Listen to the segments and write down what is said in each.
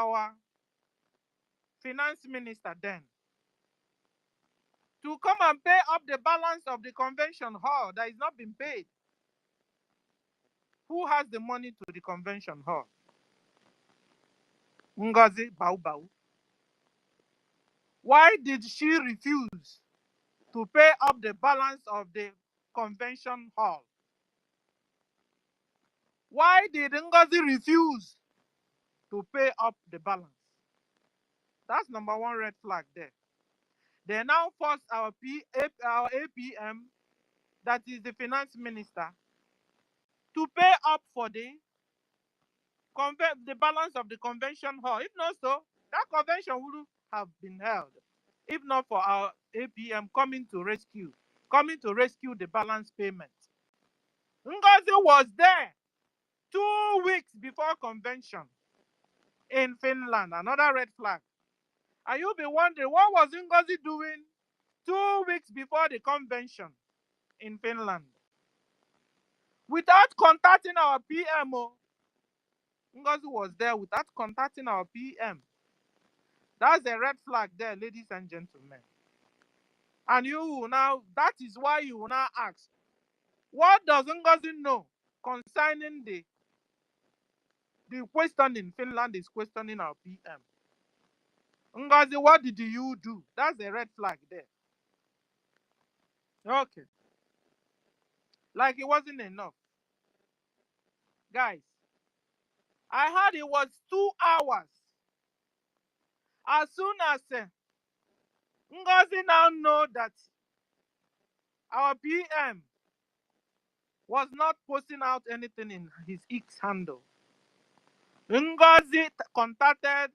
our finance minister then to come and pay up the balance of the convention hall that is not been paid. Who has the money to the convention hall? NGOZI Bau. Why did she refuse to pay up the balance of the convention hall? Why did NGOZI refuse to pay up the balance? That's number one red flag there. They now force our APM, that is the finance minister, to pay up for the balance of the convention hall. If not so, that convention would have been held. If not for our APM coming to rescue the balance payment. NGOZI was there 2 weeks before convention in Finland. Another red flag. And you'll be wondering, what was NGOZI doing 2 weeks before the convention in Finland? Without contacting our PMO. NGOZI was there without contacting our PM. That's a red flag there, ladies and gentlemen. And you will now, that is why you will now ask, what does NGOZI know concerning the question in Finland is questioning our PM? NGOZI, what did you do? That's a red flag there. Okay. Like it wasn't enough. Guys, I heard it was 2 hours. As soon as NGOZI now know that our PM was not posting out anything in his X handle, NGOZI contacted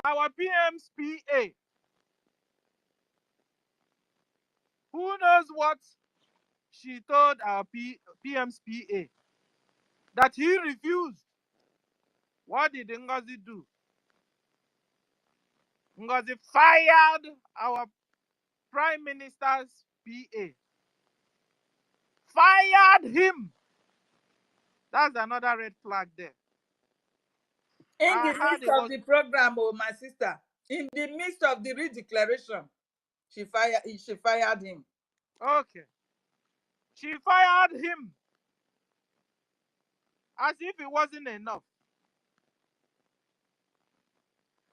our PM's PA. Who knows what she told our PM's PA? That he refused. What did NGOZI do? NGOZI fired our Prime Minister's PA. Fired him. That's another red flag there. In the midst of the program, oh my sister, in the midst of the redeclaration, she fired him. Okay. She fired him. As if it wasn't enough.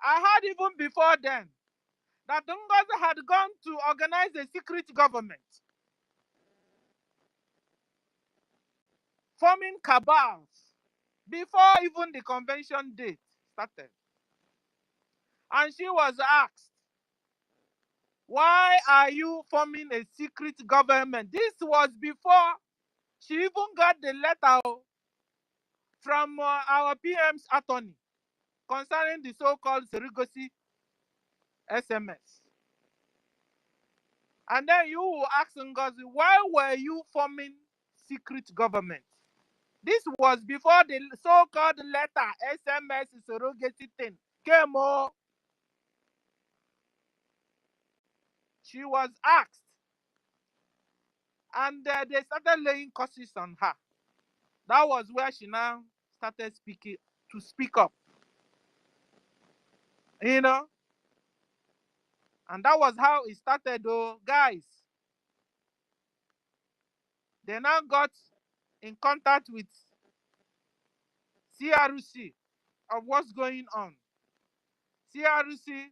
I heard even before then that NGOZI had gone to organize a secret government, forming cabals before even the convention date started. And she was asked, why are you forming a secret government? This was before she even got the letter from our PM's attorney concerning the so-called surrogacy SMS. And then you will ask NGOZI, why were you forming secret government? This was before the so-called letter SMS surrogacy thing came on. She was asked, and they started laying curses on her. That was where she now started to speak up. You know? And that was how it started, though, guys. They now got in contact with CRC of what's going on. CRC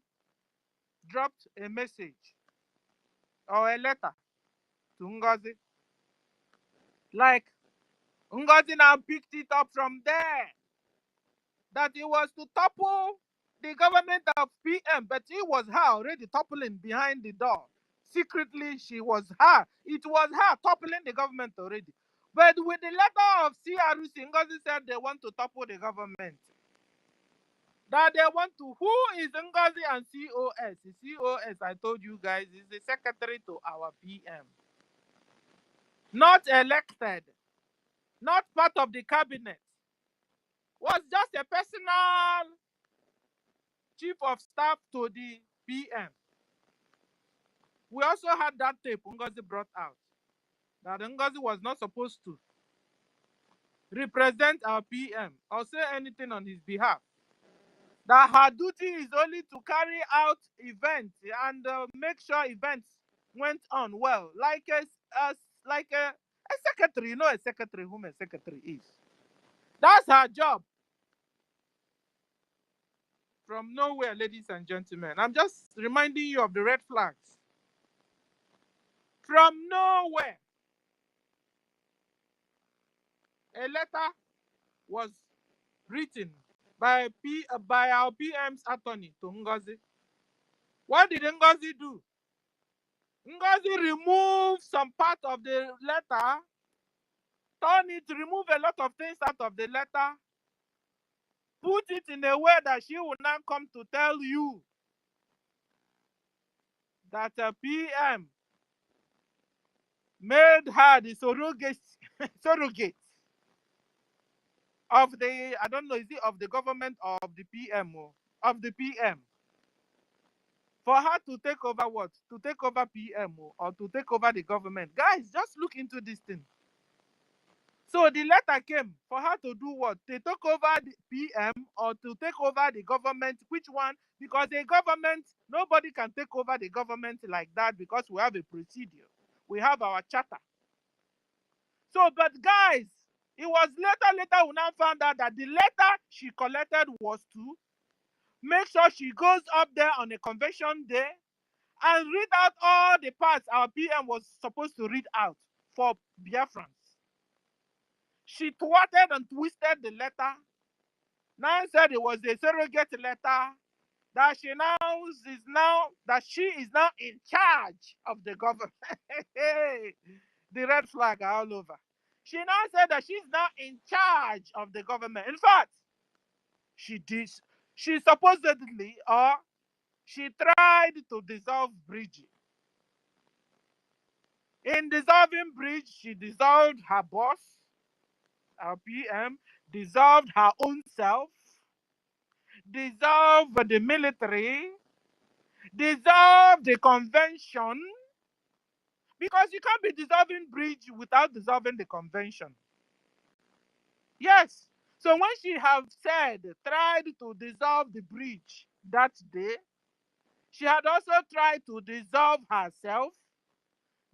dropped a message or a letter to NGOZI. Like, NGOZI now picked it up from there. That it was to topple the government of PM, but it was her already toppling behind the door. Secretly, it was her toppling the government already. But with the letter of CRC, NGOZI said they want to topple the government. That they want to, who is NGOZI and COS? The COS, I told you guys, is the secretary to our PM. Not elected, not part of the cabinet. Was just a personal chief of staff to the PM. We also had that tape NGOZI brought out. That NGOZI was not supposed to represent our PM or say anything on his behalf. that her duty is only to carry out events and make sure events went on well, like a secretary. You know a secretary, whom a secretary is. That's her job. From nowhere, ladies and gentlemen. I'm just reminding you of the red flags. From nowhere, a letter was written by our PM's attorney to Ngozi. What did Ngozi do? Ngozi removed some part of the letter, remove a lot of things out of the letter, put it in a way that she will now come to tell you that a PM made her the surrogate of the, I don't know, is it of the government or of the PM? Of the PM. For her to take over what? To take over PM or to take over the government. Guys, just look into this thing. So the letter came for her to do what? To take over the PM or to take over the government. Which one? Because the government, nobody can take over the government like that because we have a procedure. We have our charter. So, but guys, it was later we now found out that the letter she collected was to make sure she goes up there on a convention day and read out all the parts our PM was supposed to read out for Biafrans. She thwarted and twisted the letter. Now said it was a surrogate letter, that she is now in charge of the government. The red flag are all over. She now said that she's now in charge of the government. In fact, she supposedly, or she tried to dissolve BRGIE. In dissolving BRGIE, she dissolved her boss, our PM, dissolved her own self, dissolved the military, dissolved the convention, because you can't be dissolving BRGIE without dissolving the convention. Yes. So when she have tried to dissolve the BRGIE that day, she had also tried to dissolve herself,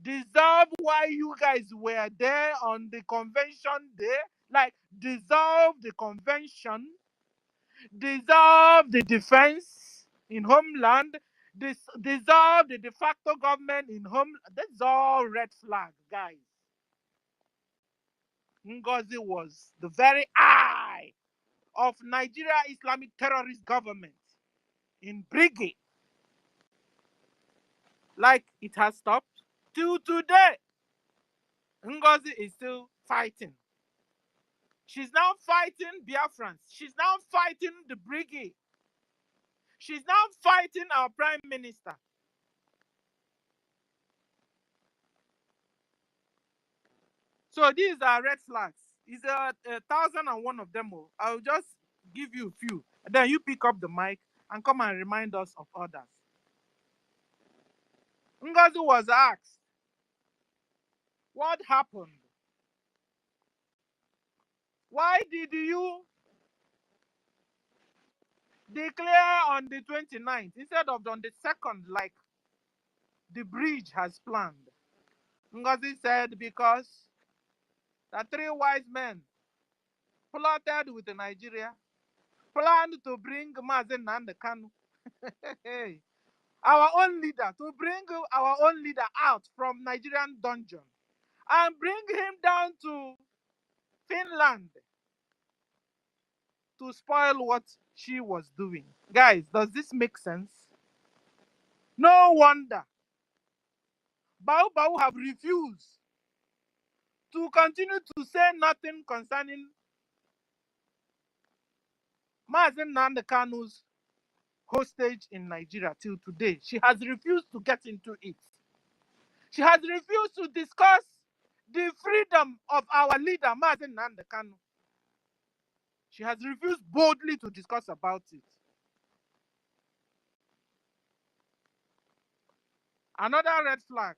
dissolve why you guys were there on the convention day, like dissolve the convention, dissolve the defense in homeland, dissolve the de facto government in homeland. That's all red flag, guys. Ngozi was the very eye of Nigeria Islamic terrorist government in BRGIE. Like it has stopped. Till today, Ngozi is still fighting. She's now fighting Biafrans. She's now fighting the BRGIE. She's now fighting our prime minister. So these are red flags. It's 1,001 of them. I'll just give you a few. Then you pick up the mic and come and remind us of others. Ngozi was asked, what happened? Why did you declare on the 29th instead of on the 2nd like the bridge has planned? Ngozi said because the 3 wise men plotted with Nigeria, planned to bring Mazen Nnamdi Kanu, our own leader, to bring our own leader out from Nigerian dungeon and bring him down to Finland to spoil what she was doing. Guys, does this make sense? No wonder Bau have refused to continue to say nothing concerning Mazen Nnamdi Kanu's hostage in Nigeria till today. She has refused to get into it. She has refused to discuss the freedom of our leader, Mazen Nnamdi Kanu. She has refused boldly to discuss about it. Another red flag,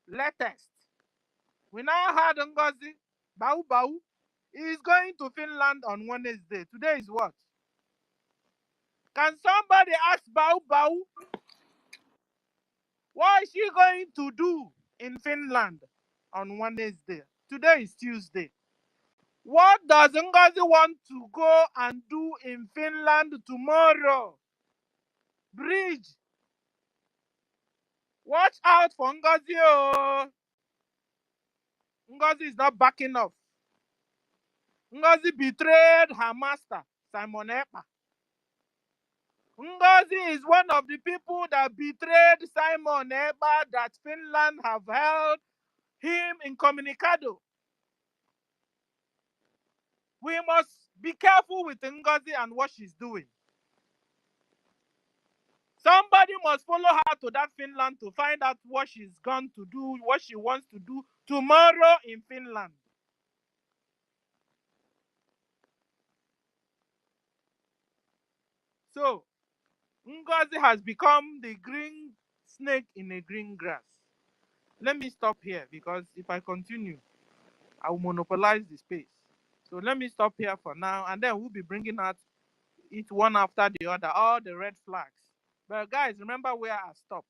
latest. We now heard Ngozi Bau is going to Finland on Wednesday. Today is what? Can somebody ask Bau Bau what is she going to do in Finland on Wednesday? Today is Tuesday. What does Ngozi want to go and do in Finland tomorrow? Bridge. Watch out for Ngozi. Oh. Ngozi is not backing off. Ngozi betrayed her master, Simon Ekpa. Ngozi is one of the people that betrayed Simon Ekpa, that Finland have held him incommunicado. We must be careful with Ngozi and what she's doing. Somebody must follow her to that Finland to find out what she's going to do, what she wants to do tomorrow in Finland. So, Ngozi has become the green snake in a green grass. Let me stop here because if I continue, I will monopolize the space. So let me stop here for now, and then we'll be bringing out it one after the other, all the red flags. But guys, remember where I stopped,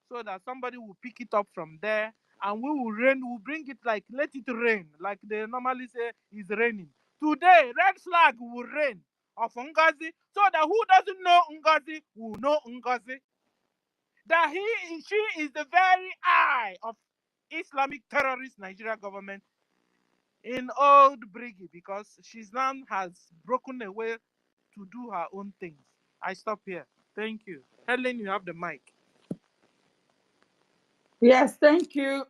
so that somebody will pick it up from there, and we will we'll bring it like, let it rain, like they normally say it's raining. Today, red flag will rain of Ngozi, so that who doesn't know Ngozi will know Ngozi. That she is the very eye of Islamic terrorist Nigeria government in old BRGIE, because she's now has broken away to do her own things. I stop here. Thank you. Helen, you have the mic. Yes, thank you,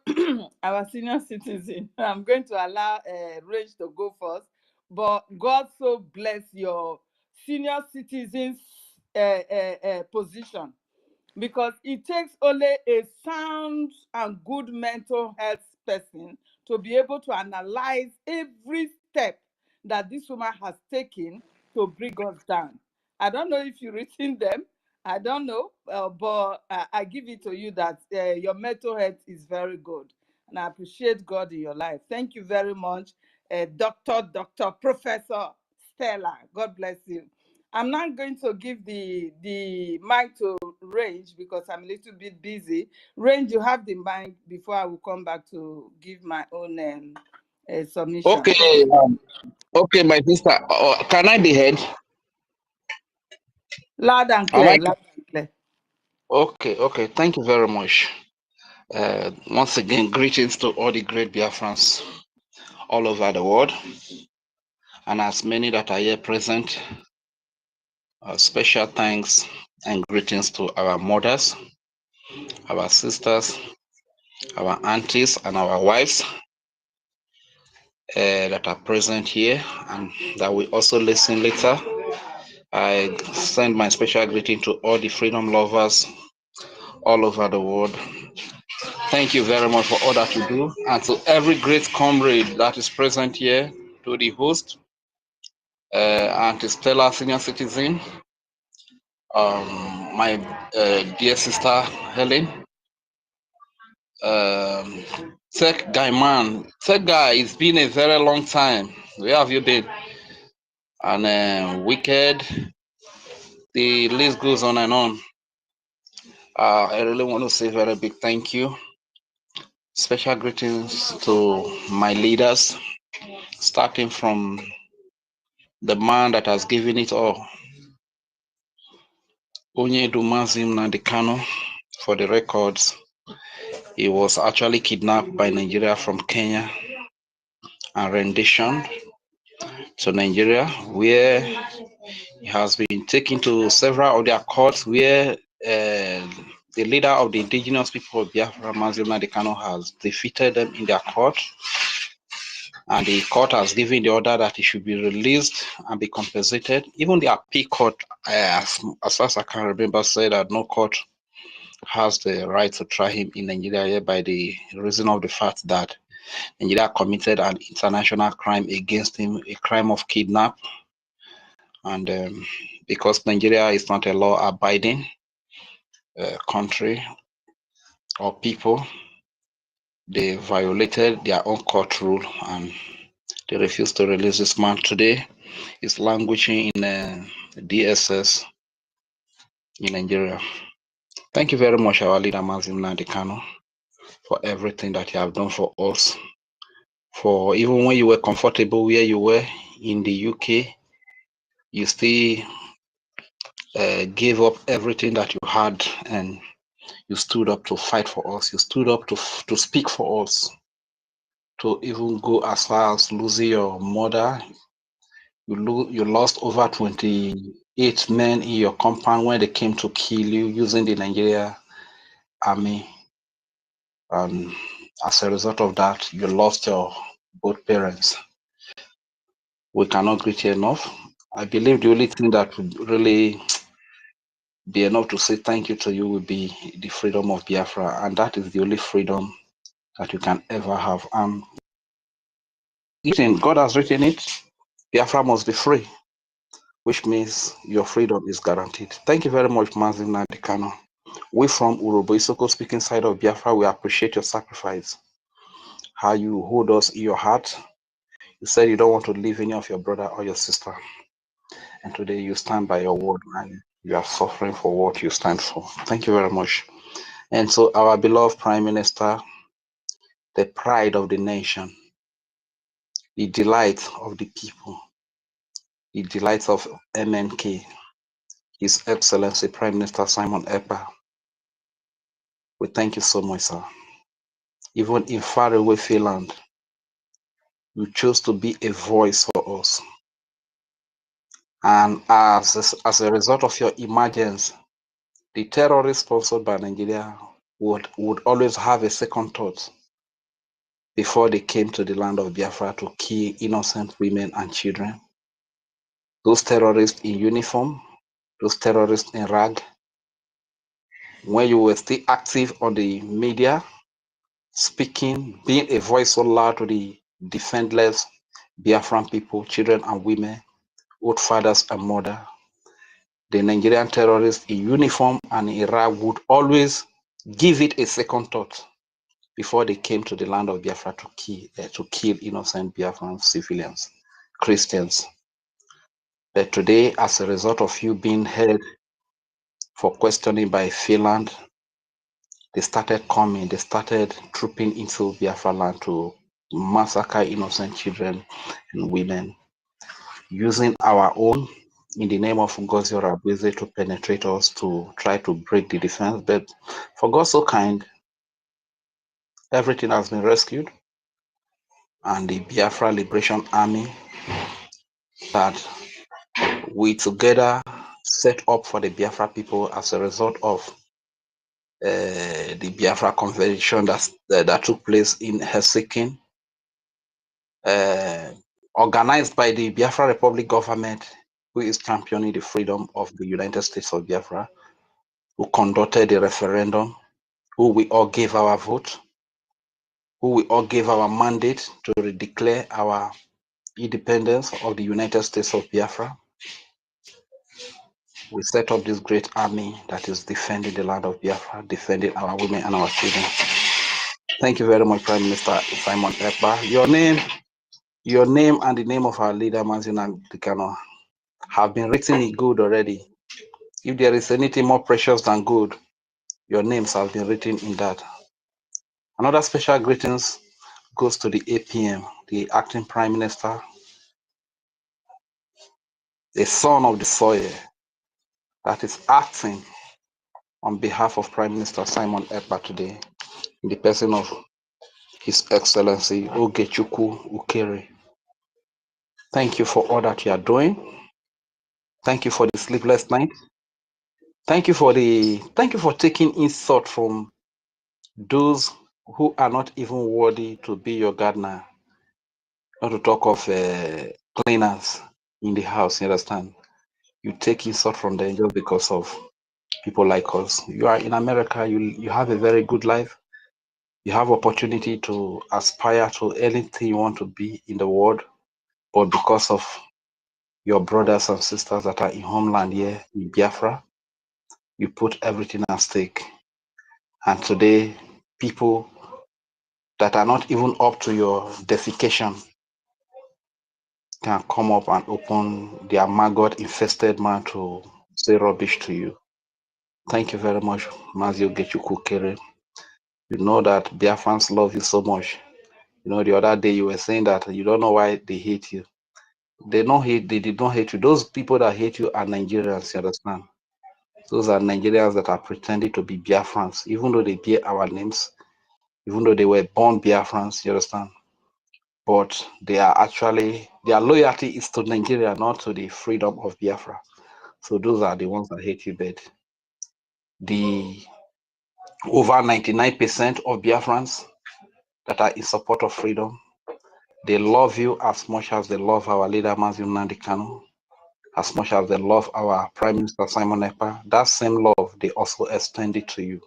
our senior citizen. I'm going to allow Rage to go first, but God so bless your senior citizens' position, because it takes only a sound and good mental health person to be able to analyze every step that this woman has taken to bring us down. I don't know if you've written them. I don't know, but I give it to you that your mental health is very good. And I appreciate God in your life. Thank you very much, Dr. Professor Stella. God bless you. I'm not going to give the mic to Range because I'm a little bit busy. Range, you have the mic before I will come back to give my own submission. Okay, my sister. Can I be heard? Loud and clear. Loud and clear. Okay. Thank you very much. Once again, greetings to all the great Biafrans all over the world, and as many that are here present. Special thanks and greetings to our mothers, our sisters, our aunties, and our wives that are present here and that will also listen later. I send my special greeting to all the freedom lovers all over the world. Thank you very much for all that you do, and to every great comrade that is present here, to the host, and to Stella Senior Citizen, my dear sister Helen, Tech Guy man. Tech Guy, it's been a very long time. Where have you been? And Wicked, the list goes on and on. I really want to say a very big thank you. Special greetings to my leaders, starting from the man that has given it all, Onyedu Mazim Nandekano. For the records, he was actually kidnapped by Nigeria from Kenya and renditioned to Nigeria, where he has been taken to several of their courts, where the leader of the indigenous people of Biafra, Mazim Nandekano, has defeated them in their court. And the court has given the order that he should be released and be compensated. Even the appeal court, as far as I can remember, said that no court has the right to try him in Nigeria by the reason of the fact that Nigeria committed an international crime against him, a crime of kidnap. And because Nigeria is not a law-abiding country or people, they violated their own court rule and they refused to release this man. Today he's languishing in DSS in Nigeria. Thank you very much, our leader, Mazim Nandekano, for everything that you have done for us. For even when you were comfortable where you were in the UK, you still gave up everything that you had, and you stood up to fight for us. You stood up to speak for us, to even go as far as losing your mother. You lost over 28 men in your compound when they came to kill you using the Nigeria army. And as a result of that, you lost your both parents. We cannot greet you enough. I believe the only thing that would really be enough to say thank you to you will be the freedom of Biafra, and that is the only freedom that you can ever have. And God has written it, Biafra must be free, which means your freedom is guaranteed. Thank you very much, Mazim Nandekano. We from Urobo Isoko speaking side of Biafra, we appreciate your sacrifice, how you hold us in your heart. You said you don't want to leave any of your brother or your sister. And today you stand by your word and you are suffering for what you stand for. Thank you very much. And so our beloved Prime Minister, the pride of the nation, the delight of the people, the delight of MNK, His Excellency Prime Minister Simon Ekpa, we thank you so much, sir. Even in faraway Finland, you chose to be a voice for us. And as a result of your emergence, the terrorists sponsored by Nigeria would always have a second thought before they came to the land of Biafra to kill innocent women and children. Those terrorists in uniform, those terrorists in rag, when you were still active on the media, speaking, being a voice so loud to the defenseless Biafran people, children and women, old fathers and mothers, the Nigerian terrorists in uniform and in rag would always give it a second thought before they came to the land of Biafra to kill innocent Biafran civilians, Christians. But today, as a result of you being held for questioning by Finland, they started trooping into Biafra land to massacre innocent children and women, using our own in the name of NGOZI or BRGIE to penetrate us to try to break the defense. But for God so kind, everything has been rescued, and the Biafra Liberation Army that we together set up for the Biafra people as a result of the Biafra Convention that took place in Helsinki, organized by the Biafra Republic government, who is championing the freedom of the United States of Biafra, who conducted the referendum, who we all gave our vote, who we all gave our mandate to declare our independence of the United States of Biafra. We set up this great army that is defending the land of Biafra, defending our women and our children. Thank you very much, Prime Minister Simon Ekpa. Your name and the name of our leader, Mazin Nandekano, have been written in gold already. If there is anything more precious than gold, your names have been written in that. Another special greetings goes to the APM, the acting Prime Minister, the son of the soil, that is acting on behalf of Prime Minister Simon Ekpa today, in the person of His Excellency Ogechukwu Ukere. Thank you for all that you are doing. Thank you for the sleepless night. Thank you for taking insult from those who are not even worthy to be your gardener. Not to talk of cleaners in the house, you understand? You take insult from them just because of people like us. You are in America, you have a very good life. You have opportunity to aspire to anything you want to be in the world, but because of your brothers and sisters that are in homeland here in Biafra, you put everything at stake. And today, people that are not even up to your defecation can come up and open their maggot-infested mouth to say rubbish to you. Thank you very much, Mazio Gechukukere. You know that Biafrans love you so much. You know, the other day you were saying that you don't know why they hate you. They don't hate, they did not hate you. Those people that hate you are Nigerians, you understand? Those are Nigerians that are pretending to be Biafrans, even though they bear our names, even though they were born Biafrans, you understand? But they are actually, their loyalty is to Nigeria, not to the freedom of Biafra. So those are the ones that hate you, but the over 99% of Biafrans that are in support of freedom, they love you as much as they love our leader, Mazim Nandikano, as much as they love our Prime Minister, Simon Ekpa. That same love, they also extend it to you. You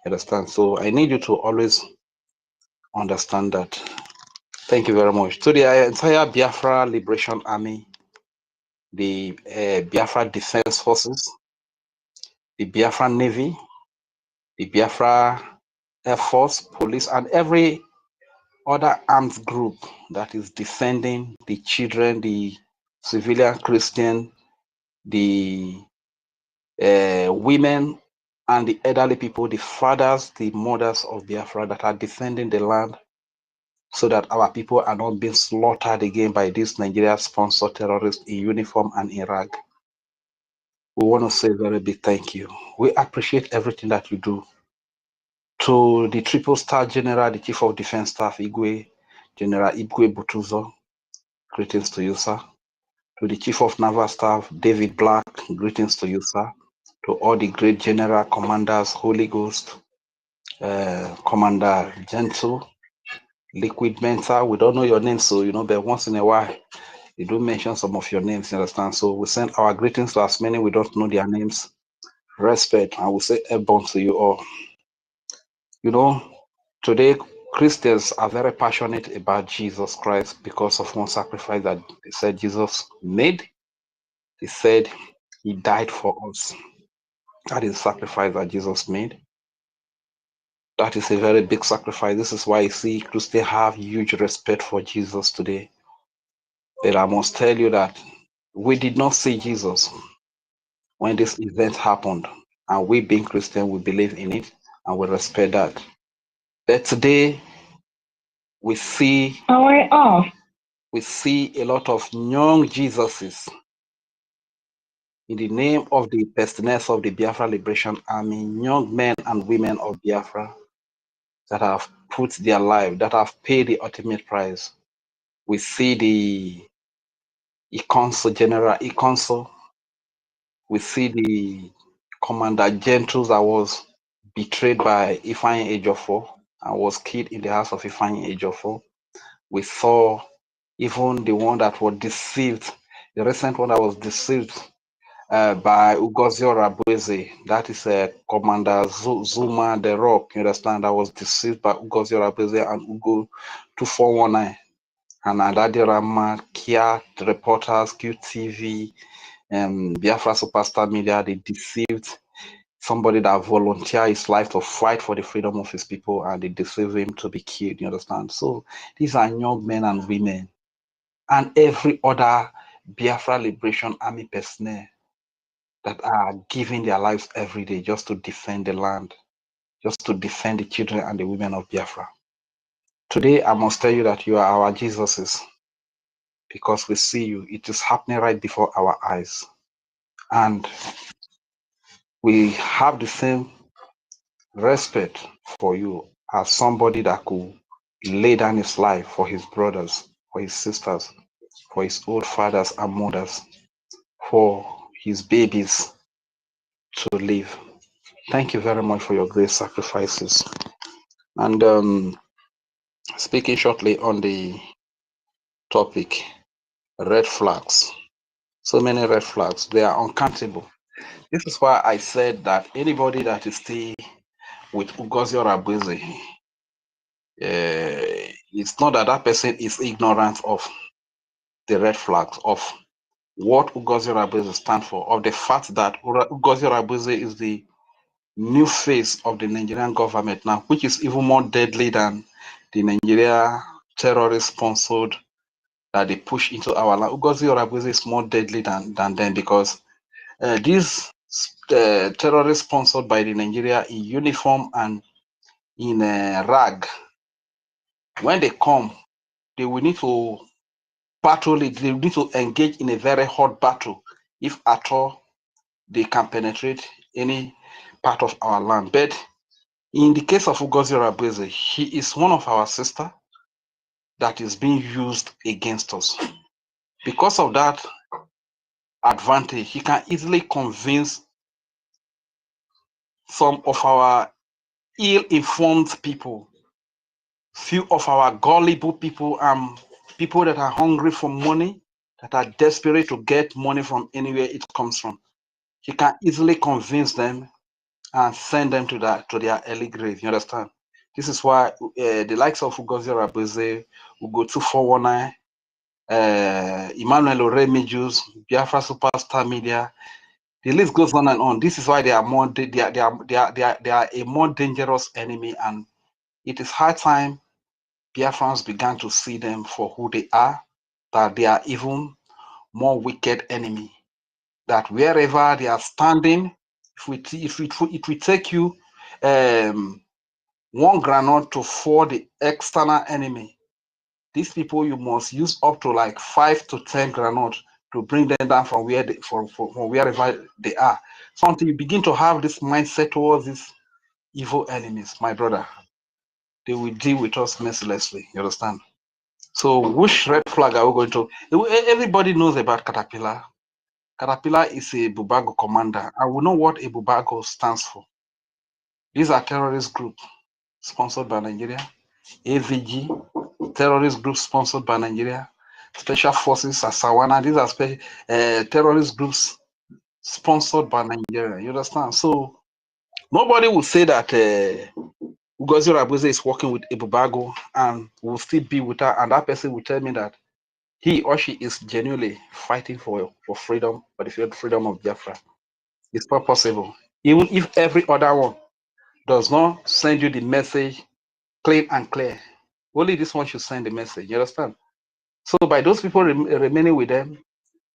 understand? So I need you to always understand that. Thank you very much. To the entire Biafra Liberation Army, the Biafra Defense Forces, the Biafra Navy, the Biafra Air Force, Police, and every other armed group that is defending the children, the civilian Christian, the women, and the elderly people, the fathers, the mothers of Biafra that are defending the land so that our people are not being slaughtered again by these Nigeria-sponsored terrorists in uniform and in rag. We want to say a very big thank you. We appreciate everything that you do. To the Triple Star General, the Chief of Defense Staff, Igwe, General Igwe Butuzo, greetings to you, sir. To the Chief of Naval Staff, David Black, greetings to you, sir. To all the great general commanders, Holy Ghost, Commander Gentle, Liquid Mentor. We don't know your name, so you know, but once in a while, you do mention some of your names, you understand? So we send our greetings to as many we don't know their names. Respect, and we say airborne to you all. You know, today Christians are very passionate about Jesus Christ because of one sacrifice that they said Jesus made. He said he died for us. That is the sacrifice that Jesus made. That is a very big sacrifice. This is why you see Christians have huge respect for Jesus today. But I must tell you that we did not see Jesus when this event happened. And we being Christian, we believe in it and we respect that. But today we see power off. We see a lot of young Jesuses in the name of the personals of the Biafra Liberation Army, young men and women of Biafra that have put their life, that have paid the ultimate price. We see the EKOM, General EKOM. We see the Commander Gentles that was betrayed by EFIK-IBIBIO Ejiofor and was killed in the house of EFIK-IBIBIO Ejiofor. We saw even the one that was deceived, the recent one that was deceived by OGOJA Rabueze. That is Commander Zuma the Rock, you understand, that was deceived by OGOJA Rabueze and Ugo 2419. And Adadi Rama, Kia, the reporters, QTV, Biafra Superstar Media, they deceived somebody that volunteered his life to fight for the freedom of his people, and they deceived him to be killed, you understand? So these are young men and women and every other Biafra Liberation Army personnel that are giving their lives every day just to defend the land, just to defend the children and the women of Biafra. Today, I must tell you that you are our Jesuses because we see you. It is happening right before our eyes. And we have the same respect for you as somebody that could lay down his life for his brothers, for his sisters, for his old fathers and mothers, for his babies to live. Thank you very much for your great sacrifices. And speaking shortly on the topic, red flags. So many red flags, they are uncountable. This is why I said that anybody that is still with OGOJA Rabueze, it's not that that person is ignorant of the red flags, of what OGOJA Rabueze stands for, of the fact that OGOJA Rabueze is the new face of the Nigerian government now, which is even more deadly than the Nigeria terrorist-sponsored that they push into our land. OGOJA Rabueze is more deadly than them because these terrorists sponsored by the Nigeria in uniform and in rag. When they come, they will need to battle it. They will need to engage in a very hot battle, if at all they can penetrate any part of our land. But in the case of Ngozi Rabeze, he is one of our sister that is being used against us. Because of that advantage, he can easily convince some of our ill-informed people, few of our gullible people, people that are hungry for money, that are desperate to get money from anywhere it comes from. He can easily convince them and send them to their early grave. You understand? This is why the likes of Ngozi Rabeze, Ugo 419, Emmanuel Oremijus, Biafra Superstar Media, the list goes on and on. This is why they are a more dangerous enemy, and it is high time Biafrans began to see them for who they are, that they are even more wicked enemy. That wherever they are standing, if we take you one granite to fall the external enemy, these people you must use up to like 5 to 10 granates to bring them down from where from wherever they are. So until you begin to have this mindset towards these evil enemies, my brother, they will deal with us mercilessly. You understand? So which red flag are we going to? Everybody knows about Caterpillar. Caterpillar is a Bubago commander, and we know what a Bubago stands for. These are terrorist groups sponsored by Nigeria. AVG, terrorist groups sponsored by Nigeria. Special Forces, Asawana, these are terrorist groups sponsored by Nigeria. You understand? So nobody will say that Ngozi Rabeze is working with Ebubago and will still be with her, and that person will tell me that he or she is genuinely fighting for freedom, for the freedom of Biafra. It's not possible. Even if every other one does not send you the message clean and clear, only this one should send the message. You understand? So by those people remaining with them,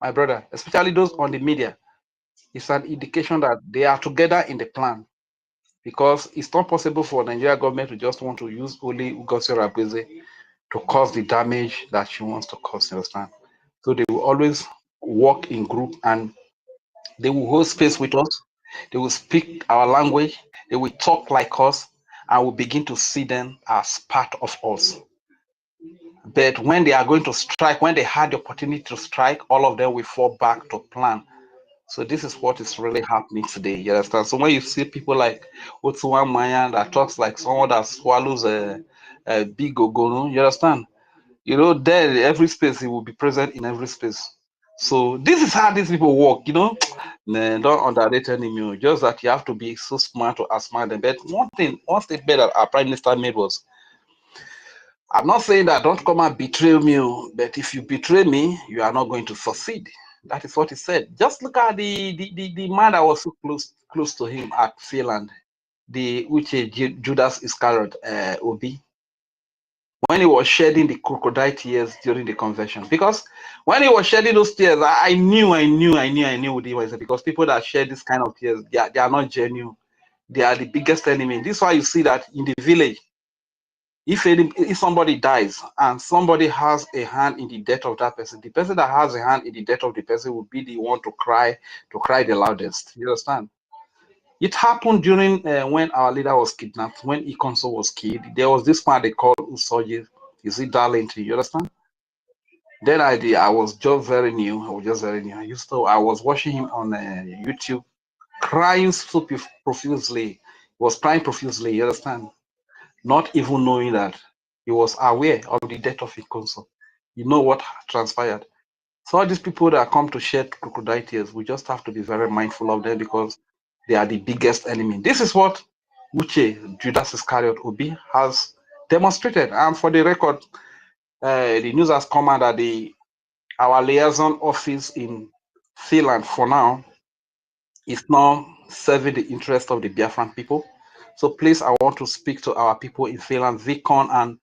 my brother, especially those on the media, it's an indication that they are together in the plan, because it's not possible for Nigeria government to just want to use only Ngozi Rabeze to cause the damage that she wants to cause. You understand? So they will always work in group, and they will hold space with us. They will speak our language. They will talk like us, and we begin to see them as part of us. But when they are going to strike, when they had the opportunity to strike, all of them will fall back to plan. So this is what is really happening today. You understand? So when you see people like Otuwa Maya that talks like someone that swallows a big ogono, you understand? You know, there every space he will be present in every space. So this is how these people work. You know, nah, don't underrate enemy. Just that you have to be so smart to outsmart them. But one statement that our prime minister made was, I'm not saying that don't come and betray me, but if you betray me, you are not going to succeed. That is what he said. Just look at the man that was so close to him at Finland, the Judas Iscariot Obi, when he was shedding the crocodile tears during the convention. Because when he was shedding those tears, I knew what he was, because people that shed this kind of tears, they are not genuine. They are the biggest enemy. This is why you see that in the village, if somebody dies and somebody has a hand in the death of that person, the person that has a hand in the death of the person will be the one to cry the loudest. You understand? It happened during when our leader was kidnapped, when IKOM was killed. There was this man they called Usoji. Is it Darlington? You understand? Then I was just very new. I was watching him on YouTube, crying so profusely. He was crying profusely. You understand? Not even knowing that he was aware of the death of Ikonso. You know what transpired. So all these people that come to shed crocodile tears, we just have to be very mindful of them, because they are the biggest enemy. This is what Uche Judas Iscariot Obi has demonstrated. And for the record, the news has come out that our liaison office in Finland for now is now serving the interest of the Biafran people. So please, I want to speak to our people in Finland, Vicon, and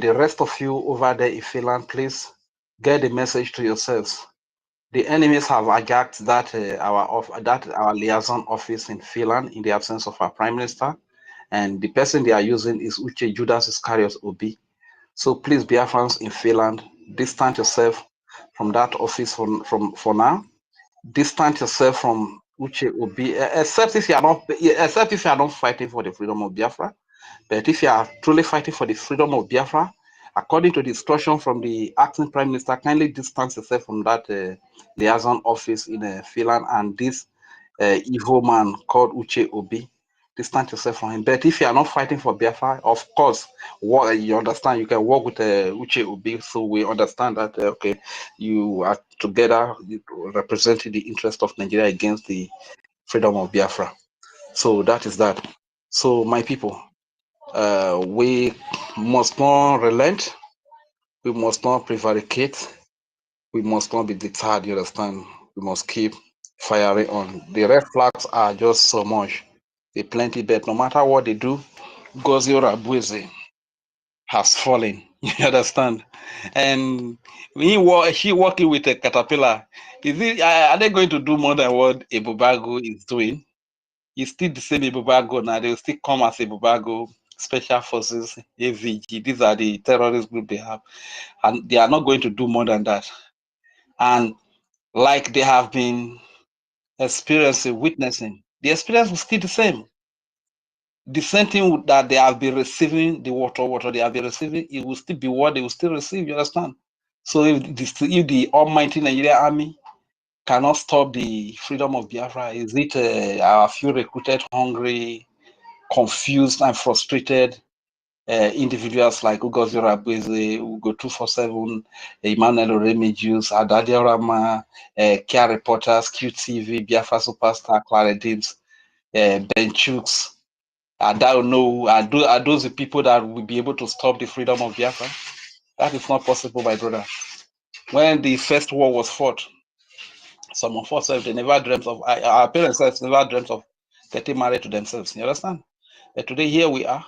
the rest of you over there in Finland. Please get the message to yourselves. The enemies have hijacked that our liaison office in Finland in the absence of our prime minister, and the person they are using is Uche Judas Iscariot Obi. So please, Biafrans in Finland, distance yourself from that office for now. Distance yourself from Uche Obi, except if you are not fighting for the freedom of Biafra. But if you are truly fighting for the freedom of Biafra, according to the instruction from the acting prime minister, kindly distance yourself from that liaison office in Finland and this evil man called Uche Obi. Distance yourself from him. But if you are not fighting for Biafra, of course, you understand, you can work with Uche Obi. So we understand that, okay, you are together representing the interest of Nigeria against the freedom of Biafra. So that is that. So my people, we must not relent. We must not prevaricate. We must not be deterred. You understand? We must keep firing on. The red flags are just so much. They plenty, but no matter what they do, Ngozi Orabueze has fallen. You understand? And she working with a caterpillar. Are they going to do more than what Ebubago is doing? It's still the same Ebubago now. They will still come as Ebubago Special Forces, AVG. These are the terrorist group they have, and they are not going to do more than that. And like they have been experiencing, witnessing, the experience will still the same. The same thing that they have been receiving, the water they have been receiving, it will still be what they will still receive. You understand? So if the almighty Nigerian army cannot stop the freedom of Biafra, is it our few recruited, hungry, confused, and frustrated individuals like Ngozi Orabueze, Ugo 247, Emmanuel Oremedius, Adadia Rama, Kia Reporters, QTV, Biafra Superstar, Clara Dibs, Ben Chooks? I don't know. Are those the people that will be able to stop the freedom of Biafra? That is not possible, my brother. When the first war was fought, some of us, they never dreamt of, our parents never dreamt of getting married to themselves. You understand? But today, here we are.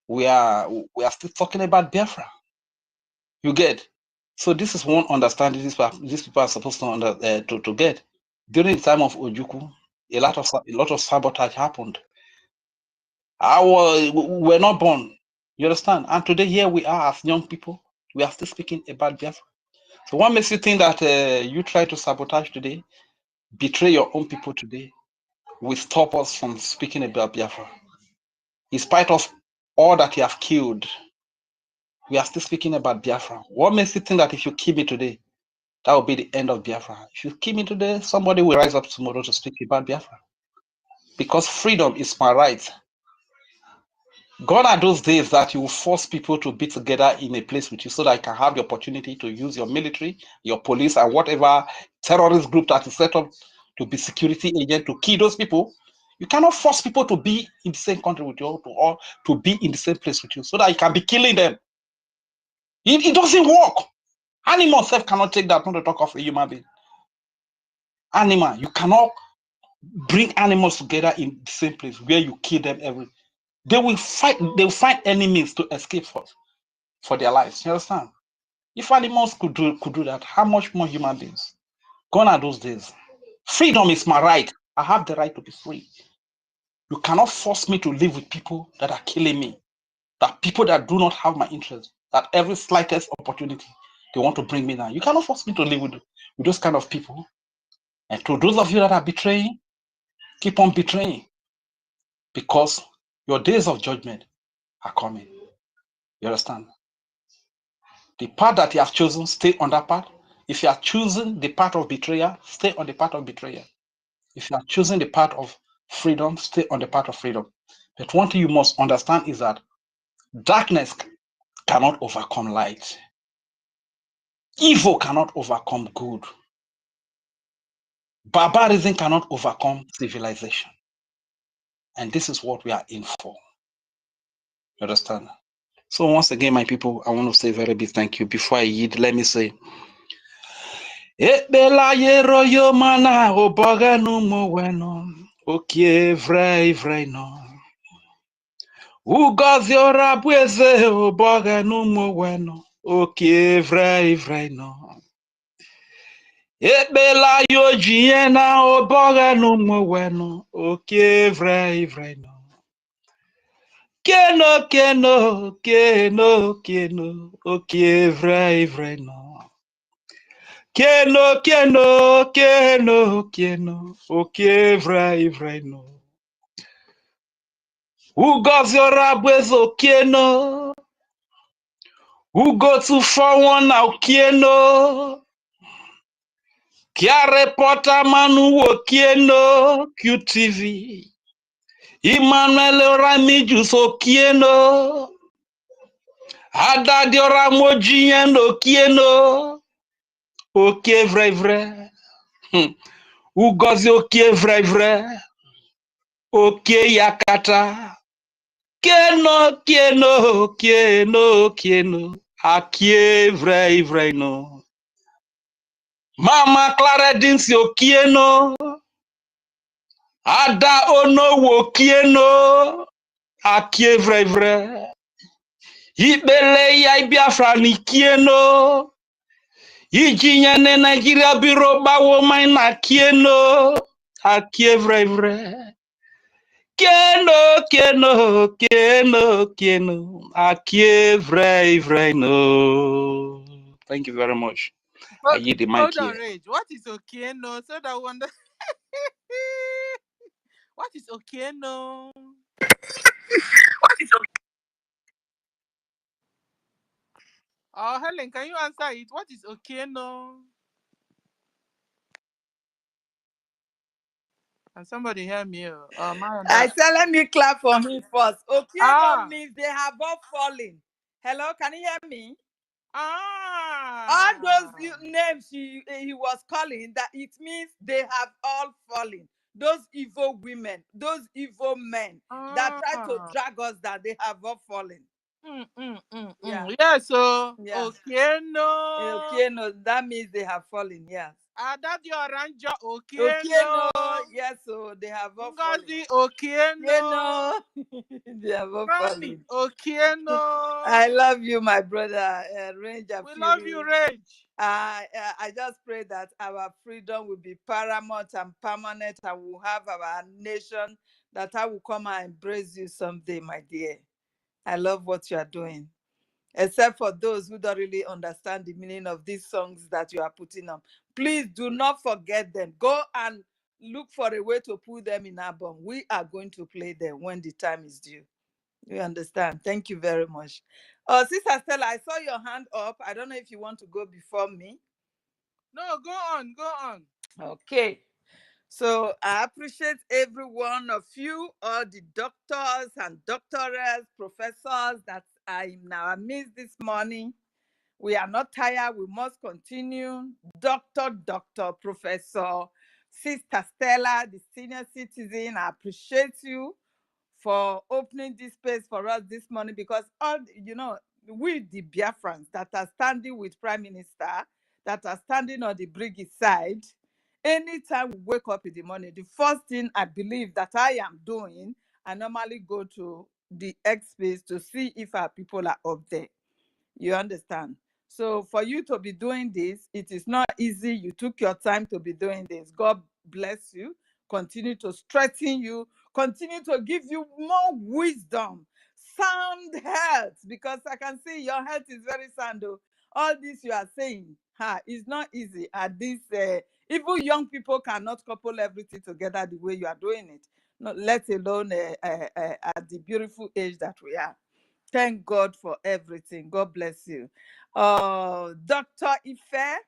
We are still talking about Biafra. You get? So this is one understanding these people are supposed to get. During the time of Ojukwu, a lot of sabotage happened. We were not born. You understand? And today here we are as young people. We are still speaking about Biafra. So what makes you think that you try to sabotage today, betray your own people today, will stop us from speaking about Biafra? In spite of all that you have killed, we are still speaking about Biafra. What makes you think that if you kill me today, that will be the end of Biafra? If you kill me today, somebody will rise up tomorrow to speak about Biafra. Because freedom is my right. Gone are those days that you will force people to be together in a place with you so that you can have the opportunity to use your military, your police, and whatever terrorist group that is set up to be security agent to kill those people. You cannot force people to be in the same country with you or to be in the same place with you so that you can be killing them. It doesn't work. Animals self cannot take that, not to talk of a human being. Animal, you cannot bring animals together in the same place where you kill them they will fight, they will find enemies to escape for their lives. You understand? If animals could do that, how much more human beings? Gone are those days. Freedom is my right. I have the right to be free. You cannot force me to live with people that are killing me, that people that do not have my interest, that every slightest opportunity they want to bring me down. You cannot force me to live with those kind of people. And to those of you that are betraying, keep on betraying, because your days of judgment are coming. You understand? The path that you have chosen, stay on that path. If you are choosing the path of betrayal, stay on the path of betrayal. If you are choosing the path of freedom, stay on the path of freedom. But one thing you must understand is that darkness cannot overcome light. Evil cannot overcome good. Barbarism cannot overcome civilization. And this is what we are in for. You understand? So once again, my people, I want to say a very big thank you. Before I yield, let me say, Ekbela yero yo mana oboga numo weno okie vrei no. Ngozi Orabueze oboga numo weno okie vrei no. Ebela yo jiena oboga no mwenu oke vre no. Keno oke vre no. Keno oke vre no. Ugoziora bwezo keno. Ugo to 41 now keno. Kia reporter manu wokieno QTV. Emmanuel Ramiju Sokieno. Adadiora Mojieno Kieno. Oke vre. Ugozi oke vre. Oke yakata. Keno. Akie vre no. Mama Clara Dinsi Okieno. Ada ono wokieno. Akie vre. Ibele ya Biafra ni kieno. Ijinyane Nigeria biro bawo maina kieno. Akie vre. Keno. Akie vre no. Thank you very much. I yield the mic Hold here. on, Rage. What is Okieno? So that one. What is Okieno? Oh, Helen, can you answer it? What is Okieno? Can somebody hear me? I said, let me clap for him first. Okieno Ah. means they have all fallen. Hello, can you hear me? Ah. All those names he was calling, that it means they have all fallen. Those evil women, those evil men that try to drag us down, they have all fallen. Yeah. Yeah, so Yeah. Okieno. Okieno, that means they have fallen, yes. Adadi Oranja Okieno, Okieno. yes, so they have all fallen. NGOZI Okieno. They have all Rami fallen. Okieno. I love you, my brother. Range and We Fury. love you, Rage. I just pray that our freedom will be paramount and permanent, and we'll have our nation, that I will come and embrace you someday, my dear. I love what you are doing. Except for those who don't really understand the meaning of these songs that you are putting on. Please do not forget them. Go and look for a way to put them in album. We are going to play them when the time is due. You understand? Thank you very much. Sister Stella, I saw your hand up. I don't know if you want to go before me. No, go on. Okay. So I appreciate every one of you, all the doctors and doctorate professors that are in our midst this morning. We are not tired. We must continue. Doctor, Professor, Sister Stella, the senior citizen, I appreciate you for opening this space for us this morning, because all we the Biafrans that are standing with Prime Minister, that are standing on the BRGIE side, anytime we wake up in the morning, the first thing I believe that I am doing, I normally go to the X space to see if our people are up there. You understand? So for you to be doing this, it is not easy. You took your time to be doing this. God bless you. Continue to strengthen you. Continue to give you more wisdom, sound health, because I can see your health is very sound. All this you are saying, it's not easy. At this, even young people cannot couple everything together the way you are doing it. Not let alone at the beautiful age that we are. Thank God for everything. God bless you. Dr. Ife,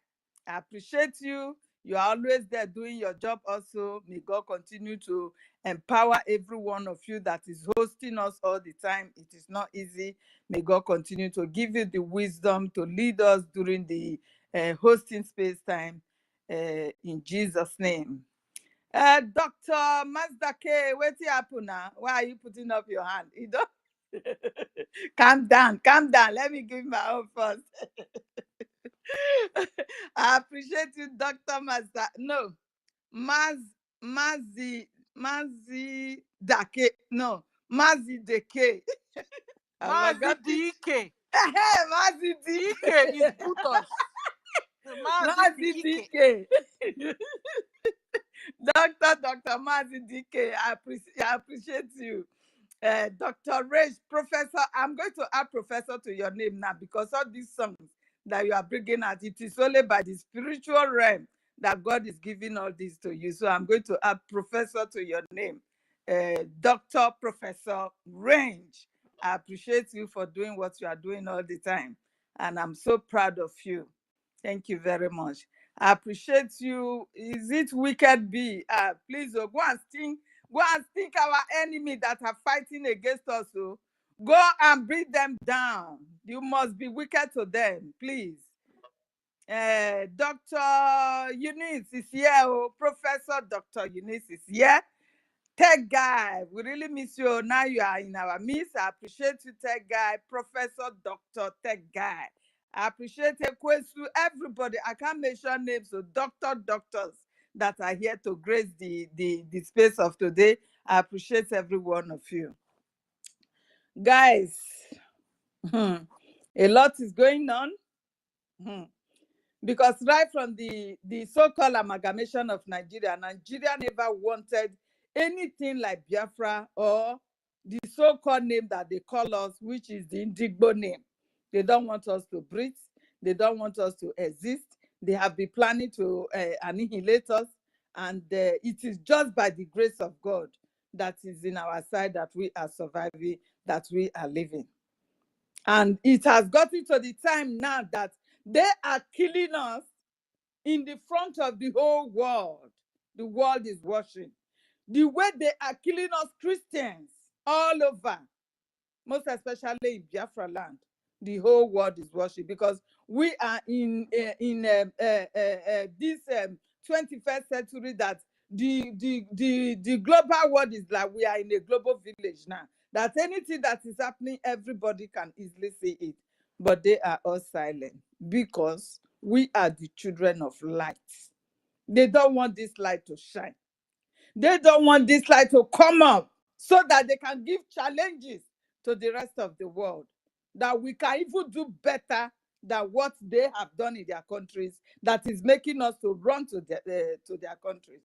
I appreciate you. You are always there doing your job also. May God continue to empower every one of you that is hosting us all the time. It is not easy. May God continue to give you the wisdom to lead us during the hosting space time in Jesus' name. Dr. Mazdake, what's happening now? Why are you putting up your hand? You don't calm down. Let me give my own first. I appreciate you, Dr. Mazda. No, Mazi Dake. No, Mazi Deke. Mazi DK. Mazi DK is Butos. Mazi Dike. DK. Dr. Mazi DK, I appreciate you. Dr. Rage, Professor, I'm going to add Professor to your name now because all these songs that you are bringing out, it is only by the spiritual realm that God is giving all this to you. So I'm going to add Professor to your name. Dr. Professor Range, I appreciate you for doing what you are doing all the time. And I'm so proud of you. Thank you very much. I appreciate you. Is it Wicked B? Please go and think our enemy that are fighting against us. Oh. Go and bring them down. You must be wicked to them, please. Dr. Eunice is here. Oh. Professor Dr. Eunice is here. Tech guy, we really miss you. Now you are in our midst. I appreciate you, Tech guy. Professor Dr. Tech guy. I appreciate Ekwesu, everybody. I can't mention names of doctors that are here to grace the space of today. I appreciate every one of you. Guys, a lot is going on. Because right from the so-called amalgamation of Nigeria never wanted anything like Biafra or the so-called name that they call us, which is the Indigbo name. They don't want us to breathe. They don't want us to exist. They have been planning to annihilate us. And it is just by the grace of God that is in our side that we are surviving, that we are living. And it has gotten to the time now that they are killing us in the front of the whole world. The world is watching. The way they are killing us Christians all over, most especially in Biafra land, the whole world is watching because we are in this 21st century that the global world is like we are in a global village now. That anything that is happening, everybody can easily see it. But they are all silent because we are the children of light. They don't want this light to shine. They don't want this light to come up so that they can give challenges to the rest of the world. That we can even do better than what they have done in their countries, that is making us to run to their countries.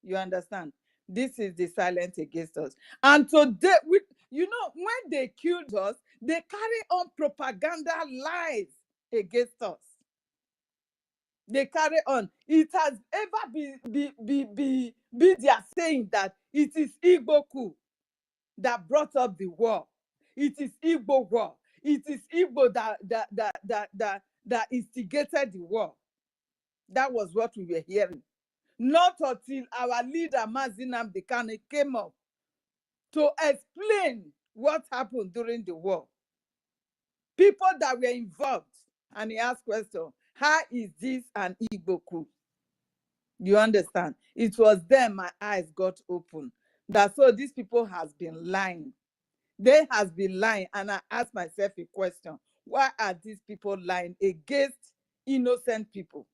You understand? This is the silence against us. And today, when they killed us, they carry on propaganda lies against us. They carry on. It has ever be their saying that it is Igbo coup that brought up the war. It is Igbo war. It is Igbo that instigated the war. That was what we were hearing. Not until our leader Mazi Nnamdi Kanu came up to explain what happened during the war. People that were involved, and he asked questions. How is this an Igbo coup? You understand? It was then my eyes got open. That so these people has been lying. They has been lying, and I asked myself a question. Why are these people lying against innocent people?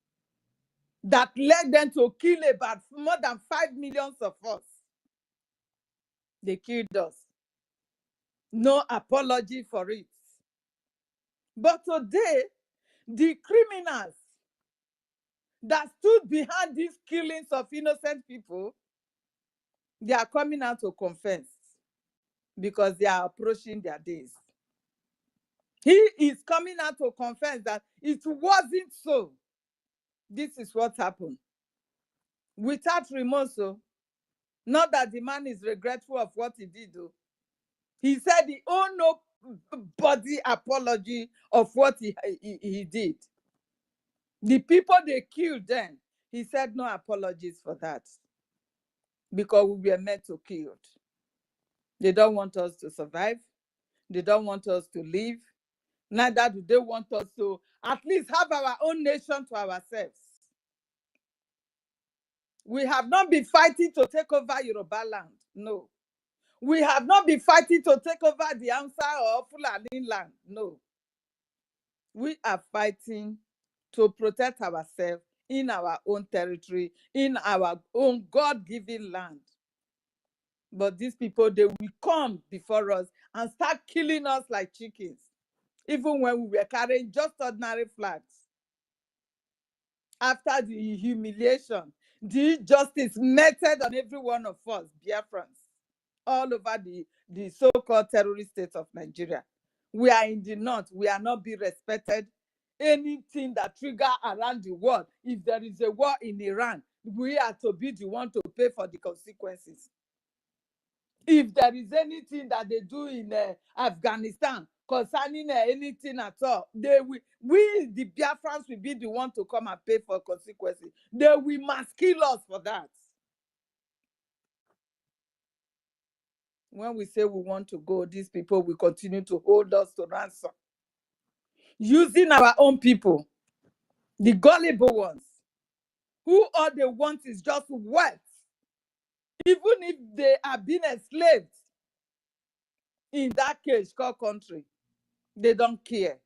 That led them to kill about more than 5 million of us. They killed us. No apology for it. But today, the criminals that stood behind these killings of innocent people, they are coming out to confess because they are approaching their days. He is coming out to confess that it wasn't so. This is what happened. Without remorse, not that the man is regretful of what he did, though. He said he owed no body apology of what he did. The people they killed then, he said no apologies for that. Because we were meant to kill. They don't want us to survive. They don't want us to live. Neither do they want us to at least have our own nation to ourselves. We have not been fighting to take over Yoruba land. No. We have not been fighting to take over the Hausa or Fulani land. No. We are fighting to protect ourselves in our own territory, in our own God-given land. But these people, they will come before us and start killing us like chickens, even when we were carrying just ordinary flags. after the humiliation, the injustice meted on every one of us, Biafrans, all over the so-called terrorist state of Nigeria. We are in the north. We are not being respected. Anything that trigger around the world, if there is a war in Iran, we are to be the one to pay for the consequences. If there is anything that they do in Afghanistan concerning anything at all, we the Biafrans will be the one to come and pay for consequences. They will must kill us for that. When we say we want to go, these people will continue to hold us to ransom, using our own people, the gullible ones, who all they want is just wealth. Even if they are being enslaved in that case called country, they don't care.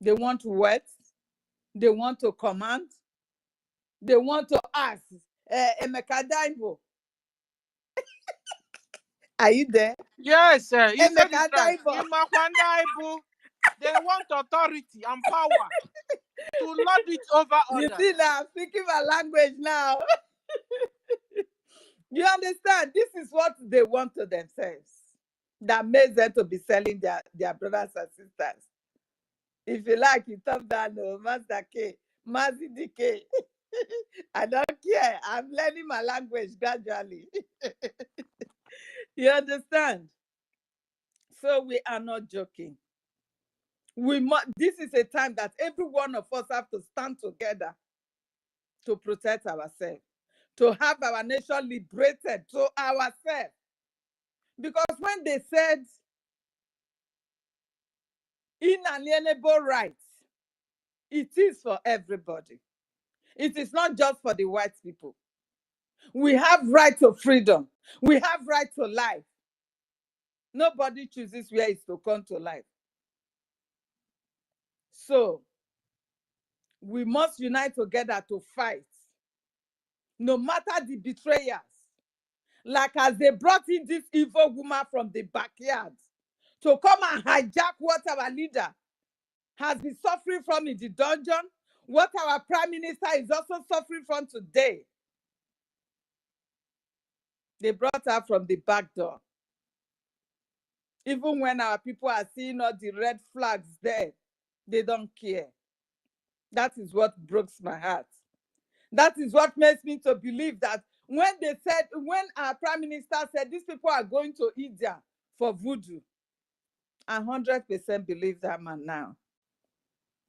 They want wealth. They want to command. They want to ask. Emeka Daibo. Are you there? Yes, sir. You said Emeka it right. Daibo. Imakwandaibu, they want authority and power to lord it over You others. see now, I'm speaking my language now. You understand? This is what they want to themselves. That makes them to be selling their brothers and sisters. If you like, you talk down, no, Master K, Mazi DK. I don't care. I'm learning my language gradually. You understand? So we are not joking. This is a time that every one of us have to stand together to protect ourselves, to have our nation liberated to ourselves. Because when they said inalienable rights, it is for everybody. It is not just for the white people. We have right to freedom. We have right to life. Nobody chooses where it's to come to life. So we must unite together to fight. No matter the betrayers. Like as they brought in this evil woman from the backyard to come and hijack what our leader has been suffering from in the dungeon, what our prime minister is also suffering from today. They brought her from the back door. Even when our people are seeing all the red flags there, they don't care. That is what breaks my heart. That is what makes me to believe that when our prime minister said these people are going to India for voodoo, I 100% believe that man now.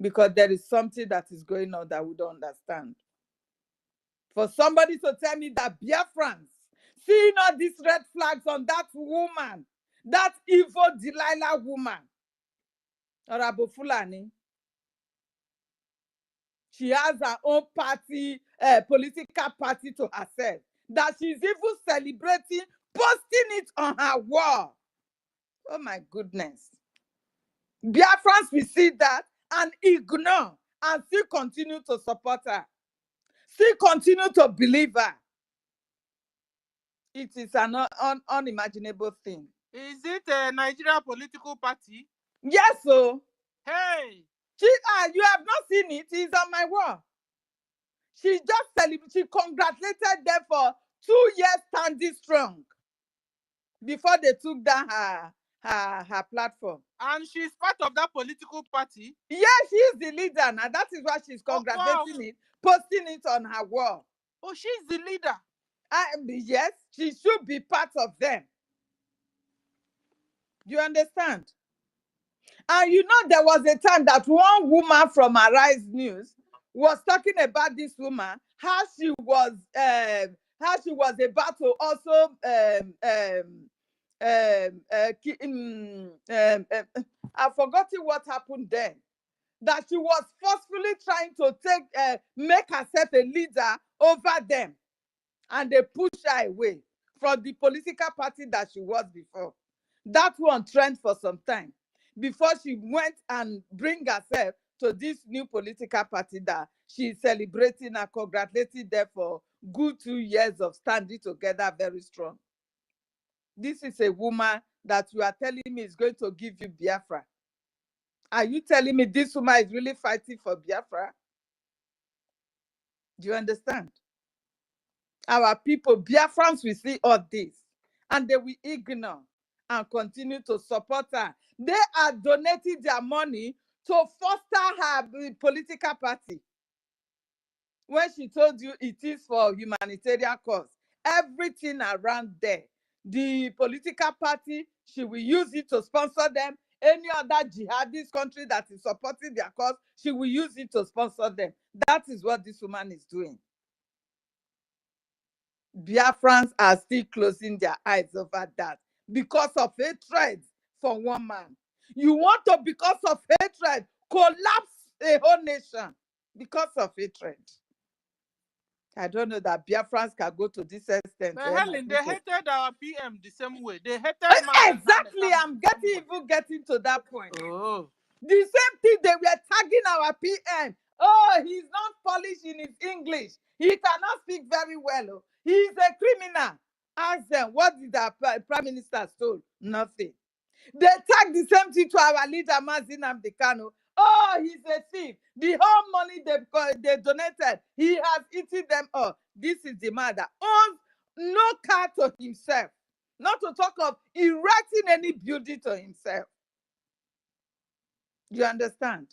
Because there is something that is going on that we don't understand. For somebody to tell me that Biafrans, seeing all these red flags on that woman, that evil Delilah woman, Honorable Fulani, she has her own party, political party to herself, that she's even celebrating, posting it on her wall. Oh my goodness. Biafrans will see that and ignore and still continue to support her. Still continue to believe her. It is an unimaginable thing. Is it a Nigeria political party? Yes, so. Hey! You have not seen it. It's on my wall. She congratulated them for 2 years standing strong before they took down her platform. And she's part of that political party? Yes, she is the leader now. That is why she's congratulating it, posting it on her wall. Oh, she's the leader. Yes, she should be part of them. You understand? And you know, there was a time that one woman from Arise News was talking about this woman, how she was about to also I've forgotten what happened then. That she was forcefully trying to make herself a leader over them, and they pushed her away from the political party that she was before. That one trend for some time before she went and bring herself to this new political party that she's celebrating and congratulating them for good 2 years of standing together very strong. This is a woman that you are telling me is going to give you Biafra. Are you telling me this woman is really fighting for Biafra? Do you understand? Our people, Biafrans, will see all this and they will ignore and continue to support her. They are donating their money to foster her political party. When she told you it is for humanitarian cause, everything around there, the political party, she will use it to sponsor them. Any other jihadist country that is supporting their cause, she will use it to sponsor them. That is what this woman is doing. Biafrans are still closing their eyes over that because of hatred for one man. You want to, because of hatred, collapse a whole nation because of hatred. I don't know that Biafrans can go to this extent. But My Helen, they people. hated our PM the same way. They hated Exactly, I'm getting to that point. Oh. The same thing, they were tagging our PM. Oh, he's not polished in his English. He cannot speak very well. Oh. He's a criminal. Ask them, what did the Prime Minister stole? Nothing. They tag the same thing to our leader, Mazin Amdekano. Oh, he's a thief. The whole money they donated, he has eaten them all. This is the man that owns no car to himself. Not to talk of erecting any building to himself. You understand?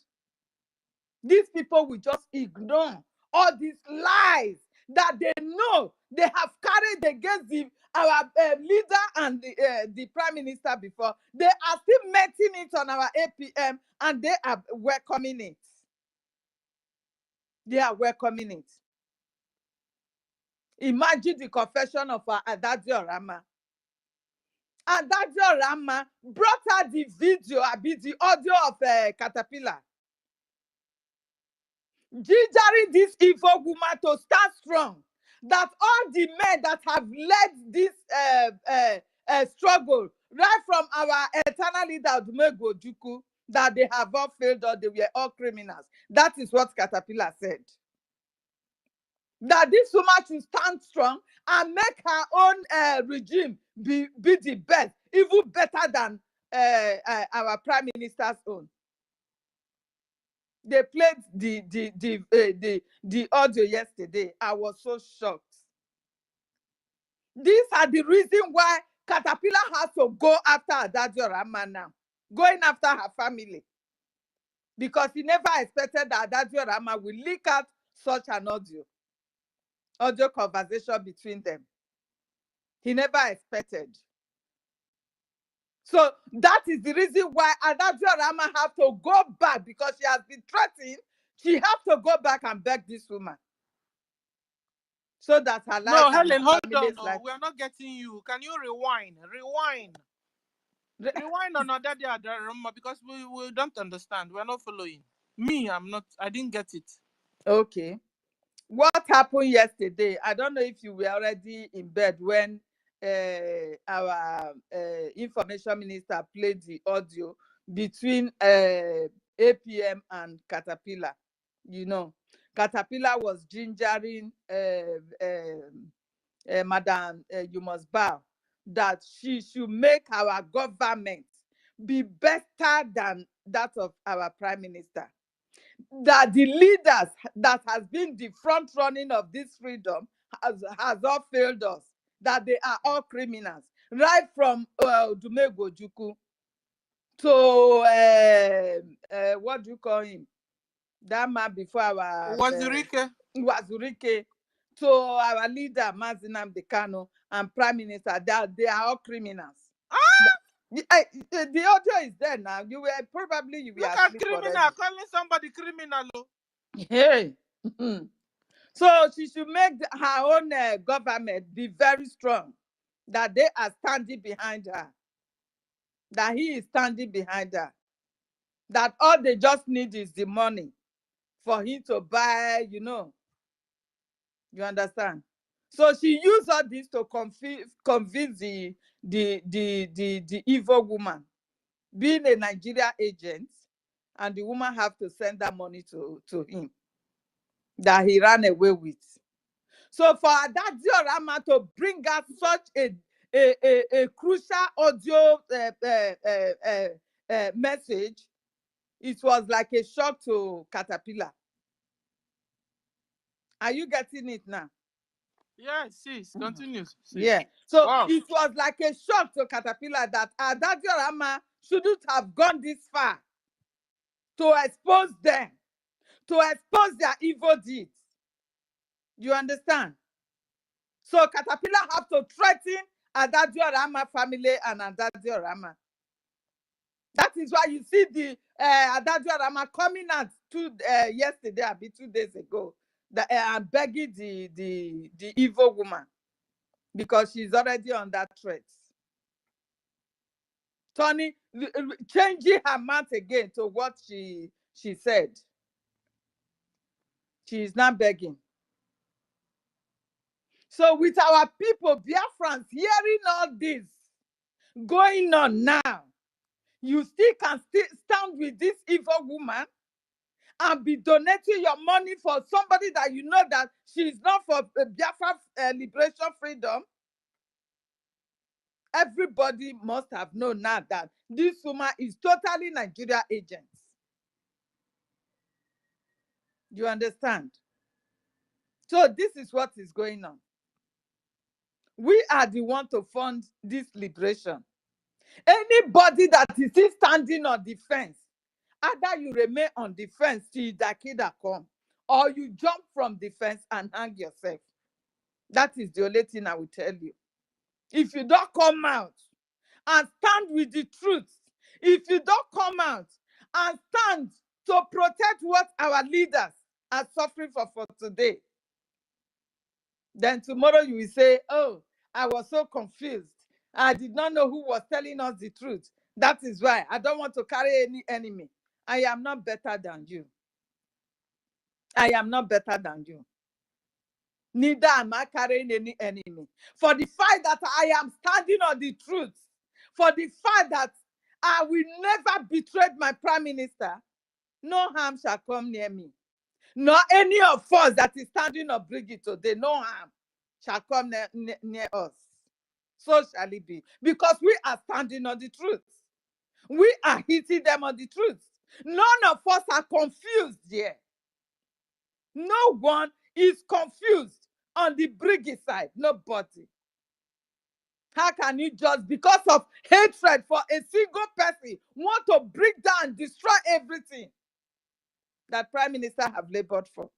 These people will just ignore all these lies that they know they have carried against our leader and the prime minister before. They are still meting it on our APM and they are welcoming it. They are welcoming it. Imagine the confession of Adadio Rama. Adadio Rama brought her the video, the audio of Caterpillar, gingering this evil woman to stand strong. That all the men that have led this struggle, right from our eternal leader Dumego Ojukwu, that they have all failed or they were all criminals. That is what Caterpillar said. That this woman should stand strong and make her own regime be the best, even better than our prime minister's own. They played the audio yesterday. I was so shocked. These are the reason why Caterpillar has to go after Adadio Rama now, going after her family, because he never expected that Adadio Rama will leak out such an audio conversation between them. He never expected. So that is the reason why Adadio Rama have to go back, because she has been threatened. She have to go back and beg this woman, so that her life. No, Helen, and hold her on. family's No, life. we are not getting you. Can you rewind? Rewind on Adadio Rama, because we don't understand. We are not following. Me, I'm not. I didn't get it. Okay. What happened yesterday? I don't know if you were already in bed when our information minister played the audio between APM and Caterpillar. You know, Caterpillar was gingering Madam You Must Bow that she should make our government be better than that of our prime minister. That the leaders that has been the front running of this freedom has all failed us. That they are all criminals, right from Dumego Ojukwu to what do you call him? That man before our Wazirike, to our leader Mazin Amdekano and Prime Minister. They are all criminals. The audio is there now. You were probably Look at asleep criminal already. calling somebody criminal. Hey. So she should make her own government be very strong. That they are standing behind her. That he is standing behind her. That all they just need is the money for him to buy, you know. You understand? So she used all this to convince the evil woman, being a Nigeria agent, and the woman have to send that money to him that he ran away with. So for Adadio Rama to bring out such a crucial audio message, it was like a shock to Caterpillar. Are you getting it now? Yeah, sis, continues. Sis. Yeah. So Wow. it was like a shock to Caterpillar that Adadio Rama shouldn't have gone this far to expose them, to expose their evil deeds. You understand? So Caterpillar have to threaten Adadio Rama family and Adadio Rama. That is why you see the Adadio Rama coming out yesterday, a bit 2 days ago, and begging the evil woman because she's already on that threat. Tony changing her mouth again to what she said. She is now begging. So with our people, Biafrans, hearing all this going on now, you still can stand with this evil woman and be donating your money for somebody that you know that she's not for Biafra liberation freedom. Everybody must have known now that this woman is totally Nigeria agent. You understand? So this is what is going on. We are the one to fund this liberation. Anybody that is still standing on the fence, either you remain on the fence till the IKID come, or you jump from the fence and hang yourself. That is the only thing I will tell you. If you don't come out and stand with the truth, if you don't come out and stand to protect what our leaders are suffering for today, then tomorrow you will say, oh, I was so confused. I did not know who was telling us the truth. That is why I don't want to carry any enemy. I am not better than you. I am not better than you. Neither am I carrying any enemy. For the fact that I am standing on the truth, for the fact that I will never betray my prime minister, no harm shall come near me. Nor any of us that is standing on BRGIE today, no harm shall come near us. So shall it be. Because we are standing on the truth. We are hitting them on the truth. None of us are confused here. No one is confused on the BRGIE side. Nobody. How can you just, because of hatred for a single person, want to bring down, destroy everything that Prime Minister have labored for?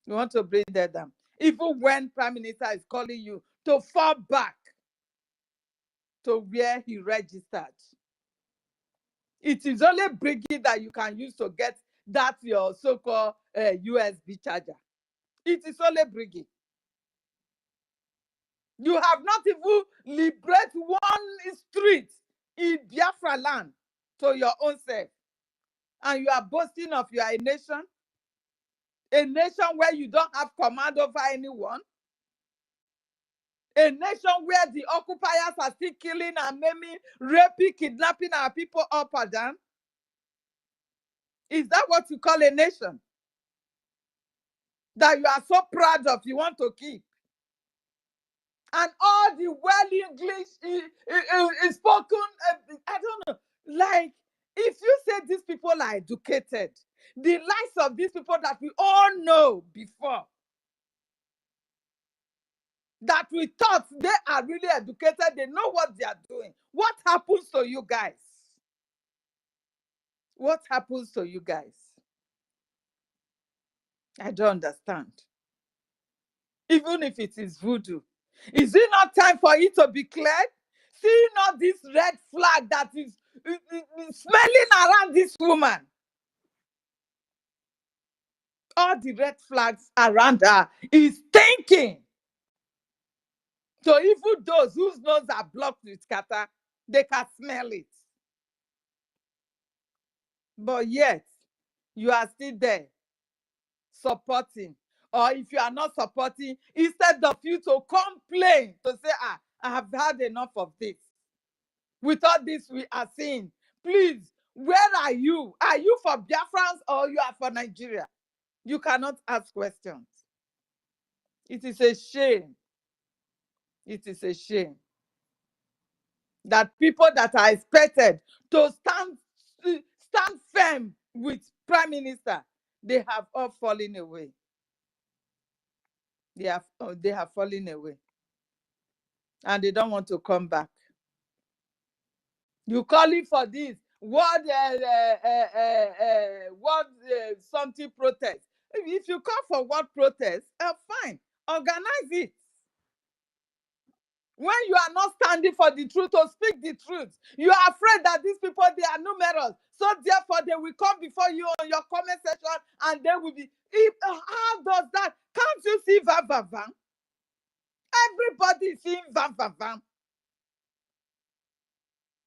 You want to bring that down. Even when Prime Minister is calling you to fall back to where he registered. It is only BRGIE that you can use to get that your so-called USB charger. It is only BRGIE. You have not even liberated one street in Biafra land to your own self. And you are boasting of you are a nation where you don't have command over anyone, a nation where the occupiers are still killing and maiming, raping, kidnapping our people up and down. Is that what you call a nation? That you are so proud of, you want to keep? And all the well English is spoken, I don't know, like, if you say these people are educated, the likes of these people that we all know before, that we thought they are really educated, they know what they are doing. What happens to you guys? What happens to you guys? I don't understand. Even if it is voodoo, is it not time for it to be cleared? Seeing all this red flag that is smelling around this woman. All the red flags around her is thinking. So even those whose noses are blocked with scatter, they can smell it. But yet, you are still there supporting. Or if you are not supporting, instead of you to complain, to say, I have had enough of this. With all this we are seeing, please, where are you? Are you for Biafrans or you are for Nigeria? You cannot ask questions. It is a shame. It is a shame that people that are expected to stand firm with Prime Minister, they have all fallen away. they have fallen away. And they don't want to come back. You calling for this what something protest? If you call for what protest, fine, organize it. When you are not standing for the truth or speak the truth, you are afraid that these people, they are numerous. So therefore, they will come before you on your comment section and they will be. How does that? Can't you see Van Van Van? Everybody is seeing Van Van Van.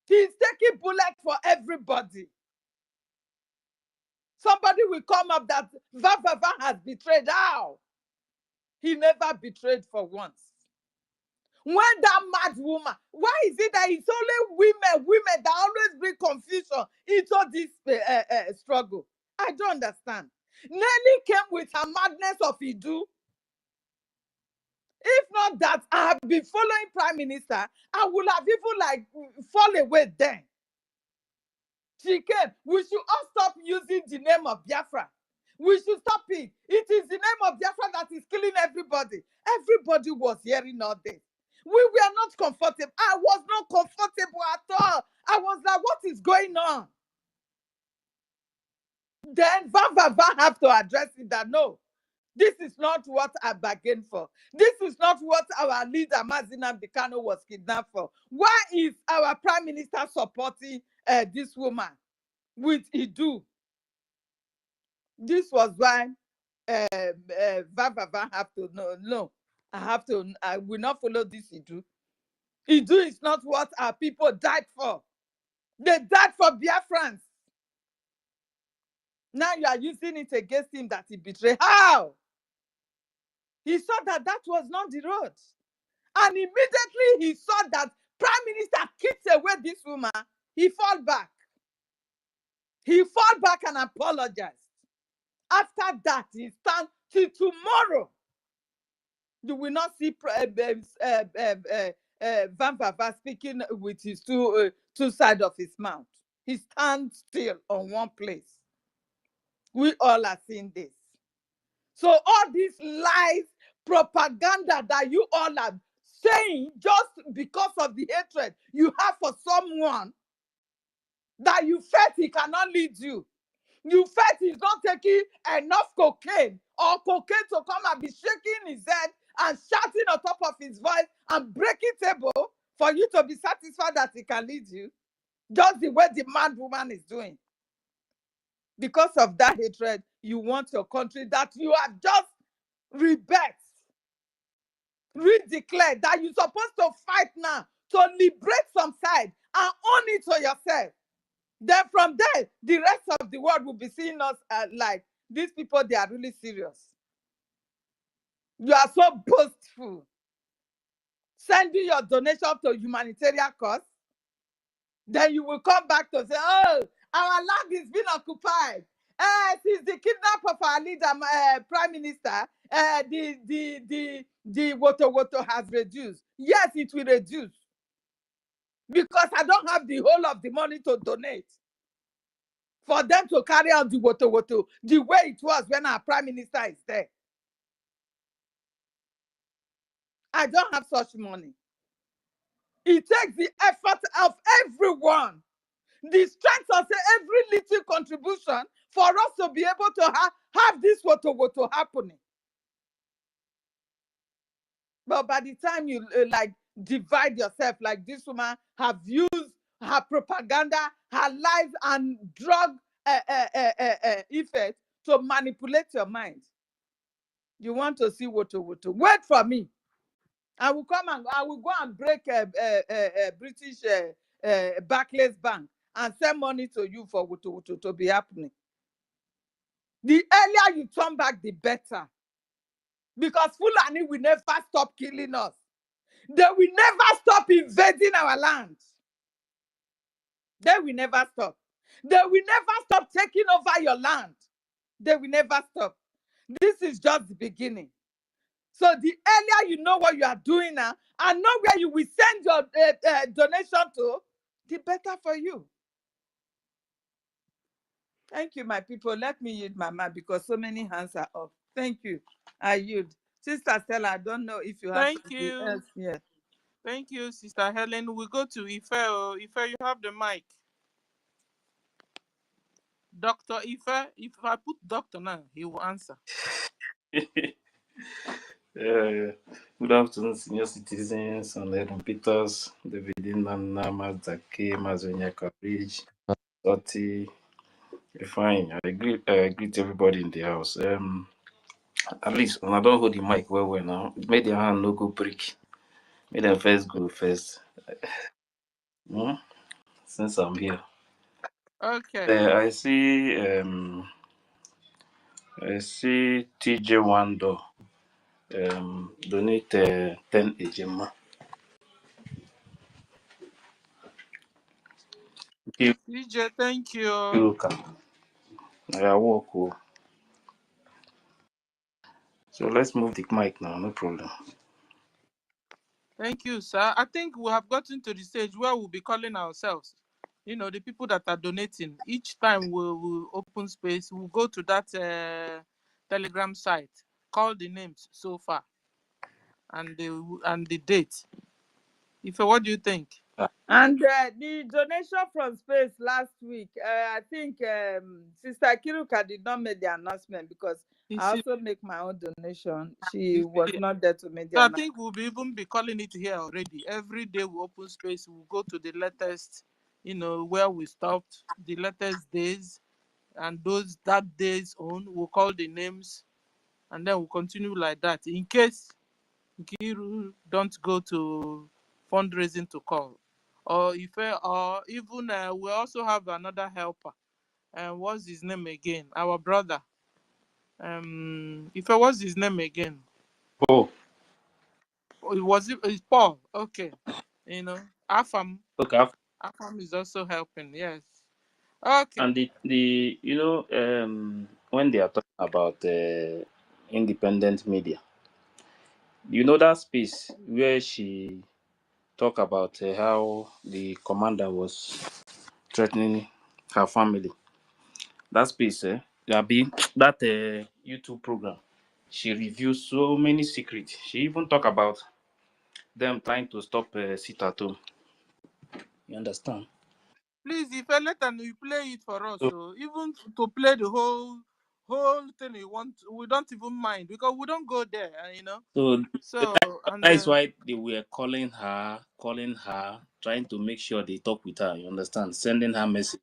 He's taking bullet for everybody. Somebody will come up that Van Van Van has betrayed. How? He never betrayed for once. When that mad woman, why is it that it's only women that always bring confusion into this struggle? I don't understand. Nelly came with her madness of Idu. If not that I have been following Prime Minister, I would have even like fall away then. She came. We should all stop using the name of Biafra. We should stop it. It is the name of Biafra that is killing everybody. Everybody was hearing all this. We were not comfortable. I was not comfortable at all. I was like, what is going on? Then Van have to address it that no, this is not what I bargained for. This is not what our leader, Mazina Bikano, was kidnapped for. Why is our Prime Minister supporting this woman with Idu? This was why Van have to no. I will not follow this Idu. Idu is not what our people died for. They died for Biafrans. Now you are using it against him that he betrayed. How? He saw that that was not the road. And immediately he saw that Prime Minister kicks away this woman. He fall back. He fall back and apologized. After that, he stands till tomorrow. You will not see Van Bava speaking with his two sides of his mouth. He stands still on one place. We all are seeing this. So all these lies, propaganda that you all are saying just because of the hatred you have for someone that you felt he cannot lead you. You felt he's not taking enough cocaine or cocaine to come and be shaking his head and shouting on top of his voice and breaking table for you to be satisfied that he can lead you. Just the way the mad woman is doing. Because of that hatred, you want your country that you have just rebelled, redeclared, that you're supposed to fight now to liberate some side and own it to yourself. Then from there, the rest of the world will be seeing us like these people, they are really serious. You are so boastful. Sending your donation to humanitarian cause. Then you will come back to say, oh, our land is being occupied. Since the kidnap of our leader, Prime Minister, the Woto has reduced. Yes, it will reduce. Because I don't have the whole of the money to donate for them to carry out the Woto the way it was when our Prime Minister is there. I don't have such money. It takes the effort of everyone, the strength of every little contribution for us to be able to have this Woto happening. But by the time you like divide yourself, like this woman have used her propaganda, her lies and drug effect to manipulate your mind. You want to see Woto. Wait for me. I will come and I will go and break British Barclays Bank and send money to you for Woto to be happening. The earlier you turn back, the better. Because Fulani will never stop killing us. They will never stop invading our land. They will never stop. They will never stop taking over your land. They will never stop. This is just the beginning. So the earlier you know what you are doing now and know where you will send your donation to, the better for you. Thank you, my people. Let me yield my mind because so many hands are off. Thank you. I yield. Sister Stella, I don't know if you have Thank something you. else here. Thank you, Sister Helen. We go to Ife. Ife, you have the mic. Dr. Ife, if I put doctor now, he will answer. Yeah. Good afternoon, senior citizens, and Aaron Peters, David Nana, Mazake, Mazonyaka Bridge, Soti. Fine. I greet everybody in the house. At least when I don't hold the mic well now. Make their hand no go break. Make them first go first. Hmm? Since I'm here. Okay. I see TJ Wando donate 10 ejema. DJ, thank you. Kiruka. I walk. Oh. So let's move the mic now, no problem. Thank you, sir. I think we have gotten to the stage where we'll be calling ourselves. You know, the people that are donating. Each time we'll open space, we'll go to that Telegram site, call the names so far, and the date. Ife, what do you think? And the donation from space last week, I think Sister Kiruka did not make the announcement because You I see, also make my own donation. She you was see. not there to make the So I announcement. think we'll even be calling it here already. Every day we open space, we'll go to the latest, where we stopped, the latest days, and that day's own, we'll call the names, and then we'll continue like that. In case Nkiru don't go to fundraising to call. Or even we also have another helper. What's his name again? Our brother. What's his name again? Oh, It's Paul. Okay. Afam. okay. Afam is also helping. Yes. Okay. And when they are talking about independent media, that space where she talk about how the commander was threatening her family. That space, that YouTube program, she reviews so many secrets. She even talk about them trying to stop sit at home. You understand? Please, if I let and you play it for us, So, so even to play the whole thing you want, we don't even mind because we don't go there, so So and that is why they were calling her, trying to make sure they talk with her. You understand? Sending her message.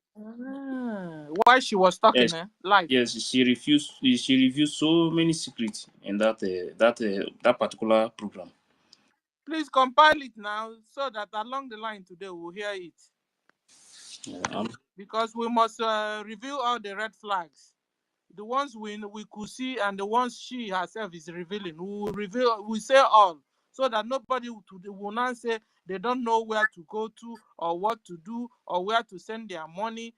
why she was talking, Yes, live. yes. She refused. She revealed so many secrets in that particular program. Please compile it now so that along the line today we'll hear it Yeah, because we must reveal all the red flags. The ones we could see and the ones she herself is revealing. We will reveal, we say all, so that nobody will not say they don't know where to go to or what to do or where to send their money,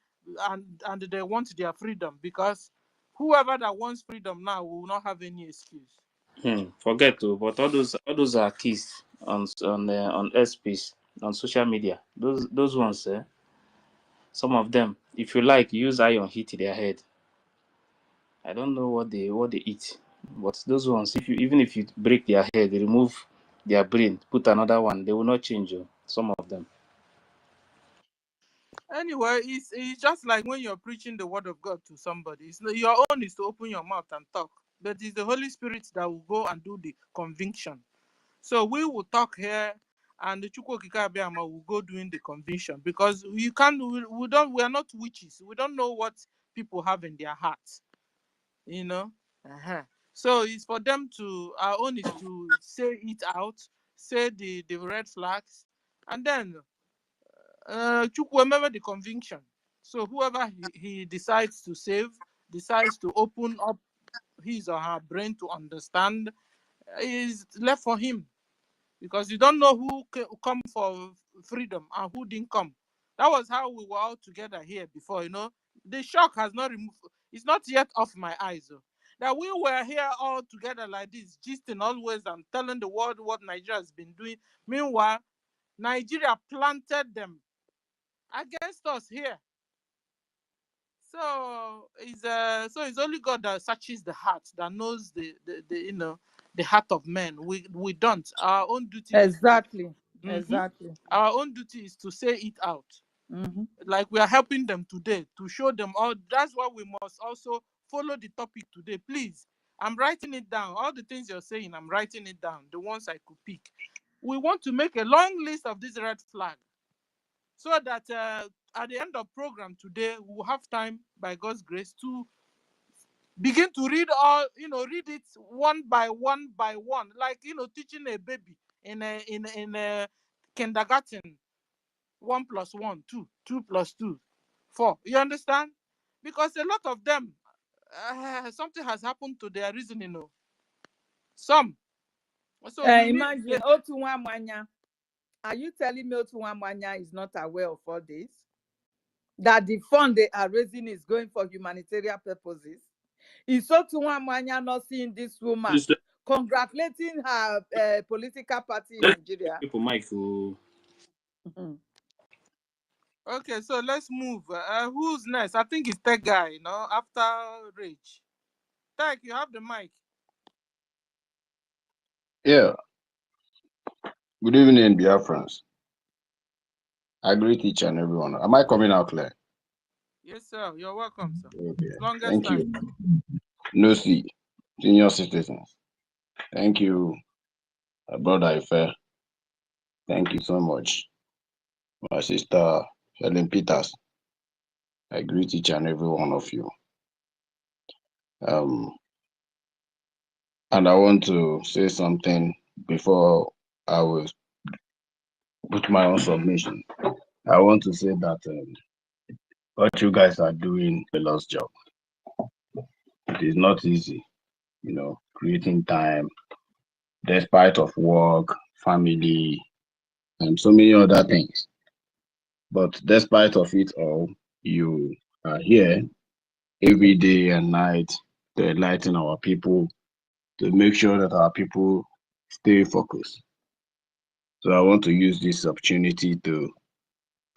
and they want their freedom, because whoever that wants freedom now will not have any excuse. Forget to, but all those are keys on space on social media. Those ones, some of them, if you like, use iron hit their head. I don't know what they eat, but those ones, even if you break their head, remove their brain, put another one, they will not change you. Some of them. Anyway, it's just like when you're preaching the word of God to somebody. Your own is to open your mouth and talk, but it's the Holy Spirit that will go and do the conviction. So we will talk here, and the Chukwu Okike Abiama will go doing the conviction, because we are not witches. We don't know what people have in their hearts, you know. Uh-huh. So it's for them to, our own is to say it out, say the red flags, and then Chukwu, remember the conviction. So whoever he decides to save, decides to open up his or her brain to understand, is left for him, because you don't know who come for freedom and who didn't come. That was how we were all together here before, The shock has not removed, it's not yet off my eyes. That we were here all together like this, gisting always and telling the world what Nigeria has been doing. Meanwhile, Nigeria planted them against us here. So it's only God that searches the heart, that knows the the heart of men. We don't. Our own duty is Exactly. Mhm. Exactly. Our own duty is to say it out. Mm-hmm. Like we are helping them today to show them all. That's why we must also follow the topic today. Please, I'm writing it down. All the things you're saying, I'm writing it down. The ones I could pick. We want to make a long list of this red flag, so that at the end of program today, we'll have time, by God's grace, to begin to read all, read it one by one by one, like, teaching a baby in a kindergarten. 1 + 1, 2, 2 + 2, 4. You understand? Because a lot of them, something has happened to their reasoning. Some. So we need. Imagine Otuwamanya. Are you telling me Otuwamanya is not aware of all this? That the fund they are raising is going for humanitarian purposes? Is Otuwamanya not seeing this woman Please, congratulating her political party in Nigeria? people, Mike. Mhm. Okay, so let's move. Who's next? I think it's Tech Guy, after Rage. Tech, you have the mic. Yeah. Good evening, Biafrans. I greet each and everyone. Am I coming out clear? Yes, sir. You're welcome, sir. Okay. Longest Thank time. you. No see, senior citizens. Thank you, brother Ife. Thank you so much. My sister Helen Peters. I greet each and every one of you. And I want to say something before I will put my own submission. I want to say that what you guys are doing a lost job. It is not easy, creating time despite of work, family, and so many other things. But despite of it all, you are here every day and night to enlighten our people, to make sure that our people stay focused. So I want to use this opportunity to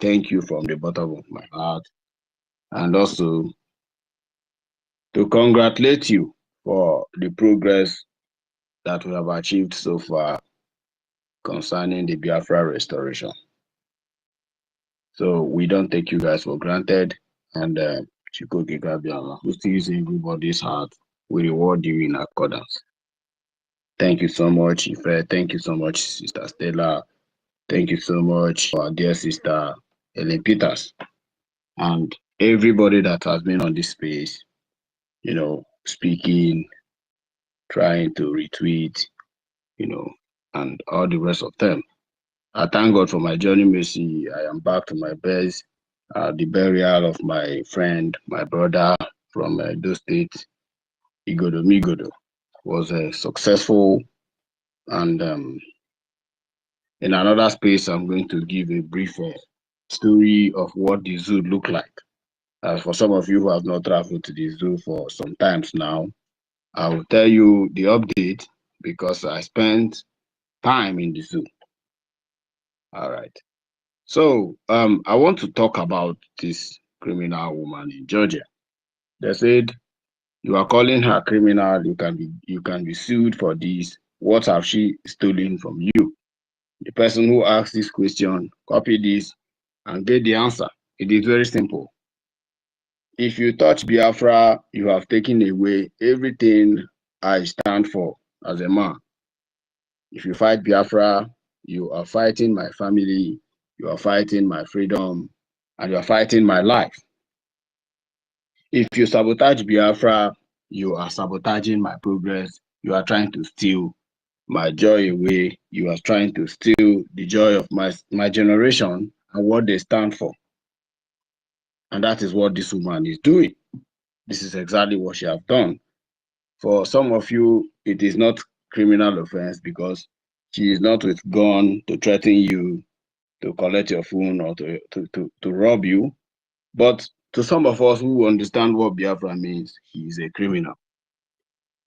thank you from the bottom of my heart, and also to congratulate you for the progress that we have achieved so far concerning the Biafra restoration. So we don't take you guys for granted, and Chikoke Gabiama, who steals everybody's heart, we reward you in accordance. Thank you so much, Ife. Thank you so much, Sister Stella. Thank you so much, our dear sister Ellen Peters, and everybody that has been on this space, speaking, trying to retweet, and all the rest of them. I thank God for my journey mercy. I am back to my best. The burial of my friend, my brother from those states, Igodo Migodo, was successful. And in another space, I'm going to give a brief story of what the zoo looked like. For some of you who have not traveled to the zoo for some times now, I will tell you the update because I spent time in the zoo. All right. So I want to talk about this criminal woman in Georgia. They said you are calling her criminal, you can be sued for this. What have she stolen from you? The person who asked this question, copy this and get the answer. It is very simple. If you touch Biafra, you have taken away everything I stand for as a man. If you fight Biafra, you are fighting my family, you are fighting my freedom, and you are fighting my life. If you sabotage Biafra, you are sabotaging my progress. You are trying to steal my joy away. You are trying to steal the joy of my generation and what they stand for. And that is what this woman is doing. This is exactly what she has done. For some of you, it is not criminal offense because she is not with gun to threaten you, to collect your phone, or to rob you. But to some of us who understand what Biafra means, he is a criminal.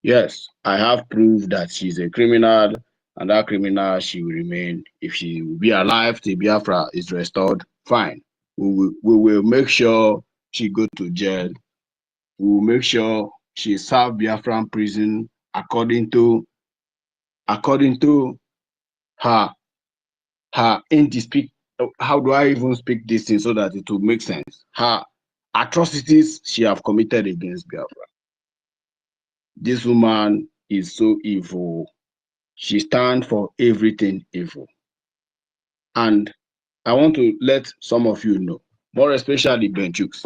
Yes, I have proof that she's a criminal, and that criminal she will remain. If she will be alive till Biafra is restored, fine. We will make sure she go to jail. We will make sure she serve Biafran prison according to according to her how do I even speak this thing so that it will make sense? Her atrocities she have committed against Biafra. This woman is so evil. She stands for everything evil. And I want to let some of you know, more especially Benchooks.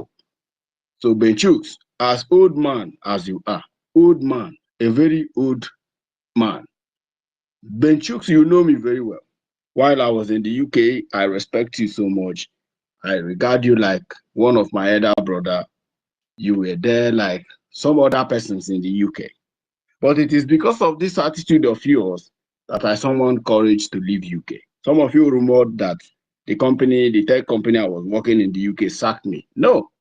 So Benchooks, as old man as you are, old man, a very old man. Benchooks, you know me very well. While I was in the UK, I respect you so much. I regard you like one of my elder brother. You were there like some other persons in the UK. But it is because of this attitude of yours that I summoned courage to leave UK. Some of you rumored that the tech company I was working in the UK sacked me. No,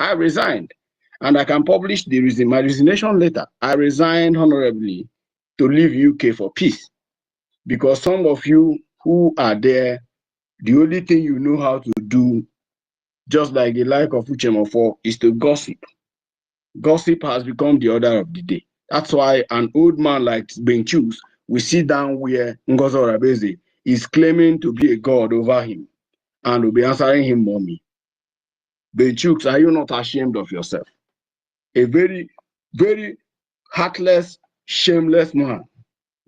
I resigned. And I can publish my resignation letter. I resigned honorably to leave UK for peace. Because some of you who are there, the only thing you know how to do, just like the like of Uchemofo, is to gossip. Gossip has become the order of the day. That's why an old man like Benchus will sit down where Ngozi Orabeze is claiming to be a god over him and will be answering him, mommy. Benchus, are you not ashamed of yourself? A very, very heartless, shameless man,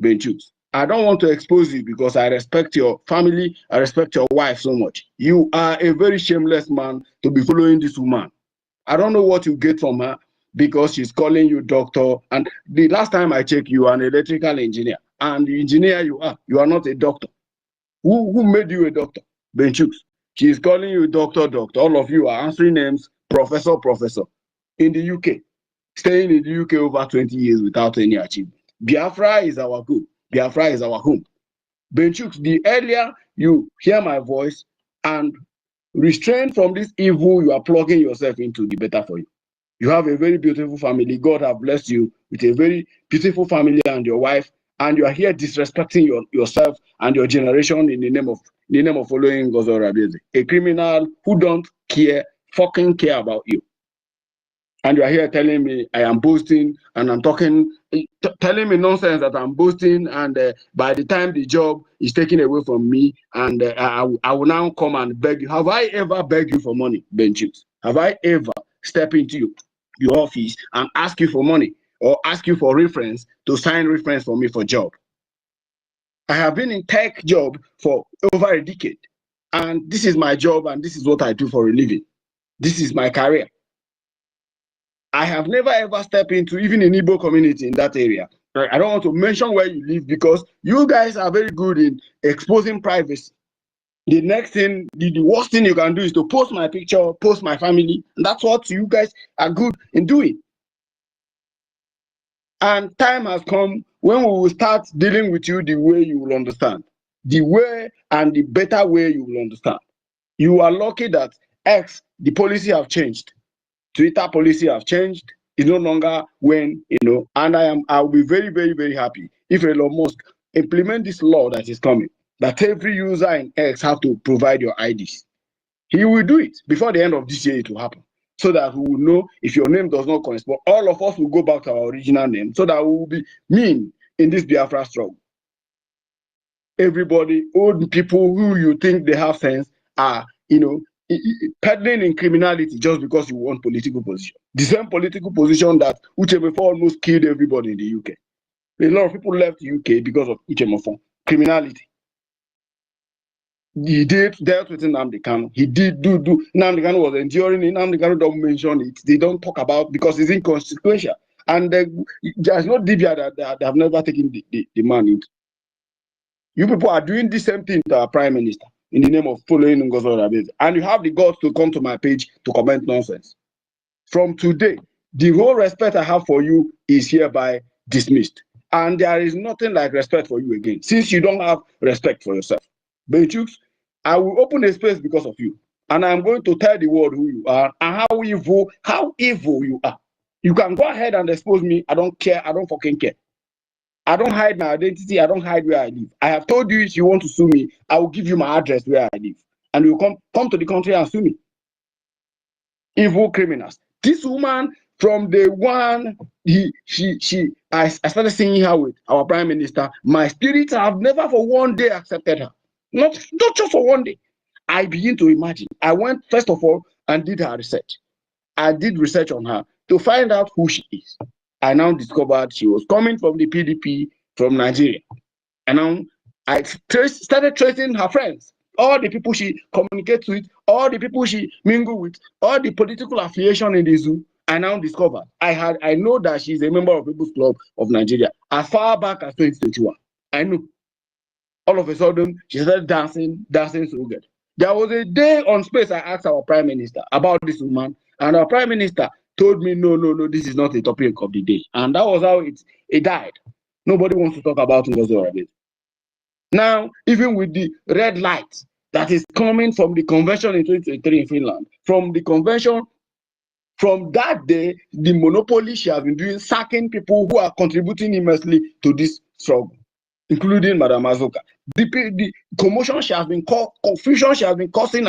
Benchus. I don't want to expose you because I respect your family, I respect your wife so much. You are a very shameless man to be following this woman. I don't know what you get from her because she's calling you doctor. And the last time I checked, you are an electrical engineer. And the engineer you are not a doctor. Who made you a doctor? Benchooks. She is calling you doctor. All of you are answering names, professor. In the UK, staying in the UK over 20 years without any achievement. Biafra is our good. Biafra is our home. Benchooks, the earlier you hear my voice and restrain from this evil you are plugging yourself into, the better for you. You have a very beautiful family. God has blessed you with a very beautiful family and your wife, and you are here disrespecting yourself and your generation in the name of following Ngozi Orabeze, a criminal who don't fucking care about you. And you are here telling me I am boasting and I'm telling me nonsense that I'm boasting, and by the time the job is taken away from me, and I will now come and beg you. Have I ever begged you for money, Benchus? Have I ever stepped into your office and ask you for money or ask you for reference to sign reference for me for job? I have been in tech job for over a decade, and this is my job and this is what I do for a living. This is my career. I have never ever stepped into even an Igbo community in that area. I don't want to mention where you live because you guys are very good in exposing privacy. The next thing, the worst thing you can do is to post my picture, post my family. And that's what you guys are good in doing. And time has come when we will start dealing with you the way you will understand. The way and the better way you will understand. You are lucky that the policy have changed. Twitter policy have changed. It's no longer when, and I'll be very, very, very happy if Elon Musk implement this law that is coming, that every user in X have to provide your IDs. He will do it before the end of this year. It will happen, so that we will know if your name does not correspond. All of us will go back to our original name, so that we will be mean in this Biafra struggle. Everybody, old people who you think they have sense are, peddling in criminality just because you want political position. The same political position that Uchemefo almost killed everybody in the UK. A lot of people left the UK because of Uchemefo. Criminality. He dealt with Nnamdi Kanu. He did do. Nnamdi Kanu was enduring it. Nnamdi Kanu don't mention it. They don't talk about because it's inconsequential. And there's no Dibia that have never taken the man into. You people are doing the same thing to our prime minister in the name of following Ngozi Orabeze. And you have the guts to come to my page to comment nonsense. From today, the whole respect I have for you is hereby dismissed. And there is nothing like respect for you again, since you don't have respect for yourself. Benchooks, I will open a space because of you. And I'm going to tell the world who you are and how evil you are. You can go ahead and expose me. I don't care. I don't fucking care. I don't hide my identity. I don't hide where I live. I have told you if you want to sue me, I will give you my address where I live. And you come to the country and sue me. Evil criminals. This woman, from day one, I started seeing her with our prime minister. My spirit have never for one day accepted her. Not just for one day. I begin to imagine. I went first of all and did her research. I did research on her to find out who she is. I now discovered she was coming from the PDP from Nigeria. And now I started tracing her friends, all the people she communicates with, all the people she mingle with, all the political affiliation in the zoo. I now discovered I know that she's a member of People's Club of Nigeria as far back as 2021. I know. All of a sudden, she started dancing so good. There was a day on Space I asked our prime minister about this woman, and our prime minister told me, no, this is not a topic of the day. And that was how it died. Nobody wants to talk about NGOZI already. Now, even with the red light that is coming from the convention in 2023 in Finland, from the convention, from that day, the monopoly she has been doing, sacking people who are contributing immensely to this struggle, including Madam Azuka. The commotion she has been confusion she has been causing,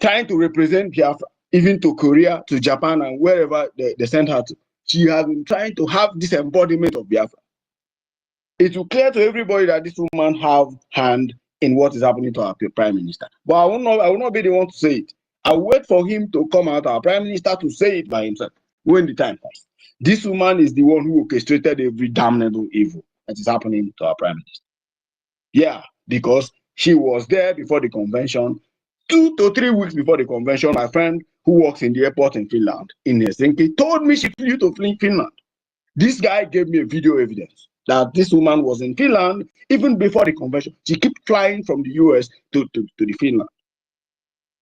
trying to represent Biafra, even to Korea, to Japan, and wherever they sent her to. She has been trying to have this embodiment of Biafra. It will clear to everybody that this woman have hand in what is happening to our prime minister. But I will not be the one to say it. I'll wait for him to come out, our prime minister, to say it by himself when the time comes. This woman is the one who orchestrated every damnable evil that is happening to our prime minister. Yeah, because she was there before the convention. 2 to 3 weeks before the convention, my friend who works in the airport in Finland, in Helsinki, told me she flew to Finland. This guy gave me a video evidence that this woman was in Finland even before the convention. She kept flying from the US to the Finland.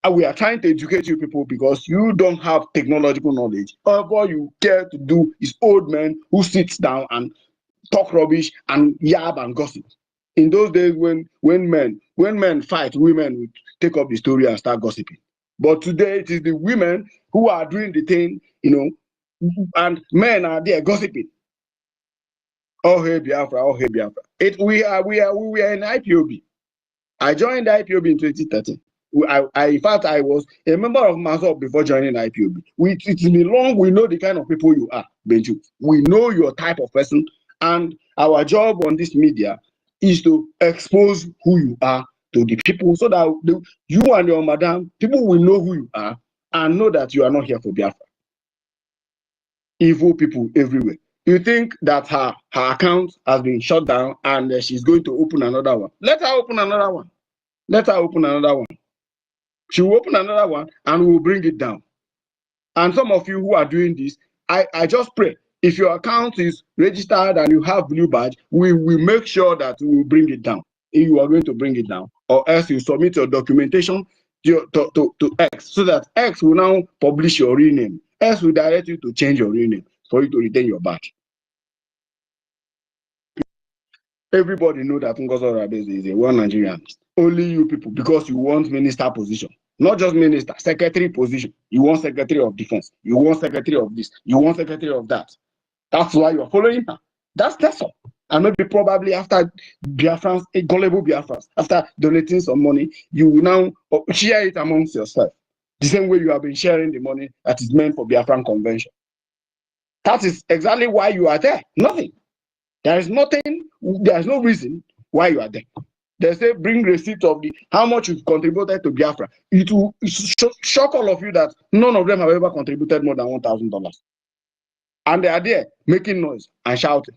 And we are trying to educate you people because you don't have technological knowledge. All you care to do is old men who sits down and talk rubbish and yab and gossip. In those days when men fight, women would take up the story and start gossiping. But today it is the women who are doing the thing, and men are there gossiping. Oh hey Biafra, oh hey Biafra. We were in IPOB. I joined IPOB in 2013. In fact, I was a member of MASOP before joining IPOB. It's been long. We know the kind of people you are, Benju. We know your type of person, and our job on this media is to expose who you are to the people, so that you and your madam, people will know who you are and know that you are not here for Biafra. Evil people everywhere. You think that her account has been shut down and she's going to open another one? Let her open another one. Let her open another one. She will open another one and we'll bring it down. And some of you who are doing this, I just pray, if your account is registered and you have blue badge, we will make sure that we will bring it down. If you are going to bring it down, or else you submit your documentation to X, so that X will now publish your real name. X will direct you to change your real name for you to retain your badge. Everybody know that NGOZI is a one Nigerian. Only you people, because you want minister position. Not just minister, secretary position. You want secretary of defense. You want secretary of this. You want secretary of that. That's why you're following her. That's all. And maybe probably after Biafrans, gullible Biafrans, after donating some money, you will now share it amongst yourself. The same way you have been sharing the money that is meant for Biafran convention. That is exactly why you are there. Nothing. There is nothing, there is no reason why you are there. They say bring receipt of how much you've contributed to Biafra. It will shock all of you that none of them have ever contributed more than $1,000. And they are there making noise and shouting.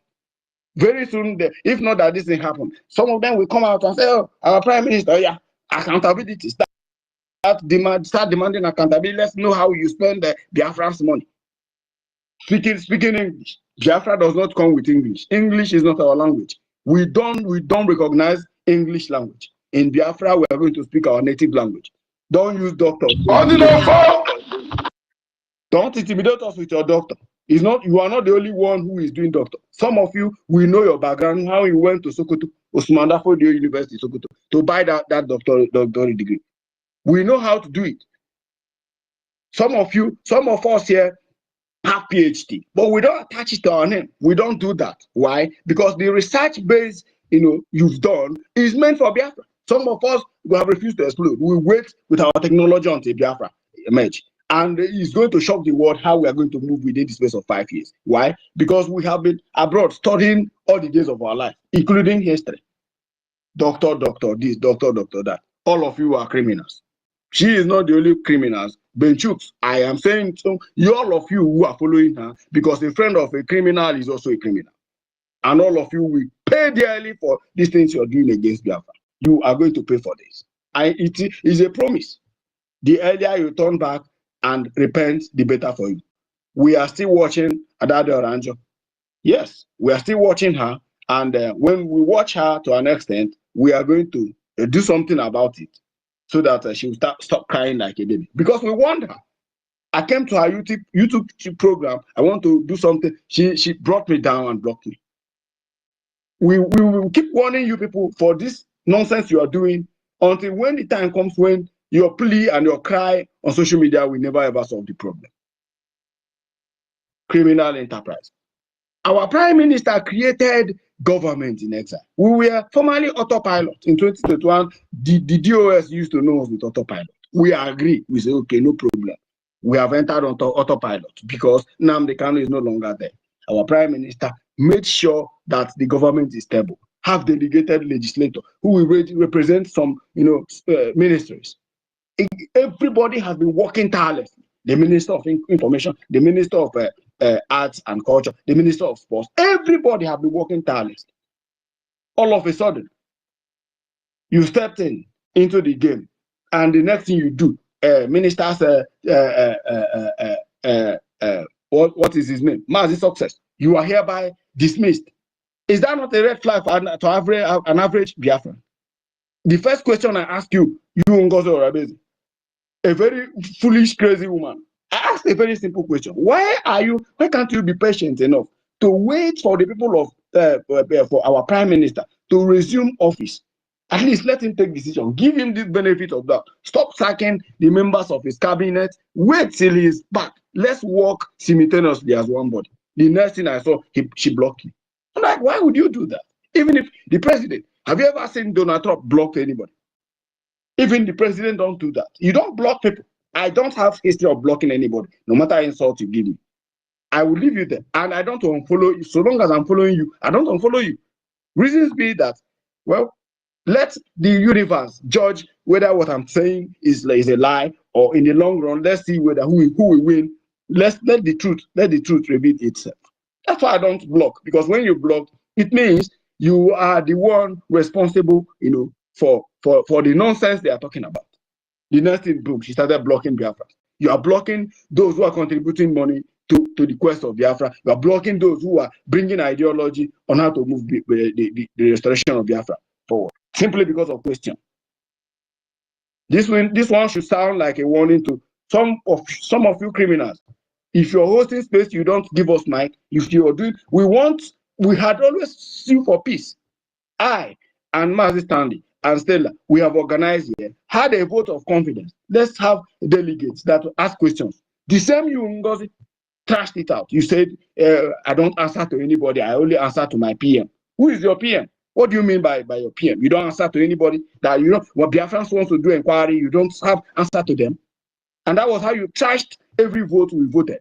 Very soon, if not that this thing happen, some of them will come out and say, oh, our prime minister, yeah, accountability. Start demanding accountability. Let's know how you spend the Biafran's money. Speaking English. Biafra does not come with English. English is not our language. We don't recognize English language. In Biafra, we are going to speak our native language. Don't use doctor. Don't intimidate us with your doctor. You are not the only one who is doing doctor. Some of you, we know your background, how you went to Sokoto, Osman Dafodio University, Sokoto, to buy that doctorate degree. We know how to do it. Some of us here have PhD, but we don't attach it to our name. We don't do that. Why? Because the research base you've done is meant for Biafra. Some of us will have refused to explode. We wait with our technology until Biafra emerge. And it's going to shock the world how we are going to move within the space of 5 years. Why? Because we have been abroad studying all the days of our life, including history. Doctor this, doctor that. All of you are criminals. She is not the only criminals. Benchooks, I am saying to you, all of you who are following her, because a friend of a criminal is also a criminal. And all of you will pay dearly for these things you're doing against Biafra. You are going to pay for this. It is a promise. The earlier you turn back and repent, the better for you. We are still watching Adade Oranjo. Yes, we are still watching her. And when we watch her to an extent, we are going to do something about it so that she will stop crying like a baby. Because we want her. I came to her YouTube program. I want to do something. She brought me down and blocked me. We will keep warning you people for this nonsense you are doing until when the time comes when your plea and your cry on social media will never ever solve the problem. Criminal enterprise. Our prime minister created government in exile. We were formerly autopilot. In 2021, the DOS used to know us with autopilot. We agree. We say, okay, no problem. We have entered onto autopilot because Nnamdi Kanu is no longer there. Our prime minister made sure that the government is stable. Have delegated legislator who will represent some, ministries. Everybody has been working tirelessly. The Minister of Information, the Minister of Arts and Culture, the Minister of Sports. Everybody have been working tirelessly. All of a sudden, you stepped into the game, and the next thing you do, ministers, what is his name? Mazi Success. You are hereby dismissed. Is that not a red flag for an average Biafran? The first question I ask you, NGOZI Orabezi, a very foolish, crazy woman. I asked a very simple question. Why can't you be patient enough to wait for the people of, for our prime minister to resume office? At least let him take decision. Give him the benefit of that. Stop sacking the members of his cabinet. Wait till he's back. Let's work simultaneously as one body. The next thing I saw, she blocked me. I'm like, why would you do that? Even if the president, have you ever seen Donald Trump block anybody? Even the president don't do that. You don't block people. I don't have history of blocking anybody, no matter insult you give me. I will leave you there. And I don't unfollow you. So long as I'm following you, I don't unfollow you. Reasons be that, well, let the universe judge whether what I'm saying is a lie, or in the long run, let's see whether who will win. Let the truth reveal itself. That's why I don't block, because when you block, it means you are the one responsible, for the nonsense they are talking about. The next thing, boom, she started blocking Biafra. You are blocking those who are contributing money to the quest of Biafra. You are blocking those who are bringing ideology on how to move the restoration of Biafra forward, simply because of question. This one should sound like a warning to some of you criminals. If you're hosting space, you don't give us mic. If you're doing, we had always sue for peace. I and Mazi Stanley and Stella, we have organized here, had a vote of confidence. Let's have delegates that will ask questions. The same you, NGOZI, trashed it out. You said, I don't answer to anybody. I only answer to my PM. Who is your PM? What do you mean by your PM? You don't answer to anybody? That what Biafrans wants to do inquiry, you don't have answer to them? And that was how you trashed every vote we voted.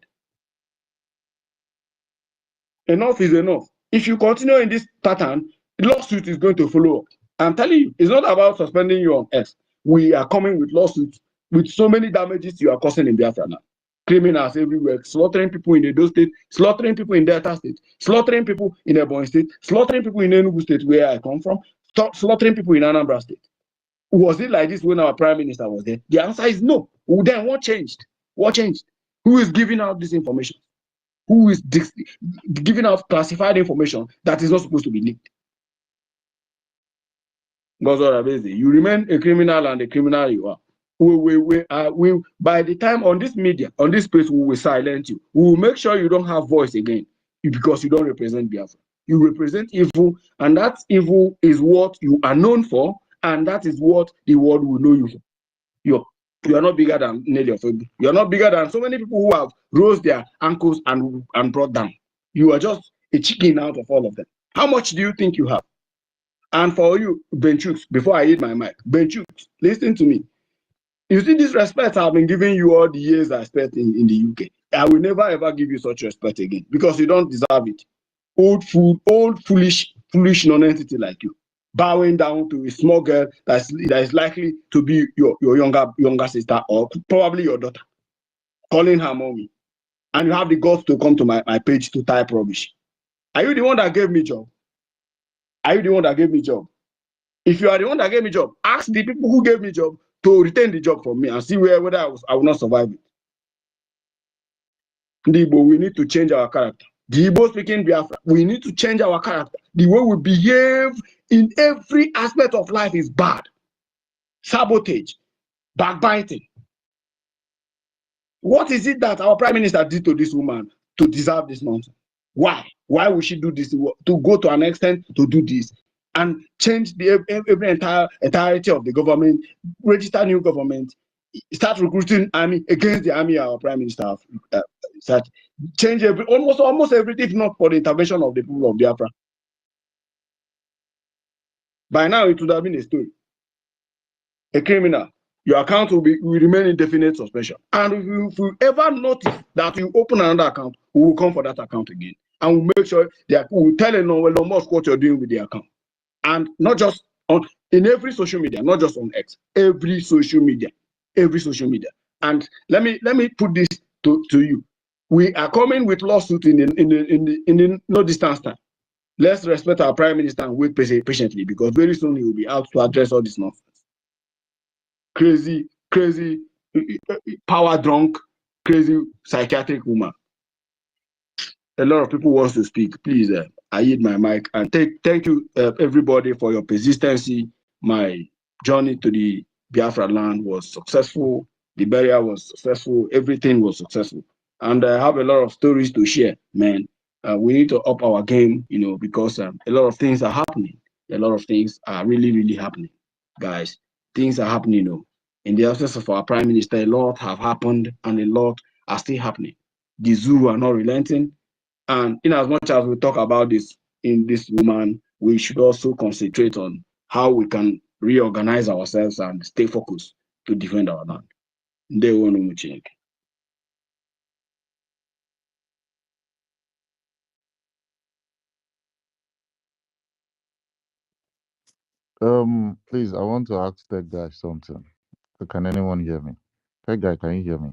Enough is enough. If you continue in this pattern, lawsuit is going to follow up. I'm telling you, it's not about suspending you on X. We are coming with lawsuits with so many damages you are causing in Biafra now. Criminals everywhere, slaughtering people in Edo State, slaughtering people in Delta State, slaughtering people in Ebonyi State, slaughtering people in Enugu State, where I come from, slaughtering people in Anambra State. Was it like this when our prime minister was there? The answer is no. Then what changed? What changed? Who is giving out this information? Who is giving out classified information that is not supposed to be leaked? You remain a criminal, and the criminal you are. We by the time on this media, on this space, we will silence you. We will make sure you don't have voice again, because you don't represent Biafra. You represent evil, and that evil is what you are known for, and that is what the world will know you for. You are not bigger than Nelly of Ebu. You are not bigger than so many people who have rose their ankles and brought down. You are just a chicken out of all of them. How much do you think you have? And for you, Benchooks, before I hit my mic, Benchooks, listen to me. You see this respect I've been giving you all the years I spent in the UK. I will never ever give you such respect again because you don't deserve it. Old fool, old foolish non-entity like you, bowing down to a small girl that is likely to be your younger sister or probably your daughter, calling her mommy, and you have the guts to come to my page to type rubbish. Are you the one that gave me job? Are you the one that gave me job? If you are the one that gave me job, ask the people who gave me job to retain the job from me and see whether I will not survive it. The Igbo, we need to change our character. The Igbo speaking Biafra, we need to change our character. The way we behave in every aspect of life is bad. Sabotage, backbiting. What is it that our prime minister did to this woman to deserve this nonsense? Why? Why would she do this? To go to an extent to do this and change the every entirety of the government, register new government, start recruiting army against the army our prime minister start change almost everything, if not for the intervention of the people of Biafra. By now it would have been a story. A criminal, your account will remain indefinite suspension. And if you ever notice that you open another account, we will come for that account again. And we'll make sure that we will tell Elon Musk what you're doing with the account. And not just in every social media, not just on X, every social media. And let me put this to you. We are coming with lawsuit in the no distance time. Let's respect our prime minister and wait patiently, because very soon he will be out to address all this nonsense. Crazy, power drunk, crazy psychiatric woman. A lot of people want to speak. Please, I yield my mic and thank you everybody for your persistency. My journey to the Biafra land was successful. The burial was successful. Everything was successful. And I have a lot of stories to share, man. We need to up our game, because a lot of things are happening. A lot of things are really happening, guys. Things are happening, In the absence of our prime minister, a lot have happened and a lot are still happening. The zoo are not relenting. And in as much as we talk about this in this woman, we should also concentrate on how we can reorganize ourselves and stay focused to defend our land. Please, I want to ask that guy something. Can anyone hear me? Tech guy, can you hear me?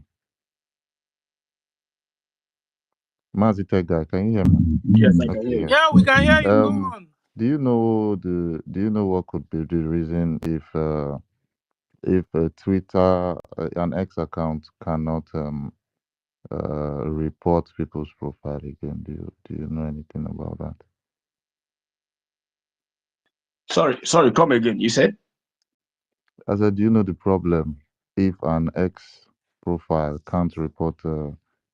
Mazi Tech guy, can you hear me? Yes, I can Okay, hear you. Yeah, we can hear you. Go on. Do you know what could be the reason if Twitter, an X account cannot report people's profile again? Do you know anything about that? Sorry, come again. You said? I said, do you know the problem if an X profile can't report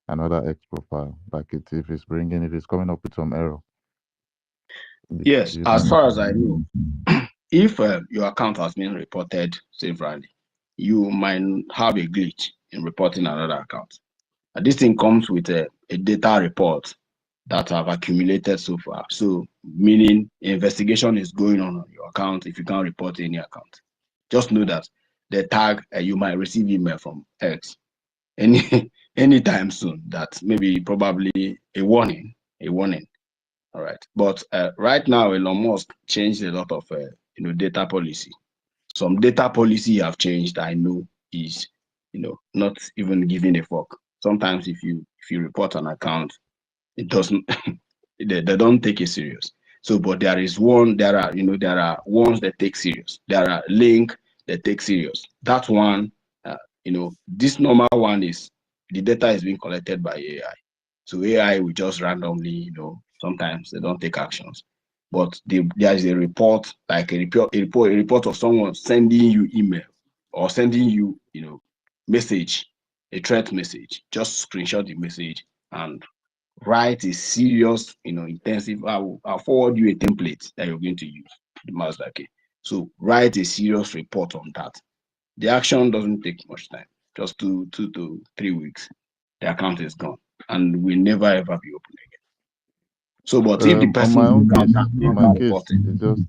another X profile, like if it's coming up with some error? Yes, as far as I know, if your account has been reported severally, you might have a glitch in reporting another account. And this thing comes with a data report that have accumulated so far. So, meaning investigation is going on your account if you can't report any account. Just know that the tag you might receive email from X anytime soon. That maybe probably a warning. All right, but right now Elon Musk changed a lot of data policy. Some data policy have changed. I know is not even giving a fuck. Sometimes if you report an account, it doesn't they don't take it serious. So, but there are ones that take serious. There are link that take serious. That one, this normal one is the data is being collected by AI. So AI will just randomly, sometimes they don't take actions. But there is a report, like a report of someone sending you email or sending you, message, a threat message. Just screenshot the message and write a serious, intensive. I'll forward you a template that you're going to use. So write a serious report on that. The action doesn't take much time, just 2 to 3 weeks. The account is gone and will never ever be open again. So, but if the person on my own case, reported, it's just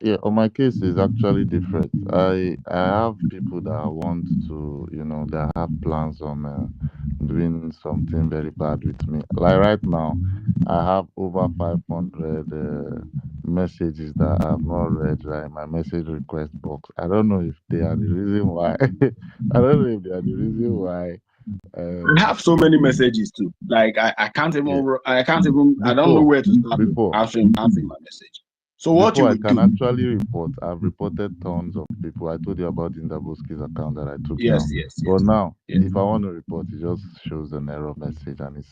Yeah, on my case is actually different. I have people that want to, that have plans on doing something very bad with me. Like right now, I have over 500 messages that I have not read, like in my message request box. I don't know if they are the reason why. I don't know if they are the reason why. I Um, have so many messages too. Like I can't yeah, even I don't know before, where to start with before. answering my message. So what you Before I would can do? actually report, I've reported tons of people. I told you about the Indaboski's account that I took Yes, down. yes, But yes. now, Yes. if I want to report, it just shows an error message and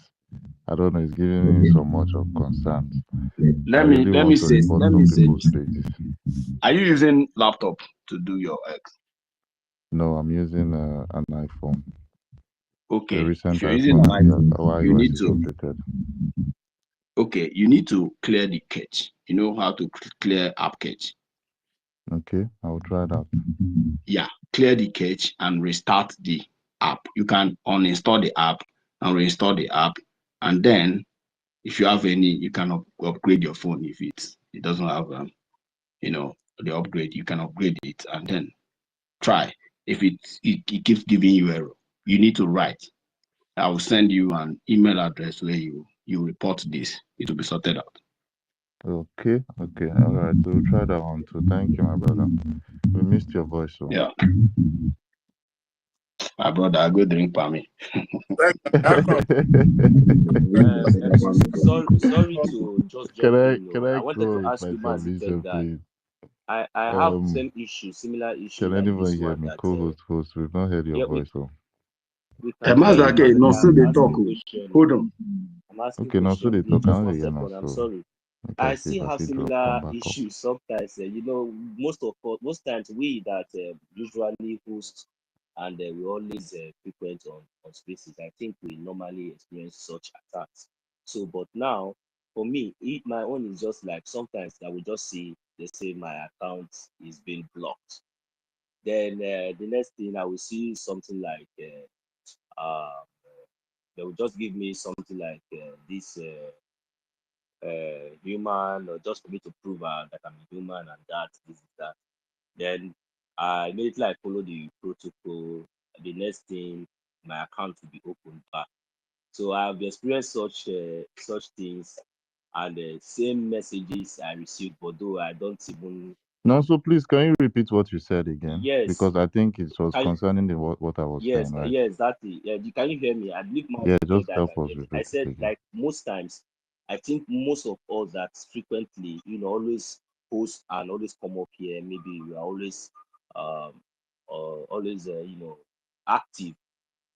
I don't know, it's giving me Okay. so much of concerns. I really Let me want to say report let me some say people's this. pages. Are you using laptop to do your X? No, I'm using an iPhone, a Okay. If recent you're using iPhone, an and iPhone, our you iOS need is to updated. you need to clear the cache. You know how to clear app cache. Okay, I'll try that. Yeah, clear the cache and restart the app. You can uninstall the app and reinstall the app, and then if you have any, you can upgrade your phone. If it doesn't have the upgrade, you can upgrade it and then try. If it keeps giving you error, you need to write. I will send you an email address where you report this. It will be sorted out. Okay, okay, all right. We'll try that one too. Thank you, my brother. We missed your voice, so. Yeah, my brother, I go drink for me. Sorry to just Can jump I in. can I I wanted go to with ask my you, Mazi Tech, submission, that please? I have Um, same issue, similar issue can like anyone this hear one. me? That Co-host, host, we've not heard your yeah, voice, so. we can hear you, Mazake, no, Mazi. so I'm they talk. asking question. Hold on. I'm asking Okay, now so question. they Please, talk, I just don't one hear now, second. I'm so sorry. make I I see if still I have see drop, come similar back up. issues sometimes. Most times we that usually host and we always frequent on spaces. I think we normally experience such attacks. So, but now for me, my own is just like sometimes I will just see they say my account is being blocked. Then the next thing I will see something like they will just give me something like this. Human, or just for me to prove that I'm a human and that this is that. Then I immediately I follow the protocol. The next thing, my account will be opened back. So I've experienced such things, and the same messages I received, but though I don't even. No, so please, can you repeat what you said again? Yes, Because I think it was can concerning what I was saying, yes, right? yes, that is. Yeah, can you hear me? I believe my Yeah, said just that I help can us hear me. I repeat it said again. like most times, I think most of us that frequently, always post and always come up here. Maybe we are um, always active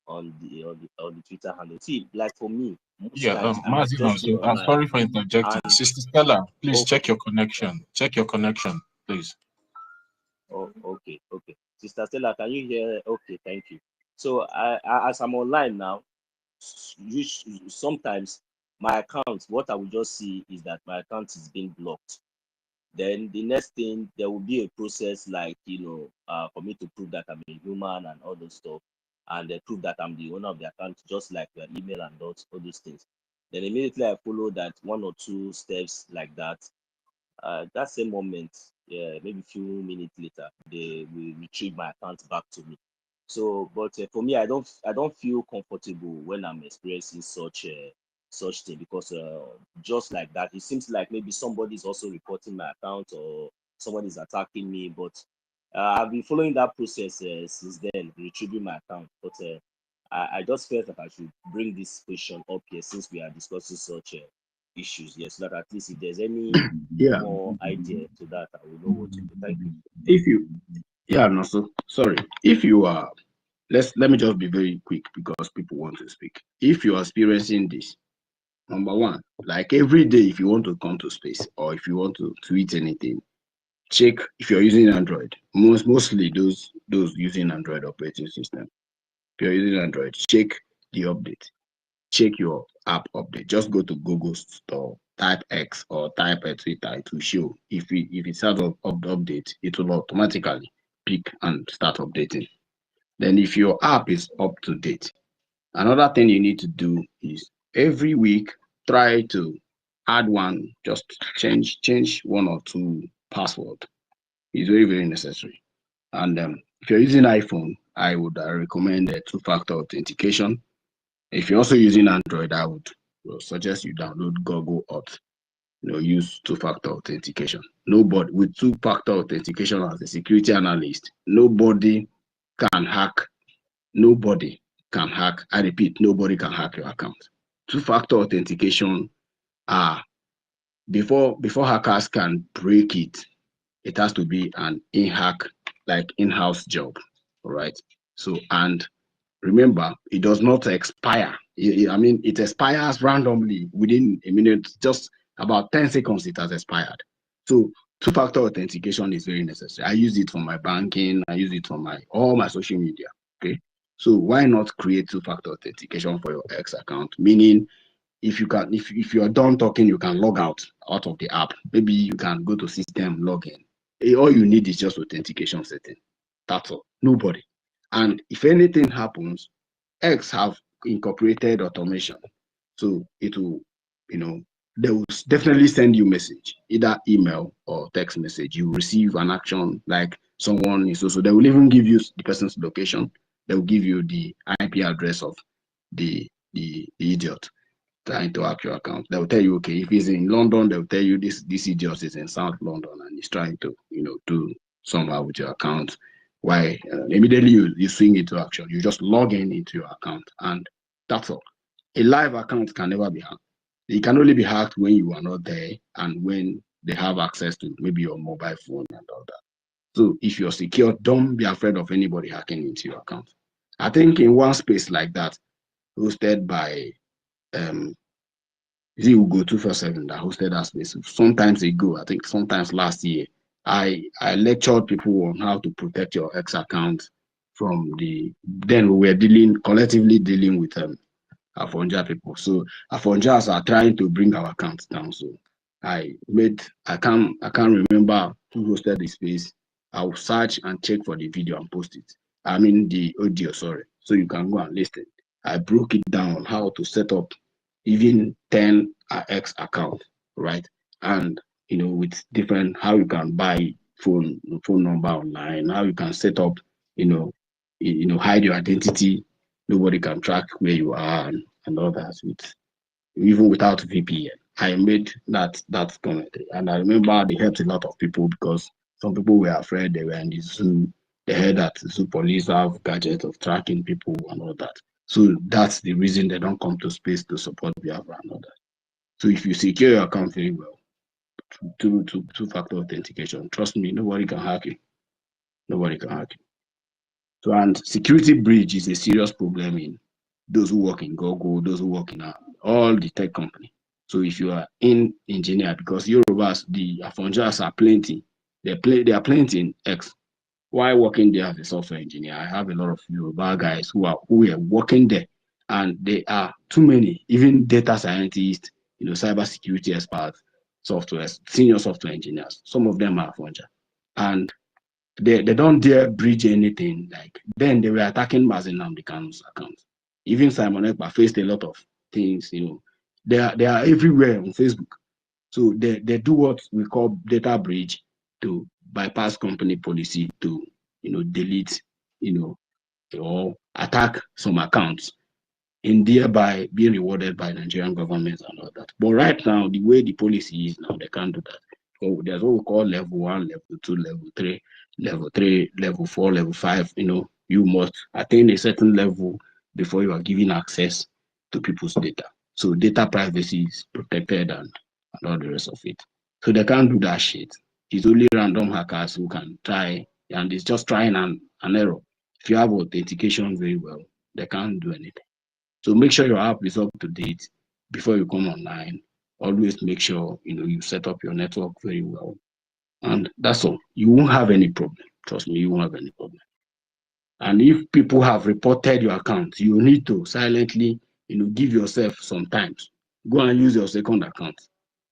on the Twitter handle. See, like for me, most Yeah, times I might Mazi, just be so I'm online sorry for interjecting. and Sister Stella, please okay, check your connection. Check your connection, please. okay. Sister Stella, can you hear? Okay, thank you. So as I'm online now, sometimes my account, what I will just see is that my account is being blocked. Then the next thing, there will be a process like for me to prove that I'm a human and all those stuff, and prove that I'm the owner of the account, just like your email and all those things. Then immediately I follow that one or two steps like that. That same moment, yeah, maybe a few minutes later, they will retrieve my account back to me. So, but for me, I don't feel comfortable when I'm experiencing such thing, because just like that, it seems like maybe somebody is also reporting my account or somebody is attacking me. But I've been following that process since then, retrieving my account. But I just felt that I should bring this question up here since we are discussing such issues. Yes, so that at least if there's any Yeah. more idea to that, I will know what to do. Thank you. If you yeah, no, so sorry. If you are let me just be very quick because people want to speak. If you're experiencing this, number one, like every day, if you want to come to space or if you want to tweet anything, check if you're using Android. Mostly those using Android operating system. If you're using Android, check the update. Check your app update. Just go to Google Store, type X or type a Twitter. It will show. If it's out of the update, it will automatically pick and start updating. Then if your app is up to date, another thing you need to do is every week try to add one, just change one or two password. It's very, very necessary. And if you're using iPhone, I would recommend two-factor authentication. If you're also using Android, I would suggest you download Google Auth. Use two-factor authentication. Nobody with two-factor authentication as a security analyst, nobody can hack. Nobody can hack. I repeat, nobody can hack your account. Two-factor authentication before hackers can break it, it has to be an in-house job. All right. So, and remember, it does not expire. I mean, it expires randomly within a minute, just about 10 seconds, it has expired. So two-factor authentication is very necessary. I use it for my banking. I use it for all my social media. Okay. So why not create two-factor authentication for your X account? Meaning, if you are done talking, you can log out of the app. Maybe you can go to system login. All you need is just authentication setting. That's all. Nobody. And if anything happens, X have incorporated automation. So it will, they will definitely send you message, either email or text message. You receive an action like someone is also, they will even give you the person's location. They will give you the IP address of the idiot trying to hack your account. They will tell you, okay, if he's in London, they will tell you this idiot is in South London and he's trying to, do somehow with your account. Why? Immediately you swing into action. You just log into your account, and that's all. A live account can never be hacked. It can only be hacked when you are not there and when they have access to maybe your mobile phone and all that. So if you're secure, don't be afraid of anybody hacking into your account. I think in one space like that, hosted by is it Ugo 247 that hosted that space sometimes ago, I think sometimes last year, I lectured people on how to protect your X account from then we were collectively dealing with Afonja people. So Afonjas are trying to bring our accounts down. So I can't remember who hosted the space. I'll search and check for the video and post it. I mean the audio, sorry. So you can go and listen. I broke it down how to set up even 10 X account, right? And with different how you can buy phone number online, how you can set up, hide your identity. Nobody can track where you are and all that even without VPN. I made that commentary, and I remember they helped a lot of people because some people were afraid. They were in the zoo. They heard that zoo police have gadgets of tracking people and all that. So that's the reason they don't come to space to support Biafra and all that. So if you secure your account very well, two-factor authentication, trust me, nobody can hack you. Nobody can hack you. So, and security breach is a serious problem in those who work in Google, those who work in all the tech company. So if you are in engineer, because Yorubas, the Afonjas are plenty, they are plenty in X. While working there as a software engineer, I have a lot of Yoruba guys who are working there, and they are too many, even data scientists, cybersecurity experts, senior software engineers. Some of them are Afonja. And they don't dare breach anything. Like then they were attacking Mazi Nnamdi Kanu's account. Even Simon Ekpa faced a lot of things. They are everywhere on Facebook. So they do what we call data breach to bypass company policy to delete or attack some accounts in thereby being rewarded by Nigerian government and all that. But right now, the way the policy is now, they can't do that. So there's what we call level 1, level 2, level 3, level 4, level 5. You must attain a certain level before you are given access to people's data. So data privacy is protected and all the rest of it. So they can't do that shit. It's only random hackers who can try, and it's just trying an error. If you have authentication very well, they can't do anything. So make sure your app is up to date before you come online. Always make sure you set up your network very well. And that's all. You won't have any problem. Trust me, you won't have any problem. And if people have reported your account, you need to silently, give yourself some time. Go and use your second account.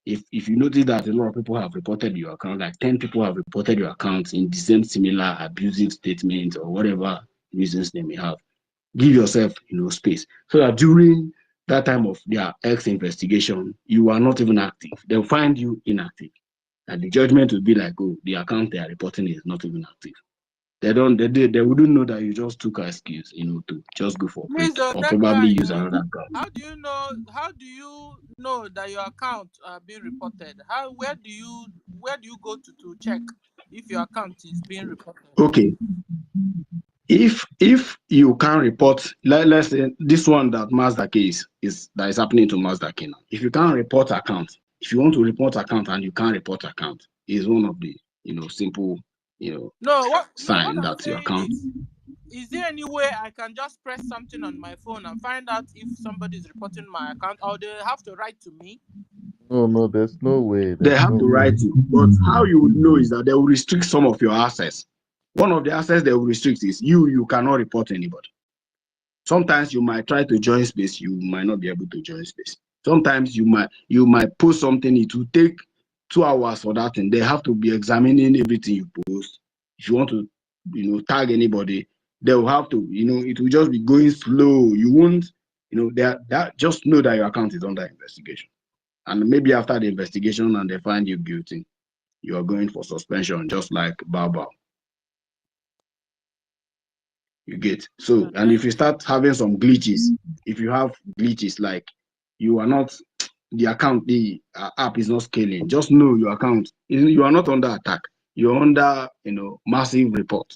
If you notice that a lot of people have reported your account, like 10 people have reported your account in the same similar abusive statement or whatever reasons they may have, give yourself space so that during that time of their X investigation, you are not even active. They'll find you inactive. And the judgment will be like, oh, the account they are reporting is not even active. They wouldn't know that you just took an excuse, to just go for Please, quick or that probably guy, use another account. how do you know? How do you know that your account are being reported? Where do you go to check if your account is being reported? Okay, if you can report, let's say this one that Mazda case is happening to Mazda now. If you can't report account, if you want to report account and you can't report account, is one of the simple What sign I'm that your saying account. is there any way I can just press something on my phone and find out if somebody is reporting my account, or they have to write to me? No, there's no way. They There's have no to way. write you, but how you would know is that they will restrict some of your access. One of the access they will restrict is you cannot report anybody. Sometimes you might try to join space, you might not be able to join space. Sometimes you might post something, it will take 2 hours for that, and they have to be examining everything you post. If you want to, tag anybody, they will have to, it will just be going slow. You won't, that just know that your account is under investigation. And maybe after the investigation and they find you guilty, you are going for suspension, just like Baba. You get so, and if you start having some glitches, if you have glitches like you are not, the account, the app is not scaling, just know your account, you are not under attack. You're under, massive report,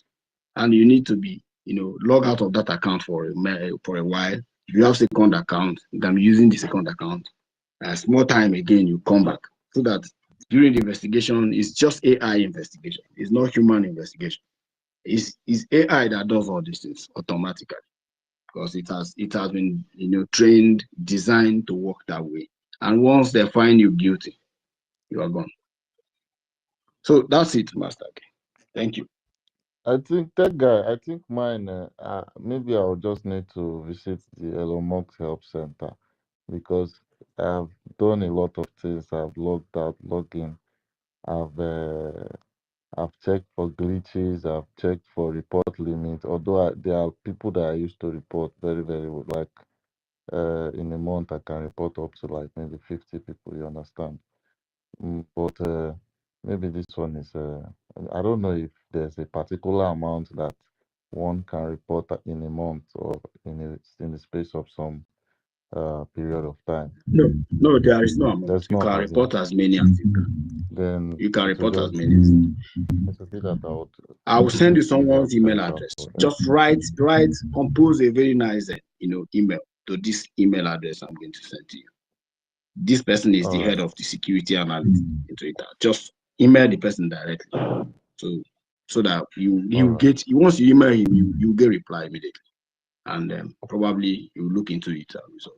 and you need to be, log out of that account for a while. If you have second account, you can be using the second account. As more time again, you come back so that during the investigation, it's just AI investigation. It's not human investigation. It's AI that does all these things automatically because it has been trained, designed to work that way. And once they find you guilty, you are gone. So that's it, Master. Thank you. I think that guy. I think mine. Maybe I'll just need to visit the Elon Musk Help Center because I've done a lot of things. I've logged out, logged in. I've uh, I've checked for glitches. I've checked for report limits. Although there are people that I used to report very, very well. Like in a month, I can report up to like maybe 50 people. You understand? But maybe this one is. I don't know if there's a particular amount that one can report in a month or in the space of some period of time. No, there is no amount. There's You not can as in. report as many as you can. Then You can it will report as just many as you can. it will be that I would I will send you visit the help someone's email center address. for that. Just compose a very nice, email to this email address I'm going to send to you. This person is All the right. head of the security analyst in Twitter. Just email the person directly. So that All you right. get, once you email him, you get reply immediately. And probably you look into it and resolve.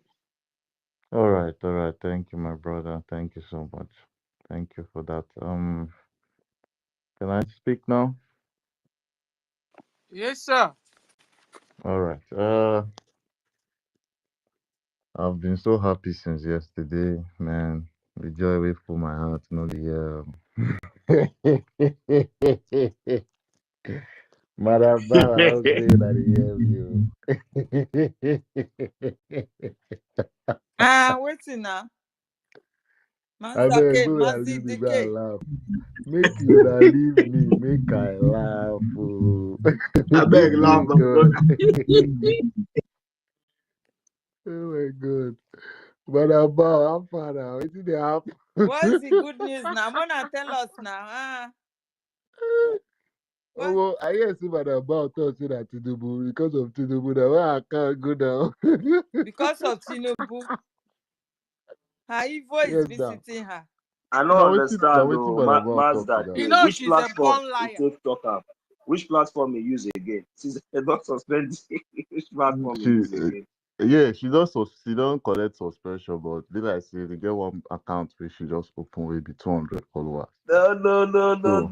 All right. All right. Thank you, my brother. Thank you so much. Thank you for that. Can I speak now? Yes, sir. All right. I've been so happy since yesterday, man. The joy will fill my heart, no the Marabara, I was saying that Waiting now. I beg, Mazake, go and leave me, go and Mazidike. laugh. Make you not leave me, make I laugh. Oh, I oh beg, my laugh, my god. brother. Oh my god. But about how far now? What did they happen? What's the good news now? Mona, tell us now. Oh, What? well, I guess if I'm about to say that Tinubu because of Tinubu, now I can't go down. Because of Tinubu, her Ivo is Yes, now. visiting her. I Now don't now understand waiting though. for about talk to Mazda that. You case. know Which she's a platform born you liar. take talk am? Which platform you use again? Since they don't suspend, which platform you use She, again? yeah, she don't collect suspension, but did I say they get one account where she just open maybe 200 followers. So No.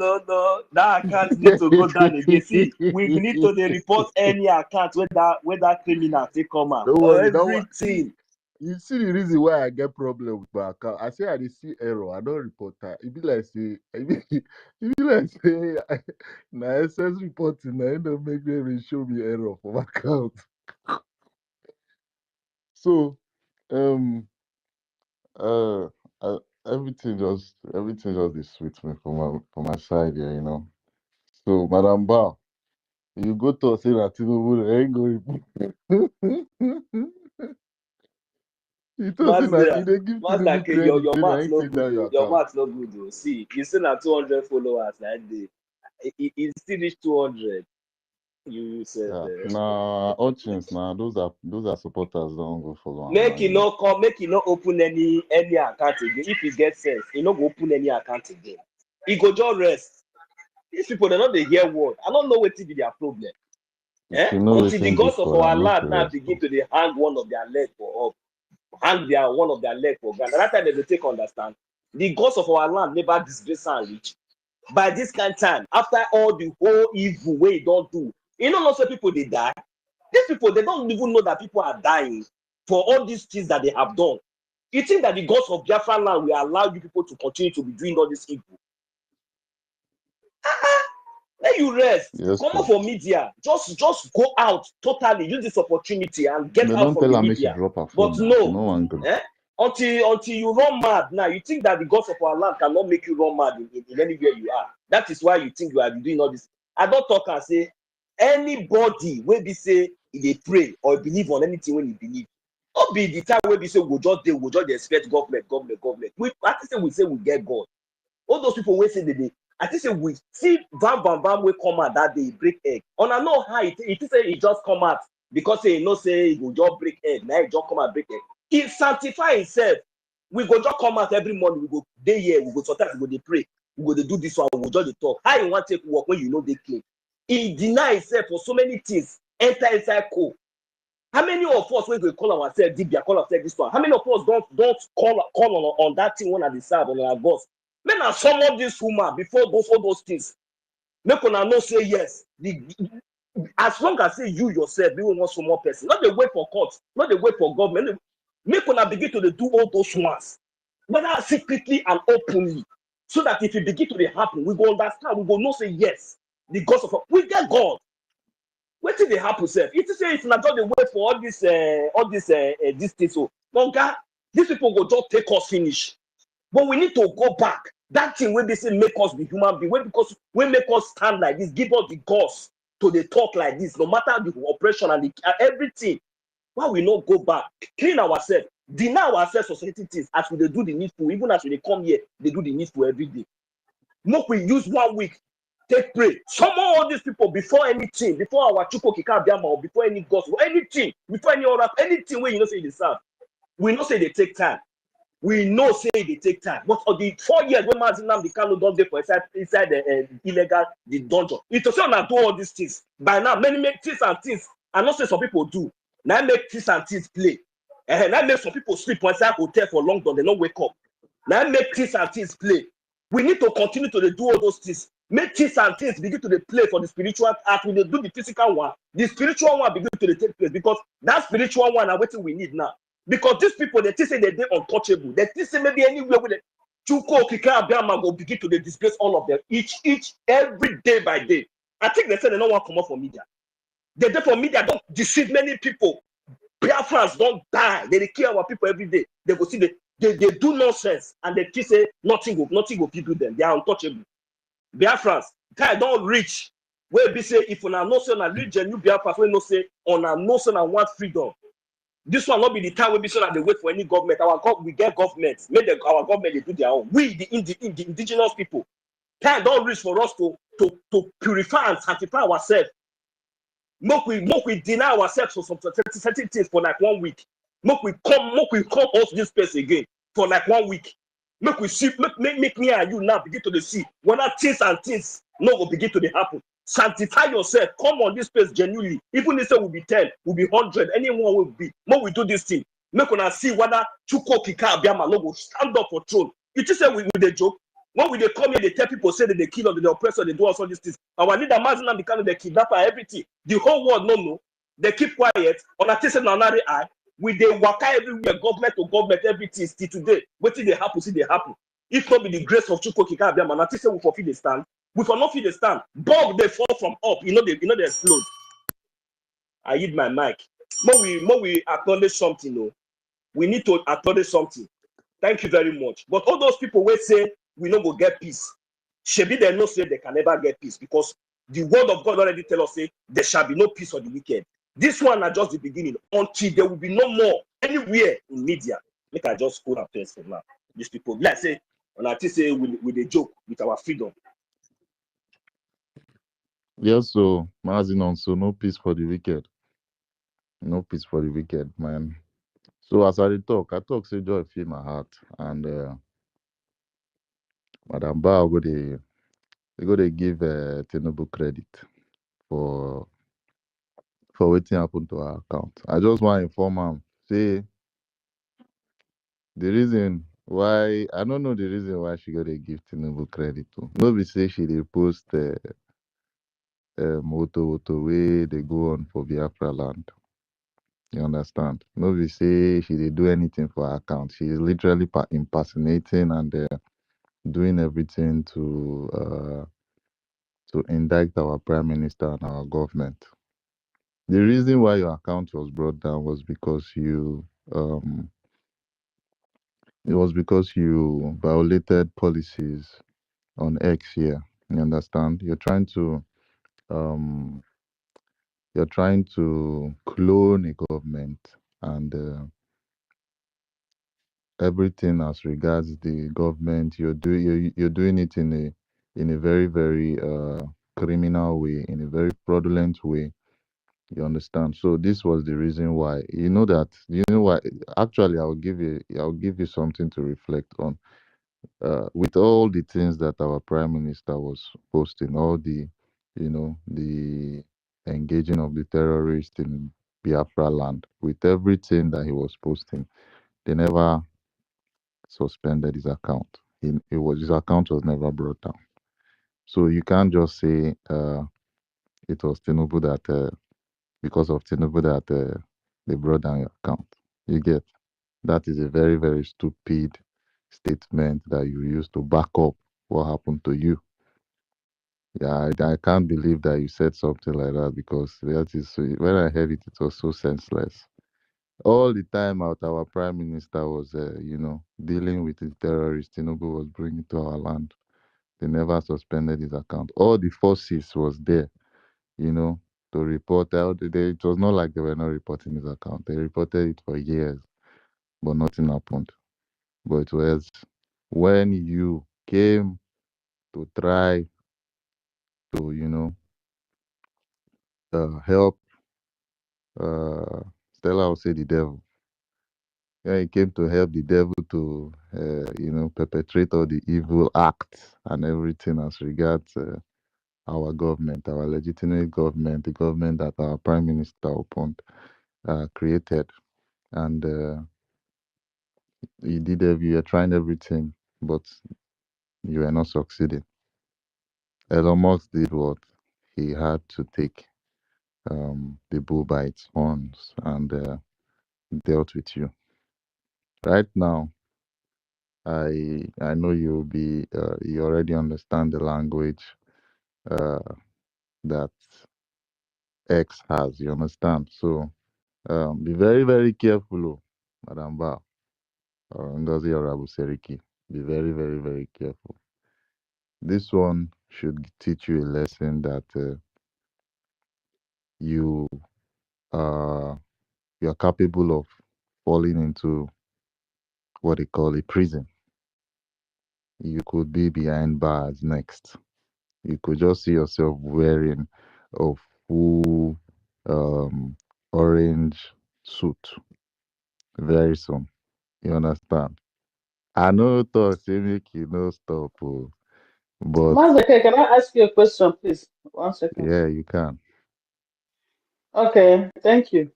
That account need to go down again. See, we need to dey report any account where that criminal take come out. don't worry, don't worry. See, Everything. you see the reason why I get problem with my account. I say I dey see error, I don't report that. It be like say, it be like say, na SS reporting. I don't make them show me error for my account. So, um, uh, everything just is sweet me for my side here, you know. So, Madam Ba, you go to say that Tinubu ain't going. You told say that Mazda, you didn't give Mazda, Tinubu okay, your credit, your say that math he no take good down your though. Your account. math no good though. See, you still at 200 followers that day. It still reach 200. You said Yeah, nah, audience, nah, those are supporters. Don't go follow him now, make you it know. no come, make it no open any account again. If he gets sense, he no go open any account again. He go just rest. These people they not they hear word. I don't know what be their problem. If you know Until the waiting gods this of for our them, make land you now rest. begin to they hang one of their leg for up, hang their one of their leg for ground. And that time they will take understand. The gods of our land never disgrace and reach. By this kind of time, after all the whole evil way don't do, you know, lots of people they die. These people they don't even know that people are dying for all these things that they have done. You think that the gods of Biafra land will allow you people to continue to be doing all this evil? Let you rest. Yes, Come out sir. for media. Just go out totally. Use this opportunity and get They out don't from tell the her make she media. drop her But phone now. She no, no one agree. until you run mad now, you think that the gods of our land cannot make you run mad in anywhere you are. That is why you think you are doing all this. I don't talk and say anybody will be say they pray or believe on anything when you believe. Not be the time where we say we just expect government. I think we say we get God. All those people will say they I think say we see Bam will come out that day break egg. On I know how it say he just come out because say no say he will just break egg. Now he just come out break egg. He sanctify himself. We go just come out every morning. We go day here. We go sometimes we go they pray. We go they do this one. We go just talk. How you want to take work when you know they clean? He deny himself for so many things. Enter inside cold. How many of us when we call ourselves Dibia, call ourselves this one? How many of us don't call on that thing when I decide on our boss? Men are some of this woman before all those things. Make una know say yes. As long as say you yourself, you want some more person. Not the wait for court, not the wait for government. Make una begin to do all those ones, whether secretly and openly, so that if it begin to happen, we go understand. We go know say yes. The gods of we get God. What did they happen, sir? It is say if not just the wait for all this thing. So, longer, these people will just take us finish. But we need to go back. That thing where they say make us be human being, because we make us stand like this, give us the guts to the talk like this, no matter the operation and everything. Why we not go back, clean ourselves, deny ourselves society things as we do the needful, even as we come here, they do the needful every day. Make we use 1 week, take pray. Summon all these people before anything, before our Chuko Kika or before any gospel, anything, before any other, anything where you know say they serve. We know say they take time. We know say they take time. But for the 4 years when Martin Kanu don't get for inside the illegal the dungeon, it was not do all these things. By now, many things and things. I not say some people do. Now make things and things play. And now make some people sleep inside hotel for long time, they don't wake up. Now make things and things play. We need to continue to do all those things. Make things and things begin to play for the spiritual as we do the physical one. The spiritual one begin to take place because that spiritual one are what we need now. Because these people, they think say they're untouchable. They think say maybe anywhere with it. Chuko, Kika, Abiama will begin to displace all of them every day by day. I think they say they don't want to come up for media. They for media don't deceive many people. Biafrans don't die. They kill our people every day. They go see they do nonsense and they keep say nothing will people them. They are untouchable. Biafrans, guy don't reach. Where be say if on a no son and reach new Biafrans, we no say on a no son and want freedom. This will not be the time we be so that they wait for any government. We get government. Make our government they do their own. We the indigenous people. Time don't reach for us to purify and sanctify ourselves. Make we deny ourselves for some certain things for like 1 week. Make we come out this place again for like 1 week. Make we see, make me and you now begin to see whether things and things no will begin to happen. Sanctify yourself. Come on this place genuinely. Even if it will be 10, will be 100, anyone will be. When we do this thing, make una see whether Chuko Kika Abiama no will stand up for throne. You just say we the joke. When we they come here, they tell people say that they kill or the oppressor, they do all these things. Our leader Mazinam become the kidnapper, everything. The whole world no. They keep quiet. On a test another eye. We they waka everywhere, government to government, everything still today. What did they happen? See they happen. If not be the grace of Chuko Kika Abiama, and I say we fulfill the stand. We for not feel the stand. Bomb they fall from up. They explode. I hit my mic. More we acknowledge something, though. We need to acknowledge something. Thank you very much. But all those people will say we no go get peace. Shebi they no say they can never get peace because the word of God already tell us say there shall be no peace for the wicked. This one are just the beginning until there will be no more anywhere in media. Make I just go and first for now. These people, like say, and I think say with a joke with our freedom. Yes, so Mazinon, so no peace for the wicked. No peace for the wicked, man. So as I talk say joy fill my heart. And Madam Bao go they give Tinubu credit for wetin happen to her account. I just want to inform am say the reason why I don't know the reason why she go dey give Tinubu credit to. No be say she dey post moto wey dey go on for Biafra land. You understand? No be say she dey do anything for her account. She is literally impersonating and doing everything to indict our prime minister and our government. The reason why your account was brought down was because you violated policies on X here. You understand? Um you're trying to clone a government and everything as regards the government. You're doing it in a very very criminal way, in a very fraudulent way. You understand? So this was the reason why. You know that. You know why? Actually, I'll give you something to reflect on. With all the things that our prime minister was posting, all the, the engaging of the terrorists in Biafra land, with everything that he was posting, they never suspended his account. His account was never brought down. So you can't just say it was Tinubu that because of Tinubu that they brought down your account. You get that is a very very stupid statement that you use to back up what happened to you. Yeah, I can't believe that you said something like that because that is when I heard it, it was so senseless. All the time out, our prime minister was, dealing with the terrorists Tinubu was bringing to our land. They never suspended his account. All the forces was there, you know, to report out. It was not like they were not reporting his account. They reported it for years, but nothing happened. But it was when you came to try to, help Stella will say the devil. Yeah, he came to help the devil to, perpetrate all the evil acts and everything as regards our government, our legitimate government, the government that our prime minister upon created. And you were trying everything, but you were not succeeding. Elon Musk did what? He had to take the bull by its horns and dealt with you. Right now, I know you already understand the language uh, that X has. You understand? So be very very careful, Madam Ba or Ngozi or Abu Seriki. Be very very very careful. This one should teach you a lesson that you are capable of falling into what they call a prison. You could be behind bars next. You could just see yourself wearing a full um, orange suit very soon. You understand? I know to say make you no stop, but Master K, can I ask you a question, please? 1 second. yeah, you can. Okay, thank you.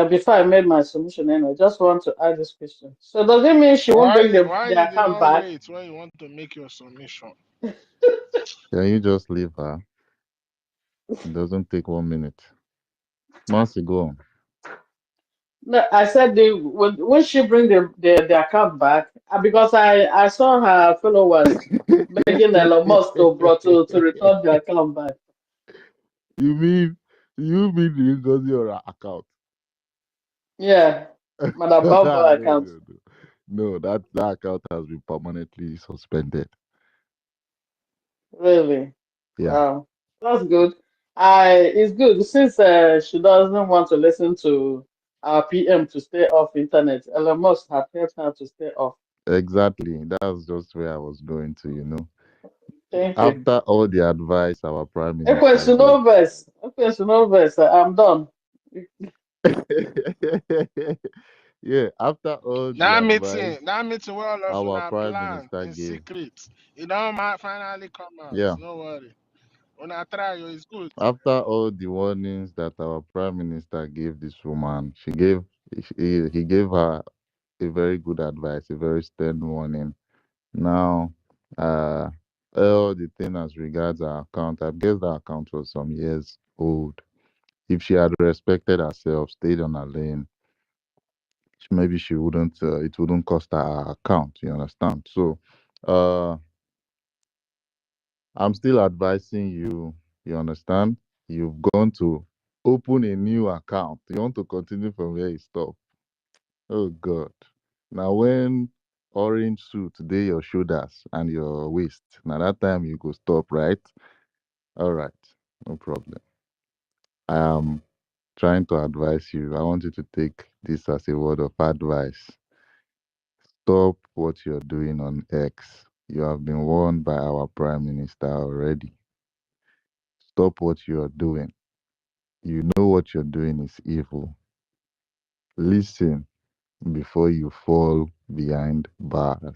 Before I made my submission, and I just want to ask this question. So does it mean she won't bring Why the you did account not back? wait when you want to make your submission? Can you just leave her? It doesn't take 1 minute. Mercy, go on. No, I said when she bring the account back, because I saw her followers begging Elon Musk to return the account back. you mean the Ngozi or account? Yeah, Madam no, Bamba no, account. no. No, that account has been permanently suspended. Really? Yeah, Wow, that's good. It's good since she doesn't want to listen to our PM to stay off internet. Elon Musk has helped her to stay off. exactly. That's just where I was going to. Thank you. After all the advice our prime minister Ekwensu gave. no verse. Ekwensu no verse. I'm done. Yeah, after all the advice That meeting where all of our una prime plan minister in gave. secret. It don't might finally come out. Yeah, No worry. Una try, it's good. after all the warnings that our prime minister gave this woman, he gave her a very good advice, a very stern warning. Now, uh, all the thing as regards her account, I guess the account was some years old. If she had respected herself, stayed on her lane, maybe she wouldn't. It wouldn't cost her account. You understand? So, uh, I'm still advising you. You understand? You've gone to open a new account. You want to continue from where you stop. Oh God! Now when orange suit dey your shoulders and your waist, now that time you go stop, right? All right, no problem. I am trying to advise you. I want you to take this as a word of advice. Stop what you're doing on X. You have been warned by our Prime Minister already. Stop what you are doing. You know what you're doing is evil. Listen before you fall behind bars.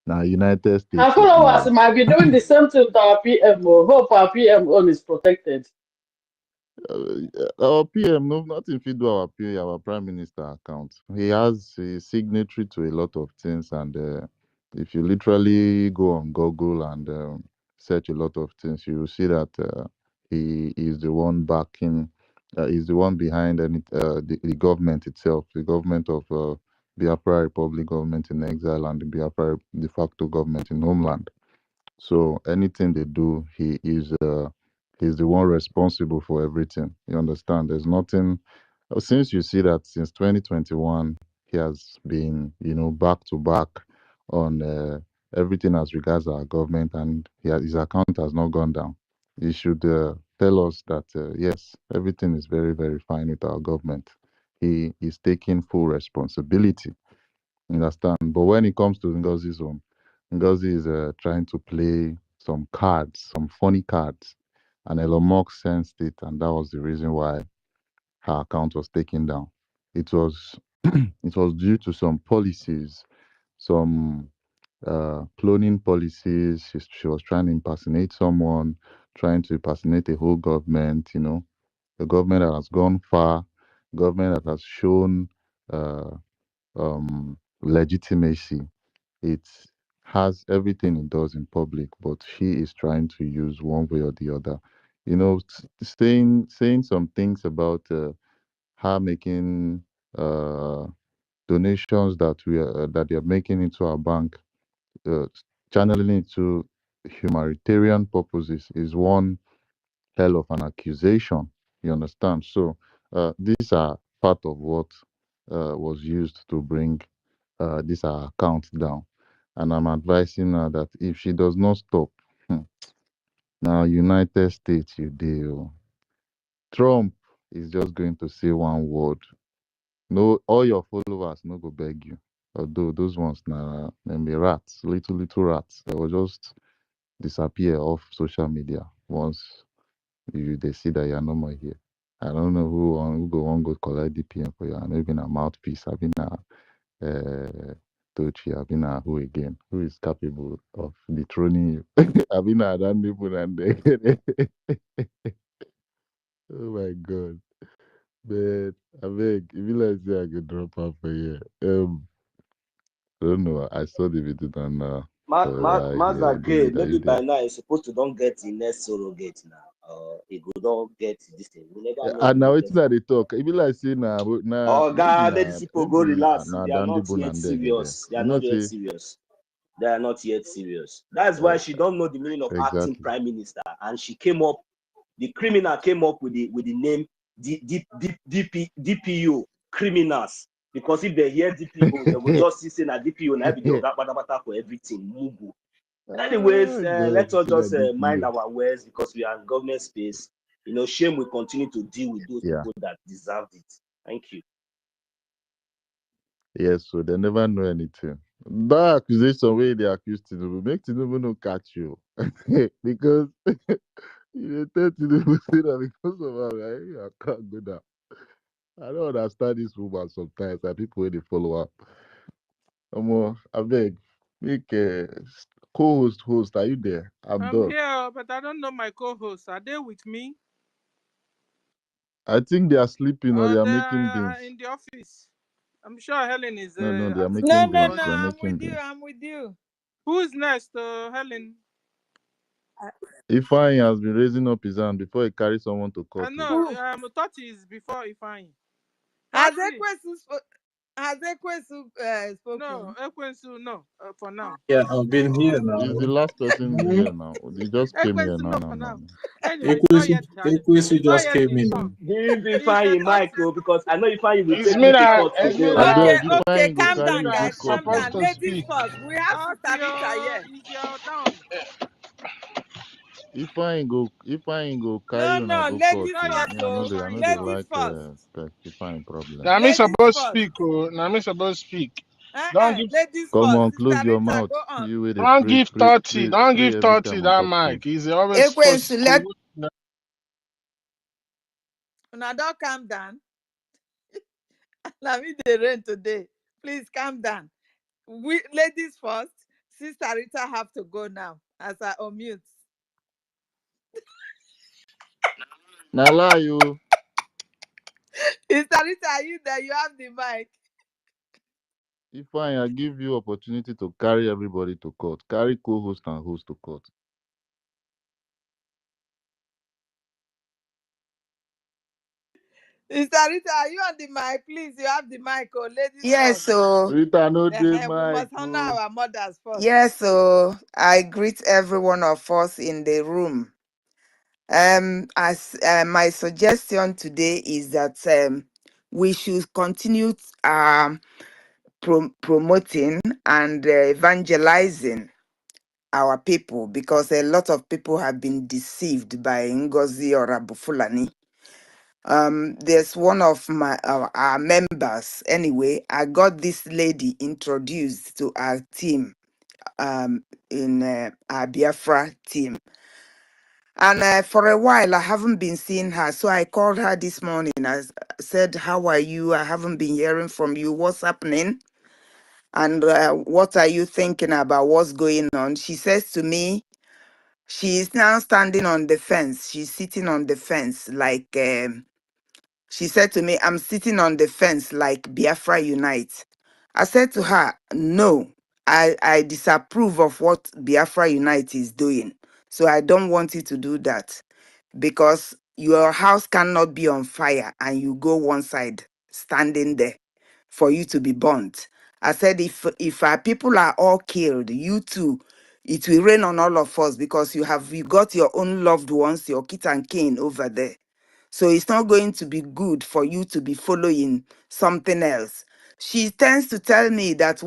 Now, United Her States you followers dey. might be doing the same thing to our PM. Hope our PM own is protected. Our PM, no, nothing fit do our Prime Minister account. He has a signatory to a lot of things, and if you literally go on Google and search a lot of things, you will see that he is the one backing, is the one behind the government itself, the government of Biafra Republic government in exile and the Biafra de facto government in homeland. So anything they do, he's the one responsible for everything. You understand? There's nothing since you see that since 2021 he has been, back to back on everything as regards our government, and his account has not gone down. He should tell us that yes, everything is very very fine with our government. He is taking full responsibility. You understand? But when it comes to Ngozi's own, Ngozi is trying to play some cards, some funny cards. And Elon Musk sensed it, and that was the reason why her account was taken down. It was it was due to some policies, some cloning policies. She was trying to impersonate someone, trying to impersonate a whole government. A government that has gone far, government that has shown uh, legitimacy. It has everything it does in public, but she is trying to use one way or the other. Saying some things about her making uh, donations that they're making into our bank, uh, channeling into humanitarian purposes is one hell of an accusation. You understand? So these are part of what was used to bring this account down. And I'm advising her that if she does not stop, now United States you deal. Trump is just going to say one word. No, all your followers no go beg you. Although those ones now them be rats, little rats. They will just disappear off social media once they see that you're no more here. I don't know who go one go collect DPM for you. Maybe a mouthpiece. I've been Tochi, I've been who again? Who is capable of dethroning you? I've been that people and they. Oh my god. But I beg, if you like say I could drop out for you. I don't know. I saw the video and Master K, David, are you maybe there? by now you're supposed to don't get the next surrogate now. It go don't get this thing. We never know And the now it's latest not they one. talk. If you like say Oh God, let these people go relax. na They are dandy not bone yet and dead there. serious. They are You know not yet say serious. They are not yet serious. That's why uh, she don't know the meaning of acting exactly. prime minister, and she came up. The criminal came up with the name DPO criminals. Because if they hear DPO, they will just see saying that DPO now be the oga patapata for everything. Mugu. Anyways, let us just mind our words because we are in government space. Shame will continue to deal with those people that deserved it. Thank you. Yes, so they never know anything. That accusation where they accuse Tinubu make Tinubu no catch you. Because you tell Tinubu say that because of her, I can't go down. I don't understand this woman sometimes and people when they follow up. I beg, make host, are you there? I'm done. here, but I don't know my co-hosts. Are they with me? I think they are sleeping or they are They making are beans. in the office. I'm sure Helen is No, they are asleep. No, making no, beans. no. They are I'm making with you. beans. I'm with you. Who's next, Helen? Ifeanyi has been raising up his hand before he carries someone to I court. know. Who? Toti is before Ifeanyi. Has Toti. Ekwesu No, spoken? Ekwensu, no, for now. Yeah, I've been here now. He's the last person here now. He just came here Ekwensu, now, no, now, for now. now. Anyway, Ekwesu it's not just yet came his in. turn. Give It's Ifeanyi Toti. mic, because I know Ifeanyi will It's take me you to that court it's me today. that Okay, Abeg, if I okay. ain't go it's Calm me carry down, you that go guys. court Calm supposed down. now. to Ladies speak. first. We have Sister Rita Toti, here. it's your turn. If I ain't go carry No, you now no. go It's court. Ladies not Oh. yet first. Me, So, I know Ifeanyi's they turn. ladies like first. specifying problem. Now me Ladies supposed to first. speak, oh. Now me supposed to speak. Don't give Ladies Come first. on, Sister close your Rita, mouth. go on. You with a don't give 30. Don't free give every 30 time on that top mic. food. He's always supposed to Ekwesu, cool. now don't calm down. Let me the rain today. Please calm down. We ladies first. Sister Rita have to go now as I unmute. Now lie you. Sister Rita, are you there? You have the mic. If I give you opportunity to carry everybody to court, carry co-host and host to court. Sister Rita, are you on the mic? Please, you have the mic. Oh, ladies Yes, first. so Rita no dey We mic. must honor Oh. our mothers first. yes, so I greet every one of us in the room. As my suggestion today is that we should continue promoting and evangelizing our people because a lot of people have been deceived by Ngozi or Abu Fulani. There's one of our members. Anyway, I got this lady introduced to our team in our Biafra team. And for a while, I haven't been seeing her. So I called her this morning. Said, how are you? I haven't been hearing from you. What's happening? And what are you thinking about? What's going on? She says to me, she is now standing on the fence. She's sitting on the fence like, she said to me, I'm sitting on the fence like Biafra Unite. I said to her, no, I disapprove of what Biafra Unite is doing. So I don't want you to do that because your house cannot be on fire and you go one side standing there for you to be burnt. I said, if our people are all killed, you too, it will rain on all of us because you got your own loved ones, your kit and kin over there. So it's not going to be good for you to be following something else. She tends to tell me that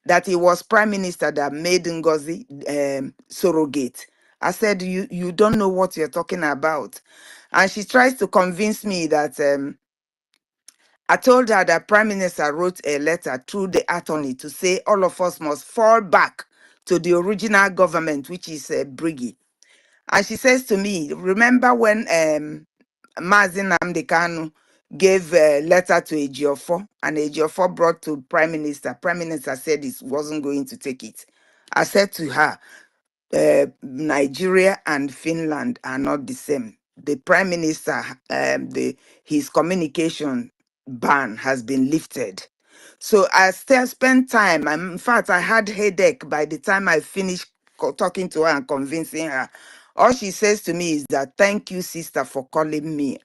that it was Prime Minister that made Ngozi surrogate. I said, you don't know what you're talking about. And she tries to convince me that I told her that Prime Minister wrote a letter through the attorney to say all of us must fall back to the original government, which is BRGIE. And she says to me, remember when Mazin Amdekanu gave a letter to Ejiofor, and Ejiofor brought to Prime Minister. Prime Minister said he wasn't going to take it. I said to her, Nigeria and Finland are not the same. The Prime Minister, his communication ban has been lifted. So I still spent time. In fact, I had headache by the time I finished talking to her and convincing her. All she says to me is that thank you, sister, for calling me.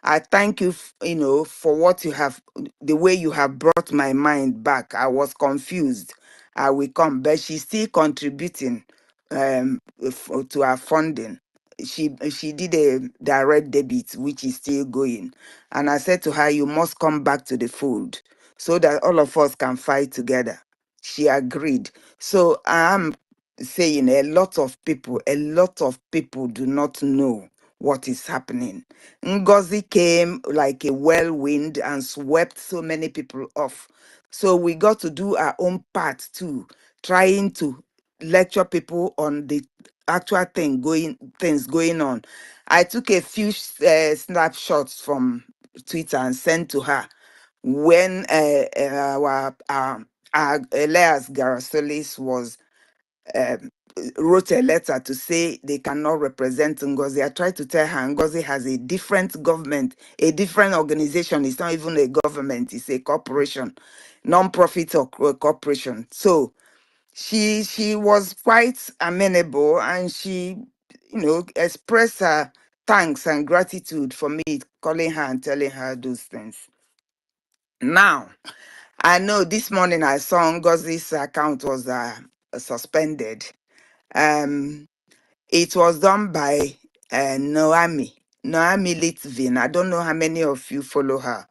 I thank you, for what you have, the way you have brought my mind back. I was confused. I will come, but she's still contributing to our funding. she did a direct debit, which is still going. And I said to her, you must come back to the fold so that all of us can fight together. She agreed. So I'm saying a lot of people do not know what is happening. Ngozi came like a whirlwind and swept so many people off. So we got to do our own part too, trying to lecture people on the actual things going on. I took a few snapshots from Twitter and sent to her when our Elias Garasolis was um, wrote a letter to say they cannot represent Ngozi. I tried to tell her Ngozi has a different government, a different organization. It's not even a government, it's a corporation, non-profit or corporation. So she was quite amenable, and she, expressed her thanks and gratitude for me calling her and telling her those things. Now, I know this morning I saw Ngozi's account was suspended. Um, it was done by Noami Litvin. I don't know how many of you follow her.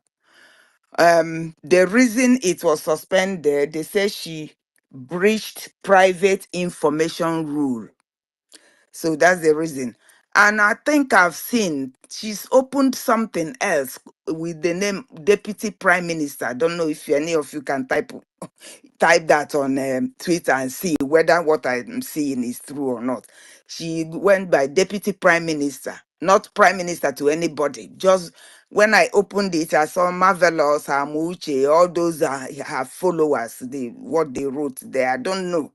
The reason it was suspended, they say she breached private information rule. So that's the reason. And I think I've seen she's opened something else with the name Deputy Prime Minister. I don't know if any of you can type that on Twitter and see whether what I'm seeing is true or not. She went by Deputy Prime Minister, not Prime Minister to anybody. Just when I opened it, I saw Marvelous, Amuche, all those are her followers, what they wrote there. I don't know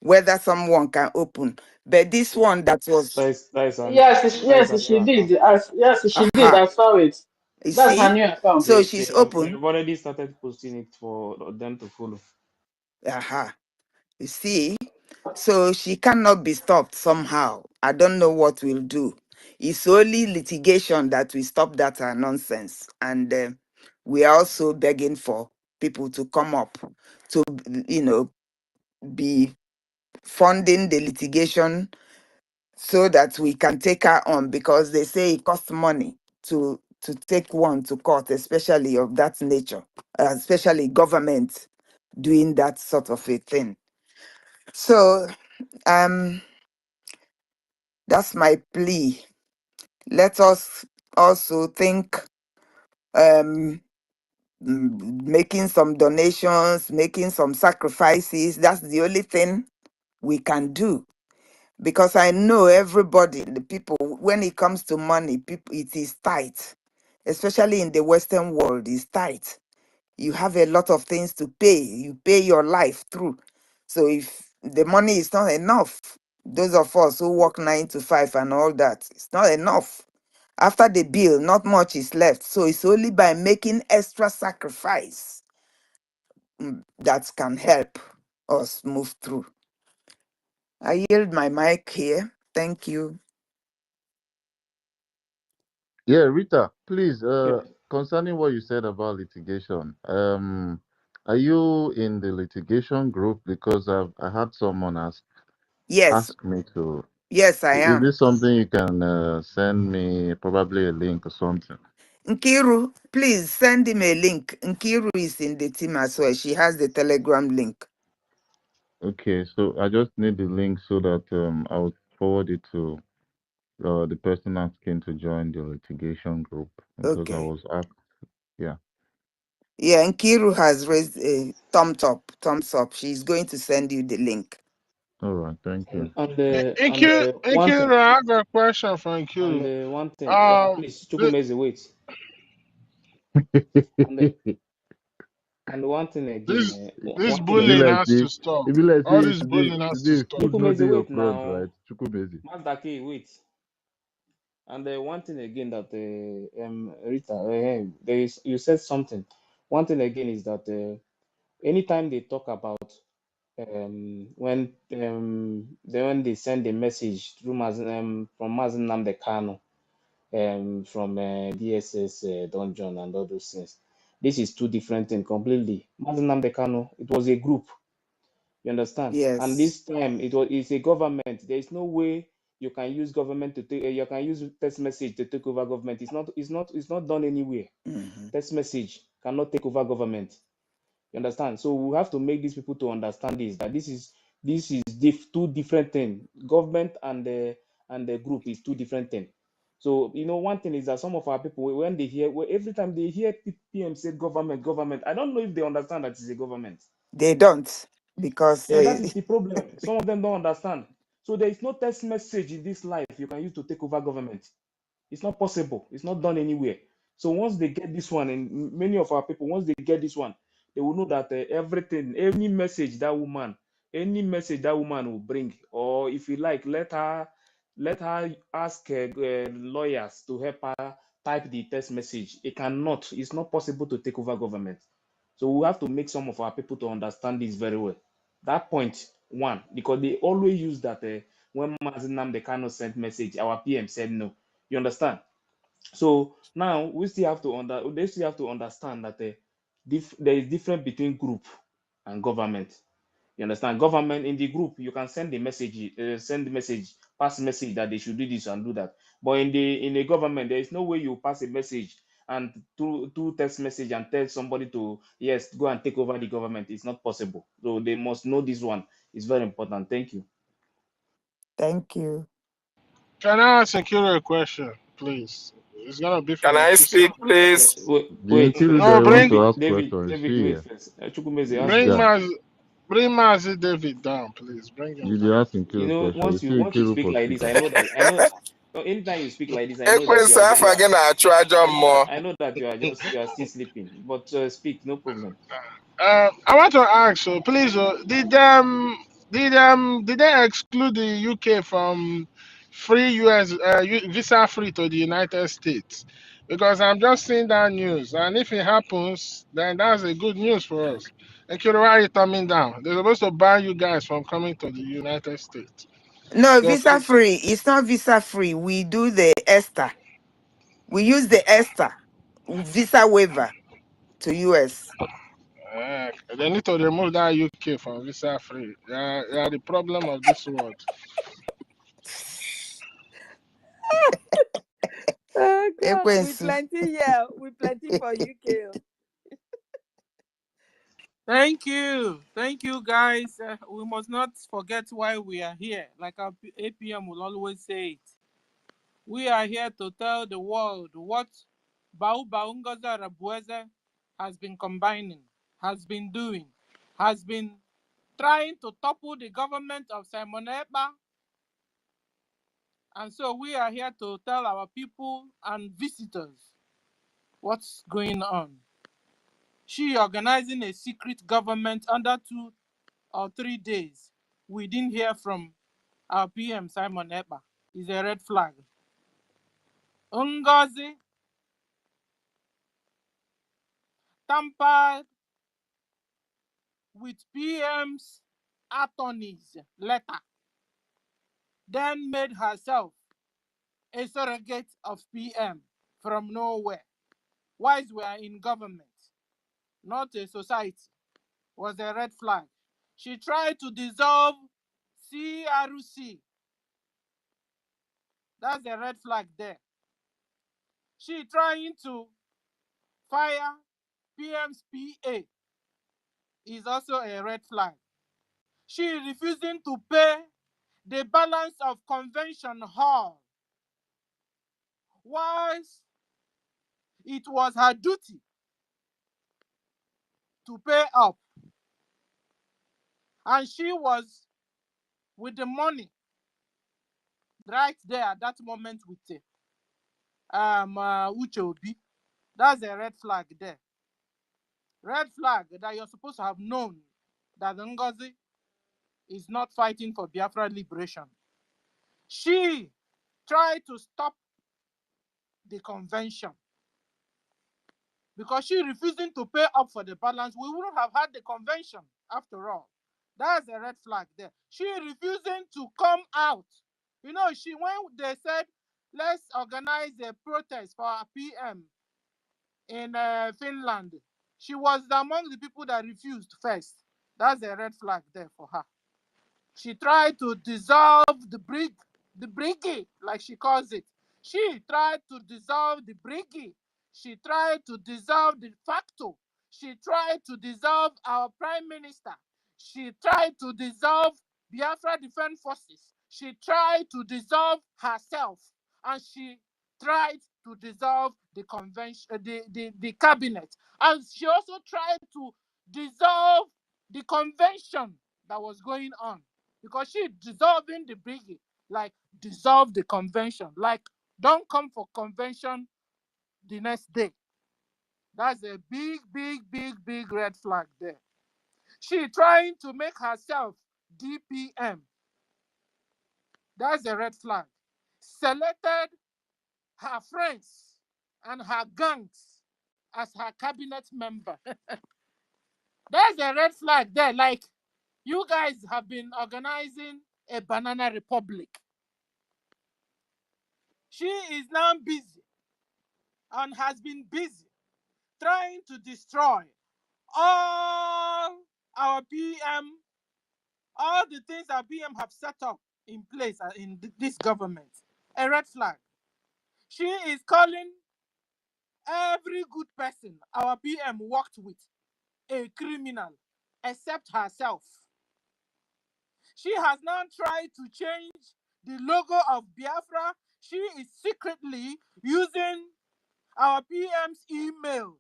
whether someone can open. But this one that was, That is a new She did. account. Yes, she did. aha, I saw it. you That's her see? new account. So They she's they open. have already started posting it for them to follow. Aha, you see? So she cannot be stopped somehow. I don't know what we'll do. It's only litigation that will stop that nonsense. And we are also begging for people to come up to, be funding the litigation so that we can take her on, because they say it costs money to take one to court, especially of that nature, especially government doing that sort of a thing. So that's my plea. Let us also think making some donations, making some sacrifices. That's the only thing we can do. Because I know everybody, the people, when it comes to money, people, it is tight. Especially in the Western world, it's tight. You have a lot of things to pay. You pay your life through. So if the money is not enough, those of us who work 9 to 5 and all that, it's not enough. After the bill, not much is left. So it's only by making extra sacrifice that can help us move through. I yield my mic here. Thank you. Yeah, Rita, please, Yeah. concerning what you said about litigation, are you in the litigation group? Because I had someone Yes, ask me to. yes, I Is am. this something you can send me, probably a link or something? Nkiru, please send him a link. Nkiru is in the team as well. She has the Telegram link. Okay, so I just need the link so that I will forward it to the person asking to join the litigation group, because I Okay. was asked. Yeah. Yeah, Nkiru has raised a thumbs up. She's going to send you the link. All right. Thank you. Ikiru, I have a question for And Ikiru. one thing, Um, please, th- Chukwumeze, wait. And and one thing again, this this one thing It be bullying again. like has say, to stop. it be like All say this today, bullying has to today stop. food no Chukwumeze, dey your wait front, now. right? Chukwumezi. Mazdake, wait. And one thing again that Rita, you said something. One thing again is that anytime they talk about when they send a message through from Mazen Namde Kano from DSS dungeon and all those things, this is two different things completely. Mazen Namde Kano, it was a group, you understand? And Yes. this time it's a government. There is no way you can use government to take, you can use text message to take over government. It's not done anywhere. Mhm. Text message cannot take over government. You understand? So we have to make these people to understand this, that this is two different things. Government and the group is two different things. So one thing is that some of our people, when they hear, every time they hear PM say government, I don't know if they understand that it's a government. They don't, because Yeah, that is the problem. Some of them don't understand. So there is no text message in this life you can use to take over government. It's not possible. It's not done anywhere. So once they get this one, and many of our people, once they get this one, they will know that everything, any message that woman will bring, or if you like, let her ask lawyers to help her type the text message. It cannot. It's not possible to take over government. So we have to make some of our people to understand this very well. That point one, because they always use that when Mazinam the Kano sent message, our PM said no. You understand? So now they still have to understand that there is difference between group and government. You understand? Government, in the group, you can send the message, pass message that they should do this and do that. But in the government, there is no way you pass a message and to text message and tell somebody to, yes, go and take over the government. It's not possible. So they must know this one. It's very important. Thank you. Thank you. Can I ask Secure a question, please? It's gonna be for Can I Ekisa. speak, please? The Wait Nkiru No, that want bring to ask David, question, is David, she wait here? first. Chukwumeze, ask bring Yeah. question. Mazi David down, please. Bring him You dey down. ask Nkiru question. You Once see you Nkiru speak for like this, speaker. anytime you speak like this, I know that Ekwensu afọ gị na-achụ ajọ mmụọ. I know that you are still sleeping. But speak, no problem. I want to ask, so please, did they exclude the UK from free US visa free to the United States? Because I'm just seeing that news, and if it happens, then that's a good news for us. And Kiro, why are you coming down? They're supposed to ban you guys from coming to the United States. No, So visa free. It's not visa free. We do the ESTA. We use the ESTA visa waiver to US. they need to remove that UK from visa free. They are the problem of this world. Oh God, we Ekwensu. plenty here. We plenty for UK. Thank you, guys. We must not forget why we are here. Like our APM will always say it. We are here to tell the world what Ngozi Arabueze has been combining, has been doing, has been trying to topple the government of Simon Ekpa. And so we are here to tell our people and visitors what's going on. She organizing a secret government under 2 or 3 days. We didn't hear from our PM Simon Ekpa. Is a red flag. Ngozi tampered with PM's attorney's letter, then made herself a surrogate of PM from nowhere. Whilst we are in government, not a society, was a red flag. She tried to dissolve CRC. That's a red flag there. She trying to fire PM's PA is also a red flag. She refusing to pay the balance of convention hall, whilst it was her duty to pay up. And she was with the money right there at that moment with Uche Obi. That's a red flag there. Red flag that you're supposed to have known that Ngozi is not fighting for Biafra liberation. She tried to stop the convention because she refusing to pay up for the balance. We wouldn't have had the convention after all. That's a red flag there. She refusing to come out. You know, when they said, let's organize a protest for our PM in Finland, she was among the people that refused first. That's a red flag there for her. She tried to dissolve the BRGIE the BRGIE, like she calls it. She tried to dissolve the BRGIE. She tried to dissolve the facto. She tried to dissolve our prime minister. She tried to dissolve Biafra Defense Forces. She tried to dissolve herself. And she tried to dissolve the convention, the cabinet. And she also tried to dissolve the convention that was going on. Because she dissolving the BRGIE, like dissolve the convention, like don't come for convention the next day. That's a big, big, big, big red flag there. She trying to make herself DPM. That's a red flag. Selected her friends and her gangs as her cabinet member. There's a red flag there. Like, you guys have been organizing a banana republic. She is now busy and has been busy trying to destroy all our PM, all the things our PM have set up in place in this government. A red flag. She is calling every good person our PM worked with a criminal, except herself. She has now tried to change the logo of Biafra. She is secretly using our PM's email.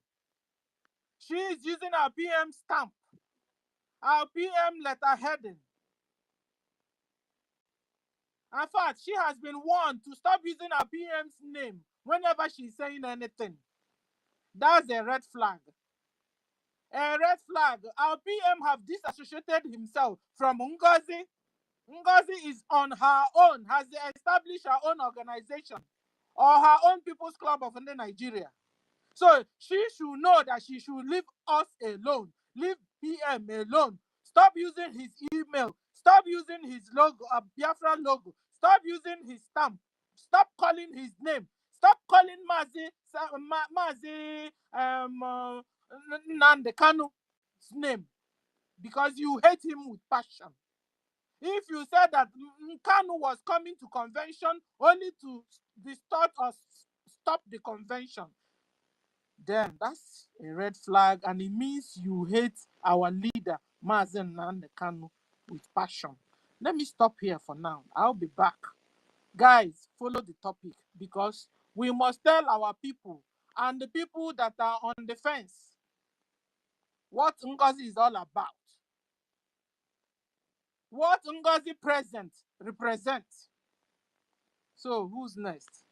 She is using our PM stamp, our PM letterheading. In fact, she has been warned to stop using our PM's name whenever she's saying anything. That's a red flag. A red flag. Our PM have disassociated himself from NGOZI. NGOZI is on her own, has established her own organization or her own People's Club of Nigeria. So she should know that she should leave us alone, leave PM alone. Stop using his email. Stop using his logo, a Biafra logo. Stop using his stamp. Stop calling his name. Stop calling Mazi Nandekano's name, because you hate him with passion. If you said that Kanu was coming to convention only to distort or stop the convention, then that's a red flag, and it means you hate our leader, Mazen Nnamdi Kanu, with passion. Let me stop here for now. I'll be back. Guys, follow the topic, because we must tell our people and the people that are on the fence what NGOZI is all about. What NGOZI present represents. So, who's next?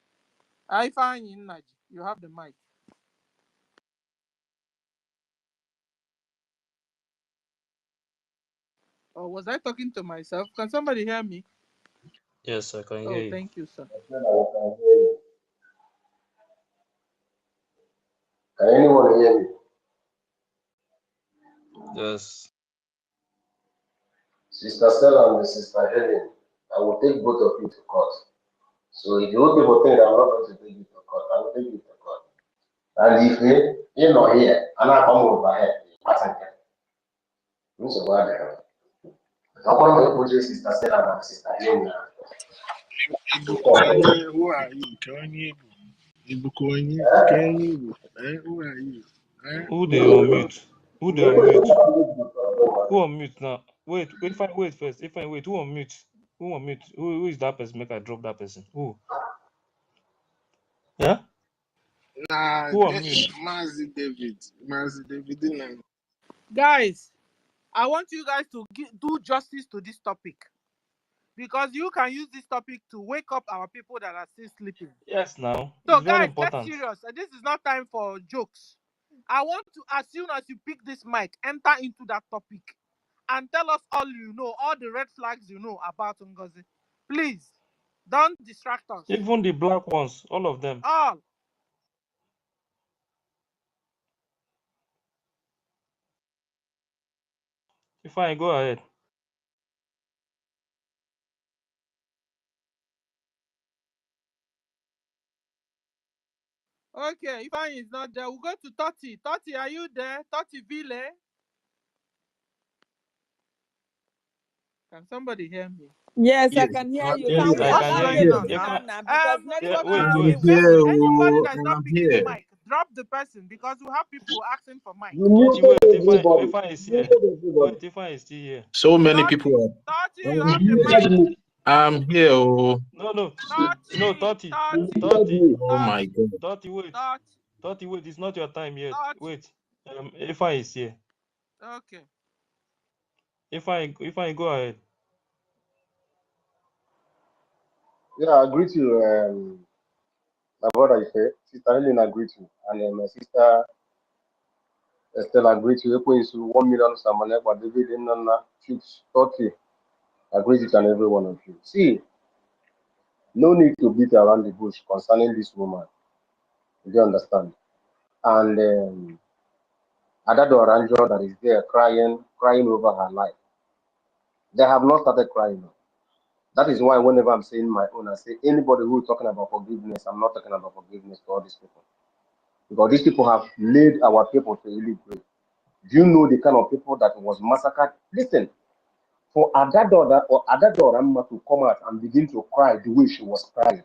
Ifeanyi Nnaji, you have the mic. Or was I talking to myself? Can somebody hear me? Yes, I can hear Oh, you. thank you, sir. Can anyone hear me? Yes. Sister Stella and Sister Helen, I will take both of you to court. So if you people think I'm not going to take you to court, I will take you to court. And if you're not here, and I come over here, I thank you. So bad. I want to put your Sister Stella and Sister Helen to court. Who are you? Can you? Ibukonye, can you? Who are you? Who they unmute? Who they unmute? Who unmute now? Wait first. If I wait, who unmute? Who unmute? Who is that person? Make I drop that person. Who? Yeah? Nah, Who unmute? Mazi David. Guys, I want you guys to do justice to this topic, because you can use this topic to wake up our people that are still sleeping. Yes, now. So, It's very guys, get important. serious. This is not time for jokes. I want to, as soon as you pick this mic, enter into that topic and tell us all you know, all the red flags you know about NGOZI. Please, don't distract us. Even the black ones, all of them. All. If I go ahead. Okay, if I is not there, we'll go to Toti. Toti, are you there? Toti Ville? Can somebody hear me? Yes, I Yes, can hear you. yes, Can Yes, we I What's can allow hear going them you. on to You now? can. land now? Because Yeah, network wait, has I'm wait. been very here. Anybody Oh, that is not I'm picking the here. mic, drop the person because we have people asking for mic. You Don't you muted wait. everybody. If I is You here. muted everybody. Wait, if I is still here. So many people 30, are. 30, you You have the mic. muted me. I'm here. Oh, No, no, no. 30, 30, You 30, muted 30, me. oh 30, my God. 30. Wait, 30, 30. Wait. It's not your time yet. 30. Wait. If I is here. Okay. If I go ahead. Yeah, I agree to my brother Ife. Sister Helen agreed to. And my sister Estelle agreed to. Echo is 1 million Samane, but David in Nana, Chicks, 30. Agree with and every one of you. See, no need to beat around the bush concerning this woman. You don't understand. And Adado Aranjo that is there crying over her life. They have not started crying. That is why whenever I'm saying my own, I say anybody who is talking about forgiveness, I'm not talking about forgiveness to all these people. Because these people have laid our people to really great. Do you know the kind of people that was massacred? Listen, for Adadora or Adadorama to come out and begin to cry the way she was crying,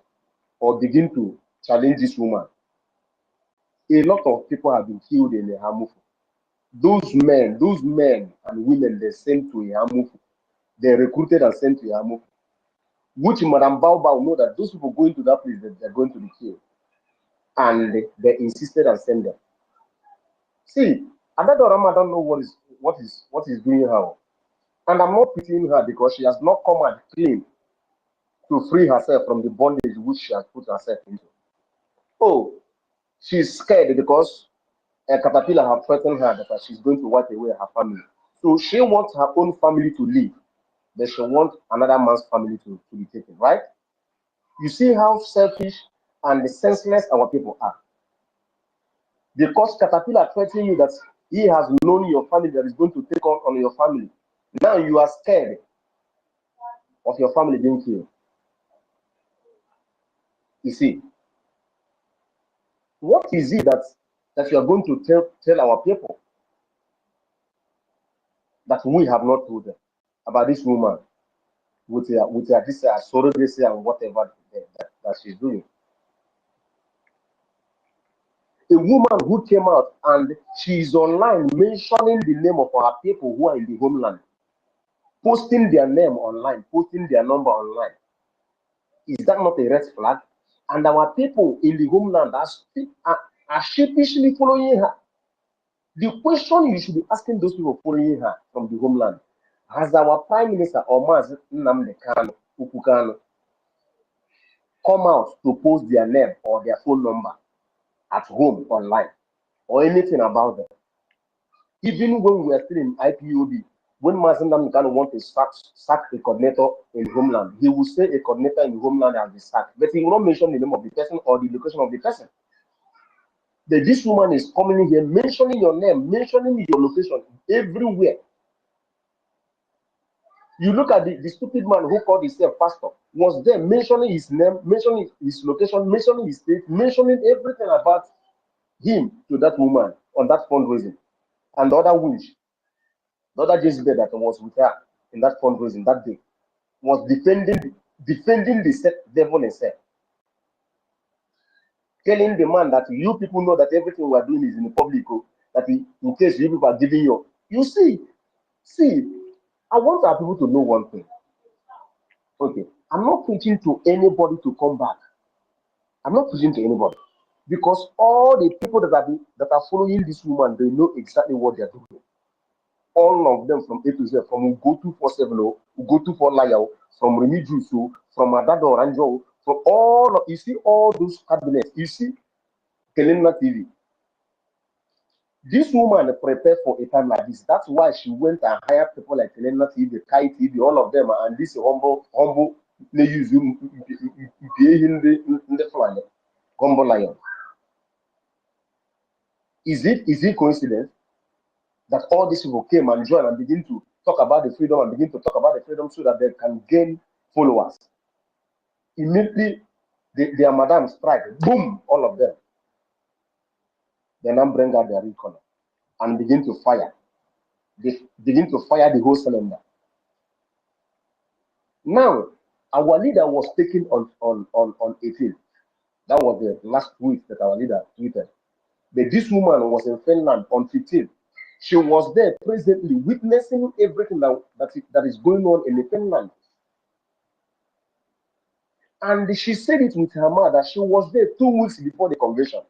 or begin to challenge this woman, a lot of people have been killed in the Hamufu. Those men and women they sent to Yamufu, they recruited and sent to Yamufu, which Madame Baobao know that those people going to that place that they're going to be killed. And they insisted and sent them. See, Adadorama don't know what is doing her. And I'm not pitying her because she has not come and claim to free herself from the bondage which she has put herself into. Oh, she's scared because a caterpillar have threatened her that she's going to wipe away her family. So she wants her own family to live, but she wants another man's family to be taken, right? You see how selfish and senseless our people are. Because caterpillar threatening you that he has known your family that is going to take on your family. Now you are scared of your family being killed. You see, what is it that you are going to tell our people that we have not told them about this woman with this surrogacy and whatever that she's doing? A woman who came out and she's online mentioning the name of our people who are in the homeland, posting their name online, posting their number online. Is that not a red flag? And our people in the homeland are sheepishly following her. The question you should be asking those people following her from the homeland: has our Prime Minister Omaz Nnamdi Kanu come out to post their name or their phone number at home online or anything about them? Even when we are still in IPOB, when Mazen Nnamdi wants to sack a coordinator in homeland, he will say a coordinator in the homeland has been sacked, but he will not mention the name of the person or the location of the person. That this woman is coming in here, mentioning your name, mentioning your location everywhere. You look at the stupid man who called himself pastor, was there mentioning his name, mentioning his location, mentioning his state, mentioning everything about him to that woman on that fundraising. And the other witch, the other Jezebel that was with her in that fundraising that day, was defending the devil himself, telling the man that you people know that everything we are doing is in the public, that in case you people are giving you see, I want our people to know one thing. Okay, I'm not preaching to anybody to come back. I'm not preaching to anybody because all the people that are following this woman, they know exactly what they're doing. All of them from A to Z, from Go 247, Go 24 Liar, from Remy Jusu, from Adado Ranjo, from all of you see all those cabinets. You see Kelena TV. This woman prepared for a time like this. That's why she went and hired people like Kelena TV, Kai TV, all of them, and this humble they use in the fly, humble lion. Is it coincidence that all these people came and joined and begin to talk about the freedom and begin to talk about the freedom so that they can gain followers? Immediately, their madam strike, boom, all of them. They now bring out their recon and begin to fire. They begin to fire the whole cylinder. Now, our leader was taken on 18th. That was the last tweet that our leader tweeted. But this woman was in Finland on 15th. She was there presently witnessing everything that is going on in Finland. And she said it with her mouth that she was there 2 weeks before the convention.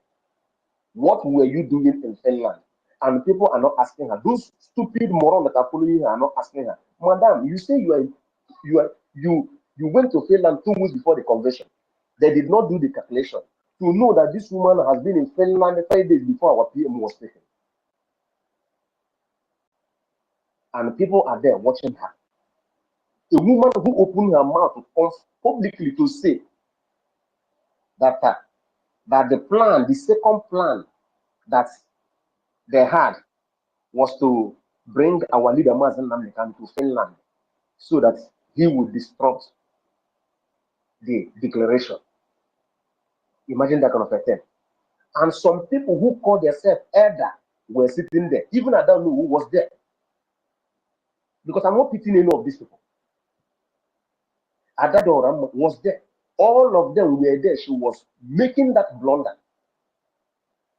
What were you doing in Finland? And people are not asking her. Those stupid morons that are following her are not asking her. Madam, you say you went to Finland 2 weeks before the convention. They did not do the calculation to know that this woman has been in Finland 5 days before our PM was taken. And people are there watching her. A woman who opened her mouth publicly to say that that the plan, the second plan that they had was to bring our leader Mazen Namdekan to Finland so that he would disrupt the declaration. Imagine that kind of a thing. And some people who call themselves elder were sitting there. Even I don't know who was there. Because I'm not pitying any of these people. Adadoram was there. All of them were there. She was making that blunder,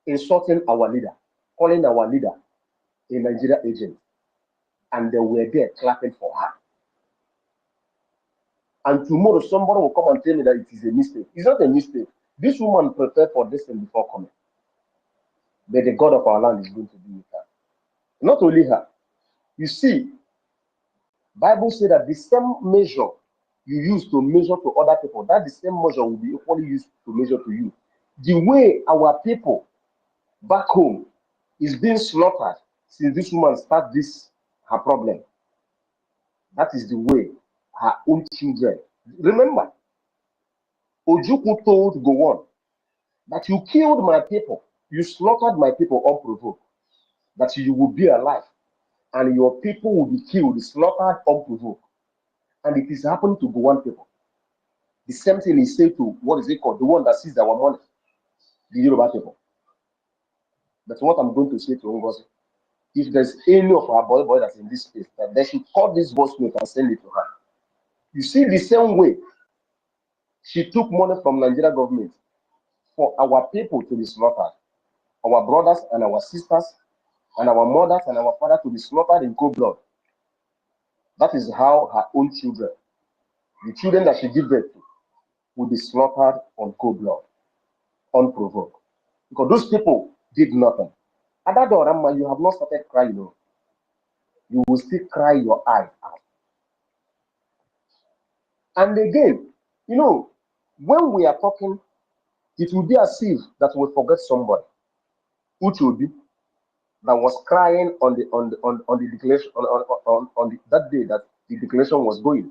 insulting our leader, calling our leader a Nigeria agent. And they were there clapping for her. And tomorrow somebody will come and tell me that it is a mistake. It's not a mistake. This woman prepared for this thing before coming. But the God of our land is going to be with her. Not only her. You see, Bible says that the same measure you use to measure to other people, that the same measure will be equally used to measure to you. The way our people back home is being slaughtered since this woman started her problem, that is the way her own children. Remember, Ojukwu told Gowon that you killed my people, you slaughtered my people unprovoked, that you will be alive and your people will be killed, slaughtered unprovoked. And it is happening to Gowon people. The same thing is said to, what is it called? The one that sees our money, the Yoruba people. That's what I'm going to say to NGOZI. If there's any of our boy that's in this space, that they should call this voice note and send it to her. You see, the same way she took money from Nigeria government for our people to be slaughtered, our brothers and our sisters and our mothers and our fathers to be slaughtered in cold blood. That is how her own children, the children that she gave birth to, will be slaughtered on cold blood, unprovoked. Because those people did nothing. Adadorama, you have not started crying. No. You will still cry your eyes out. And again, you know, when we are talking, it will be as if that we forget somebody. Uchobi, that was crying on the declaration on that day that the declaration was going.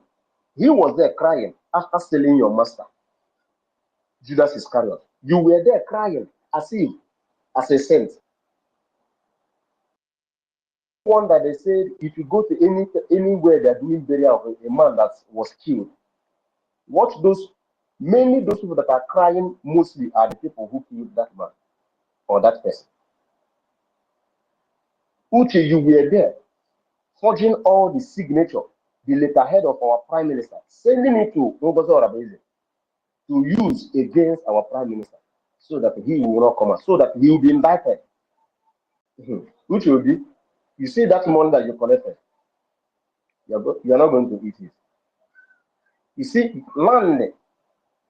He was there crying after selling your master, Judas Iscariot. You were there crying as if as a saint. One that they said if you go to anywhere they're doing burial of a man that was killed, watch those people that are crying mostly are the people who killed that man or that person. Uche, you were there, forging all the signature, the letterhead of our prime minister, sending it to NGOZI Orabeze to use against our prime minister, so that he will not come out, so that he will be indicted. Which will be, you see that money that you collected, you're not going to eat it. You see, land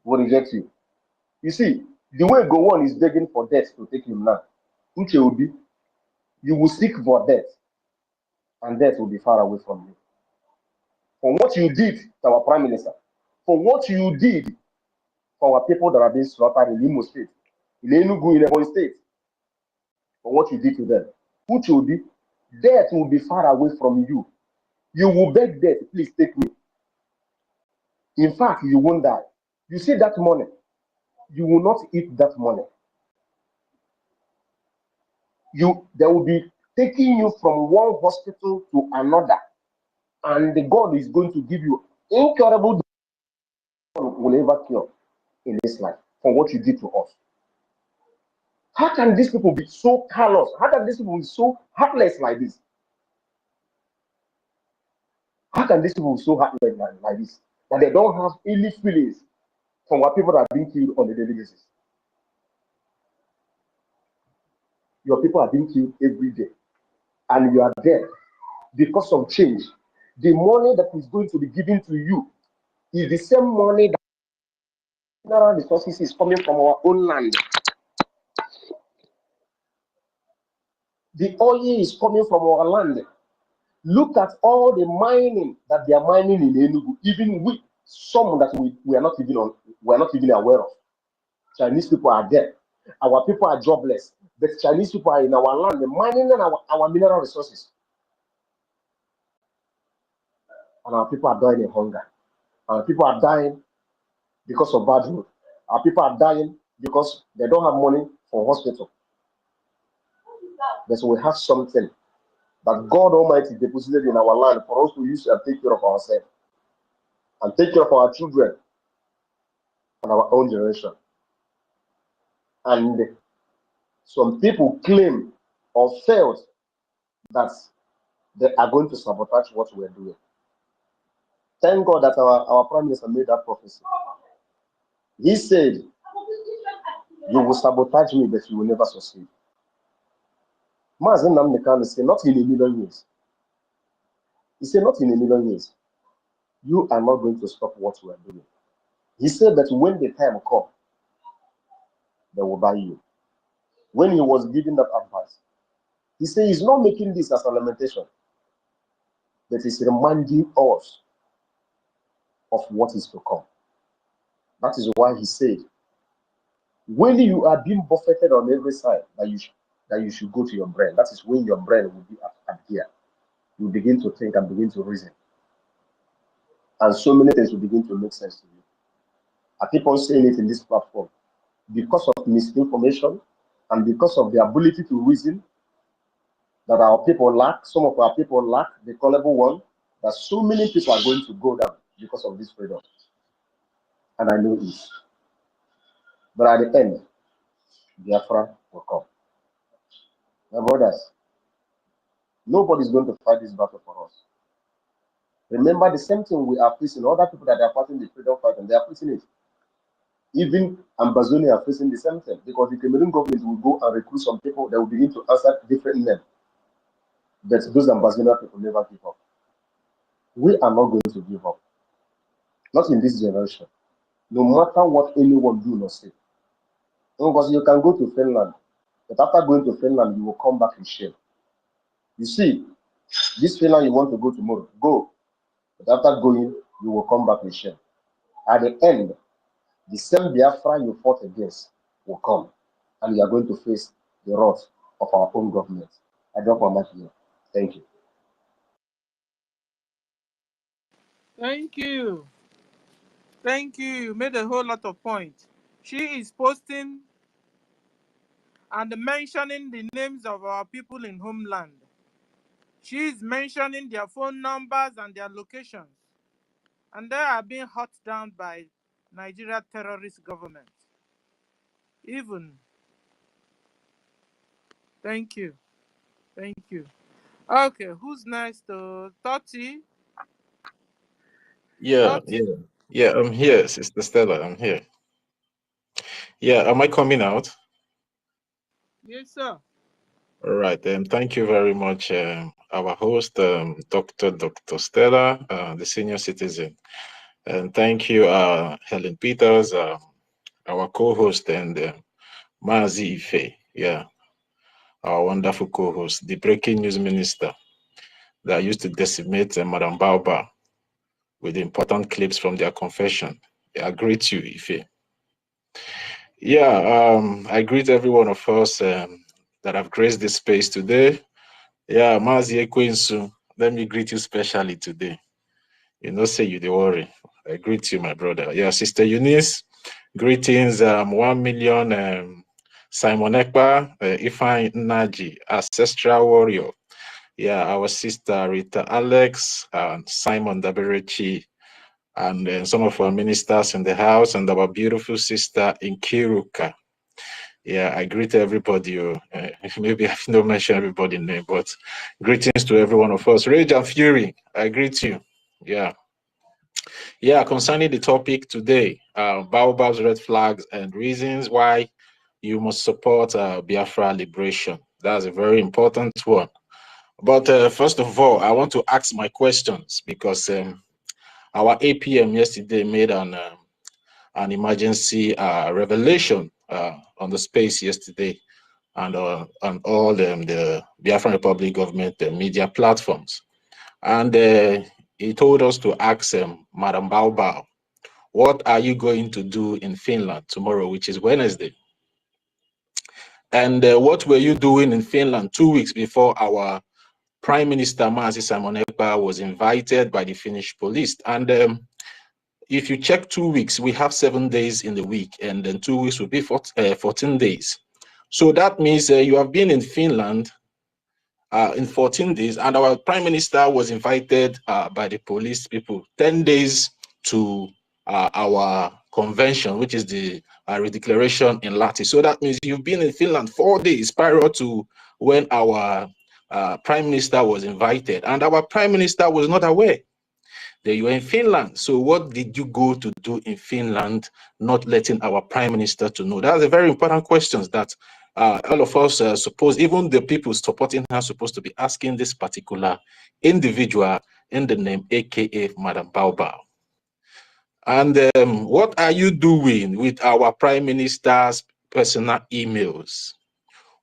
will reject you. You see, the way Gowon is begging for death to take him now, which will be, you will seek for death, and death will be far away from you. For what you did to our prime minister, for what you did for our people that are being slaughtered in Imo State, in Enugu, in Ebonyi State, for what you did to them, which will be, death will be far away from you. You will beg death, please take me. In fact, you won't die. You see that money, you will not eat that money. They will be taking you from one hospital to another, and the God is going to give you incurable will ever cure in this life for what you did to us. How can these people be so callous? How can these people be so heartless like this? How can these people be so heartless like this? that they don't have any feelings from what people are being killed on a daily basis. Your people are being killed every day, and you are there because of change. The money that is going to be given to you is the same money that mineral resources is coming from our own land. The oil is coming from our land. Look at all the mining that they are mining in Enugu. Even we, some that we are not even aware of. Chinese people are there. Our people are jobless, but Chinese people are in our land mining our mineral resources, and our people are dying in hunger. Our people are dying because of bad road. Our people are dying because they don't have money for hospital. But we have something that God Almighty deposited in our land for us to use and take care of ourselves and take care of our children and our own generation. And some people claim or felt that they are going to sabotage what we're doing. Thank God that our Prime Minister made that prophecy. He said, you will sabotage me, but you will never succeed. Mazen Namdekan said, not in a million years. He said, not in a million years. You are not going to stop what we are doing. He said that when the time comes, they will buy you. When he was giving that advice, he said he's not making this as a lamentation, but he's reminding us of what is to come. That is why he said, when you are being buffeted on every side, that you should go to your brain. That is when your brain will be at gear. You begin to think and begin to reason. And so many things will begin to make sense to you. I keep on saying it in this platform. Because of misinformation and because of the ability to reason that our people lack, some of our people lack the callable one, that so many people are going to go down because of this freedom. And I know this. But at the end, Biafra will come. My brothers, nobody's going to fight this battle for us. Remember the same thing we are facing. Other people that are fighting the freedom fight, and they are facing it. Even Ambazonia are facing the same thing, because the Cameroon government will go and recruit some people that will begin to answer different names. But those Ambazonia people never give up. We are not going to give up. Not in this generation. No matter what anyone do or say. Because you can go to Finland, but after going to Finland, you will come back in shame. You see, this Finland you want to go tomorrow, go. But after going, you will come back in shame. At the end, the same Biafra you fought against will come, and you are going to face the wrath of our own government. I drop my mic here. Thank you. Thank you. Thank you. You made a whole lot of points. She is posting and mentioning the names of our people in homeland. She is mentioning their phone numbers and their locations. And they are being hot down by Nigeria terrorist government. Even. Thank you. Thank you. Okay, who's next? Toti? Yeah, Toti? I'm here, Sister Stella. I'm here. Yeah, am I coming out? Yes, sir. All right, thank you very much, our host, Dr. Stella, the senior citizen. And thank you, Helen Peters, our co-host, and Mazi Ife, our wonderful co-host, the breaking news minister that used to decimate Madam Baoba with important clips from their confession. I greet you, Ife. I greet every one of us that have graced this space today. Mazi Ekwensu, let me greet you specially today. You know, say you the worry. I greet you, my brother. Sister Eunice, greetings. 1 million. Simon Ekpa, Ifan Naji, ancestral warrior. Our sister Rita Alex, and Simon Daberechi, and some of our ministers in the house, and our beautiful sister Inkiruka. I greet everybody. Maybe I've not mentioned everybody's name, but greetings to every one of us. Rage and Fury, I greet you. Yeah, concerning the topic today, Baobab's red flags and reasons why you must support Biafra liberation. That's a very important one. But first of all, I want to ask my questions because our APM yesterday made an emergency revelation on the space yesterday and on all the Biafran Republic government media platforms. And he told us to ask Madam Baobab, what are you going to do in Finland tomorrow, which is Wednesday? And what were you doing in Finland 2 weeks before our Prime Minister Mazi Simon Ekpa was invited by the Finnish police? And if you check 2 weeks, we have 7 days in the week, and then 2 weeks will be 14 days. So that means you have been in Finland in 14 days, and our Prime Minister was invited by the police people 10 days to our convention, which is the redeclaration in Latin. So that means you've been in Finland 4 days prior to when our Prime Minister was invited, and our Prime Minister was not aware that you were in Finland. So what did you go to do in Finland, not letting our Prime Minister to know? That's a very important question that all of us suppose, even the people supporting her, supposed to be asking this particular individual in the name, aka Madam Baobab. And what are you doing with our Prime Minister's personal emails?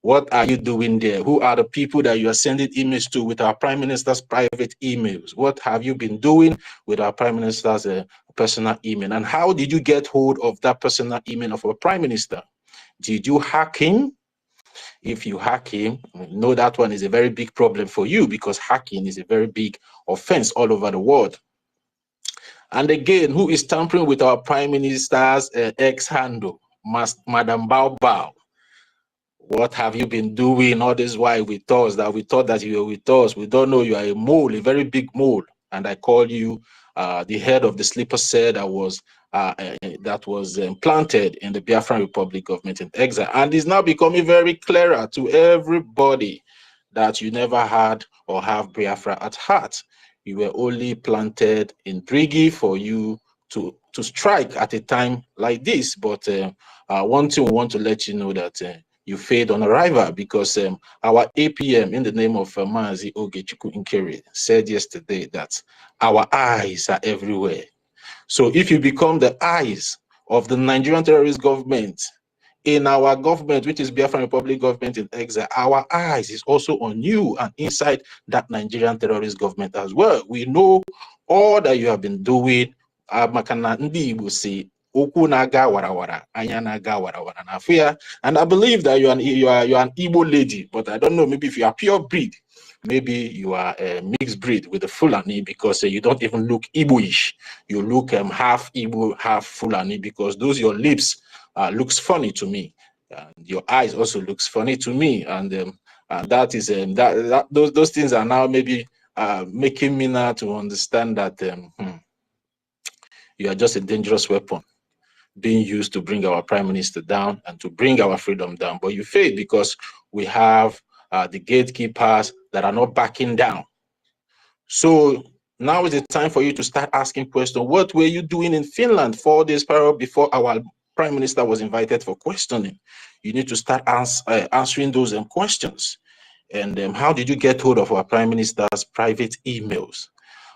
What are you doing there? Who are the people that you are sending emails to with our Prime Minister's private emails? What have you been doing with our Prime Minister's personal email? And how did you get hold of that personal email of our Prime Minister? Did you hack him? If you hack him, know that one is a very big problem for you because hacking is a very big offense all over the world. And again, who is tampering with our Prime Minister's X handle? Madam Baobab. What have you been doing all this while with us? That we thought that you were with us. We don't know you are a mole, a very big mole. And I call you the head of the sleeper cell that was planted in the Biafran Republic government in exile. And it's now becoming very clearer to everybody that you never had or have Biafra at heart. You were only planted in BRGIE for you to strike at a time like this. But one thing we want to let you know that you failed on arrival because our APM in the name of Mazi Ogechukwu Nkeri said yesterday that our eyes are everywhere. So if you become the eyes of the Nigerian terrorist government in our government, which is Biafran Republic government in exile, our eyes is also on you and inside that Nigerian terrorist government as well. We know all that you have been doing. Makana ndị Igbo say okwu na-aga warawara, anya na-aga warawara na afọ ya. And I believe that you are an Igbo lady, but I don't know, maybe if you are pure breed, maybe you are a mixed breed with the Fulani because you don't even look Igbo-ish. You look half Igbo, half Fulani because those your lips looks funny to me. Your eyes also looks funny to me, and that is those things are now maybe making me now to understand that you are just a dangerous weapon being used to bring our Prime Minister down and to bring our freedom down. But you failed because we have the gatekeepers that are not backing down. So now is the time for you to start asking questions. What were you doing in Finland 4 days prior before our Prime Minister was invited for questioning? You need to start answering those questions. And how did you get hold of our Prime Minister's private emails?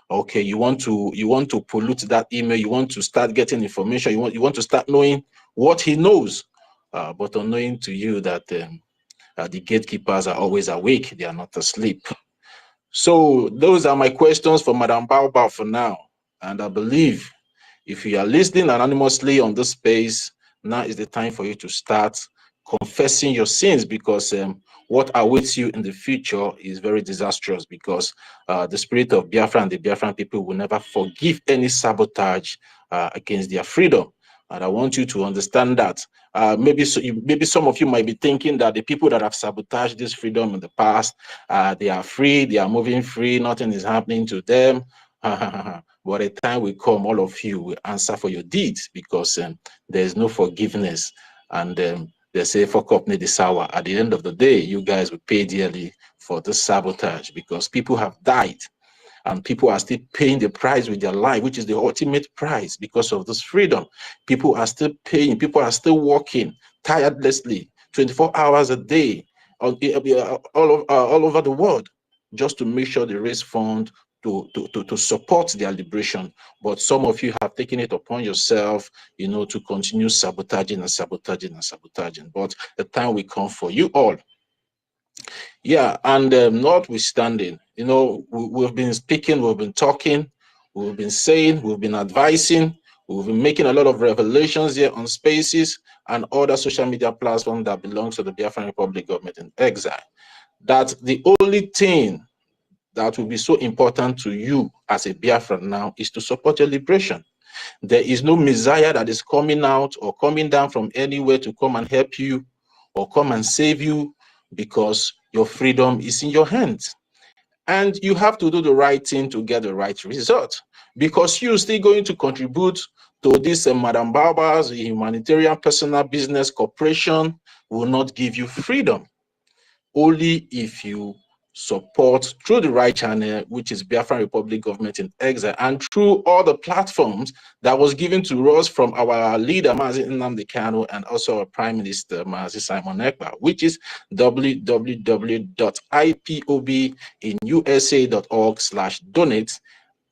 Okay, you want to pollute that email. You want to start getting information. You want to start knowing what he knows, but unknowing to you that the gatekeepers are always awake. They are not asleep. So those are my questions for Madam Baobab for now. And I believe if you are listening anonymously on this space, now is the time for you to start confessing your sins because what awaits you in the future is very disastrous because the spirit of Biafra and the Biafran people will never forgive any sabotage against their freedom. And I want you to understand that. Maybe some of you might be thinking that the people that have sabotaged this freedom in the past, they are free, they are moving free, nothing is happening to them. But a time will come, all of you will answer for your deeds because there is no forgiveness. And they say, fuck up, need this hour. At the end of the day, you guys will pay dearly for this sabotage because people have died. And people are still paying the price with their life, which is the ultimate price because of this freedom. People are still paying, people are still working tirelessly, 24 hours a day, all over the world, just to make sure they raise funds to support their liberation. But some of you have taken it upon yourself, you know, to continue sabotaging and sabotaging and sabotaging. But the time will come for you all. Yeah, and notwithstanding, you know, we've been speaking, we've been talking, we've been saying, we've been advising, we've been making a lot of revelations here on Spaces and other social media platforms that belongs to the Biafran Republic government in exile, that the only thing that will be so important to you as a Biafran now is to support your liberation. There is no Messiah that is coming out or coming down from anywhere to come and help you or come and save you, because your freedom is in your hands. And you have to do the right thing to get the right result, because you're still going to contribute to this Madam Barber's humanitarian personal business corporation will not give you freedom. Only if you support through the right channel, which is Biafran Republic Government in Exile, and through all the platforms that was given to us from our leader, Mazi Nnamdi Kanu, and also our Prime Minister, Mazi Simon Ekpa, which is www.ipobinUSA.org/donate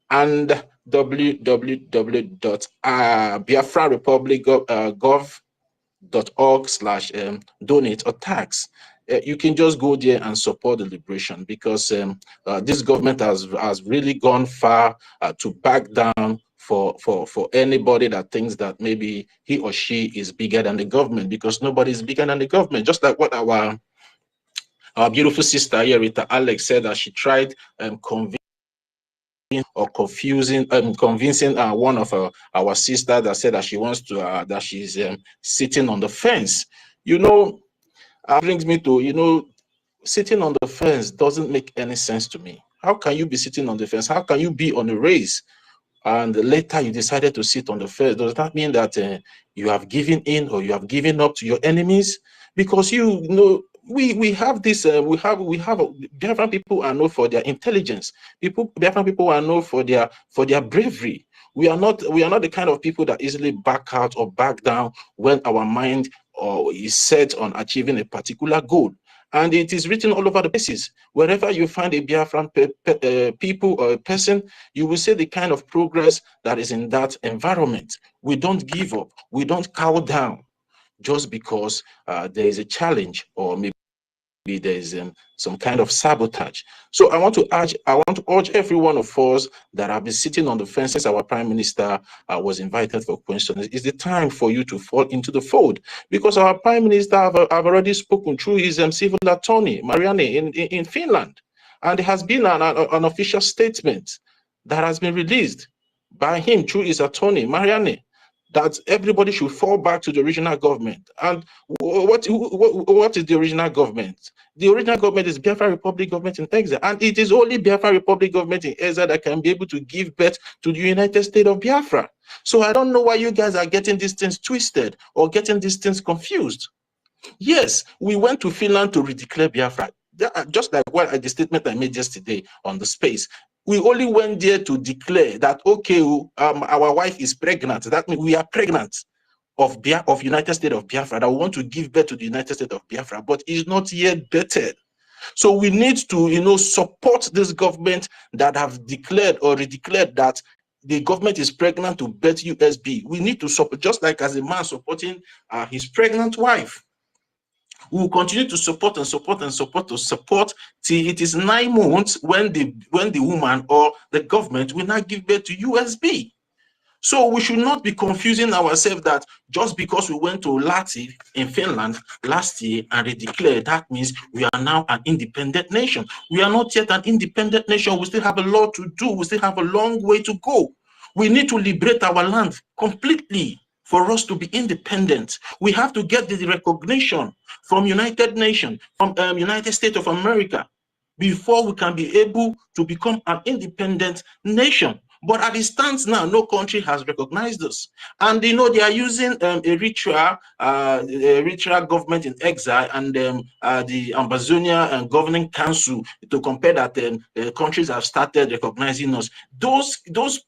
and www.biafrarepublic.gov.org/donate or tax. You can just go there and support the liberation, because this government has really gone far to back down for anybody that thinks that maybe he or she is bigger than the government, because nobody is bigger than the government. Just like what our beautiful sister here, Rita Alex, said, that she tried convincing one of our sisters that said that she wants to that she's sitting on the fence. You know, brings me to, you know, sitting on the fence doesn't make any sense to me. How can you be sitting on the fence? How can you be on a race and later you decided to sit on the fence? Does that mean that you have given in or you have given up to your enemies? Because you know, we have this we have Biafran people are known for their intelligence. Biafran people are known for their bravery. We are not the kind of people that easily back out or back down when our mind is set on achieving a particular goal. And it is written all over the places. Wherever you find a Biafran people or a person, you will see the kind of progress that is in that environment. We don't give up. We don't cow down just because there is a challenge, or maybe there is some kind of sabotage. So I want to urge every one of us that have been sitting on the fence since our Prime Minister was invited for questions. It's the time for you to fall into the fold, because our Prime Minister have already spoken through his civil attorney, Marianne, in Finland. And there has been an official statement that has been released by him through his attorney, Marianne, that everybody should fall back to the original government. And what is the original government? The original government is Biafra Republic government in exile, and it is only Biafra Republic government in exile that can be able to give birth to the United States of Biafra. So I don't know why you guys are getting these things twisted or getting these things confused. Yes, we went to Finland to redeclare Biafra, just like what the statement I made yesterday on the space. We only went there to declare that, okay, our wife is pregnant. That means we are pregnant of United States of Biafra, that we want to give birth to the United States of Biafra, but it's not yet birthed. So we need to, you know, support this government that have declared or redeclared that the government is pregnant to birth USB. We need to support, just like as a man supporting his pregnant wife. We will continue to support and support and support to support till it is 9 months when the woman or the government will not give birth to USB. So we should not be confusing ourselves that just because we went to Lahti in Finland last year and they declared, that means we are now an independent nation. We are not yet an independent nation. We still have a lot to do. We still have a long way to go. We need to liberate our land completely for us to be independent. We have to get the recognition from United Nations, from United States of America, before we can be able to become an independent nation. But at the stance now, no country has recognized us. And they are using Eritrea government in exile and the Ambazonia Governing Council to compare that countries have started recognizing us. Those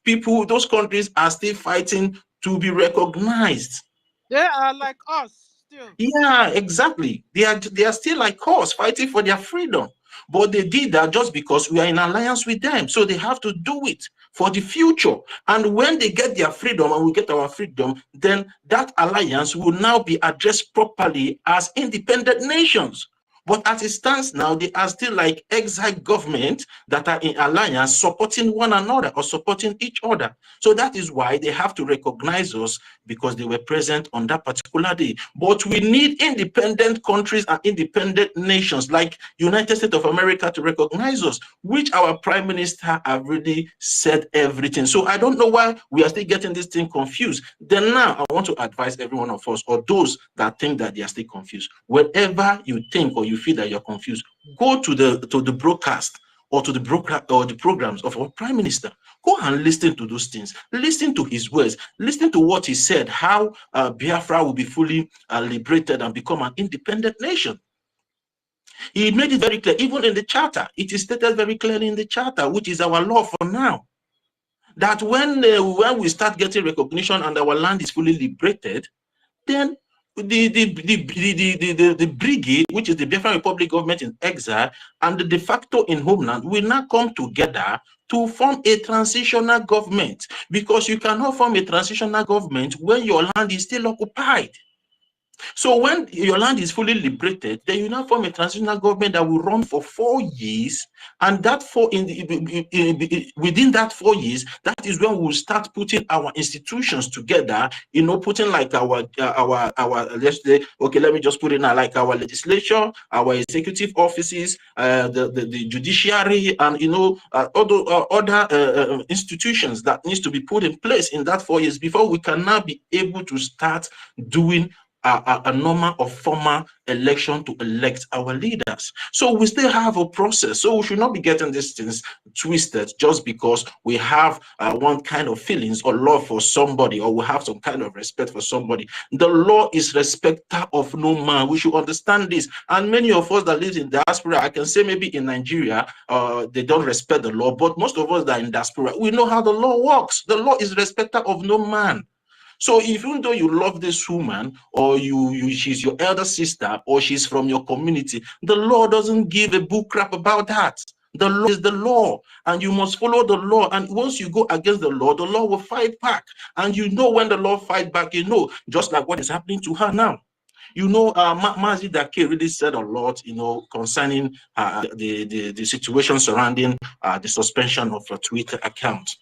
people, those countries are still fighting to be recognized. They are like us still. Yeah, exactly. They are still like us, fighting for their freedom. But they did that just because we are in alliance with them. So they have to do it for the future. And when they get their freedom and we get our freedom, then that alliance will now be addressed properly as independent nations. But as it stands now, they are still like exile government that are in alliance, supporting one another or supporting each other. So that is why they have to recognize us, because they were present on that particular day. But we need independent countries and independent nations like United States of America to recognize us, which our prime minister have really said everything. So I don't know why we are still getting this thing confused. Then now I want to advise every one of us, or those that think that they are still confused, wherever you think or you feel that you're confused, go to the broadcast or to the programs of our prime minister. Go and listen to those things. Listen to his words. Listen to what he said, how Biafra will be fully liberated and become an independent nation. He made it very clear, even in the charter. It is stated very clearly in the charter, which is our law for now, that when we start getting recognition and our land is fully liberated, then the BRGIE, which is the Biafran Republic government in exile, and the de facto in homeland will now come together to form a transitional government, because you cannot form a transitional government when your land is still occupied. So when your land is fully liberated, then you now form a transitional government that will run for 4 years, and that within that 4 years, that is when we'll start putting our institutions together. Putting like our let's say, okay, let me just put it now, like our legislature, our executive offices, the judiciary, and other institutions that needs to be put in place in that 4 years before we can now be able to start doing a normal or formal election to elect our leaders. So we still have a process. So we should not be getting these things twisted just because we have one kind of feelings or love for somebody, or we have some kind of respect for somebody. The law is respecter of no man. We should understand this. And many of us that live in diaspora, I can say maybe in Nigeria, they don't respect the law, but most of us that are in diaspora, we know how the law works. The law is respecter of no man. So even though you love this woman, or she's your elder sister, or she's from your community, the law doesn't give a bull crap about that. The law is the law, and you must follow the law. And once you go against the law will fight back. And when the law fight back, just like what is happening to her now. Mazi Dake really said a lot, concerning the situation surrounding the suspension of a Twitter account.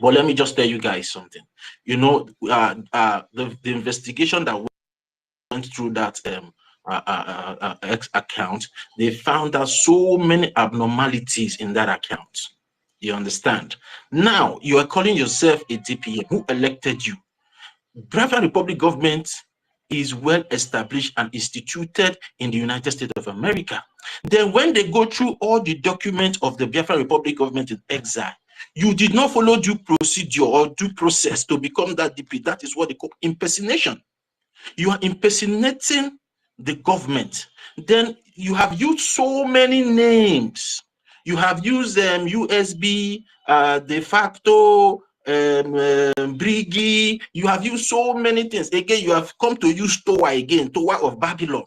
But let me just tell you guys something. The investigation that went through that X account, they found out so many abnormalities in that account. You understand? Now, you are calling yourself a DPM. Who elected you? Biafra Republic government is well established and instituted in the United States of America. Then when they go through all the documents of the Biafra Republic government in exile, you did not follow due procedure or due process to become that DP. That is what they call impersonation. You are impersonating the government. Then you have used so many names. You have used USB, de facto, BRGIE. You have used so many things. Again, you have come to use Tower again, Tower of Babylon.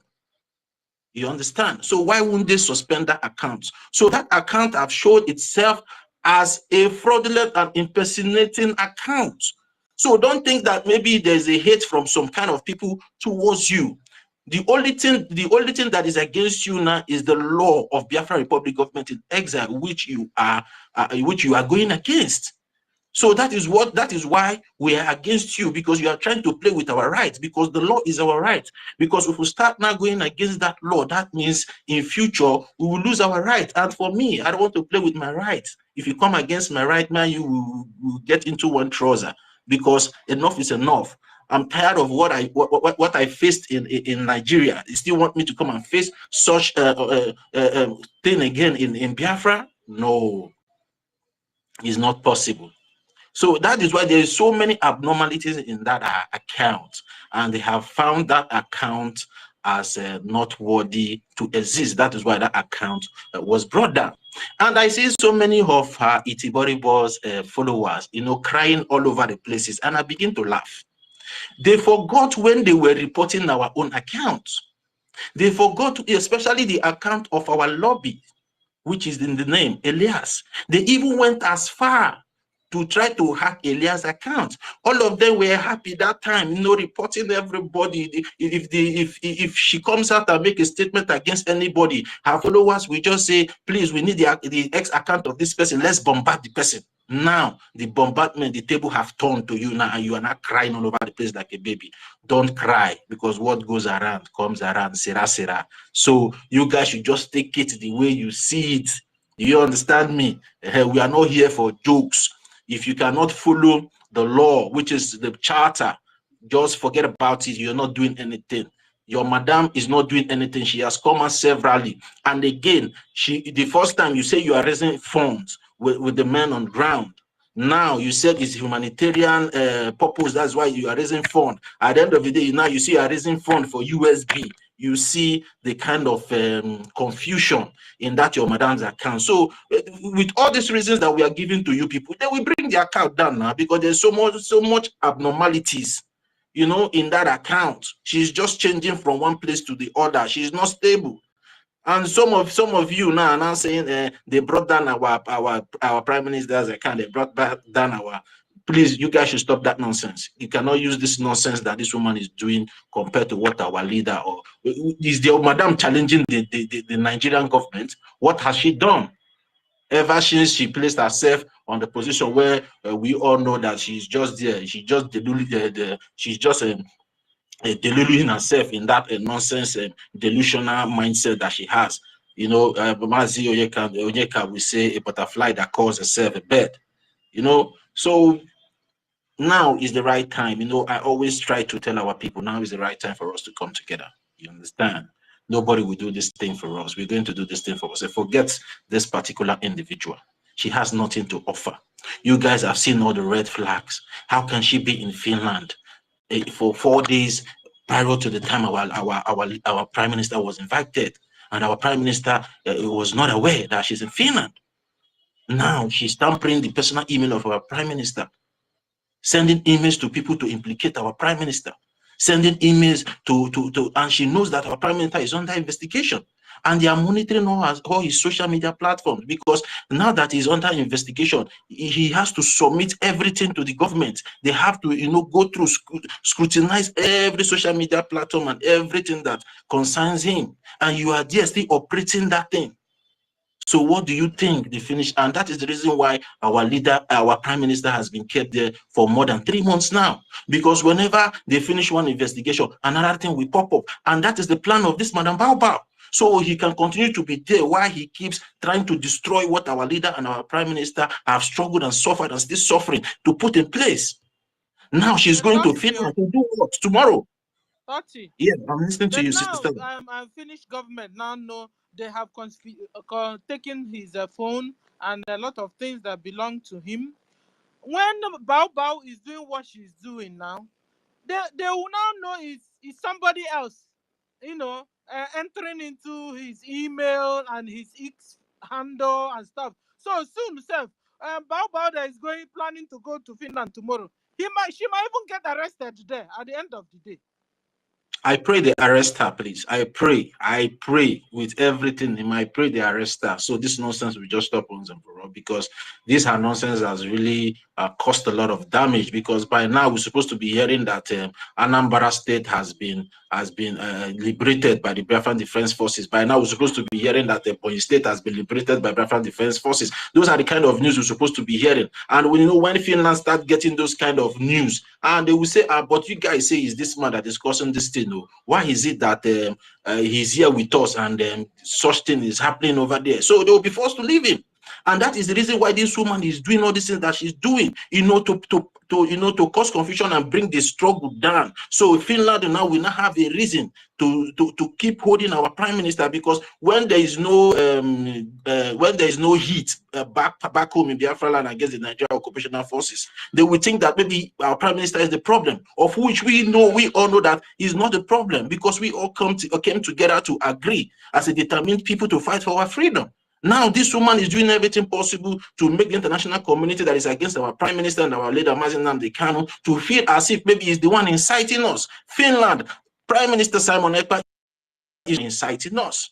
You understand? So why wouldn't they suspend that account? So that account have showed itself as a fraudulent and impersonating account. So don't think that maybe there's a hate from some kind of people towards you. The only thing that is against you now is the law of Biafra Republic government in exile, which you are going against. So that is why we are against you, because you are trying to play with our rights, because the law is our right. Because if we start now going against that law, that means in future we will lose our rights. And for me, I don't want to play with my rights. If you come against my right, man, you will get into one trouser, because enough is enough. I'm tired of what I faced in Nigeria. You still want me to come and face such thing again in Biafra? No. It's not possible. So that is why there is so many abnormalities in that account, and they have found that account as not worthy to exist. That is why that account was brought down. And I see so many of her Itiboribo's followers, crying all over the places, and I begin to laugh. They forgot when they were reporting our own accounts. They forgot, especially the account of our lobby, which is in the name Elias. They even went as far to try to hack Elias' account. All of them were happy that time, reporting everybody. If she comes out and make a statement against anybody, her followers will just say, please, we need the X account of this person. Let's bombard the person. Now, the bombardment, the table have turned to you now, and you are not crying all over the place like a baby. Don't cry, because what goes around comes around. Sera, sera. So you guys should just take it the way you see it. Do you understand me? We are not here for jokes. If you cannot follow the law, which is the charter, just forget about it. You're not doing anything. Your madam is not doing anything. She has come out severally. And again, the first time you say you are raising funds with the men on ground. Now you said it's humanitarian purpose. That's why you are raising fund. At the end of the day, now you see you are raising fund for USB. You see the kind of confusion in that your madam's account. So with all these reasons that we are giving to you people, then we bring the account down now, because there's so much abnormalities, in that account. She's just changing from one place to the other. She's not stable. And some of you now are now saying they brought down our prime minister's account. They brought back down our. Please, you guys should stop that nonsense. You cannot use this nonsense that this woman is doing compared to what our leader or is the madam challenging the Nigerian government. What has she done? Ever since she placed herself on the position where we all know that she's just there, she's just deluding herself in that nonsense delusional mindset that she has. Mazi Onyeka will say a butterfly that calls herself a bird. So now is the right time. I always try to tell our people, now is the right time for us to come together. You understand? Nobody will do this thing for us. We're going to do this thing for us. So forget this particular individual. She has nothing to offer. You guys have seen all the red flags. How can she be in Finland for 4 days prior to the time our prime minister was invited, and our prime minister was not aware that she's in Finland? Now she's tampering the personal email of our prime minister, sending emails to people to implicate our prime minister, sending emails and she knows that our prime minister is under investigation, and they are monitoring all his social media platforms, because now that he's under investigation, he has to submit everything to the government. They have to, go through, scrutinize every social media platform and everything that concerns him. And you are there still operating that thing. So what do you think the finish? And that is the reason why our leader, our prime minister, has been kept there for more than 3 months now. Because whenever they finish one investigation, another thing will pop up. And that is the plan of this Madam Bao. So he can continue to be there while he keeps trying to destroy what our leader and our prime minister have struggled and suffered and still suffering to put in place. Now she's going to Finland to do what tomorrow? 30. Yeah, I'm listening to you, Now, sister. I'm finished government now. No, they have taken his phone and a lot of things that belong to him. When Bao is doing what she's doing now, they will now know it's somebody else, entering into his email and his X handle and stuff. So soon, Bao that is planning to go to Finland tomorrow, she might even get arrested there at the end of the day. I pray they arrest her, please. I pray with everything in my pray they arrest her. So this nonsense will just stop once and for all, because this her nonsense has really caused a lot of damage. Because by now we're supposed to be hearing that Anambra State has been liberated by the Biafran Defense Forces. By now we're supposed to be hearing that Ebonyi State has been liberated by Biafran Defense Forces. Those are the kind of news we're supposed to be hearing. And when Finland start getting those kind of news, and they will say, but you guys say is this man that is causing this thing? Why is it that he's here with us and such thing is happening over there? So they will be forced to leave him. And that is the reason why this woman is doing all these things that she's doing, to cause confusion and bring the struggle down. So Finland now will not have a reason to keep holding our prime minister, because when there is no heat back home in Biafra land against the Nigerian occupational forces, they will think that maybe our prime minister is the problem, of which we all know that is not the problem, because we all came together to agree as a determined people to fight for our freedom. Now this woman is doing everything possible to make the international community that is against our prime minister and our leader Mazi Nnamdi Kanu to feel as if maybe he's the one inciting us. Finland, Prime Minister Simon Ekpa is inciting us.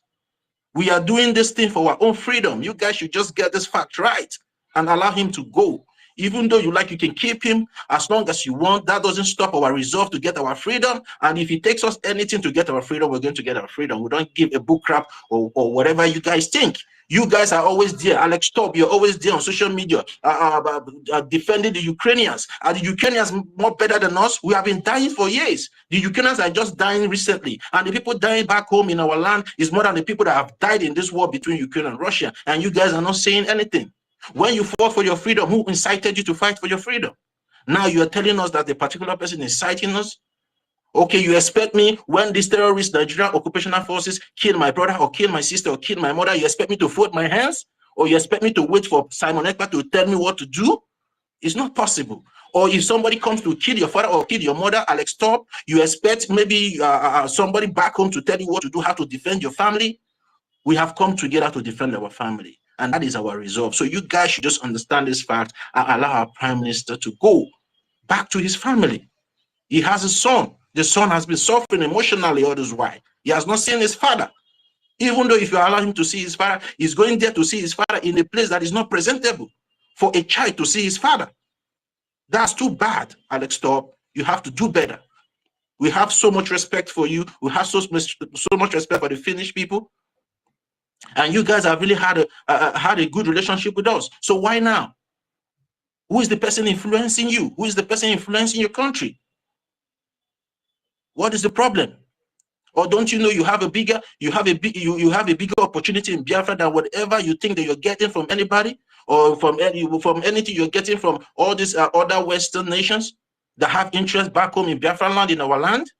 We are doing this thing for our own freedom. You guys should just get this fact right and allow him to go. Even though you can keep him as long as you want. That doesn't stop our resolve to get our freedom. And if it takes us anything to get our freedom, we're going to get our freedom. We don't give a book crap or whatever you guys think. You guys are always there. Alex Top, you're always there on social media defending the Ukrainians. Are the Ukrainians more better than us? We have been dying for years. The Ukrainians are just dying recently. And the people dying back home in our land is more than the people that have died in this war between Ukraine and Russia. And you guys are not saying anything. When you fought for your freedom, who incited you to fight for your freedom? Now you are telling us that the particular person is inciting us? Okay, you expect me, when these terrorist Nigerian occupational forces kill my brother or kill my sister or kill my mother, you expect me to fold my hands? Or you expect me to wait for Simon Ekpa to tell me what to do? It's not possible. Or if somebody comes to kill your father or kill your mother, Alex Top, you expect maybe somebody back home to tell you what to do, how to defend your family? We have come together to defend our family. And that is our resolve. So you guys should just understand this fact and allow our prime minister to go back to his family. He has a son. The son has been suffering emotionally all this while. He has not seen his father. Even though if you allow him to see his father, he's going there to see his father in a place that is not presentable for a child to see his father. That's too bad, Alex Top. You have to do better. We have so much respect for you. We have so much respect for the Finnish people. And you guys have really had a good relationship with us. So why now? Who is the person influencing you? Who is the person influencing your country? What is the problem? Or don't you know you have a bigger opportunity in Biafra than whatever you think that you're getting from anybody, or from anything you're getting from all these other Western nations that have interest back home in Biafra land, in our land?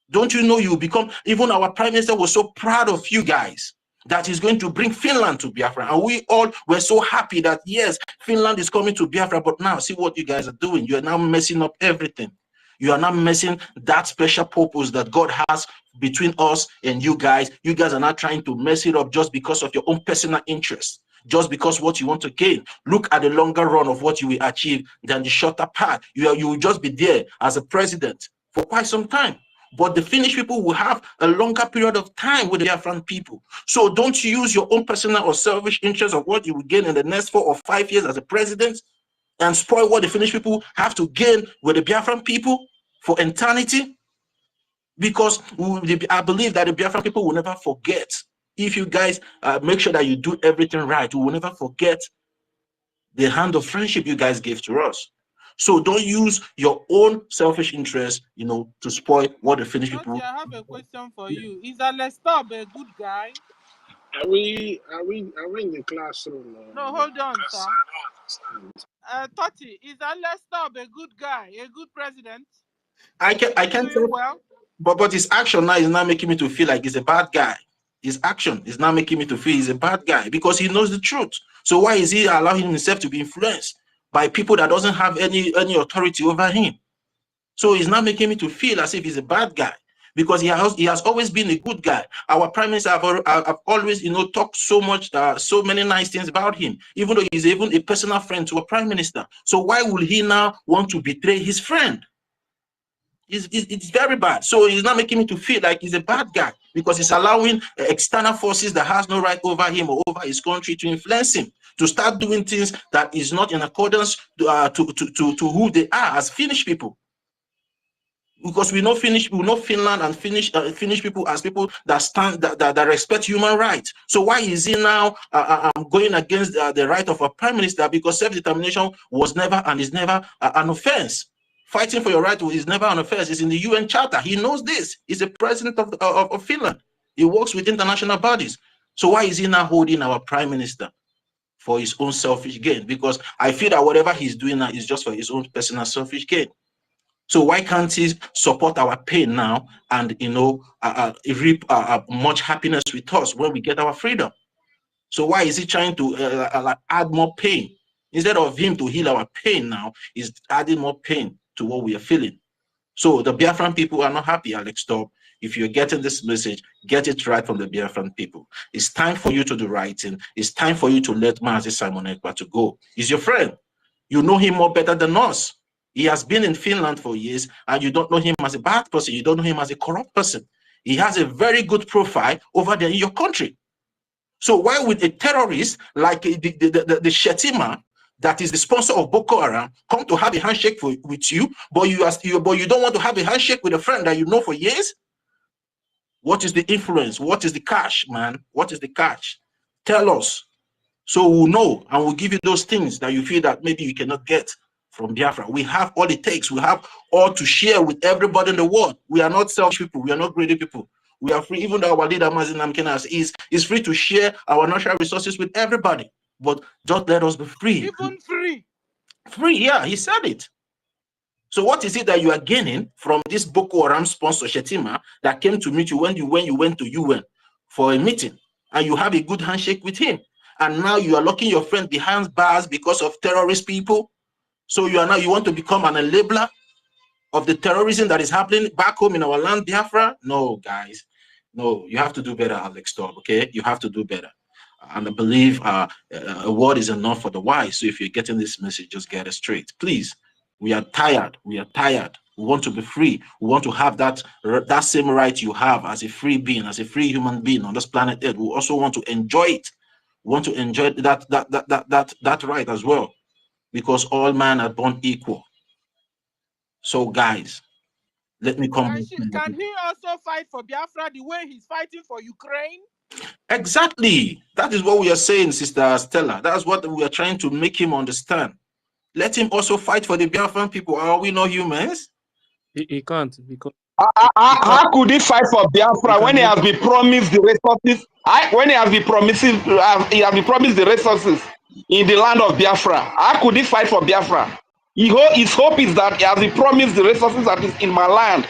Don't you know you become, even our prime minister was so proud of you guys that he's going to bring Finland to Biafra. And we all were so happy that, yes, Finland is coming to Biafra. But now, see what you guys are doing. You are now messing up everything. You are now messing that special purpose that God has between us and you guys. You guys are not trying to mess it up just because of your own personal interest, just because what you want to gain. Look at the longer run of what you will achieve than the shorter path. You will just be there as a president for quite some time. But the Finnish people will have a longer period of time with the Biafran people. So don't use your own personal or selfish interest of what you will gain in the next 4 or 5 years as a president and spoil what the Finnish people have to gain with the Biafran people for eternity. Because I believe that the Biafran people will never forget. If you guys make sure that you do everything right, we will never forget the hand of friendship you guys gave to us. So don't use your own selfish interest, to spoil what the Finnish people. I have a question for you. Is Alex Top a good guy? Are we in the classroom? No, hold on, sir. Toti, is Alex Top a good guy, a good president? I can't tell. Well, but his action now is not making me to feel like he's a bad guy. His action is not making me to feel he's a bad guy because he knows the truth. So why is he allowing himself to be influenced by people that doesn't have any authority over him? So he's not making me to feel as if he's a bad guy because he has always been a good guy. Our prime minister have always talked so much, so many nice things about him, even though he's even a personal friend to a prime minister. So why will he now want to betray his friend? It's very bad. So he's not making me to feel like he's a bad guy because he's allowing external forces that has no right over him or over his country to influence him to start doing things that is not in accordance to who they are as Finnish people. Because we know Finland and Finnish people as people that stand that respect human rights. So why is he now going against the right of a prime minister? Because self-determination was never and is never an offense. Fighting for your right is never an offense. It's in the UN Charter. He knows this. He's the president of Finland. He works with international bodies. So why is he now holding our prime minister? for his own selfish gain, because I feel that whatever he's doing now is just for his own personal selfish gain. So why can't he support our pain now and, you know, reap much happiness with us when we get our freedom? So why is he trying to add more pain? Instead of him to heal our pain now, he's adding more pain to what we are feeling. So the Biafran people are not happy, Alex Top. If you're getting this message, get it right from the Biafran people. It's time for you to do writing. It's time for you to let Mazi Simon Ekpa to go. He's your friend. You know him more better than us. He has been in Finland for years, and you don't know him as a bad person. You don't know him as a corrupt person. He has a very good profile over there in your country. So why would a terrorist like the Shetima, that is the sponsor of Boko Haram, come to have a handshake with you, but you don't want to have a handshake with a friend that you know for years? What is the influence? What is the catch, man? What is the catch? Tell us, so we'll know, and we'll give you those things that you feel that maybe you cannot get from Biafra. We have all it takes. We have all to share with everybody in the world. We are not selfish people. We are not greedy people. We are free. Even though our leader Mazi Namkenas is free to share our natural resources with everybody. But just let us be free. Even free. Free, yeah, he said it. So what is it that you are gaining from this Boko Haram sponsor Shetima that came to meet you when you went to UN for a meeting, and you have a good handshake with him, and now you are locking your friend behind bars because of terrorist people? So you want to become an enabler of the terrorism that is happening back home in our land, Biafra? No, guys. No, you have to do better, Alex Torb, okay? You have to do better. And I believe a word is enough for the wise. So if you're getting this message, just get it straight. Please, we are tired. We are tired. We want to be free. We want to have that same right you have as a free being, as a free human being on this planet Earth. We also want to enjoy it. We want to enjoy that right as well, because all men are born equal. So guys, let me come back. Can he also fight for Biafra the way he's fighting for Ukraine? Exactly. That is what we are saying, Sister Stella. That's what we are trying to make him understand. Let him also fight for the Biafran people. Are we not humans? He can't, because How could he fight for Biafra when he has been promised the resources? When he has been promised the resources in the land of Biafra, how could he fight for Biafra? His hope is that he has been promised the resources that is in my land.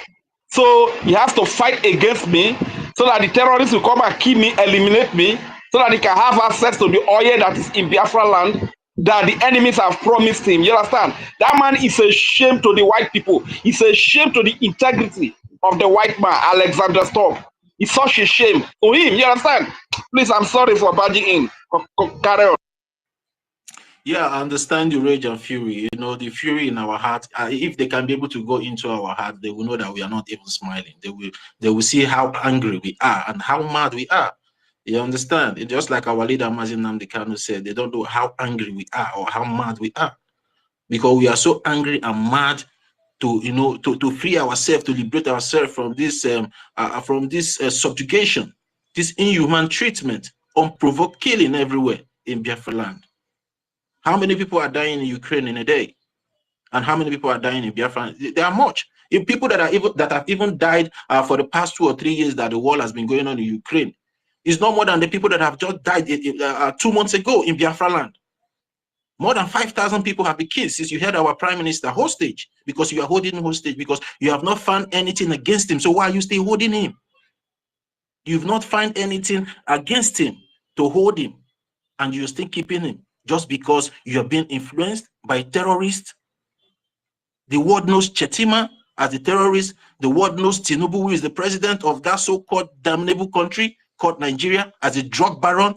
So he has to fight against me so that the terrorists will come and kill me, eliminate me, so that he can have access to the oil that is in Biafra land that the enemies have promised him. You understand? That man is a shame to the white people. It's a shame to the integrity of the white man, Alexander Storm. It's such a shame to him. You understand? Please, I'm sorry for barging in. Carry on. Yeah, I understand the rage and fury. You know, the fury in our heart. If they can be able to go into our heart, they will know that we are not even smiling. They will see how angry we are and how mad we are. You understand? It's just like our leader Mazi Nnamdi Kanu said, they don't know how angry we are or how mad we are, because we are so angry and mad to, you know, to free ourselves, to liberate ourselves from this subjugation, this inhuman treatment, unprovoked killing everywhere in Biafra land. How many people are dying in Ukraine in a day? And how many people are dying in Biafra? There are much. If people that have even died for the past 2 or 3 years that the war has been going on in Ukraine, is no more than the people that have just died 2 months ago in Biafra land. More than 5,000 people have been killed since you had our prime minister hostage, because you are holding him hostage because you have not found anything against him. So why are you still holding him? You've not found anything against him to hold him, and you're still keeping him just because you are being influenced by terrorists. The world knows Chetima as a terrorist. The world knows Tinubu, who is the president of that so-called damnable country called Nigeria, as a drug baron.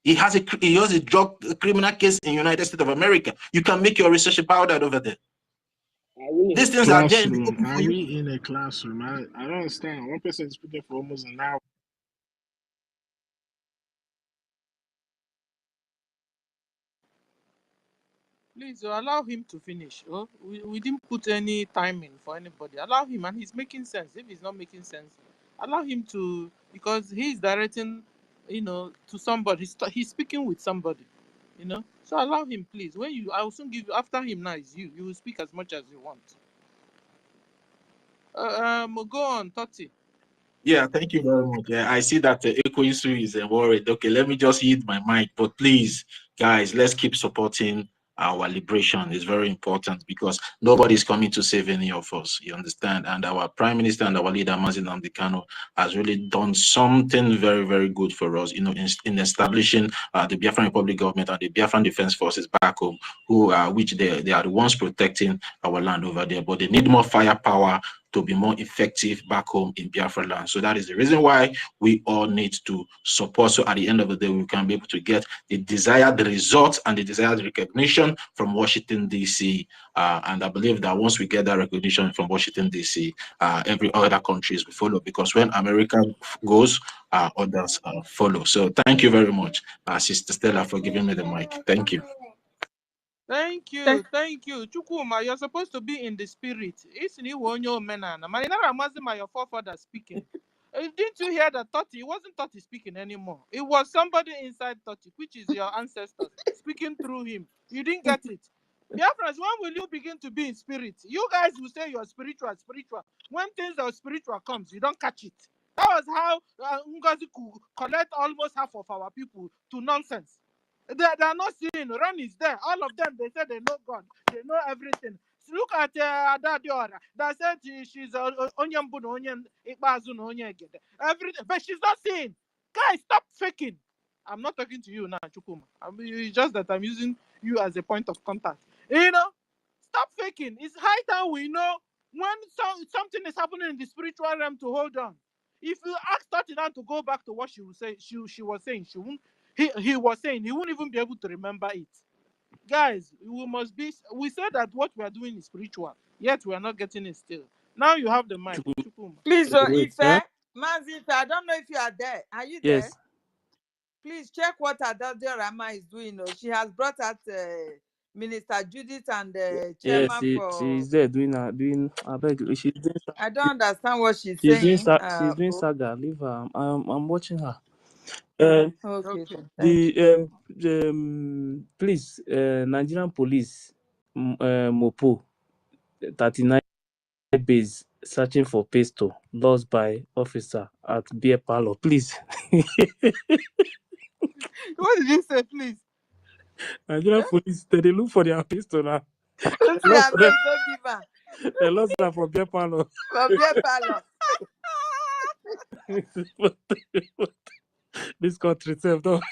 He has a drug criminal case in the United States of America. You can make your research about that over there. These things are there. Are we in a classroom? I don't understand. One person is speaking for almost an hour. Please allow him to finish. Oh, we didn't put any timing for anybody. Allow him, and he's making sense. If he's not making sense, allow him to, because he's directing, you know, to somebody. He's speaking with somebody, you know. So allow him, please. I will soon give you, after him now is you. You will speak as much as you want. Go on, Toti. Yeah, thank you very much. Yeah, I see that Ekoinsu is worried. Okay, let me just hit my mic, but please, guys, let's keep supporting our liberation. Is very important because nobody's coming to save any of us. You understand? And our prime minister and our leader, Mazi Nnamdi Kanu, has really done something very, very good for us. You know, in establishing the Biafran Republic government and the Biafran Defense Forces back home, which they are the ones protecting our land over there. But they need more firepower to be more effective back home in Biafra land. So that is the reason why we all need to support. So at the end of the day, we can be able to get the desired results and the desired recognition from Washington, D.C. And I believe that once we get that recognition from Washington, D.C., every other countries will follow, because when America goes, others follow. So thank you very much, Sister Stella, for giving me the mic. Thank you. Thank you, thank you. Chukuma, you're supposed to be in the spirit. It's new on your menana. Marinara Mazima, your forefather speaking. Didn't you hear that Totti? It wasn't Totti speaking anymore. It was somebody inside Totti, which is your ancestors, speaking through him. You didn't get it. Biafrans, when will you begin to be in spirit? You guys will say you're spiritual. When things are spiritual comes, you don't catch it. That was how Ngozi could collect almost half of our people to nonsense. They are not seeing. Ron is there. All of them, they say they know God. They know everything. Look at Ada Diora. That said she's Onyambu no Onyen Ikbazu no Onyegede. Everything, but she's not seeing. Guys, stop faking. I'm not talking to you now, Chukuma. It's just that I'm using you as a point of contact. You know, stop faking. It's high time we know when something is happening in the spiritual realm to hold on. If you ask Tatiana to go back to what she was saying, she was saying she won't. He was saying he won't even be able to remember it. Guys, we said that what we are doing is spiritual, yet we are not getting it still. Now you have the mic. Please, Wait, Ife, Mazi Ife, I don't know if you are there. Are you there? yes, Please check what Adade Rama is doing. She has brought out Minister Judith and yes, chairman for. she's there doing I beg, I don't understand what she's she's doing saying. she's doing saga. Leave her. I'm watching her. Um, Okay, thank you. Please, Nigerian police, Mopo 39 base searching for pistol lost by officer at beer parlor. Please, What did you say, please? Nigerian police they look for their pistol now. Don't They say lost I beg, don't give her. they lost her for beer parlor. For beer parlor. This country self don't.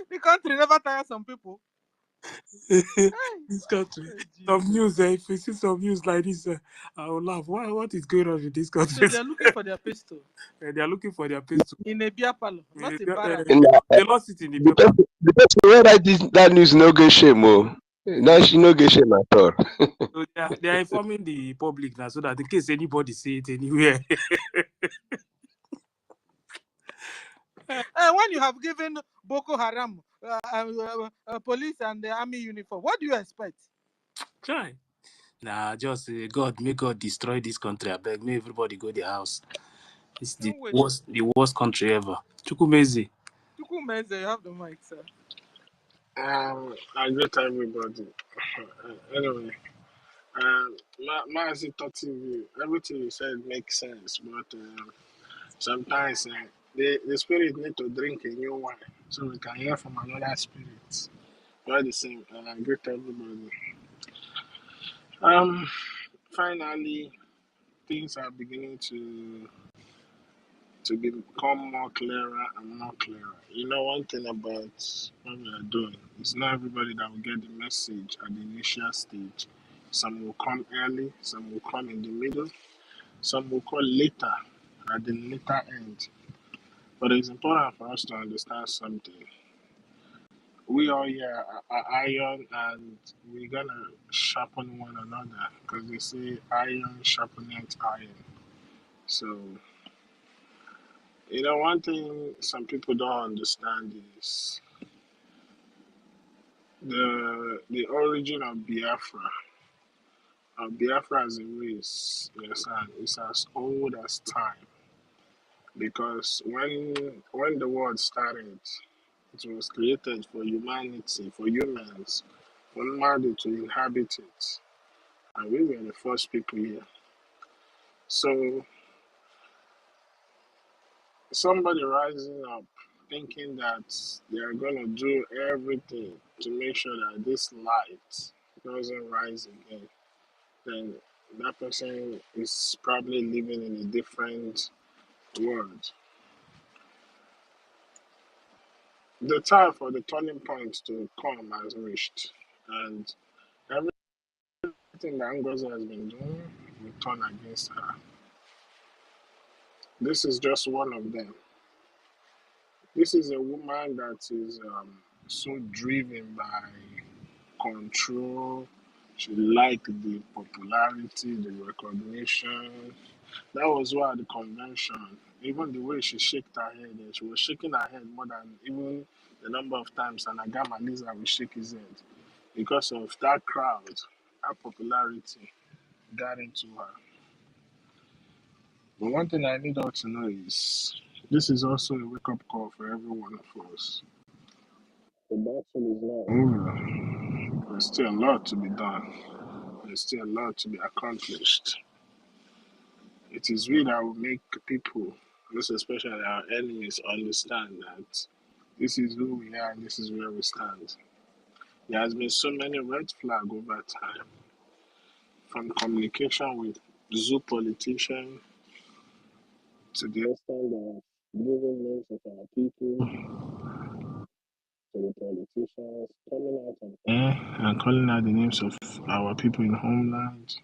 The country never tire some people. This country. Some news, if you see some news like this, I will laugh. What is going on in this So country? they are looking for their pistol They are looking for their pistol. in a beer parlor, not a barrack. And They lost it in the the paper. person wey write that news no get shame oh. Now she no get shame at all. So they are informing the public now so that in case anybody see it anywhere. When you have given Boko Haram police and the army uniform, what do you expect? Try. Nah, just God, may God destroy this country. I beg, may everybody go their house. It's the Don't wait. worst country ever. Chukwumeze. Chukwumeze, you have the mic, sir. I greet everybody. Anyway, Mazi thought everything you said makes sense, but sometimes the spirit need to drink a new wine so we can hear from another spirit. All the same, I greet everybody. Finally, things are beginning to become more clearer and more clearer. You know, one thing about what we are doing is not everybody that will get the message at the initial stage. Some will come early, some will come in the middle, some will come later at the later end. But it's important for us to understand something. We all here are iron and we're gonna sharpen one another because they say iron sharpeneth iron. So, you know, one thing some people don't understand is the origin of Biafra. Biafra as a race, yes, and it's as old as time. Because when the world started, it was created for humanity, for humans, for man to inhabit it. And we were the first people here. So somebody rising up thinking that they are going to do everything to make sure that this light doesn't rise again, then that person is probably living in a different world. The time for the turning point to come has reached, and everything that NGOZI has been doing will turn against her. This is just one of them. This is a woman that is so driven by control. She liked the popularity, the recognition. That was why at the convention, even the way she shook her head, and she was shaking her head more than even the number of times Anagama Lisa would shake his head because of that crowd, that popularity got into her. But one thing I need all to know is this is also a wake up call for every one of us. The battle is not over. There's still a lot to be done. There's still a lot to be accomplished. It is we that will make people, most especially our enemies, understand that this is who we are and this is where we stand. There has been so many red flags over time, from communication with zoo politicians to the extent of giving names of our people to the politicians, coming out of air and calling out the names of our people in homeland,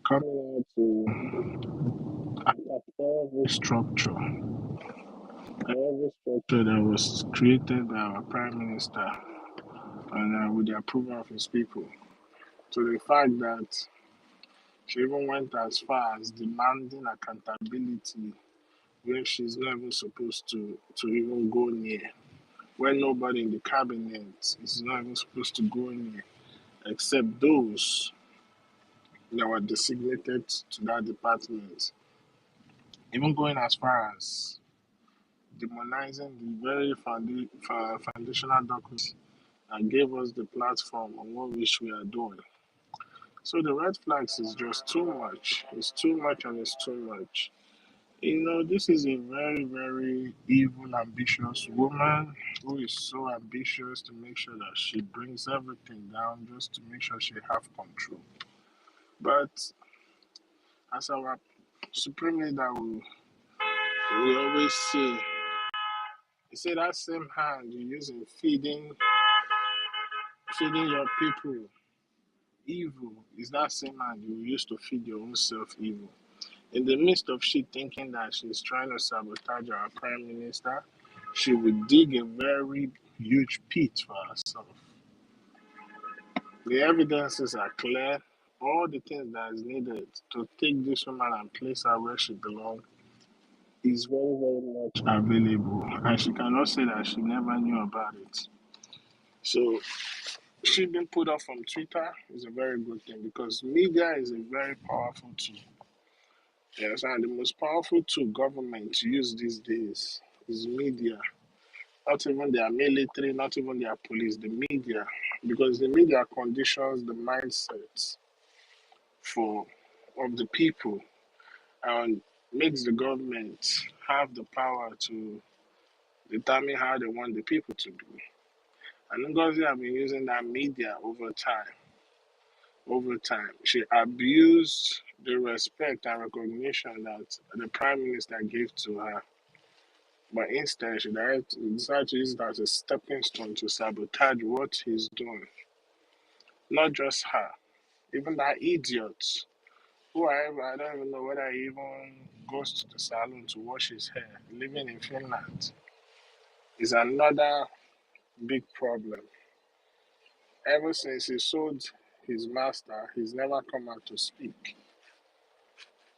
coming out to attack every structure that was created by our Prime Minister and with the approval of his people. To the fact that she even went as far as demanding accountability where she's not even supposed to even go near, where nobody in the cabinet is not even supposed to go near, except those that were designated to that department. Even going as far as demonizing the very foundational documents and gave us the platform on what which we are doing. So the red flags is just too much. It's too much and it's too much. You know, this is a very, very evil, ambitious woman who is so ambitious to make sure that she brings everything down just to make sure she have control. But as our supreme leader we always say, he said that same hand you use in feeding your people evil is that same hand you use to feed your own self evil. In the midst of she thinking that she's trying to sabotage our prime minister, she would dig a very huge pit for herself. The evidences are clear. All the things that is needed to take this woman and place her where she belongs is very, very much available. And she cannot say that she never knew about it. So she being put off from Twitter is a very good thing because media is a very powerful tool. Yes, and the most powerful tool government use these days is media. Not even their military, not even their police, the media. Because the media conditions the mindset of the people and makes the government have the power to determine how they want the people to be. And NGOZI have been using that media over time. Over time, she abused the respect and recognition that the Prime Minister gave to her. But instead, she decided to use it as a stepping stone to sabotage what he's doing. Not just her, even that idiot, whoever, I don't even know whether he even goes to the salon to wash his hair, living in Finland, is another big problem. Ever since he sold his master, he's never come out to speak.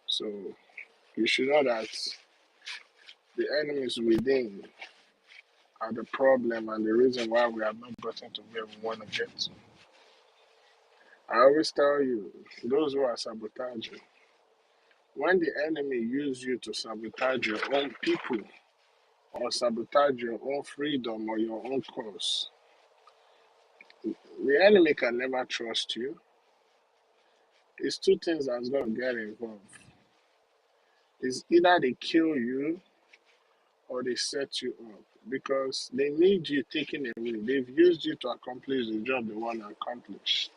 So you should know that the enemies within are the problem and the reason why we have not gotten to where we want to get to. I always tell you, those who are sabotaging, when the enemy use you to sabotage your own people or sabotage your own freedom or your own cause, the enemy can never trust you. It's two things that's going to get involved. It's either they kill you or they set you up because they need you taken away. They've used you to accomplish the job they want to accomplish.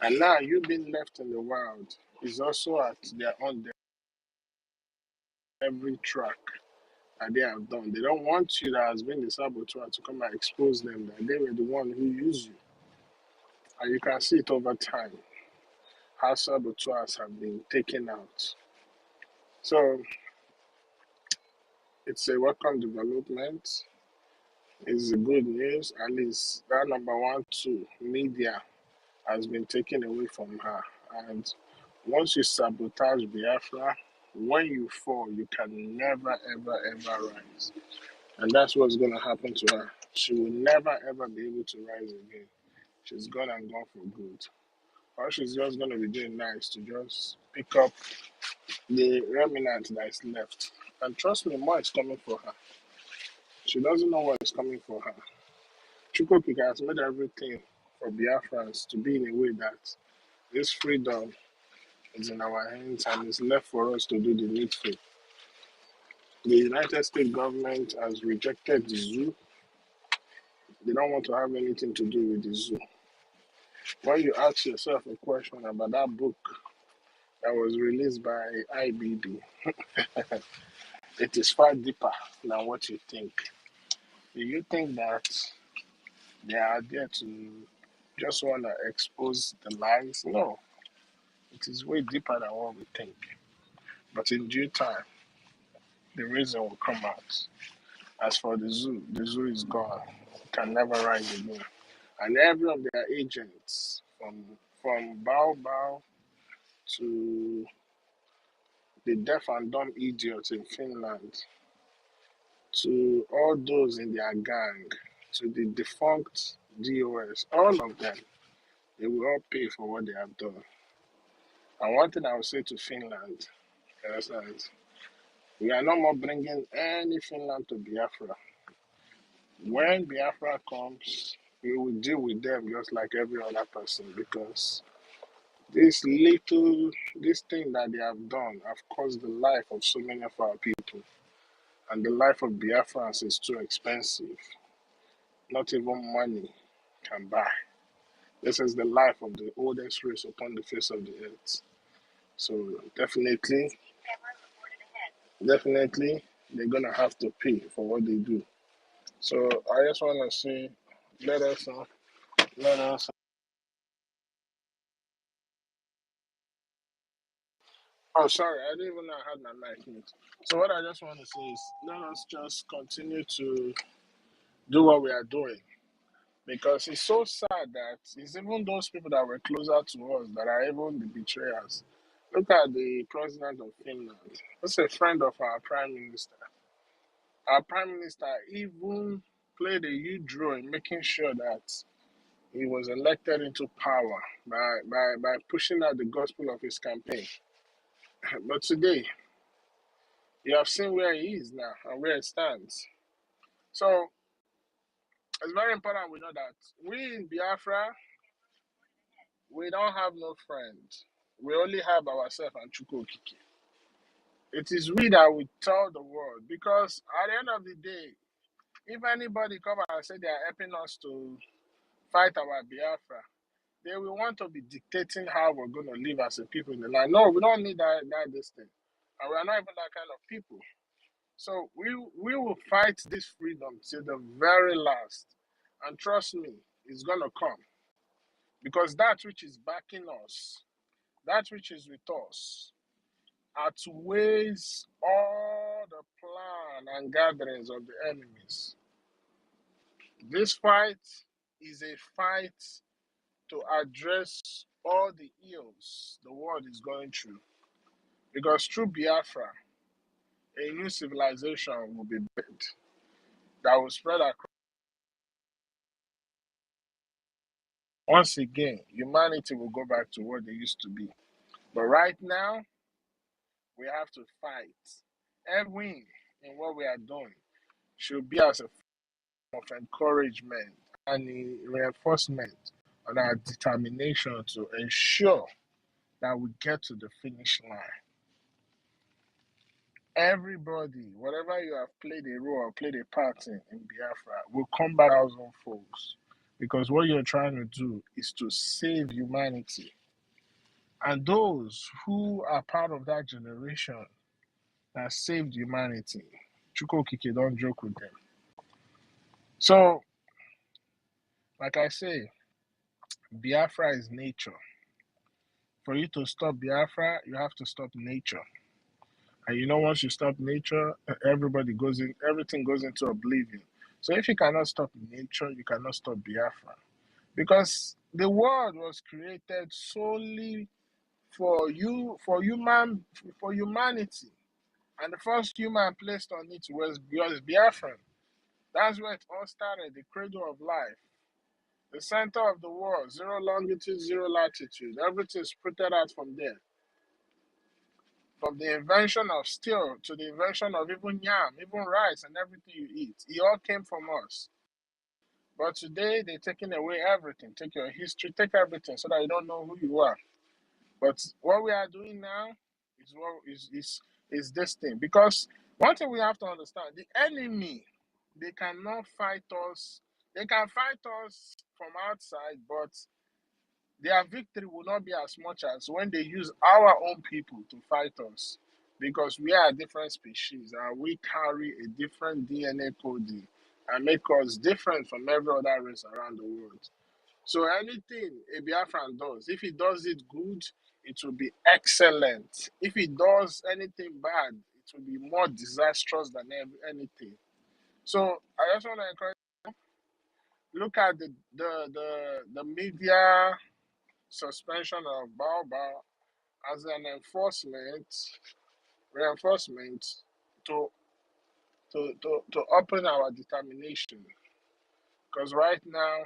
And now you being left in the wild is also at their own every track that they have done. They don't want you that has been the saboteur to come and expose them that they were the one who used you. And you can see it over time, how saboteurs have been taken out. So it's a welcome development. It's a good news. At least that number one, two, media has been taken away from her. And once you sabotage Biafra, when you fall, you can never, ever, ever rise. And that's what's going to happen to her. She will never, ever be able to rise again. She's gone and gone for good. All she's just going to be doing now is to just pick up the remnant that is left. And trust me, more is coming for her. She doesn't know what is coming for her. Chukwuka has made everything for Biafrans to be in a way that this freedom is in our hands and it's left for us to do the needful. The United States government has rejected the zoo. They don't want to have anything to do with the zoo. When you ask yourself a question about that book that was released by IBB, it is far deeper than what you think. Do you think that they are there to just want to expose the lies? No, it is way deeper than what we think. But in due time, the reason will come out. As for the zoo is gone. It can never rise again. And every of their agents, from Bao Bao to the deaf and dumb idiots in Finland, to all those in their gang, to the defunct DOS, all of them, they will all pay for what they have done. And one thing I would say to Finland is that we are no more bringing any Finland to Biafra. When Biafra comes, we will deal with them just like every other person because this thing that they have done have caused the life of so many of our people. And the life of Biafrans is too expensive. Not even money can buy. This is the life of the oldest race upon the face of the earth. So definitely, they're gonna have to pay for what they do. So I just wanna say, let us. Oh, sorry, I didn't even know I had my mic mute. So what I just want to say is, let us just continue to do what we are doing because it's so sad that it's even those people that were closer to us that are even the betrayers. Look at the president of Finland. That's a friend of our prime minister. Our prime minister even played a huge role in making sure that he was elected into power by pushing out the gospel of his campaign. But today, you have seen where he is now and where he stands. So it's very important we know that we in Biafra, we don't have no friends. We only have ourselves and Chukwukike. It is we that will tell the world because at the end of the day, if anybody come and say they are helping us to fight our Biafra, they will want to be dictating how we're going to live as a people in the land. No, we don't need that this thing. And we are not even that kind of people. So we will fight this freedom till the very last. And trust me, it's going to come. Because that which is backing us, that which is with us, outweighs all the plan and gatherings of the enemies. This fight is a fight to address all the ills the world is going through. Because through Biafra, a new civilization will be built that will spread across. Once again, humanity will go back to what they used to be. But right now, we have to fight. Every win in what we are doing should be as a form of encouragement and a reinforcement on our determination to ensure that we get to the finish line. everybody, whatever you have played a role or played a part in Biafra, will come back 1,000 folks. Because what you're trying to do is to save humanity. And those who are part of that generation that saved humanity, Chukwokike, don't joke with them. So, like I say, Biafra is nature. For you to stop Biafra, you have to stop nature. And you know, once you stop nature, everything goes into oblivion. So if you cannot stop nature, you cannot stop Biafra. Because the world was created solely for humanity. And the first human placed on it was Biafran. That's where it all started, the cradle of life. The center of the world, 0 longitude, 0 latitude. Everything sprouted out from there. From the invention of steel to the invention of even yam, even rice and everything you eat. It all came from us. But today, they're taking away everything. Take your history, take everything so that you don't know who you are. But what we are doing now is this thing. Because one thing we have to understand, the enemy, they cannot fight us. They can fight us from outside, but their victory will not be as much as when they use our own people to fight us. Because we are a different species and we carry a different DNA coding and make us different from every other race around the world. So anything a Biafran does, if he does it good, it will be excellent. If he does anything bad, it will be more disastrous than anything. So I just want to encourage you, look at the media suspension of Baobab as an reinforcement to open our determination. Because right now,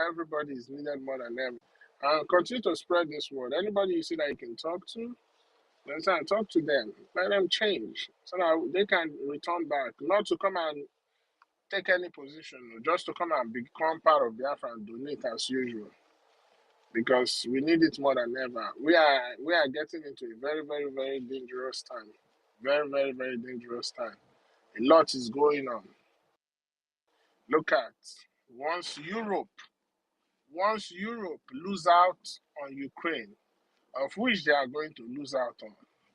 everybody is needed more than ever. And continue to spread this word. Anybody you see that you can talk to, talk to them. Let them change so that they can return back. Not to come and take any position, just to come and become part of Biafra and donate as usual. Because we need it more than ever. We are getting into a very, very, very dangerous time. Very, very, very dangerous time. A lot is going on. Look at once Europe lose out on Ukraine, of which they are going to lose out on,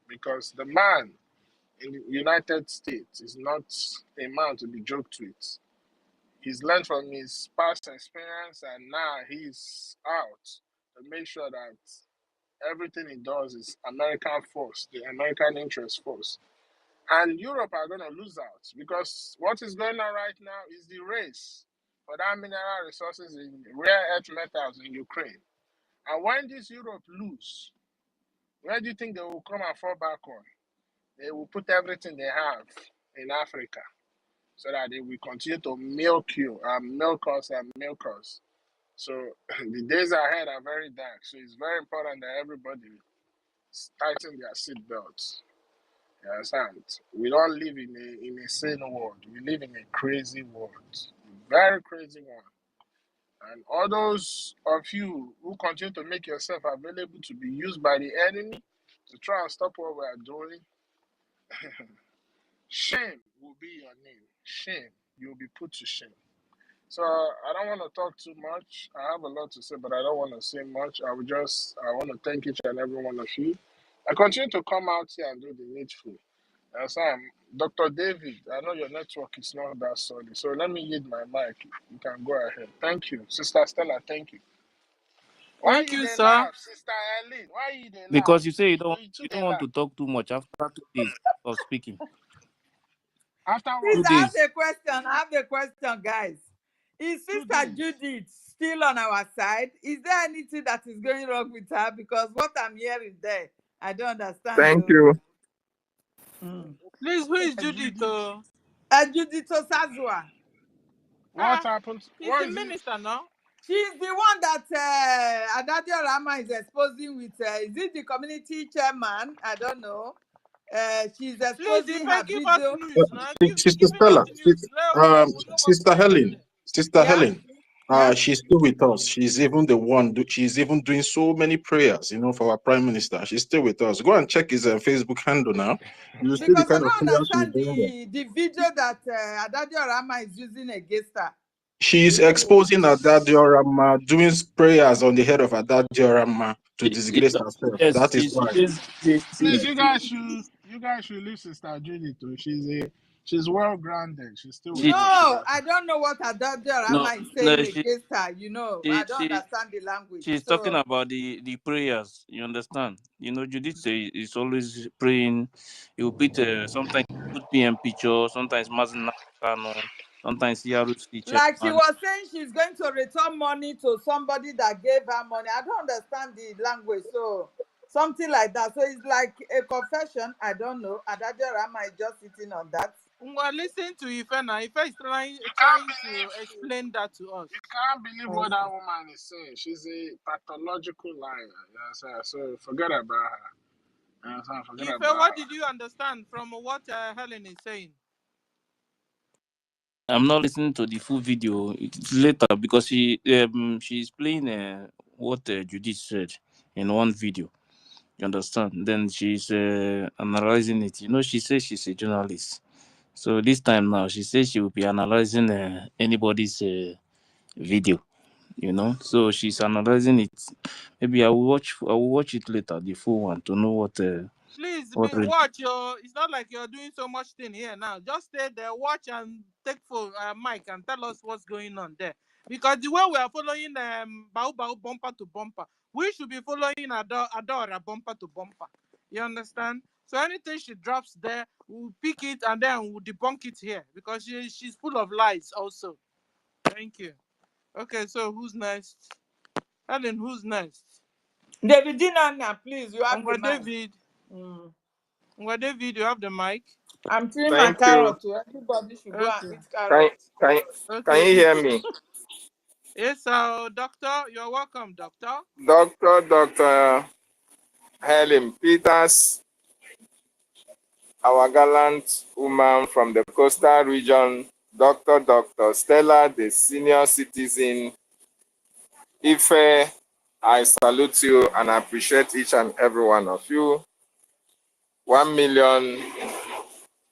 because the man in the United States is not a man to be joked with. He's learned from his past experience and now he's out to make sure that everything he does is American first, the American interest first. And Europe are going to lose out because what is going on right now is the race for that mineral resources in rare earth metals in Ukraine. And when this Europe lose, where do you think they will come and fall back on? They will put everything they have in Africa so that they will continue to milk you and milk us and milk us. So the days ahead are very dark. So it's very important that everybody tighten their seatbelts. You understand? We don't live in a sane world. We live in a crazy world, a very crazy one. And all those of you who continue to make yourself available to be used by the enemy to try and stop what we are doing, shame will be your name. Shame. You'll be put to shame. So I don't want to talk too much. I have a lot to say, but I don't want to say much. I want to thank each and every one of you. I continue to come out here and do the needful. As Dr. David, I know your network is not that solid, so let me yield my mic. You can go ahead. Thank you. Sister Stella, thank you. Why Thank you you, dey sir. laugh, Sister Eileen? Why you dey laugh? Because you say you You too don't dey want laugh. to talk too much after 2 days of speaking. After Please, what? 2 I have days. a question. I have a question, guys. Is 2 Sister days. Judith still on our side? Is there anything that is going wrong with her? Because what I'm hearing there, I don't understand. Thank you. Please, who is Judith? Judith. Judith Osazua. What happened? He's What a is it? minister now. She's the one that Adadio Rama is exposing with. Is it the community chairman? I don't know. She's Please, exposing her if give us Uh, news now. Be Sister giving Stella, us news. Let us know. We know what Sister we are Helen, doing. Sister Yeah. Helen. Yeah? She's still with us. She's even the one. She's even doing so many prayers, for our prime minister. She's still with us. Go and check his Facebook handle now. You see the Because I kind of don't prayers she's understand doing there. the video that Adadio Rama is using against her. She's exposing Adadioramma, doing prayers on the head of Adadioramma to disgrace herself. Yes, That is why. Please, you guys should leave Sister Judy too. She's well grounded. She's still with she, us No, today. I don't know what Adadio no, Rama is no, saying against her. I don't understand the language. she's talking So, about the prayers. You understand? Judith is always praying. He will put sometimes put PM picture, sometimes Mazin Nakano, sometimes CRC like she chairman. was saying, she's going to return money to somebody that gave her money. I don't understand the language. So, something like that. So, it's like a confession. I don't know. Adadio Rama is just sitting on that. Well, listen to Ife now. Ife is trying to explain that to us. You can't believe what that woman is saying. She's a pathological liar. So forget about her. Forget Ife, about what her. did you understand from what Helen is saying? I'm not listening to the full video. It's later because she's playing what Judith said in one video. You understand? Then she's analyzing it. She says she's a journalist. So this time now, she says she will be analyzing anybody's video. So she's analyzing it. Maybe I will watch it later, the full one, to know what. Please Really. watch it's not like you're doing so much thing here now. Just stay there, watch and take phone mic and tell us what's going on there. Because the way we are following Bao Bao bumper to bumper, we should be following Adora bumper to bumper. You understand? So anything she drops there, we'll pick it and then we'll debunk it here because she's full of lies also. Thank you. Okay, so who's next? Helen, who's next? David Dinana, please, you have the mic. David. David, you have the mic. I'm chewing my Thank you. carrot. Everybody should go and eat Can, carrot. can you hear me? Yes, doctor. You're welcome, doctor. Dr. Helen Peters, our gallant woman from the coastal region, Dr. Stella, the senior citizen. Ife, I salute you and I appreciate each and every one of you. 1 million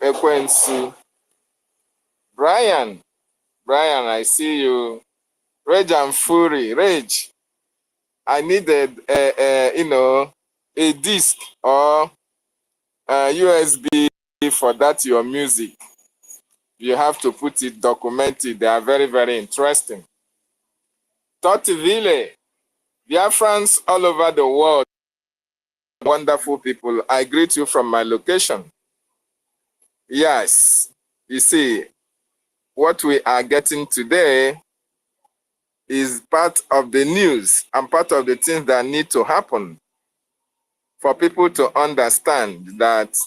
Ekwensu. Brian, I see you. Rage and Fury, Rage. I need a disc or a USB for that your music. You have to put it documented. They are very, very interesting. Tortiville, Biafrans all over the world, wonderful people. I greet you from my location. Yes, you see, what we are getting today is part of the news and part of the things that need to happen for people to understand that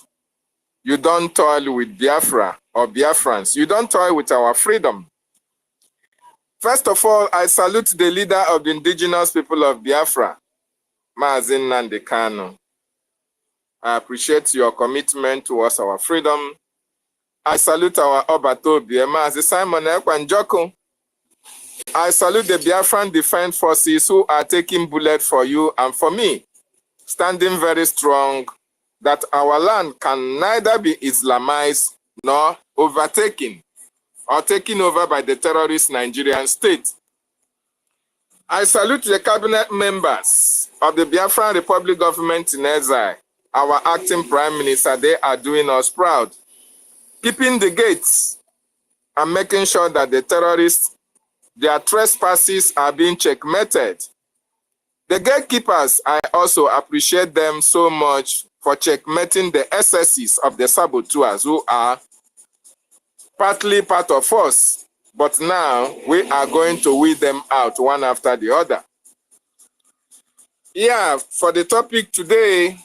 you don't toil with Biafra or Biafrans. You don't toil with our freedom. First of all, I salute the leader of the indigenous people of Biafra, Mazin Nandekano. I appreciate your commitment towards our freedom. I salute our Obatobi, Mazi Simon Ekwanjoko. I salute the Biafran Defense Forces who are taking bullets for you and for me, standing very strong that our land can neither be Islamized nor overtaken or taken over by the terrorist Nigerian state. I salute the cabinet members of the Biafran Republic government in exile, our acting prime minister. They are doing us proud, keeping the gates and making sure that the terrorists, their trespasses are being checkmated. The gatekeepers, I also appreciate them so much for checkmating the excesses of the saboteurs who are partly part of us, but now we are going to weed them out one after the other. Yeah, for the topic today,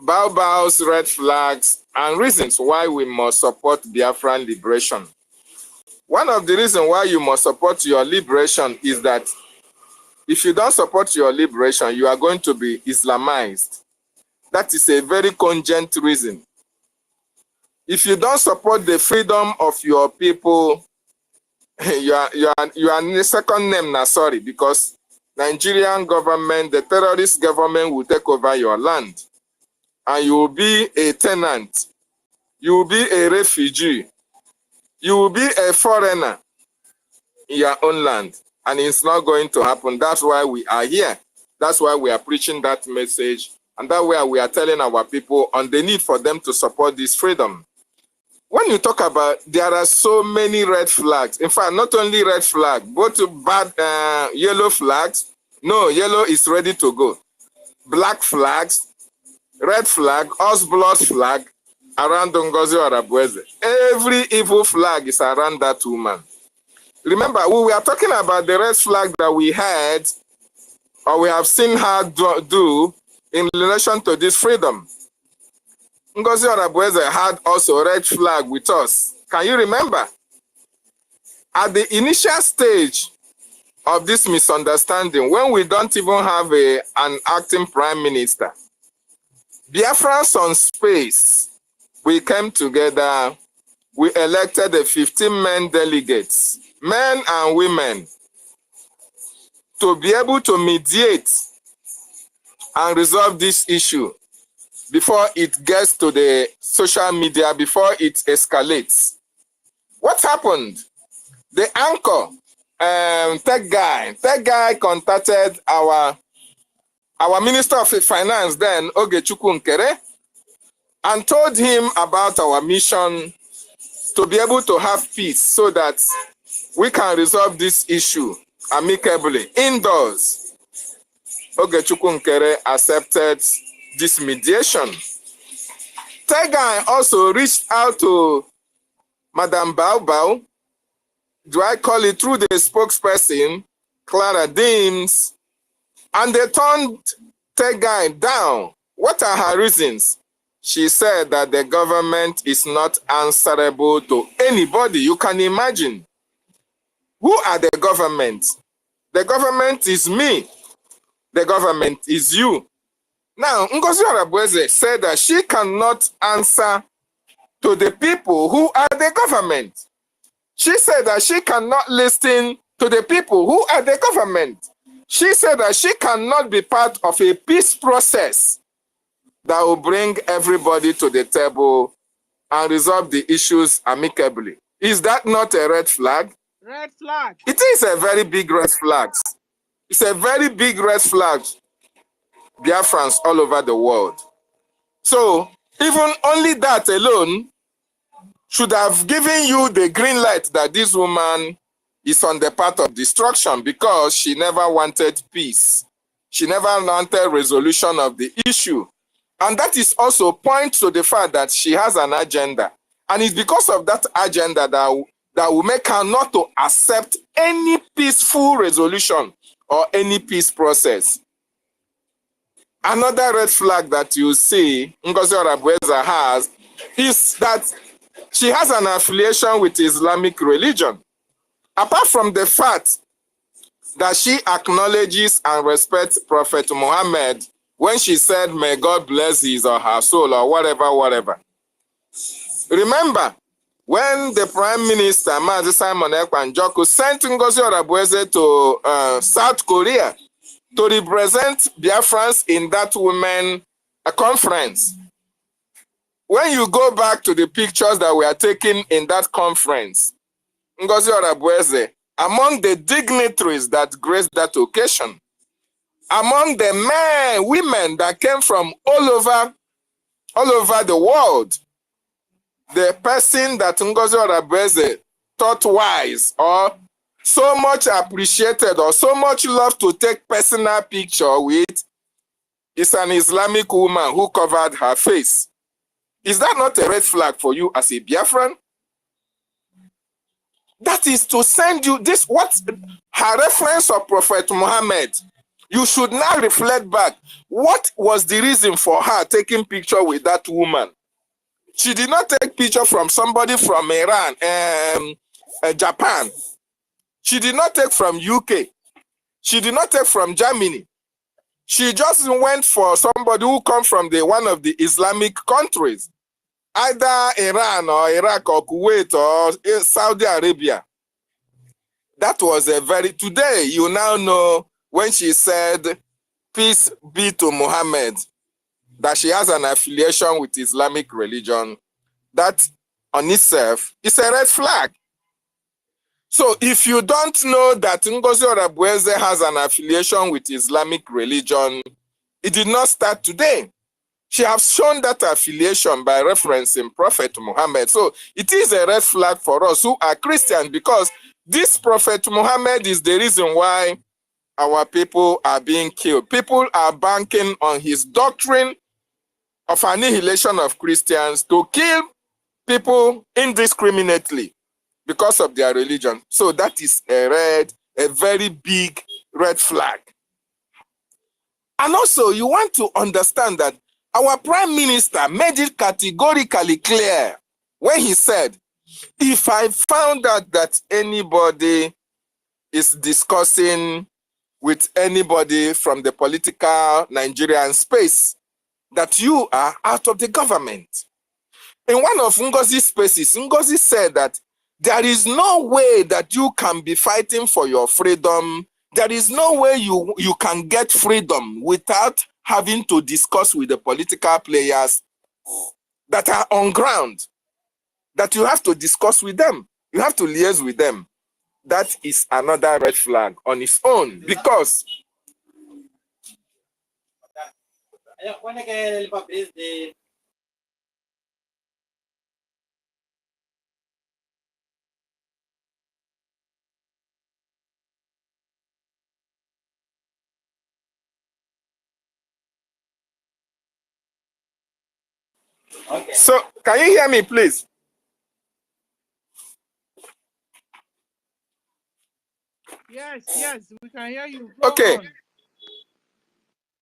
Baobao's red flags and reasons why we must support Biafran liberation. One of the reasons why you must support your liberation is that if you don't support your liberation, you are going to be Islamized. That is a very cogent reason. If you don't support the freedom of your people, you are the second name now, sorry, because Nigerian government, the terrorist government will take over your land and you will be a tenant, you will be a refugee, you will be a foreigner in your own land, and it's not going to happen. That's why we are here. That's why we are preaching that message, and that's why we are telling our people on the need for them to support this freedom. When you talk about, there are so many red flags. In fact, not only red flag, both bad yellow flags. No, yellow is ready to go. Black flags, red flag, us blood flag around NGOZI or Abueze. Every evil flag is around that woman. Remember, we were talking about the red flag that we had, or we have seen her do in relation to this freedom. NGOZI Orabueze had also a red flag with us. Can you remember? At the initial stage of this misunderstanding, when we don't even have an acting prime minister, Biafrans on space, we came together, we elected the 15 men delegates, men and women, to be able to mediate and resolve this issue before it gets to the social media, before it escalates. What happened? The anchor, tech guy contacted our Minister of Finance then, Ogechukwu Nkere, and told him about our mission to be able to have peace so that we can resolve this issue amicably indoors. Ogechukwu Nkere accepted this mediation. Tegai also reached out to Madam Bao, do I call it, through the spokesperson, Clara Deems, and they turned Tegai down. What are her reasons? She said that the government is not answerable to anybody. You can imagine. Who are the government? The government is me. The government is you. Now, NGOZI Orabueze said that she cannot answer to the people who are the government. She said that she cannot listen to the people who are the government. She said that she cannot be part of a peace process that will bring everybody to the table and resolve the issues amicably. Is that not a red flag? Red flag. It is a very big red flag. It's a very big red flag. Biafrans all over the world. So, even only that alone should have given you the green light that this woman is on the path of destruction, because she never wanted peace. She never wanted resolution of the issue. And that is also point to the fact that she has an agenda. And it's because of that agenda that will make her not to accept any peaceful resolution or any peace process. Another red flag that you see NGOZI Orabueze has is that she has an affiliation with Islamic religion. Apart from the fact that she acknowledges and respects Prophet Muhammad when she said, may God bless his or her soul or whatever. Remember, when the Prime Minister, Mazi Simon Ekpa Njoku, sent NGOZI Orabueze to South Korea to represent Biafrans in that women conference. When you go back to the pictures that were taken in that conference, NGOZI Orabueze, among the dignitaries that graced that occasion, among the men, women that came from all over the world, the person that NGOZI Orabueze thought wise or so much appreciated or so much love to take personal picture with is an Islamic woman who covered her face. Is that not a red flag for you as a Biafran? That is to send you this, what her reference of Prophet Muhammad. You should now reflect back. What was the reason for her taking picture with that woman? She did not take picture from somebody from Iran, Japan. She did not take from UK. She did not take from Germany. She just went for somebody who come from one of the Islamic countries, either Iran or Iraq or Kuwait or Saudi Arabia. That was a very, today you now know when she said, peace be to Muhammad, that she has an affiliation with Islamic religion. That on itself is a red flag. So if you don't know that Ngozi Orabueze has an affiliation with Islamic religion, it did not start today. She has shown that affiliation by referencing Prophet Muhammad. So it is a red flag for us who are Christians, because this Prophet Muhammad is the reason why our people are being killed. People are banking on his doctrine of annihilation of Christians to kill people indiscriminately because of their religion. So that is a very big red flag. And also, you want to understand that our Prime Minister made it categorically clear when he said, if I found out that anybody is discussing with anybody from the political Nigerian space, that you are out of the government. In one of Ngozi's spaces, Ngozi said that there is no way that you can be fighting for your freedom. There is no way you can get freedom without having to discuss with the political players that are on ground, that you have to discuss with them. You have to liaise with them. That is another red flag on its own, because so can you hear me, please? Yes, we can hear you. Go Okay. on.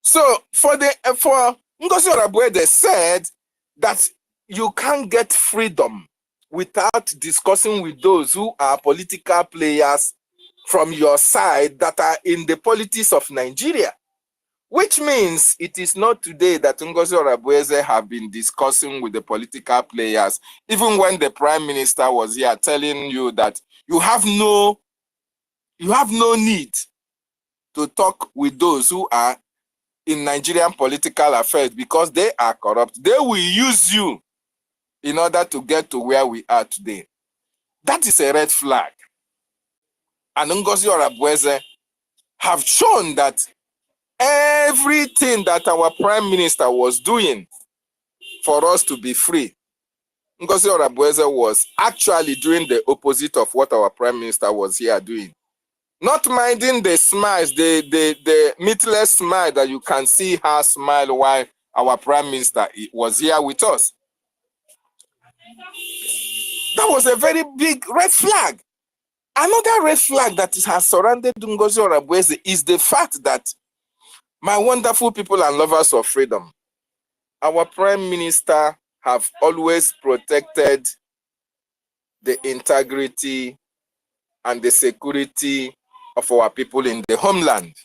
So for Ngozi Orabueze said that you can't get freedom without discussing with those who are political players from your side that are in the politics of Nigeria, which means it is not today that Ngozi Orabueze have been discussing with the political players, even when the Prime Minister was here telling you that you have no need to talk with those who are in Nigerian political affairs, because they are corrupt. They will use you in order to get to where we are today. That is a red flag. And Ngozi Orabueze have shown that everything that our Prime Minister was doing for us to be free, Ngozi Orabueze was actually doing the opposite of what our Prime Minister was here doing. Not minding the smiles, the meatless smile that you can see her smile while our Prime Minister was here with us. That was a very big red flag. Another red flag that has surrounded Ngozi Orabueze is the fact that, my wonderful people and lovers of freedom, our Prime Minister have always protected the integrity and the security of our people in the homeland.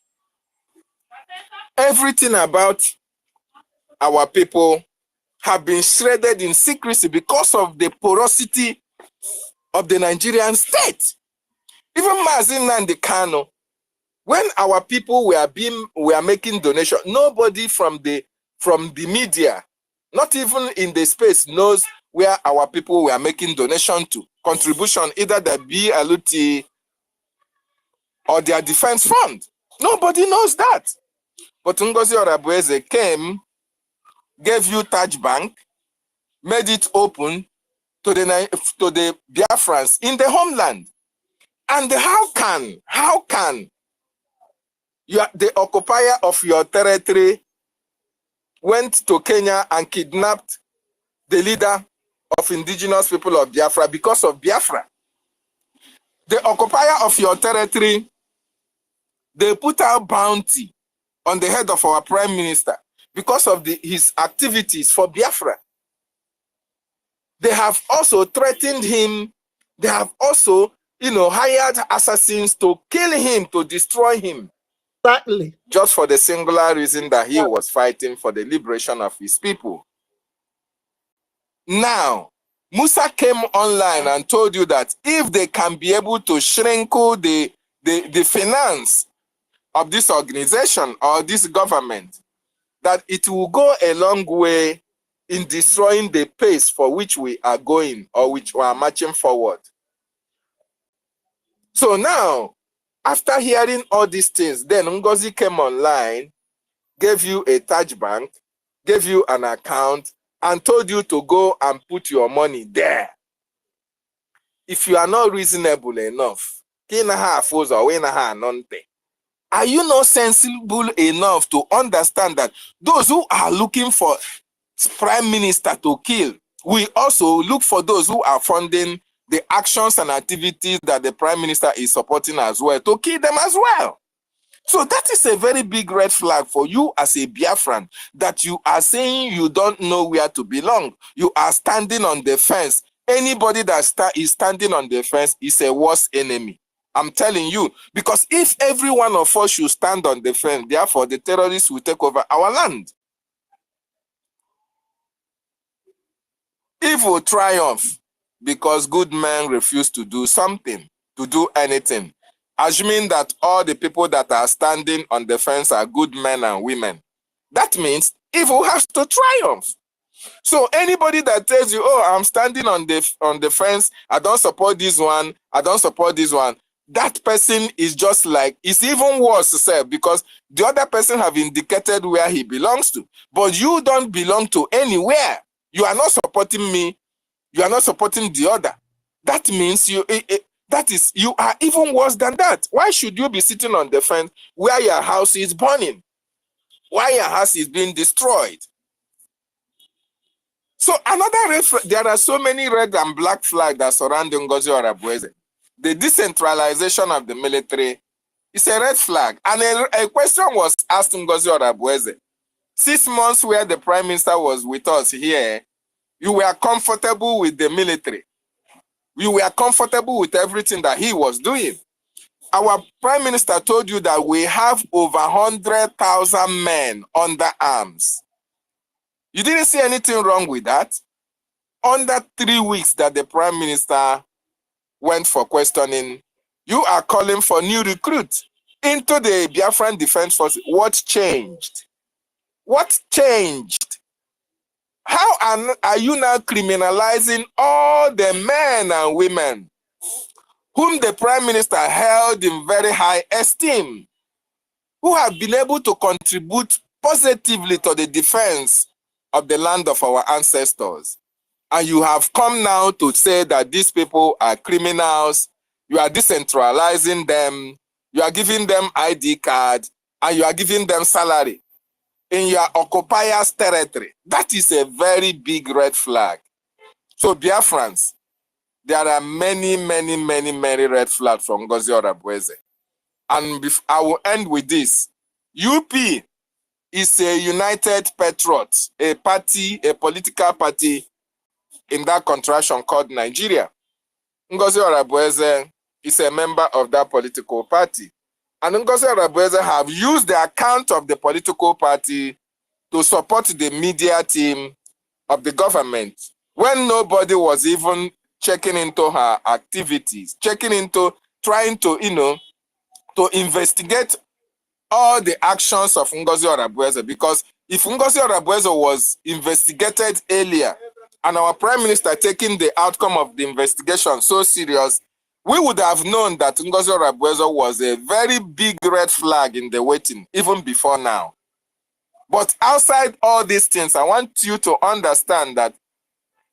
Everything about our people have been shredded in secrecy because of the porosity of the Nigerian state. Even Mazin Nnamdi Kanu, when our people were making donations, nobody from the media, not even in the space, knows where our people were making donation to, contribution, either the BLT or their defense fund. Nobody knows that. But Ngozi Orabueze came, gave you Taj Bank, made it open to the Biafrans in the homeland. And how can the occupier of your territory went to Kenya and kidnapped the leader of indigenous people of Biafra because of Biafra? The occupier of your territory, they put out bounty on the head of our Prime Minister because of his activities for Biafra. They have also threatened him. They have also, hired assassins to kill him, to destroy him. Exactly. Just for the singular reason that he was fighting for the liberation of his people. Now, Musa came online and told you that if they can be able to shrinkle the finance of this organization or this government, that it will go a long way in destroying the pace for which we are going or which we are marching forward. So now, after hearing all these things, then Ngozi came online, gave you a touch bank, gave you an account, and told you to go and put your money there. If you are not reasonable enough, are you not sensible enough to understand that those who are looking for prime minister to kill, we also look for those who are funding the actions and activities that the prime minister is supporting as well, to kill them as well? So that is a very big red flag for you as a Biafran, that you are saying you don't know where to belong. You are standing on the fence. Anybody that is standing on the fence is a worse enemy. I'm telling you, because if every one of us should stand on the fence, therefore the terrorists will take over our land. Evil triumph because good men refuse to do something, to do anything. Assuming that all the people that are standing on the fence are good men and women. That means evil has to triumph. So anybody that tells you, oh, I'm standing on the fence, I don't support this one, I don't support this one, that person is just like, it's even worse, sir, because the other person have indicated where he belongs to. But you don't belong to anywhere. You are not supporting me. You are not supporting the other. That means you are even worse than that. Why should you be sitting on the fence where your house is burning? Why your house is being destroyed? So there are so many red and black flags that surround Ngozi Orabueze. The decentralization of the military is a red flag. And a question was asked Ngozi Orabueze. 6 months where the prime minister was with us here, you were comfortable with the military. We were comfortable with everything that he was doing. Our prime minister told you that we have over 100,000 men under arms. You didn't see anything wrong with that. Under 3 weeks that the prime minister went for questioning, you are calling for new recruits into the Biafran Defense Force. What changed? What changed? How are you now criminalizing all the men and women whom the prime minister held in very high esteem, who have been able to contribute positively to the defense of the land of our ancestors? And you have come now to say that these people are criminals, you are decentralizing them, you are giving them ID card, and you are giving them salary in your occupier's territory. That is a very big red flag. So Biafrans, there are many, many, many, many red flags from Ngozi Orabueze. And I will end with this. UP is a united patriot, a party, a political party in that contraction called Nigeria. Ngozi Orabueze is a member of that political party. And Ngozi Orabueze have used the account of the political party to support the media team of the government when nobody was even checking into her activities, checking into trying to, to investigate all the actions of Ngozi Orabueze. Because if Ngozi Orabueze was investigated earlier and our prime minister taking the outcome of the investigation so serious, we would have known that Ngozi Orabueze was a very big red flag in the waiting, even before now. But outside all these things, I want you to understand that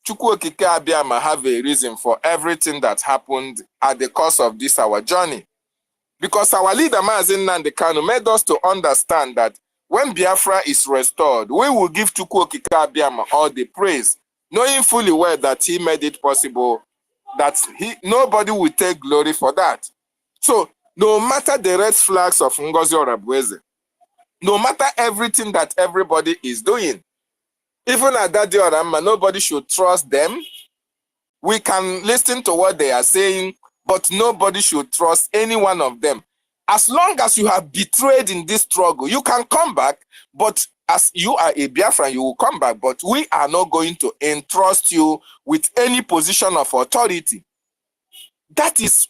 Chukwu Okike Abiyama have a reason for everything that happened at the course of this our journey. Because our leader, Mazi Nnamdi Kanu, made us to understand that when Biafra is restored, we will give Chukwu Okike Abiyama all the praise, knowing fully well that he made it possible, that nobody will take glory for that. So, no matter the red flags of Ngozi Orabueze, no matter everything that everybody is doing, even at that day, nobody should trust them. We can listen to what they are saying, but nobody should trust any one of them. As long as you have betrayed in this struggle, you can come back, but as you are a Biafran, you will come back, but we are not going to entrust you with any position of authority. That is,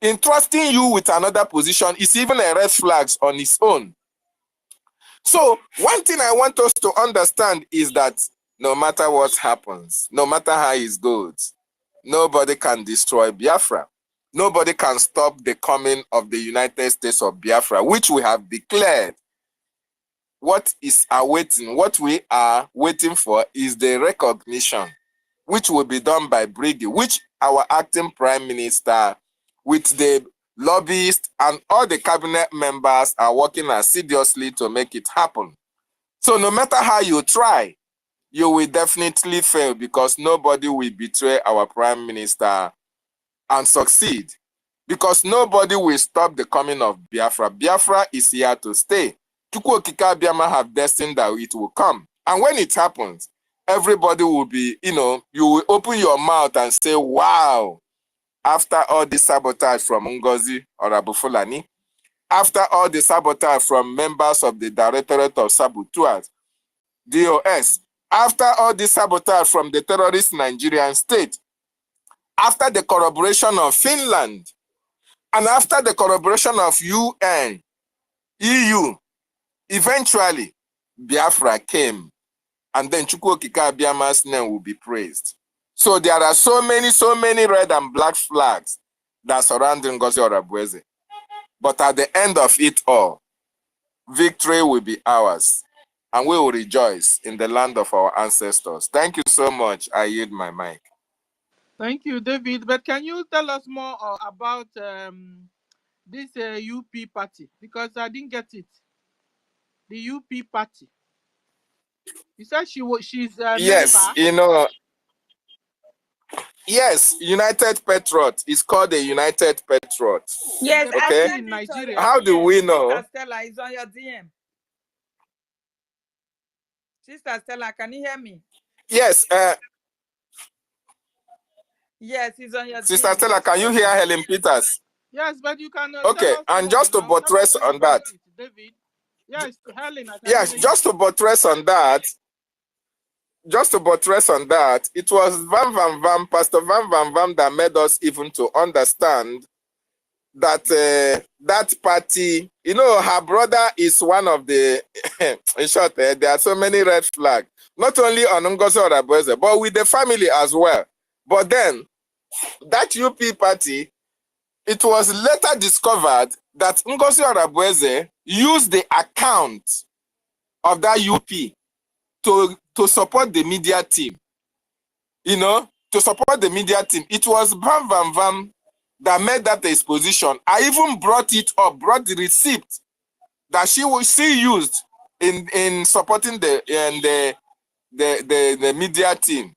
entrusting you with another position is even a red flag on its own. So one thing I want us to understand is that no matter what happens, no matter how it goes, nobody can destroy Biafra. Nobody can stop the coming of the United States of Biafra, which we have declared. What is awaiting, what we are waiting for is the recognition, which will be done by BRGIE, which our acting prime minister with the lobbyists and all the cabinet members are working assiduously to make it happen. So no matter how you try, you will definitely fail because nobody will betray our prime minister and succeed. Because nobody will stop the coming of Biafra. Biafra is here to stay. Chukwu Okike Abiama have destined that it will come. And when it happens, everybody will be, you will open your mouth and say, wow, after all the sabotage from NGOZI or Abu Fulani, after all the sabotage from members of the Directorate of Saboteurs, DOS, after all the sabotage from the terrorist Nigerian state, after the corroboration of Finland, and after the corroboration of UN, EU, eventually Biafra came, and then Chukwu Okike Abiama's name will be praised. So there are so many red and black flags that surround NGOZI Orabueze. But at the end of it all, victory will be ours, and we will rejoice in the land of our ancestors. Thank you so much. I yield my mic. Thank you, David. But can you tell us more about this UP party? Because I didn't get it. The UP party. You said she's a yes, member. Yes, United Patriot. It's called the United Patriot. Yes, okay. In Nigeria. How do we know? Sister Stella is on your DM. Sister Stella, can you hear me? Yes. Yes, he's on your Sister DM. Stella, can you hear Helen Peters? Yes, but you can. Okay, and just to buttress on that. David. Yes, Helen. Yes, just to buttress on that. It was Pastor Van Van Vam that made us even to understand that that party, her brother is one of the, in short, there are so many red flags, not only on NGOZI Orabueze, but with the family as well. But then, that UP party, it was later discovered that NGOZI Orabueze used the account of that UP to support the media team. To support the media team. It was Van Van Vam that made that exposition. I even brought the receipt that she used in supporting the media team.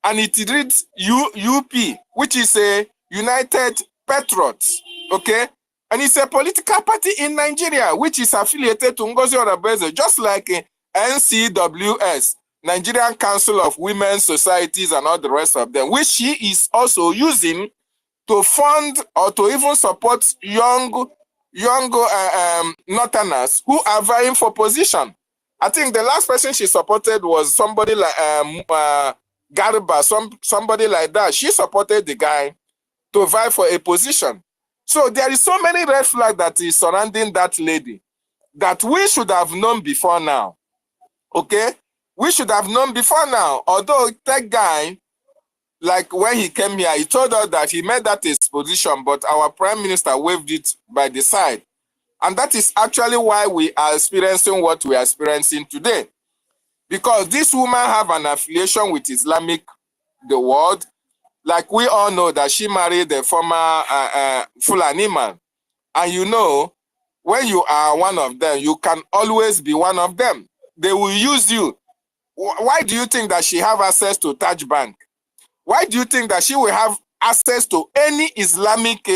And it reads UP, which is a United Patriots, okay? And it's a political party in Nigeria, which is affiliated to NGOZI Orabueze, just like NCWS, Nigerian Council of Women's Societies and all the rest of them, which she is also using to fund or to even support young Northerners who are vying for position. I think the last person she supported was somebody like Garba, somebody like that. She supported the guy to vie for a position. So there is so many red flags that is surrounding that lady that we should have known before now. Okay? We should have known before now. Although that guy, like when he came here, he told us that he made that exposition, but our prime minister waved it by the side. And that is actually why we are experiencing what we are experiencing today. Because this woman have an affiliation with the world. Like we all know that she married the former Fulani man. And when you are one of them, you can always be one of them. They will use you. Why do you think that she have access to Taj Bank? Why do you think that she will have access to any Islamic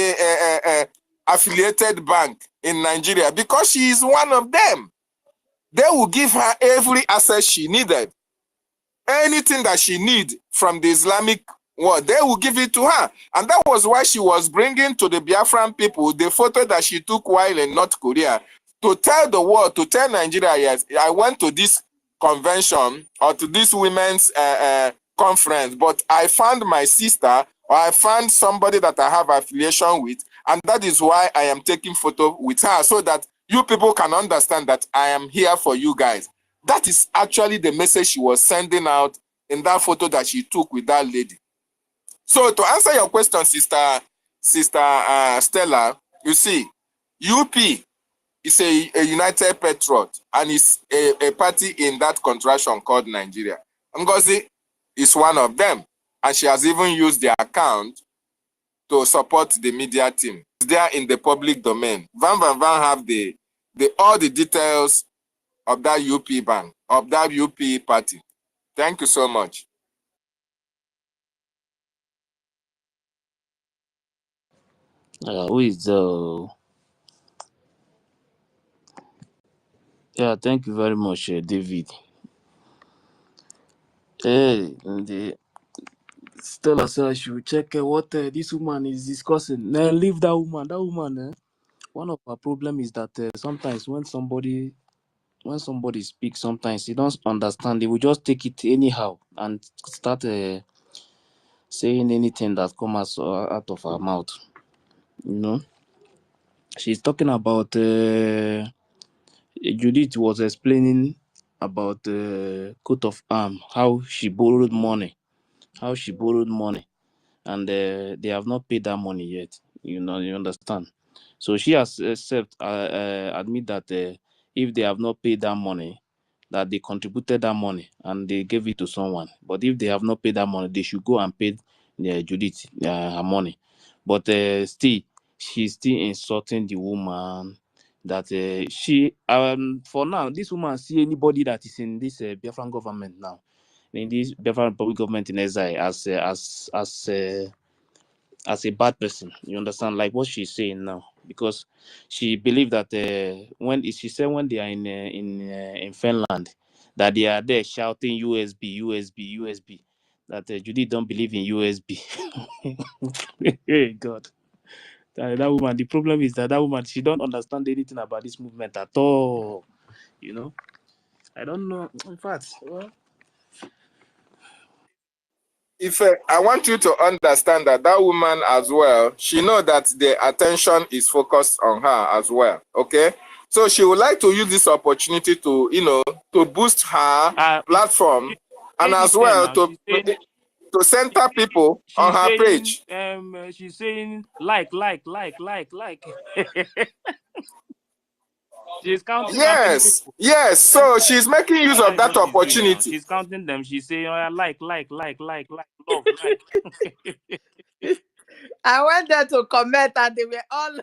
affiliated bank in Nigeria? Because she is one of them. They will give her every access she needed. Anything that she need from the Islamic world, they will give it to her. And that was why she was bringing to the Biafran people the photo that she took while in North Korea, to tell the world, to tell Nigeria, yes, I went to this convention or to this women's conference, but I found my sister or I found somebody that I have affiliation with, and that is why I am taking photo with her, so that you people can understand that I am here for you guys. That is actually the message she was sending out in that photo that she took with that lady. So to answer your question, sister Stella, you see, UP is a United Patriot, and it's a party in that contraction called Nigeria. NGOZI is one of them, and she has even used their account to support the media team. It's there in the public domain. Van have all the details of that UP bank, of that UP party. Thank you so much. Who is yeah, thank you very much, David. Hey, Stella said I should check what this woman is discussing. Nah, leave that woman. That woman, one of her problem is that sometimes when somebody speaks, sometimes you don't understand. They will just take it anyhow and start saying anything that comes out of her mouth. You know, she's talking about Judith was explaining about the coat of arm, how she borrowed money, and they have not paid that money yet. You know, you understand. So she has admit that if they have not paid that money, that they contributed that money and they gave it to someone. But if they have not paid that money, they should go and pay Judith her money. But still, she's still insulting the woman. That she for now, this woman see anybody that is in this Biafran government now, in this Biafran Republic government in exile as a bad person. You understand, like what she's saying now, because she believed that she said when they are in Finland, that they are there shouting USB, USB, USB. That Judy don't believe in USB. Hey God, that woman. The problem is that woman, she don't understand anything about this movement at all. You know, I don't know. In fact, well, If I want you to understand that that woman as well, she know that the attention is focused on her as well. Okay, so she would like to use this opportunity to, to boost her platform, and as well now. to center people on She's her saying, page. she's saying like. She's counting how many Yes, people. yes. So she's making use of That is that what she's doing now. opportunity. She's counting them. She's saying, oh, yeah, like, love, like. I went there to comment and they were all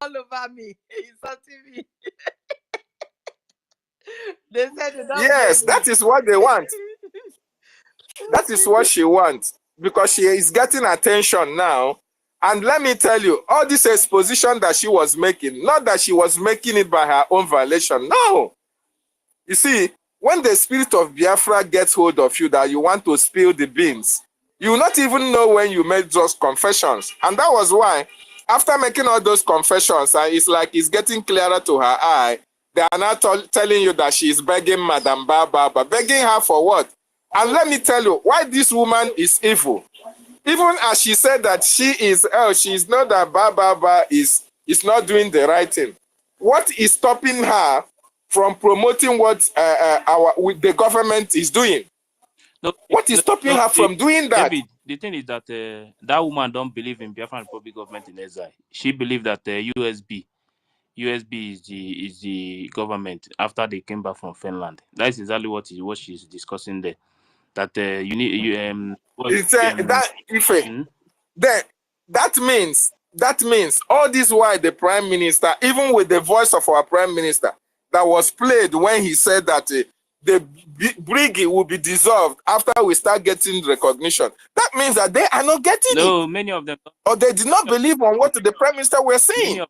over me, insulting me. They said they don't Yes, blame that me. is what they want. That is what she wants, because she is getting attention now. And let me tell you, all this exposition that she was making, not that she was making it by her own violation. No. You see, when the spirit of Biafra gets hold of you that you want to spill the beans, you will not even know when you made those confessions. And that was why, after making all those confessions, and it's like it's getting clearer to her eye, they are now telling you that she is begging Madam Baba, but begging her for what? And let me tell you why this woman is evil. Even as she said that she is not that Baba is not doing the right thing. What is stopping her from promoting what the government is doing? What is stopping her from doing that? David, the thing is that that woman don't believe in Biafran Republic government in exile. She believed that USB is the government after they came back from Finland. That's exactly what she's discussing there. That you need It's that if then that means all this while the prime minister, even with the voice of our prime minister that was played when he said that the BRGIE will be dissolved after we start getting recognition, that means that they are not getting it, many of them, or they did not believe on what the prime minister was many saying. of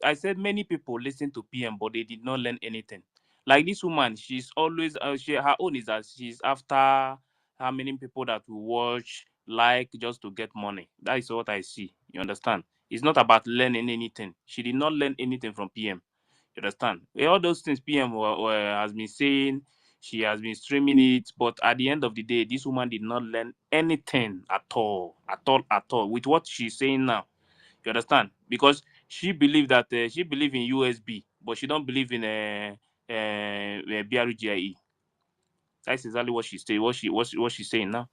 I said many people listen to PM, but they did not learn anything. Like this woman, she's always her own is that she's after how many people that will watch, like, just to get money. That is what I see. You understand? It's not about learning anything. She did not learn anything from PM. You understand? All those things PM has been saying, she has been streaming it, but at the end of the day, this woman did not learn anything at all, with what she's saying now. You understand? Because she believed that she believe in USB, but she don't believe in BRGIE. That's exactly what she say. What she's saying now.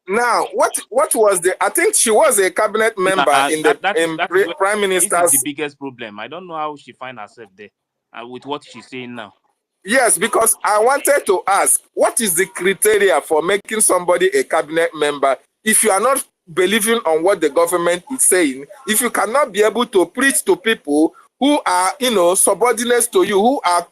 Now, what was the? I think she was a cabinet member in the that is where prime this is the minister's. biggest problem. I don't know how she find herself there, with what she's saying now. Yes, because I wanted to ask, what is the criteria for making somebody a cabinet member if you are not believing on what the government is saying? If you cannot be able to preach to people who are, subordinates to you, who are,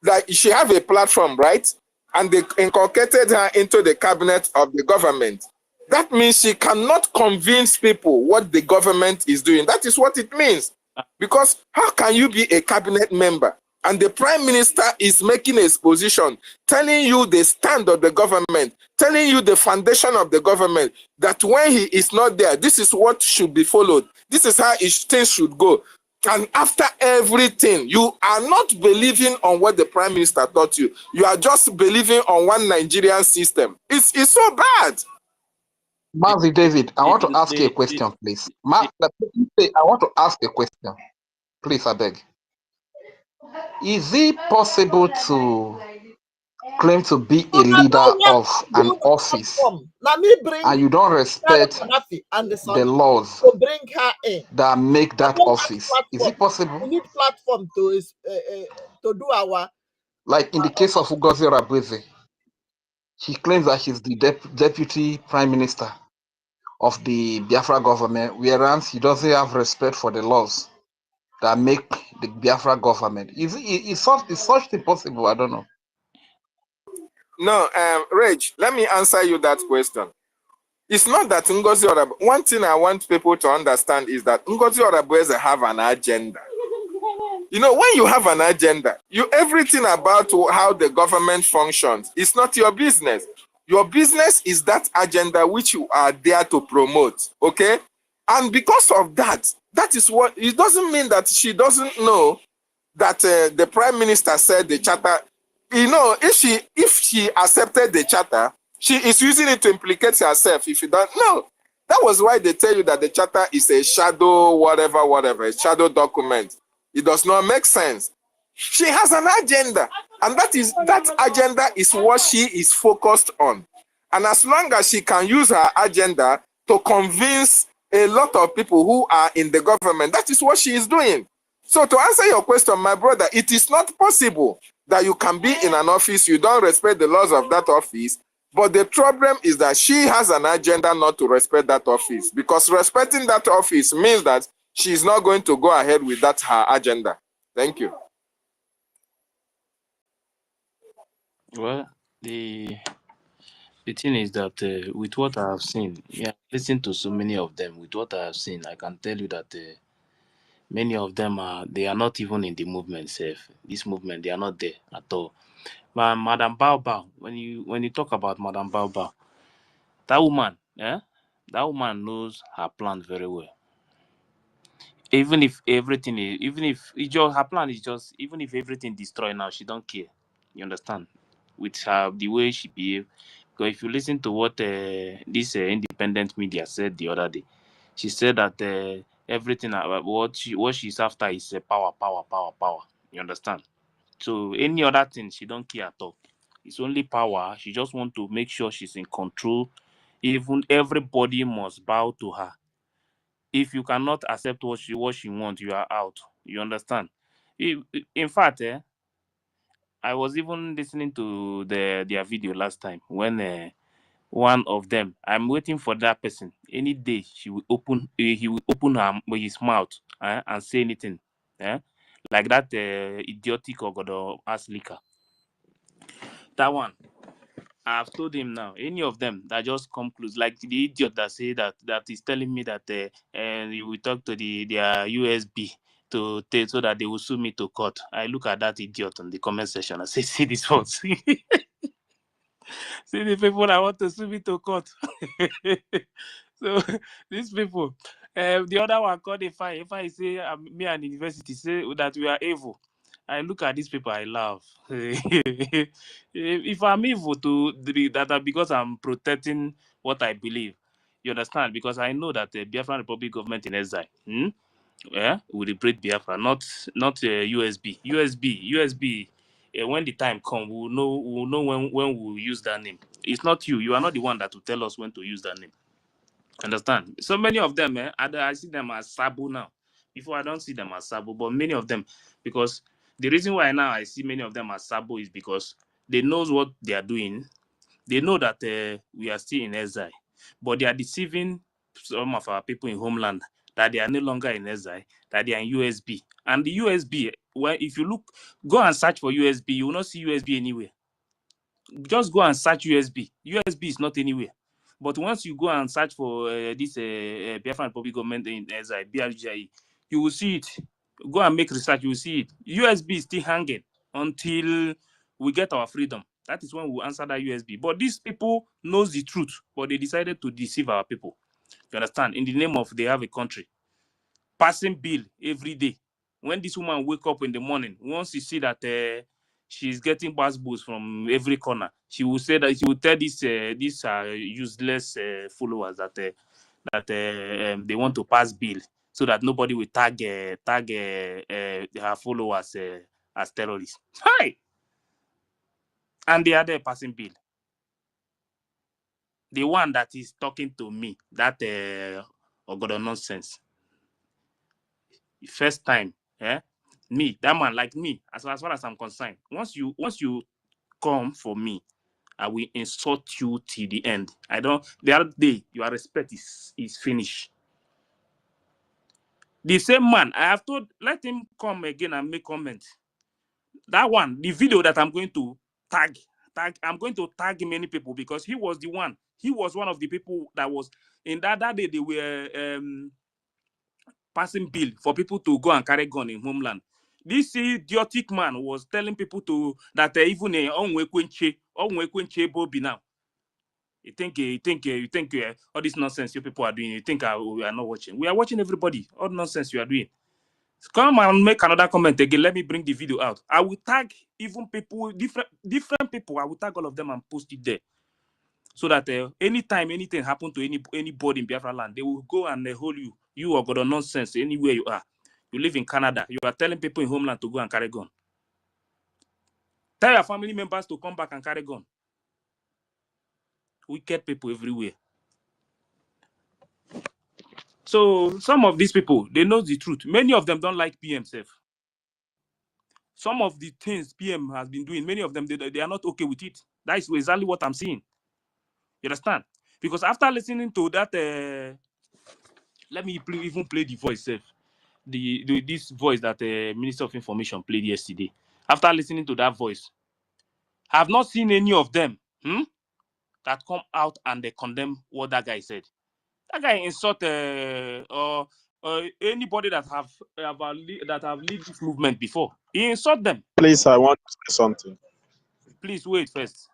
like she have a platform, right? And they inculcated her into the cabinet of the government. That means she cannot convince people what the government is doing. That is what it means. Because how can you be a cabinet member and the prime minister is making a position, telling you the stand of the government, telling you the foundation of the government, that when he is not there, this is what should be followed. This is how things should go. And after everything, you are not believing on what the prime minister taught you. You are just believing on one Nigerian system. It's so bad. Mazi David, I want to ask you a question, please. I want to ask a question. Please, I beg. Is it possible to claim to be a leader of an office and you don't respect the laws to bring her in that make that office? Is it possible? We need platform to do our. Like in the case of Ngozi Orabueze, she claims that she's the deputy prime minister of the Biafra government, whereas he doesn't have respect for the laws that make the Biafra government. Is such thing possible? I don't know. No, Reg, let me answer you that question. It's not that Ngozi Orabueze. One thing I want people to understand is that Ngozi Orabueze have an agenda. When you have an agenda, everything about how the government functions is not your business. Your business is that agenda which you are there to promote. Okay? And because of that, that is what it doesn't mean that she doesn't know that the prime minister said the charter. If she accepted the charter, she is using it to implicate herself. If you don't know, that was why they tell you that the charter is a shadow, whatever, a shadow document. It does not make sense. She has an agenda, and that agenda is what she is focused on. And as long as she can use her agenda to convince a lot of people who are in the government, that is what she is doing. So to answer your question, my brother, it is not possible that you can be in an office, you don't respect the laws of that office, but the problem is that she has an agenda not to respect that office, because respecting that office means that she is not going to go ahead with that her agenda. Thank you. Well, the thing is that with what I have seen, listen to so many of them. With what I have seen, I can tell you that many of them they are not even in the movement safe. This movement, they are not there at all. But Madam Bao, when you talk about Madam Bao, that woman, that woman knows her plan very well. Even if everything is, her plan is just, even if everything destroyed now, she don't care. You understand? With her, the way she behave. Because if you listen to what this independent media said the other day, she said that everything what she's after is power. You understand? So any other thing she don't care at all. It's only power. She just want to make sure she's in control. Even everybody must bow to her. If you cannot accept what she wants, you are out. You understand? In fact, I was even listening to their video last time when one of them, I'm waiting for that person. Any day he will open his mouth and say anything. Like that idiotic Ogodo Aslika. That one. I've told him now, any of them that just come close, like the idiot that say that is telling me that he will talk to their USB to so that they will sue me to court. I look at that idiot on the comment section and say, see this one. See the people that want to sue me to court. So these people, the other one called If I say me and the university say that we are evil. I look at these people, I laugh. If I'm evil to that, because I'm protecting what I believe, you understand? Because I know that the Biafran Republic government in exile, will liberate Biafra, not USB. USB. When the time comes, we'll know when we'll use that name. It's not you. You are not the one that will tell us when to use that name. Understand? So many of them, I see them as Sabo now. Before I don't see them as Sabo, but many of them, because the reason why now I see many of them as Sabo is because they knows what they are doing. They know that we are still in exile, but they are deceiving some of our people in homeland that they are no longer in exile, that they are in USB. And the USB, well, if you look, go and search for USB, you will not see USB anywhere. Just go and search USB. USB is not anywhere. But once you go and search for this Biafran Republic government in exile, BRGIE, you will see it. Go and make research, you will see it. USB is still hanging until we get our freedom. That is when we answer that USB. But these people knows the truth, but they decided to deceive our people. You understand? In the name of they have a country. Passing bill every day. When this woman wake up in the morning, once you see that she's getting bus boost from every corner, she will say that she will tell these useless followers that they want to pass bill so that nobody will tag her followers as terrorists. Hi, and they are there passing bill. The one that is talking to me, that Ogodo nonsense. First time, me, that man, like me, as far as I'm concerned, once you come for me, I will insult you till the end. I don't. The other day, your respect is finished. The same man, I have told, let him come again and make comment. That one, the video that I'm going to tag, I'm going to tag many people because he was the one. He was one of the people that was in that day. They were passing bill for people to go and carry gun in homeland. This idiotic man was telling people to that even onwekwenche bobi now. You think all this nonsense you people are doing. You think we are not watching? We are watching everybody. All nonsense you are doing. Come and make another comment again. Let me bring the video out. I will tag even people, different people. I will tag all of them and post it there, so that anytime anything happen to anybody in Biafra land, they will go and hold you. You are got a nonsense anywhere you are. You live in Canada. You are telling people in homeland to go and carry gun. Tell your family members to come back and carry gun. Wicked people everywhere. So some of these people, they know the truth. Many of them don't like PM self. Some of the things PM has been doing, many of them, they are not okay with it. That is exactly what I'm seeing. You understand? Because after listening to that, let me even play the voice self. This voice that the Minister of Information played yesterday. After listening to that voice, I have not seen any of them that come out and they condemn what that guy said. That guy insult or anybody that have led this movement before. He insult them. Please, I want to say something. Please wait first.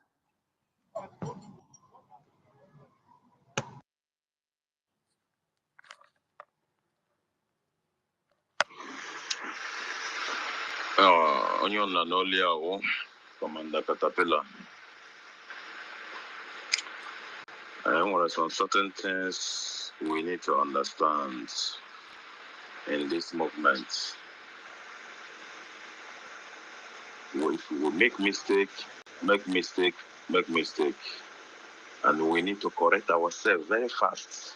Onion Nanolia, Commander Caterpillar. There are some certain things we need to understand in this movement. If we make mistake, and we need to correct ourselves very fast.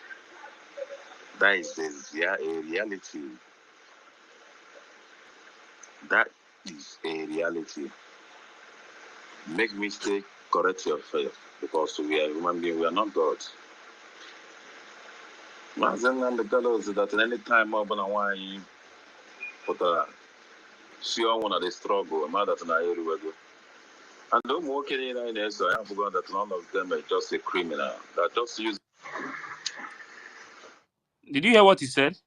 That is a reality. That is a reality. Make mistake, correct yourself, because we are human beings, we are not God. And the fellows that at any time I want to see one of the struggle, that and don't work in there, so I have forgotten that none of them are just a criminal. That just use. Did you hear what he said?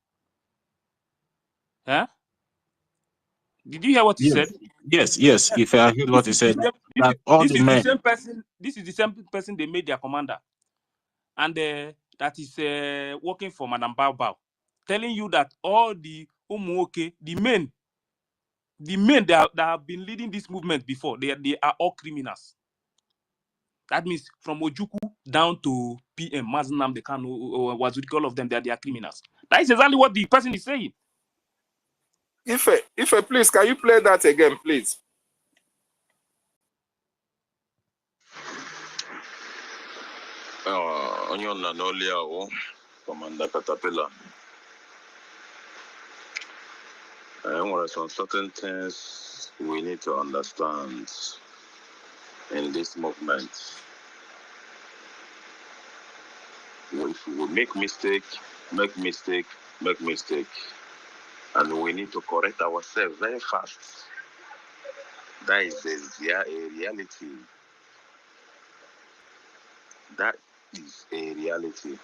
Huh? Did you hear what he said? Yes. If I heard what he said, that all the men. This is the same person they made their commander, and that is working for Madam Bao Bao, telling you that all the Umuoke, the men The men that have been leading this movement before, they are all criminals. That means from Ojuku down to PM, Maznam, the Kanu, Wazuki, all of them, they are criminals. That is exactly what the person is saying. Ife, please, can you play that again, please? Onion Nanolia, Commander Caterpillar. There are some certain things we need to understand in this movement. If we make mistake, and we need to correct ourselves very fast. That is a reality. That is a reality.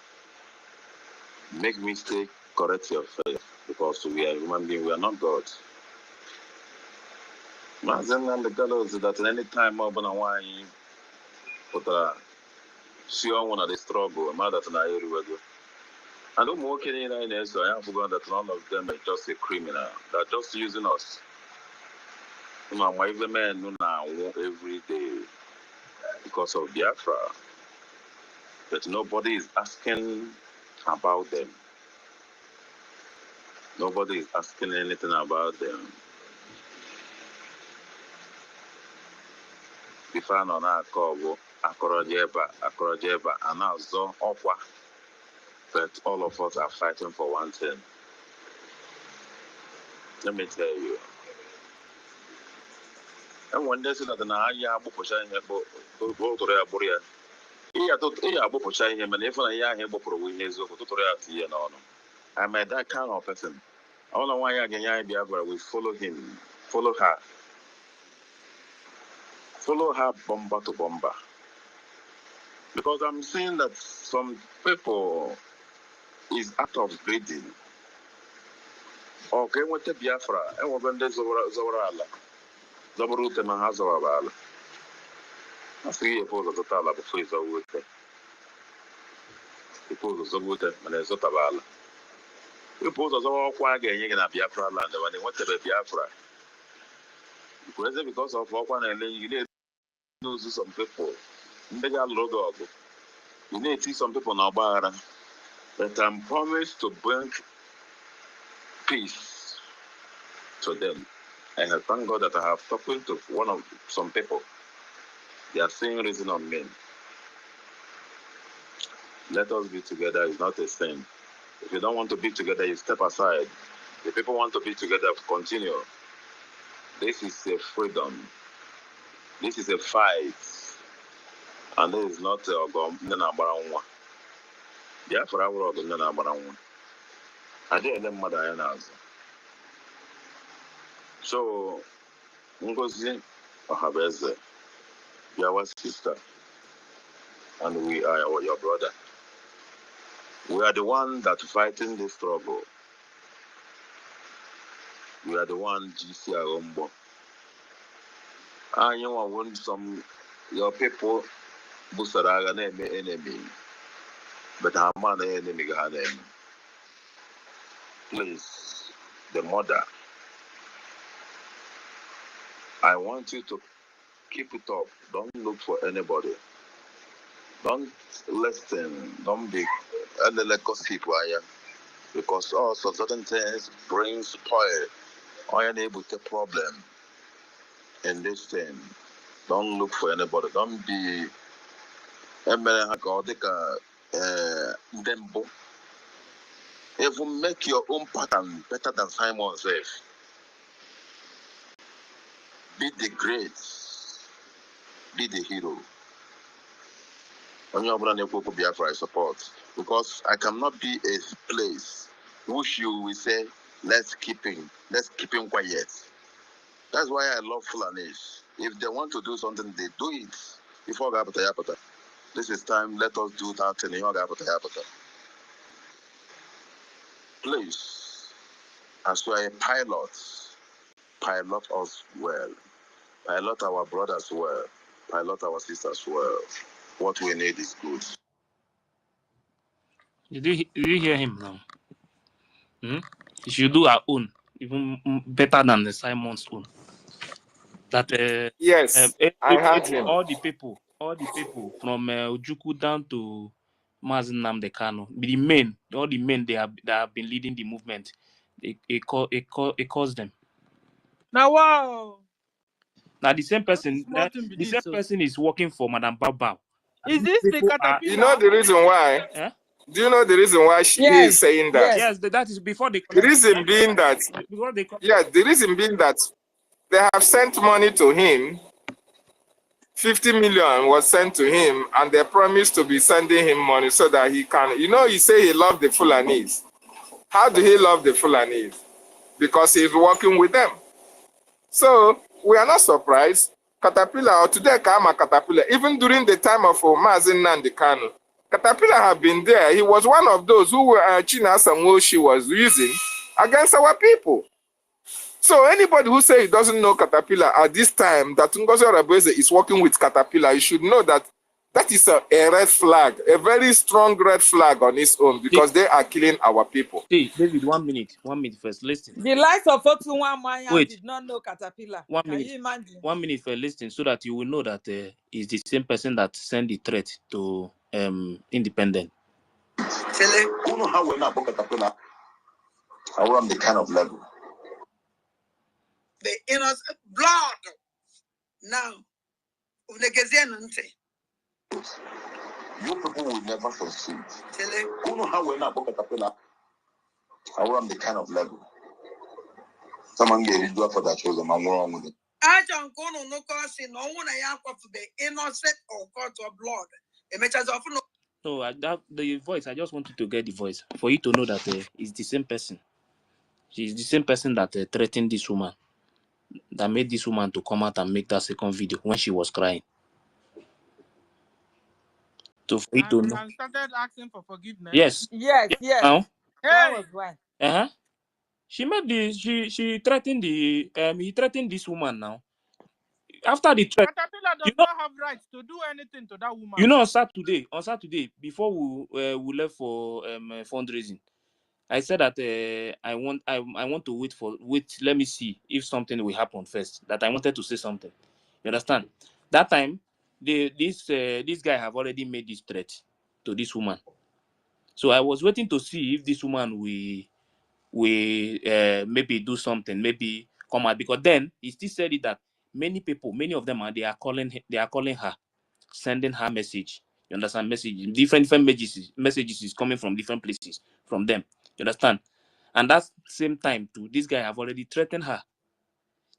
Make mistake, correct yourself, because we are human beings, we are not God. Mazen and the gallows that at any time open and wine, but see on one of the struggle, mother to Nairobi. And I'm working in there, so I have forgotten that none of them are just a criminal. They're just using us. My men know now every day because of Biafra, but nobody is asking about them. Nobody is asking anything about them. If I know now, Akorojeba, and now Zo Okwa, but all of us are fighting for one thing. Let me tell you. And when they say that na ya abu posha ihe bo to ya buria. Iya abu posha ihe man if na ya ihe bo pro we nezo ko to ya tie na ono. I'm that kind of person. All the one ya Biafra, we follow him, follow her. Follow her bomber to bomber. Because I'm seeing that some people is out of breeding. Okay, what the Biafra, and we're going to Zorala. Zabarute Mahazawala. I see a pose of the Tala before it's over. The pose of Zawute and Zotabala. The pose of our Quaga in Biafra land when they want to be Biafra. Because of Okwan and you need to know some people. They got logo. You need to see some people now, but I'm promised to bring peace to them. And I thank God that I have spoken to some people. They are saying reason on me. Let us be together is not a sin. If you don't want to be together, you step aside. If people want to be together, continue. This is a freedom. This is a fight. And this is not a Nanabaranwa. Biafra world of Nanabaranwa. I didn't know mother and answer. So, NGOZI Ohabeze, you are our sister, and we are your brother. We are the one that fighting this struggle. We are the one GC Arombo. And you want some your people Busaraga name enemy. But our man enemy got them. Please, the mother, I want you to keep it up. Don't look for anybody. Don't listen. Don't be gossip, because also certain things bring spoil or enable the problem in this thing. Don't look for anybody. Don't be even make your own pattern better than Simon says. Be the great. Be the hero. When you're Biafra, I support. Because I cannot be a place which you will say, let's keep him quiet. That's why I love Fulanis. If they want to do something, they do it. Before Gapata, this is time, let us do that in Gapata. Please, as you are a pilot us well. Pilot our brothers well. Pilot our sisters well. What we need is good. Did you hear him now? You should do our own. even better than the Simon's own. That Yes, I heard him. all the people from Ojuku down to Mazen Nnamdi Kanu, all the men that have been leading the movement, it caused them. Now wow. Now the same Not person, small thing be the this, same so. person is working for Madam Babao. Is this the People are, You know caterpillar? the reason why? eh? Do you know the reason why he is Yes, saying that? yes. Yes, that is before they The collect. reason being that, Before they the reason being that they have sent money to him. 50 million was sent to him, and they promised to be sending him money so that he can. You know, he say he loved the Fulanese. How do he love the Fulanese? Because he's working with them. So we are not surprised. Caterpillar, or today Kama Caterpillar, even during the time of Mazen Nnamdi Kanu, Caterpillar have been there. He was one of those who China Samwoshi was using against our people. So anybody who say he doesn't know Caterpillar at this time that Ngozi Orebeze is working with Caterpillar, you should know that that is a red flag, a very strong red flag on its own, because they are killing our people. Hey, David, 1 minute first. Listen. The likes of Otunwa Maya Wait. did not know Caterpillar. 1 Can minute. you imagine? 1 minute for listening, so that you will know that it's the same person that sent the threat to Independent. Tele, who know how we're not Caterpillar? I run the kind of level. The innocent blood. Now, you people will never succeed. Tele, who know how we're not Caterpillar? I run the kind of level. Someone get it for that shows them I'm wrong with it. I don't go no cause no one I am for the innocent or cause of blood. It makes us often. So that the voice, I just want you to get the voice for you to know that it's the same person. She's the same person that threatened this woman, that made this woman to come out and make that second video when she was crying. So for you to know. And started asking for forgiveness. Yes. Yes. Now, hey. That was right. She made she threatened he threatened this woman now. After the threat, Caterpillar does not have rights to do anything to that woman. You know, on Saturday, before we left for fundraising, I said that I want to wait. Let me see if something will happen first. That I wanted to say something. You understand? That time, this guy have already made this threat to this woman. So I was waiting to see if this woman will maybe do something, maybe come out, because then he still said it that many of them they are calling her, sending her message. You understand? Different messages is coming from different places from them. You understand? And that same time too, this guy have already threatened her.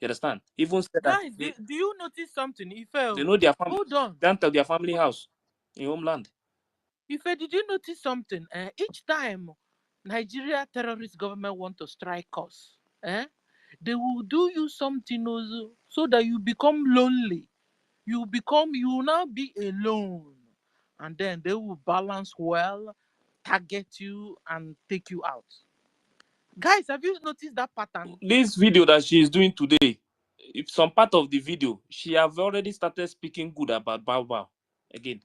You understand? Even said that Guys, do you notice something? they know their family. Hold on. Don't tell their family house in homeland. Did you notice something? Each time Nigeria terrorist government want to strike us, they will do you something also, so that you become lonely. You will now be alone. And then they will balance well, target you, and take you out. Guys, have you noticed that pattern? This video that she is doing today, if some part of the video, she have already started speaking good about Bao again.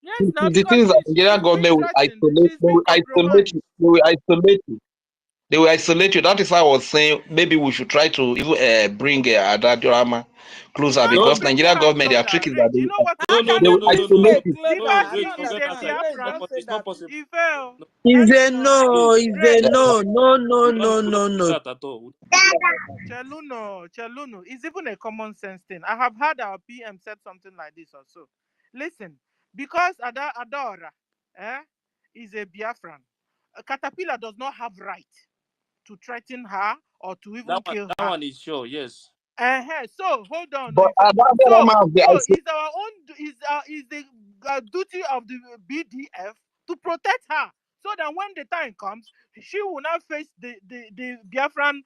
Yes, now The because things that she's Nigerian been government will threatened, isolate, she's been compromised. they will isolate you. They will isolate you. That is why I was saying maybe we should try to even bring Adadurama closer, No, because bring Nigerian her government, their closer. trick is that Rage, you know what How will can they happen? will you bring isolate Ray you. closer? The person Rage, is I don't a forget that understand. side. Ray, Biafran. don't say It's not that. possible. He failed. Is a Hello. no, is a Rage. no, no, no, We no, no, don't do no. that at all. Cheluno. It's even a common sense thing. I have heard our PM said something like this also. Listen, because Adora is a Biafran, Caterpillar does not have right to threaten her or to even kill That her. one is sure, yes. So hold on. But So Adadurama, it's our own is the duty of the BDF to protect her, so that when the time comes, she will not face the Biafran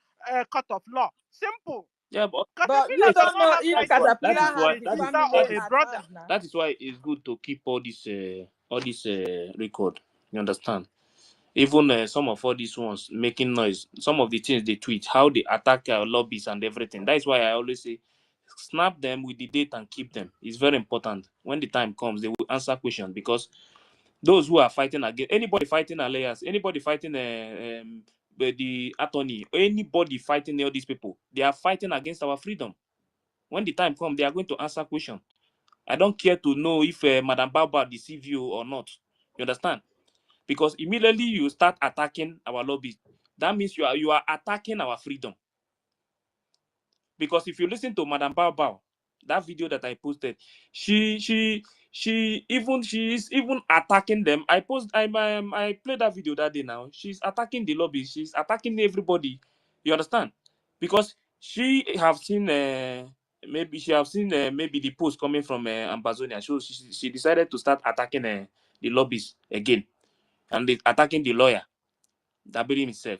court of law. Simple. Yeah, but Caterpillar You does don't not know have if right to Caterpillar kill has a the sister family or a at brother. hand now. that is why it's good to keep all this record. You understand? Even some of all these ones making noise, some of the things they tweet, how they attack lobbies and everything. That is why I always say, snap them with the date and keep them. It's very important. When the time comes, they will answer questions, because Those who are fighting against anybody fighting Alias, anybody fighting the attorney, anybody fighting all these people, they are fighting against our freedom. When the time comes, they are going to answer question. I don't care to know if Madam Baba deceive you or not. You understand? Because immediately you start attacking our lobby, that means you are attacking our freedom. Because if you listen to Madam Bao, that video that I posted, she is even attacking them. I played that video that day now. She's attacking the lobby. She's attacking everybody. You understand? Because she have seen maybe the post coming from Ambazonia. So she decided to start attacking the lobbies again and attacking the lawyer, Dabiri himself.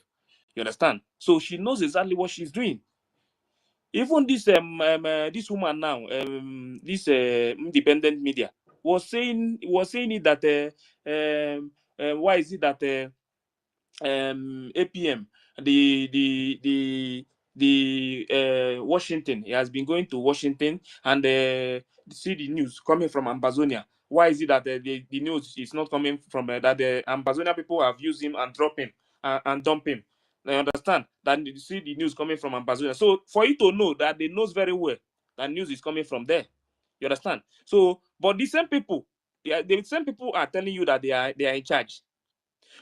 You understand? So she knows exactly what she's doing. Even this woman now, this independent media was saying it that why is it that APM the Washington, he has been going to Washington and see the news coming from Ambazonia. Why is it that the news is not coming from that the Ambazonia people have used him and drop him and dump him? I understand that you see the news coming from Ambazonia. So for you to know that they knows very well that news is coming from there. You understand? So, but the same people, the same people are telling you that they are in charge.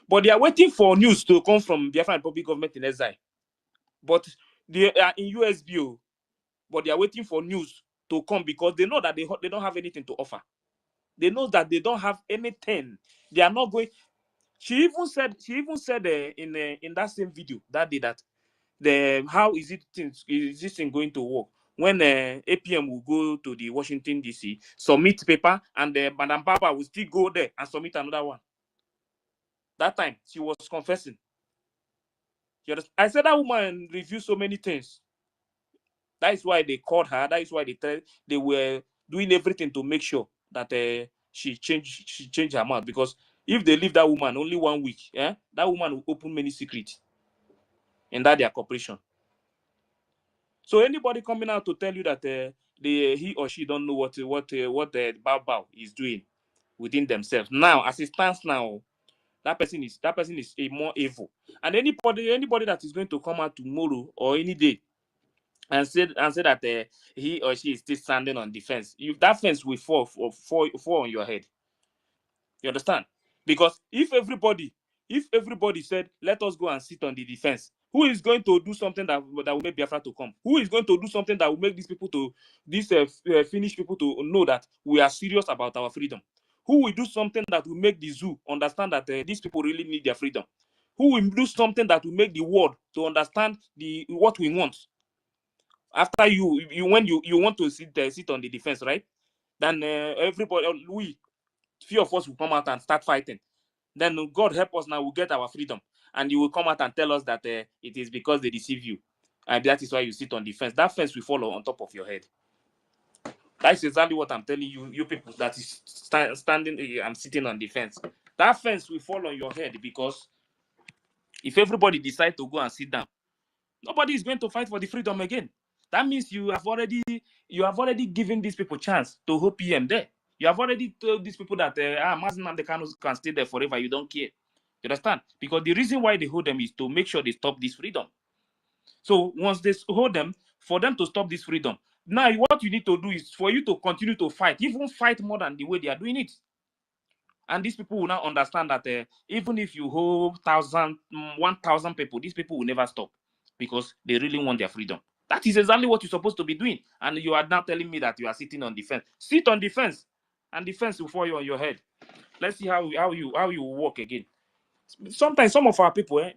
But they are waiting for news to come from Biafran Republic government in exile. But they are in USBO, but they are waiting for news to come because they know that they don't have anything to offer. They know that they don't have anything. They are not going. She even said in that same video that day that how is this thing going to work when APM will go to the Washington DC, submit paper, and Madam Baba will still go there and submit another one. That time she was confessing. I said that woman reviewed so many things. That is why they called her. That is why they were doing everything to make sure that she changed her mouth. Because if they leave that woman only 1 week, that woman will open many secrets in that their corporation. So anybody coming out to tell you that he or she don't know what Bao is doing within themselves now, as it stands now, that person is a more evil. And anybody that is going to come out tomorrow or any day and say that he or she is still standing on defense, that fence will fall on your head. You understand? Because if everybody said, let us go and sit on the defense, who is going to do something that will make Biafra to come? Who is going to do something that will make these Finnish people to know that we are serious about our freedom? Who will do something that will make the zoo understand that these people really need their freedom? Who will do something that will make the world to understand what we want? After when you want to sit on the defense, right? Then everybody, few of us will come out and start fighting. Then God help us now, we'll get our freedom. And you will come out and tell us that it is because they deceive you. And that is why you sit on the fence. That fence will fall on top of your head. That's exactly what I'm telling you people that is standing, I'm sitting on the fence. That fence will fall on your head because if everybody decides to go and sit down, nobody is going to fight for the freedom again. That means you have already given these people chance to hold PM there. You have already told these people that Mazen and the can stay there forever. You don't care. You understand? Because the reason why they hold them is to make sure they stop this freedom. So once they hold them, for them to stop this freedom, now what you need to do is for you to continue to fight, even fight more than the way they are doing it. And these people will now understand that even if you hold 1,000 people, these people will never stop because they really want their freedom. That is exactly what you're supposed to be doing. And you are now telling me that you are sitting on defense. Sit on defense, and defense will fall on your head. Let's see how you walk again. Sometimes some of our people,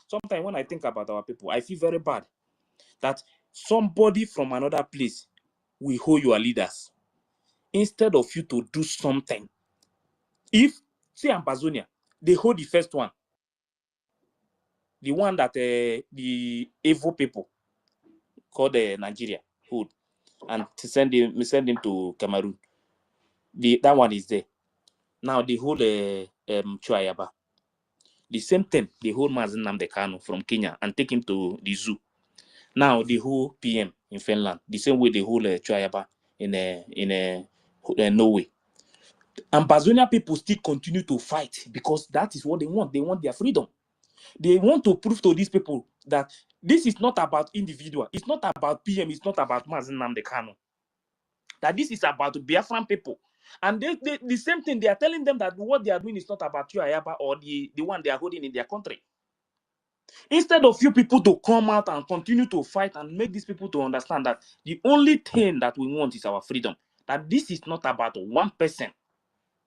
sometimes when I think about our people, I feel very bad that somebody from another place will hold your leaders instead of you to do something. If, say, Amazonia, they hold the first one, the one that the evil people called Nigeria hold, and to send him to Cameroon. That one is there. Now they hold Chuayaba. The same thing, they hold Mazen Nnamdi Kanu from Kenya and take him to the zoo. Now they hold PM in Finland. The same way they hold Chuayaba in Norway. Ambazonia people still continue to fight because that is what they want. They want their freedom. They want to prove to these people that this is not about individual. It's not about PM. It's not about Mazi Nnamdi Kanu. That this is about Biafran people. And the same thing, they are telling them that what they are doing is not about you, Ayaba, or the one they are holding in their country. Instead of you people to come out and continue to fight and make these people to understand that the only thing that we want is our freedom. That this is not about one person.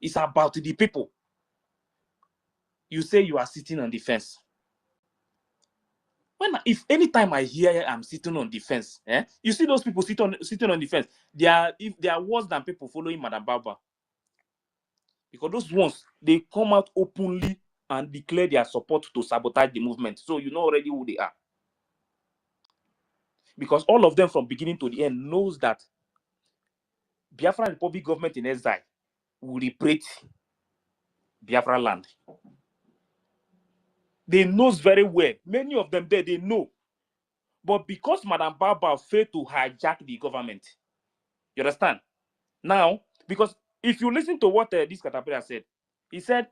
It's about the people. You say you are sitting on the fence. If anytime I hear I'm sitting on the fence, you see those people sitting on the fence, they are worse than people following Madam Baba. Because those ones, they come out openly and declare their support to sabotage the movement. So you know already who they are. Because all of them from beginning to the end knows that Biafra Republic government in exile will liberate Biafra land. They knows very well. Many of them there, they know. But because Madam Baba failed to hijack the government, you understand? Now, because if you listen to what this Caterpillar said, he said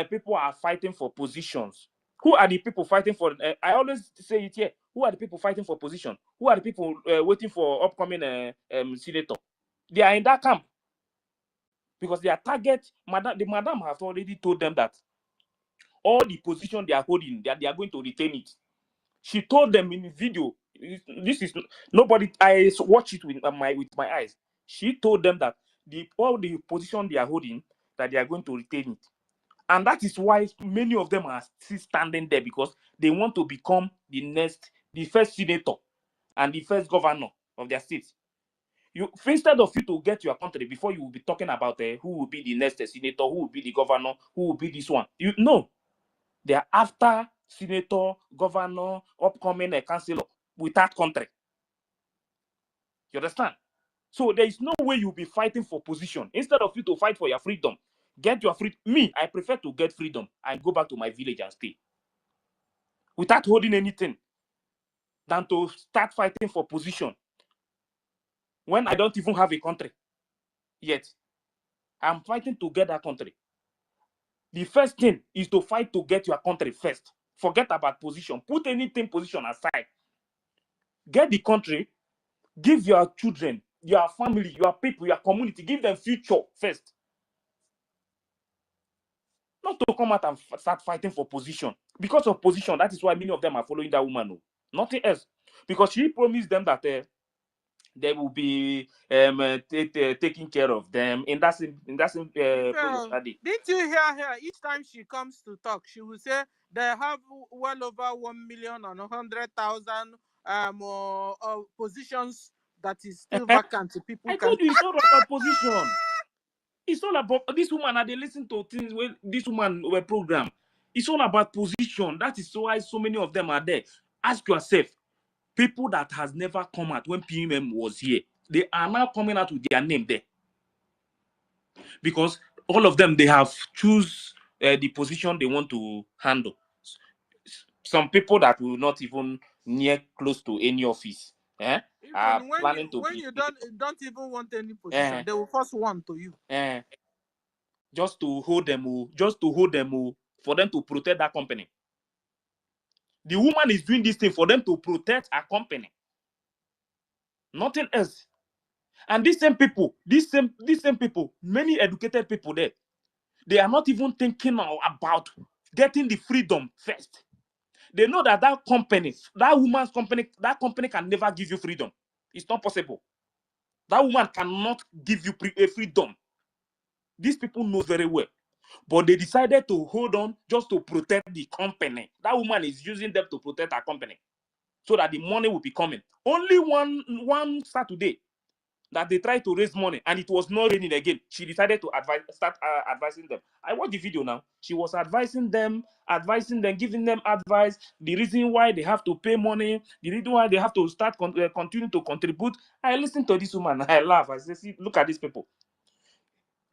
people are fighting for positions. Who are the people fighting for? I always say it here. Who are the people fighting for position? Who are the people waiting for upcoming senator? They are in that camp. Because their target, the madam has already told them that all the position they are holding, that they are going to retain it. She told them in the video, this is nobody, I watch it with my eyes. She told them that all the position they are holding, that they are going to retain it. And that is why many of them are still standing there, because they want to become the first senator and the first governor of their state. Instead of you to get your country before you will be talking about who will be the next senator, who will be the governor, who will be this one. You know, they are after senator, governor, upcoming councillor with that country. You understand? So there is no way you'll be fighting for position. Instead of you to fight for your freedom, get your freedom. Me, I prefer to get freedom and go back to my village and stay without holding anything than to start fighting for position when I don't even have a country yet. I'm fighting to get that country. The first thing is to fight to get your country first. Forget about position. Put anything position aside. Get the country. Give your children, your family, your people, your community, give them future first. Not to come out and start fighting for position. Because of position, that is why many of them are following that woman. No. Nothing else. Because she promised them that they will be taking care of them in that same project that day. Didn't you hear her? Each time she comes to talk, she will say they have well over 1,100,000 positions that is still vacant. People I told you it's all about position. It's all about this woman. And they listen to things when this woman were programmed. It's all about position. That is why so many of them are there. Ask yourself, people that has never come out when PMM was here, they are now coming out with their name there. Because all of them, they have choose the position they want to handle. Some people that will not even near close to any office, are planning to when you don't even want any position, they will force one to you. Just to hold them, for them to protect that company. The woman is doing this thing for them to protect her company. Nothing else. And these same people, many educated people there, they are not even thinking about getting the freedom first. They know that company, that woman's company, that company can never give you freedom. It's not possible. That woman cannot give you a freedom. These people know very well. But they decided to hold on just to protect the company. That woman is using them to protect her company so that the money will be coming. Only one Saturday that they tried to raise money and it was not raining again, she decided to start advising them. I watched the video now. She was advising them, giving them advice, the reason why they have to pay money, the reason why they have to start continue to contribute. I listened to this woman. I laugh. I say, see, look at these people.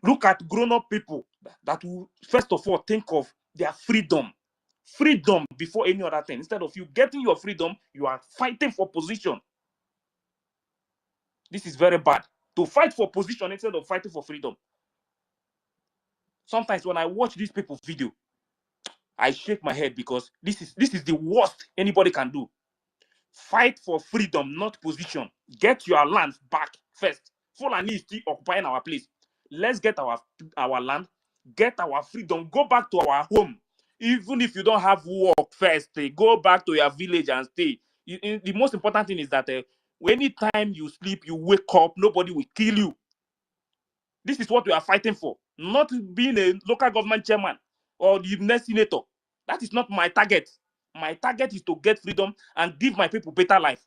Look at grown-up people that will first of all think of their freedom before any other thing. Instead of you getting your freedom, you are fighting for position. This is very bad. To fight for position instead of fighting for freedom. Sometimes when I watch these people's video, I shake my head because this is the worst anybody can do. Fight for freedom, not position. Get your land back first. Fulani is still occupying our place. Let's get our land, get our freedom, go back to our home. Even if you don't have work first, go back to your village and stay. The most important thing is that anytime you sleep, you wake up, nobody will kill you. This is what we are fighting for. Not being a local government chairman or the next senator. That is not my target. My target is to get freedom and give my people better life.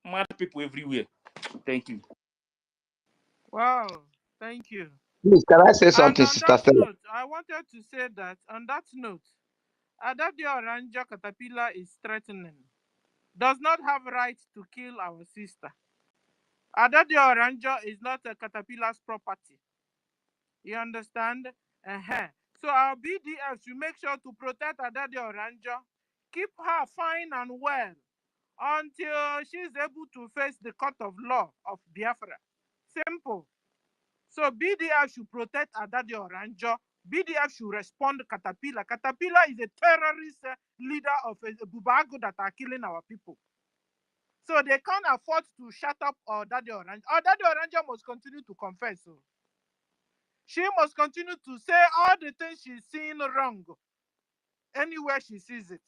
Mad people everywhere. Thank you. Wow, thank you. Please, can I say And something, on Sister that Stella? note, I wanted to say that on that note, Adadio Oranja Caterpillar is threatening. Does not have right to kill our sister. Adadio Oranja is not a caterpillar's property. You understand? So our BDF should make sure to protect Adadio Oranja, keep her fine and well until she's able to face the court of law of Biafra. Simple. So BDF should protect Adadio Oranjo. BDF should respond to Caterpillar. Caterpillar is a terrorist leader of Bubago that are killing our people. So they can't afford to shut up Adadio Oranjo. Adadio Oranjo must continue to confess. So she must continue to say all the things she's seeing wrong anywhere she sees it.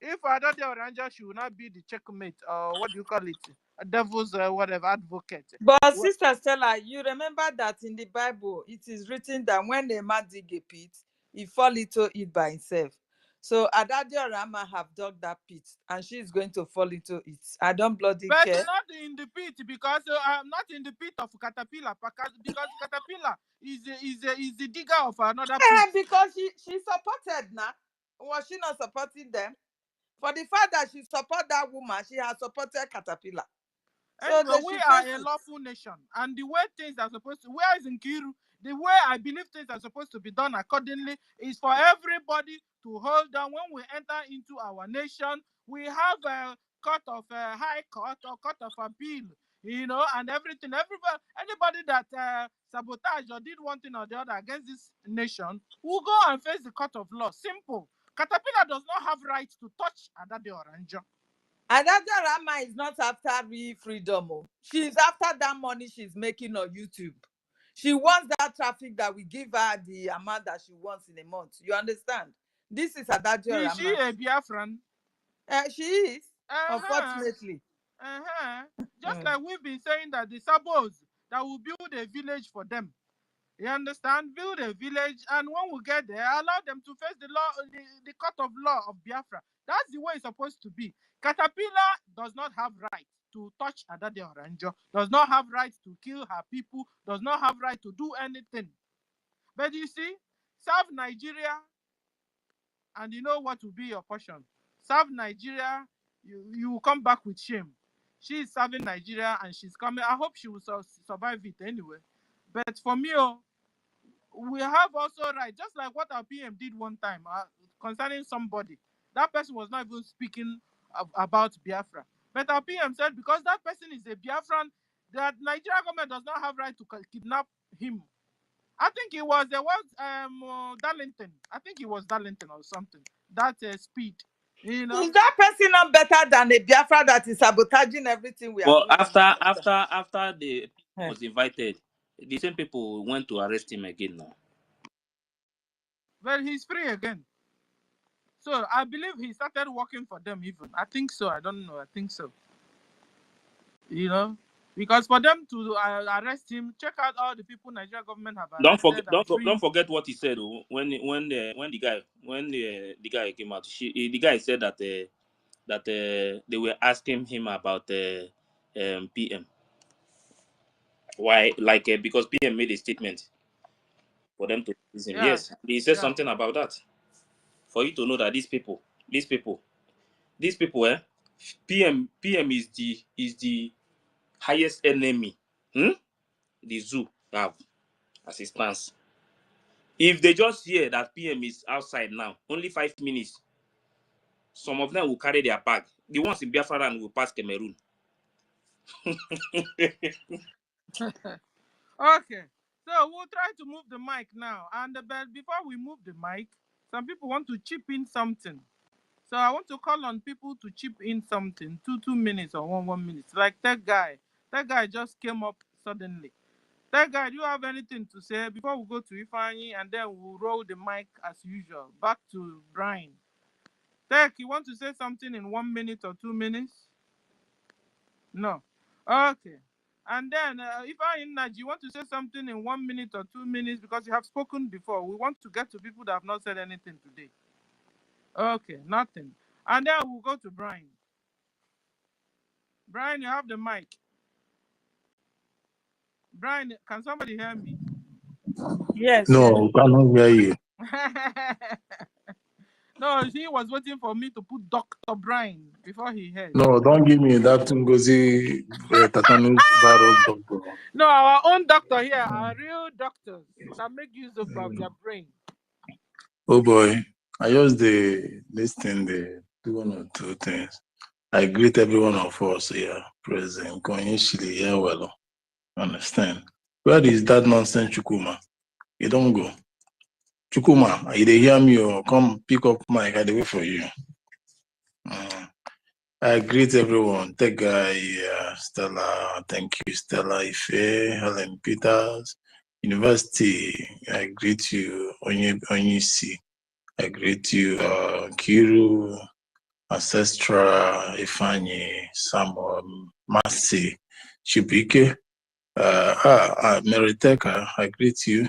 If Adadio Oranjo, she will not be the checkmate, or what do you call it? A devil's whatever advocate. But Sister Stella, you remember that in the Bible, it is written that when a man dig a pit, he fall into it by himself. So Adadio Rama have dug that pit, and she is going to fall into it. I don't bloody But care. not in the pit, because I'm not in the pit of Caterpillar, because Caterpillar is the digger of another pit. Because she supported now. Was she not supporting them? For the fact that she support that woman, she has supported Caterpillar. So Anyway, they we should are face a it. lawful nation, and the way things are supposed to, where is Nkiru? The way I believe things are supposed to be done accordingly is for everybody to hold on. When we enter into our nation, we have a court of high court or court of appeal, and everything. Anybody that sabotage or did one thing or the other against this nation will go and face the court of law. Simple. Caterpillar does not have right to touch Adade Oranjo. Adadio Rama is not after real freedom. She's after that money she's making on YouTube. She wants that traffic that we give her the amount that she wants in a month. You understand? This is Adadio Is she Rama. a Biafran? She is, Uh-huh. unfortunately. Just like we've been saying that the Sabos that will build a village for them. You understand? Build a village, and when we get there, allow them to face the law, the court of law of Biafra. That's the way it's supposed to be. Caterpillar does not have right to touch Adade Oranjo, does not have right to kill her people, does not have right to do anything. But you see, serve Nigeria, and you know what will be your portion. Serve Nigeria, you will come back with shame. She is serving Nigeria, and she's coming. I hope she will survive it anyway. But for me, we have also right, just like what our PM did one time concerning somebody. That person was not even speaking about Biafra. But our PM said because that person is a Biafran, that Nigeria government does not have right to kidnap him. I think it was Darlington. I think it was Darlington or something. That speed. Is that person not better than a Biafra that is sabotaging everything we are But doing? after the was invited, the same people went to arrest him again now. Well, he's free again. So I believe he started working for them even. I think so. I don't know. I think so. Because for them to arrest him, check out all the people Nigeria government have arrested. Don't forget what he said when the guy came out. The guy said that they were asking him about PM. Why? Like because PM made a statement for them to listen. Yeah. Yes, he said something about that. For you to know that these people, PM is the highest enemy. The zoo have as it stands. If they just hear that PM is outside now, only 5 minutes, some of them will carry their bag. The ones in Biafra will pass Cameroon. Okay, so we'll try to move the mic now. And but before we move the mic, some people want to chip in something. So I want to call on people to chip in something, 2 minutes or 1 minute. Like that guy. That guy just came up suddenly. That guy, do you have anything to say before we go to Ifeanyi and then we'll roll the mic as usual? Back to Brian. Tech, you want to say something in 1 minute or 2 minutes? No. Okay. And then, Ifeanyi Naji, you want to say something in 1 minute or 2 minutes because you have spoken before. We want to get to people that have not said anything today. Okay, nothing. And then we'll go to Brian. Brian, you have the mic. Brian, can somebody hear me? Yes, No, yes. we cannot hear you. No, he was waiting for me to put Dr. Brian before he heard. No, don't give me that Ngozi tetanus virus doctor. No, our own doctor here are real doctors that make use of their brain. Oh boy, I just this thing, they do one or two things. I greet every one of us here present. Going here, well, understand. Where is that nonsense Chukuma? You don't go. Chukuma, you dey hear me or come pick up mic, I dey wait for you. I greet everyone. Tech guy, Stella, thank you, Stella Ife, Helen Peters, University, I greet you, Onyisi, I greet you, Kiru, Ancestra, Ifeanyi, Samuel, Masi, Chibike, Meriteka, I greet you.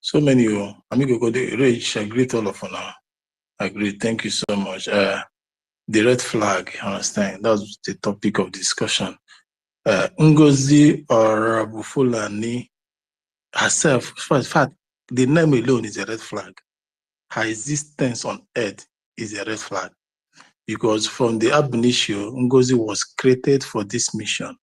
So many, Amigo Kode, Rich, I greet all of you now. I greet, thank you so much. The red flag, understand? That's the topic of discussion. Ngozi or Bufulani herself, in fact, the name alone is a red flag. Her existence on earth is a red flag. Because from the ab initio, Ngozi was created for this mission.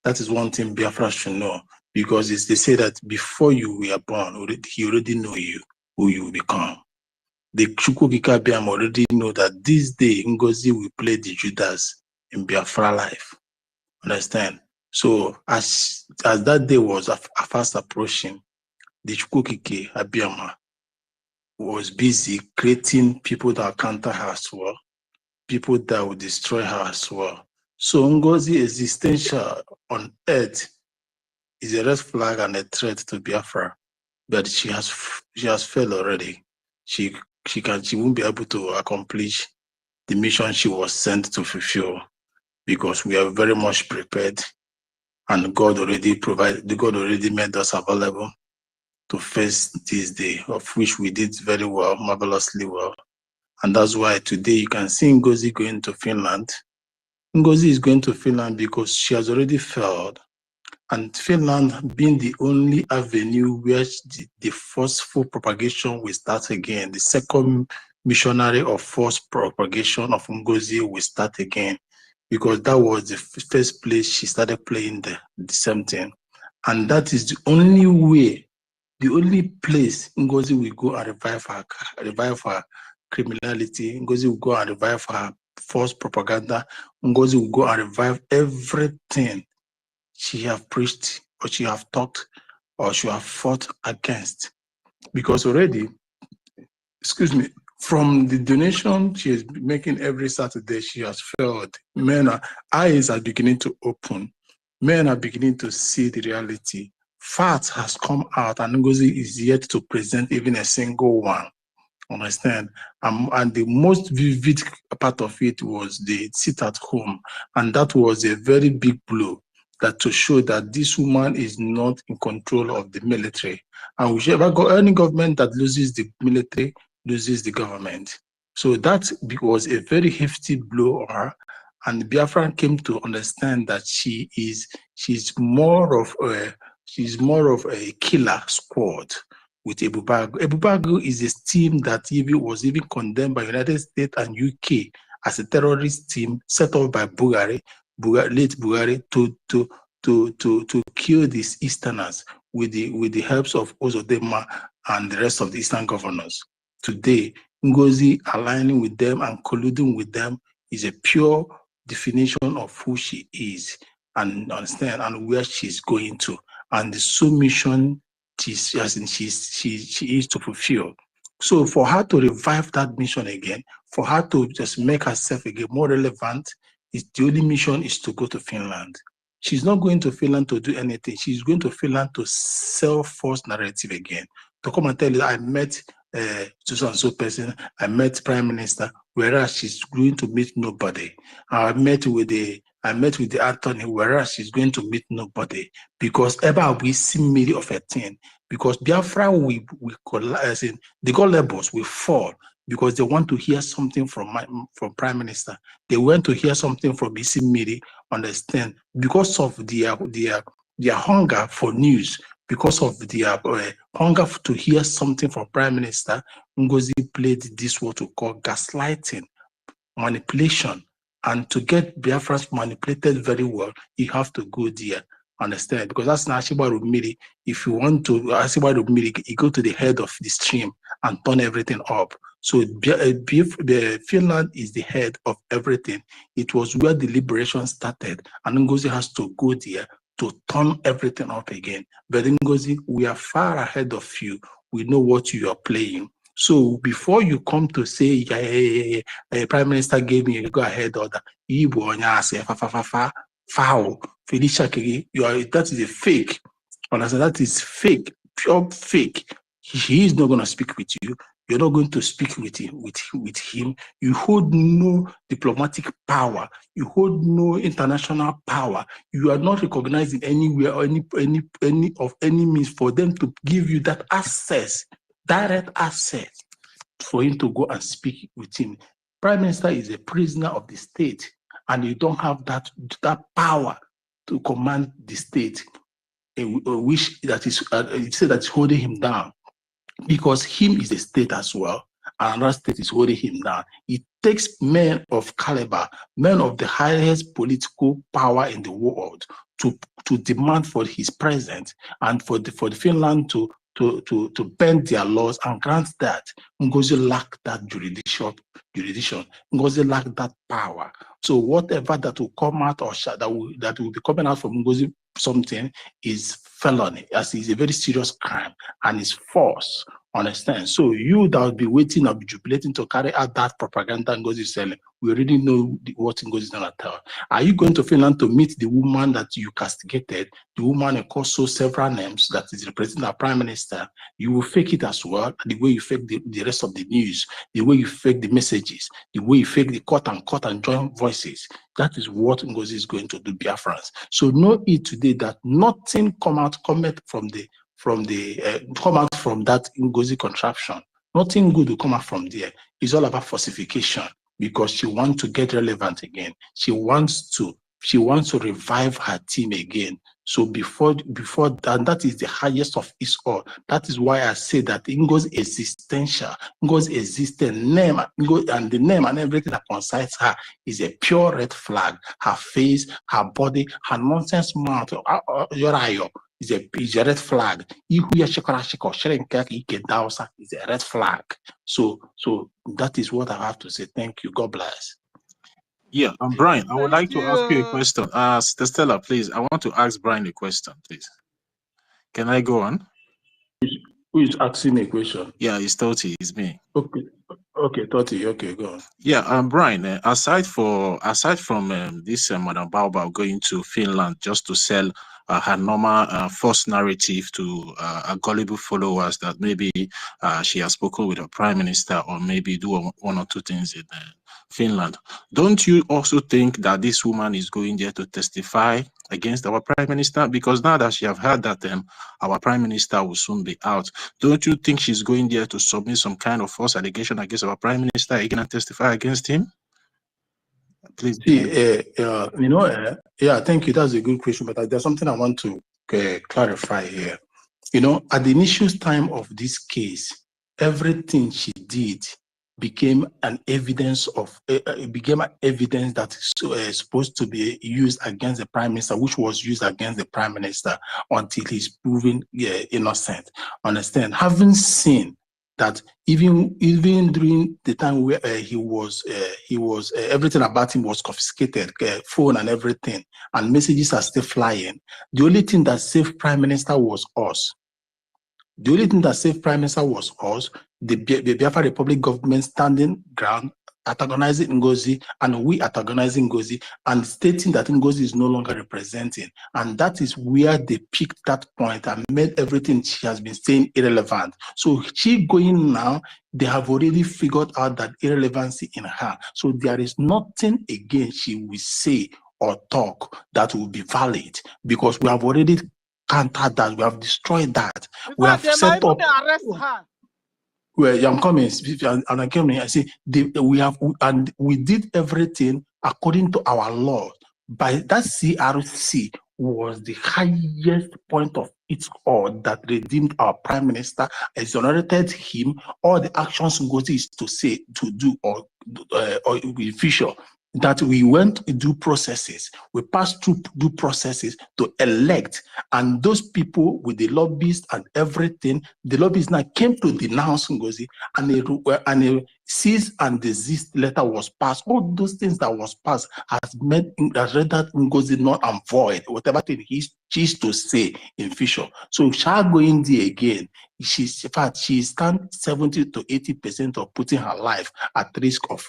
That is one thing Biafra should know. Because they say that before you were born, he already know you, who you will become. The Chukwukikabiam already know that this day Ngozi will play the Judas in Biafra life. Understand? So as that day was fast approaching, the Chukwukike Abiyama was busy creating people that counter her as well, people that will destroy her as well. So Ngozi existential on earth is a red flag and a threat to Biafra, but she has failed already. She won't be able to accomplish the mission she was sent to fulfill, because we are very much prepared, and God already made us available to face this day, of which we did very well, marvelously well. And that's why today you can see Ngozi going to Finland. Ngozi is going to Finland because she has already failed. And Finland being the only avenue where the forceful propagation will start again, the second missionary of forced propagation of Ngozi will start again, because that was the first place she started playing the same thing. And that is the only way, the only place Ngozi will go and revive her criminality. Ngozi will go and revive her false propaganda. Ngozi will go and revive everything she have preached, or she have taught, or she have fought against. Because already, from the donation she is making every Saturday, she has failed. Eyes are beginning to open. Men are beginning to see the reality. Facts has come out, and Ngozi is yet to present even a single one. Understand? And the most vivid part of it was the sit at home, and that was a very big blow, that to show that this woman is not in control of the military. And whichever any government that loses the military loses the government. So that was a very hefty blow on her. And Biafran came to understand that she's more of a killer squad with Ebubago. Ebubago is a team that was even condemned by United States and UK as a terrorist team set up by late Buhari to kill these Easterners with the helps of Ozodema and the rest of the Eastern governors. Today, Ngozi aligning with them and colluding with them is a pure definition of who she is, and understand, and where she's going to. and the sole mission she is to fulfill. So for her to revive that mission again, for her to just make herself again more relevant, the only mission is to go to Finland. She's not going to Finland to do anything. She's going to Finland to sell false narrative again. To come and tell you, I met so-and-so person, I met Prime Minister, whereas she's going to meet nobody. I met with the attorney, whereas she's going to meet nobody. Because ever we see many of a thing. Because Biafra, we collapse, the God labels will fall because they want to hear something from Prime Minister. They want to hear something from BC Miri, understand? Because of their hunger for news, because of their hunger to hear something from Prime Minister, NGOZI played this what we call gaslighting, manipulation. And to get Biafrans manipulated very well, you have to go there. Understand? Because that's not Ashiba Rumiri. If you want to Ashiba Rumiri, you go to the head of the stream and turn everything up. So Finland is the head of everything. It was where the liberation started, and NGOZI has to go there to turn everything up again. But NGOZI, we are far ahead of you. We know what you are playing. So before you come to say, Prime Minister gave me a go-ahead order, foul, Felicia Kege, that is a fake. Understand? That is fake, pure fake. He is not going to speak with you. You're not going to speak with him. You hold no diplomatic power. You hold no international power. You are not recognized in anywhere or any means for them to give you that access, direct access for him to go and speak with him. Prime Minister is a prisoner of the state, and you don't have that power to command the state, which that is that is holding him down, because him is a state as well, and another state is holding him down. It takes men of caliber, men of the highest political power in the world, to demand for his presence and for the Finland to bend their laws and grant that. NGOZI lack that jurisdiction. NGOZI lack that power. So whatever that will come out or that will be coming out from NGOZI something is felony, as is a very serious crime and is false. Understand? So you that will be waiting or be jubilating to carry out that propaganda NGOZI is selling, we already know what NGOZI is going to tell. Are you going to Finland to meet the woman that you castigated, the woman who calls so several names that is representing our Prime Minister? You will fake it as well, the way you fake the rest of the news, the way you fake the messages, the way you fake the cut and join voices. That is what NGOZI is going to do, Biafrans. So know it today that nothing come out from that NGOZI contraption. Nothing good will come out from there. It's all about falsification, because she wants to get relevant again. She wants to revive her team again. So before that, that is the highest of it all. That is why I say that NGOZI existential, NGOZI existent name, and the name and everything that concerns her is a pure red flag. Her face, her body, her nonsense mouth, is a red flag. Is a red flag. So that is what I have to say. Thank you. God bless. Yeah, Brian, I would like Thank to ask you a you. question. Stella, please, I want to ask Brian a question, please. Can I go on? Who is asking a question? Yeah, it's Toti, it's me. Okay, Toti, okay, go on. Yeah, Brian, aside from this Madam Baobab going to Finland just to sell her normal false narrative to gullible followers that maybe she has spoken with her Prime Minister or maybe do one or two things in Finland, don't you also think that this woman is going there to testify against our Prime Minister? Because now that she have heard that our Prime Minister will soon be out, don't you think she's going there to submit some kind of false allegation against our Prime Minister again and testify against him? Please. See, yeah, thank you. That's a good question, but there's something I want to clarify here. At the initial time of this case, everything she did became an evidence that is supposed to be used against the Prime Minister, which was used against the Prime Minister until he's proven innocent. Understand? Having seen that even during the time where he was everything about him was confiscated, phone and everything, and messages are still flying. The only thing that saved Prime Minister was us. The only thing that saved Prime Minister was us, the Biafra Republic government standing ground, antagonizing NGOZI, and we antagonizing NGOZI, and stating that NGOZI is no longer representing. And that is where they picked that point and made everything she has been saying irrelevant. So she going now, they have already figured out that irrelevancy in her. So there is nothing again she will say or talk that will be valid, because we have already countered that, we have destroyed that. We have They set might up. even arrest her. Well, I'm coming, and I came here. I say we did everything according to our law. By that, CRC was the highest point of it all that redeemed our prime minister, exonerated him. All the actions NGOZI is to say, to do, or official, that we went to do processes. We passed through due processes to elect, and those people with the lobbyists and everything, the lobbyists now came to denounce NGOZI, and a cease and desist letter was passed. All those things that was passed has rendered NGOZI null and void, whatever thing he chooses to say in Fisher. So shall going there again, in fact, she stands 70 to 80% of putting her life at risk of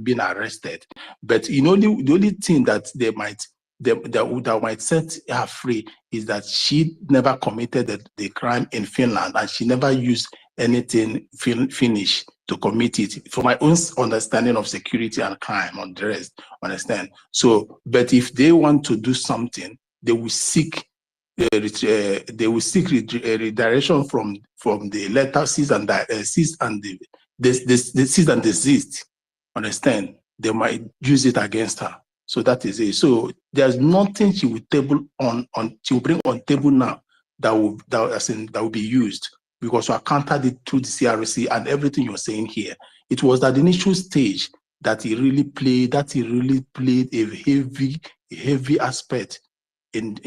being arrested. But you know, the only thing that they might that might set her free is that she never committed the crime in Finland, and she never used anything Finnish to commit it. For my own understanding of security and crime on the rest, understand? So, but if they want to do something, they will seek redirection from the letter cease and desist. Understand? They might use it against her. So that is it. So there's nothing she will she will bring on table now that will be used, because I countered it through the CRC and everything you're saying here. It was at the initial stage that he really played a heavy aspect in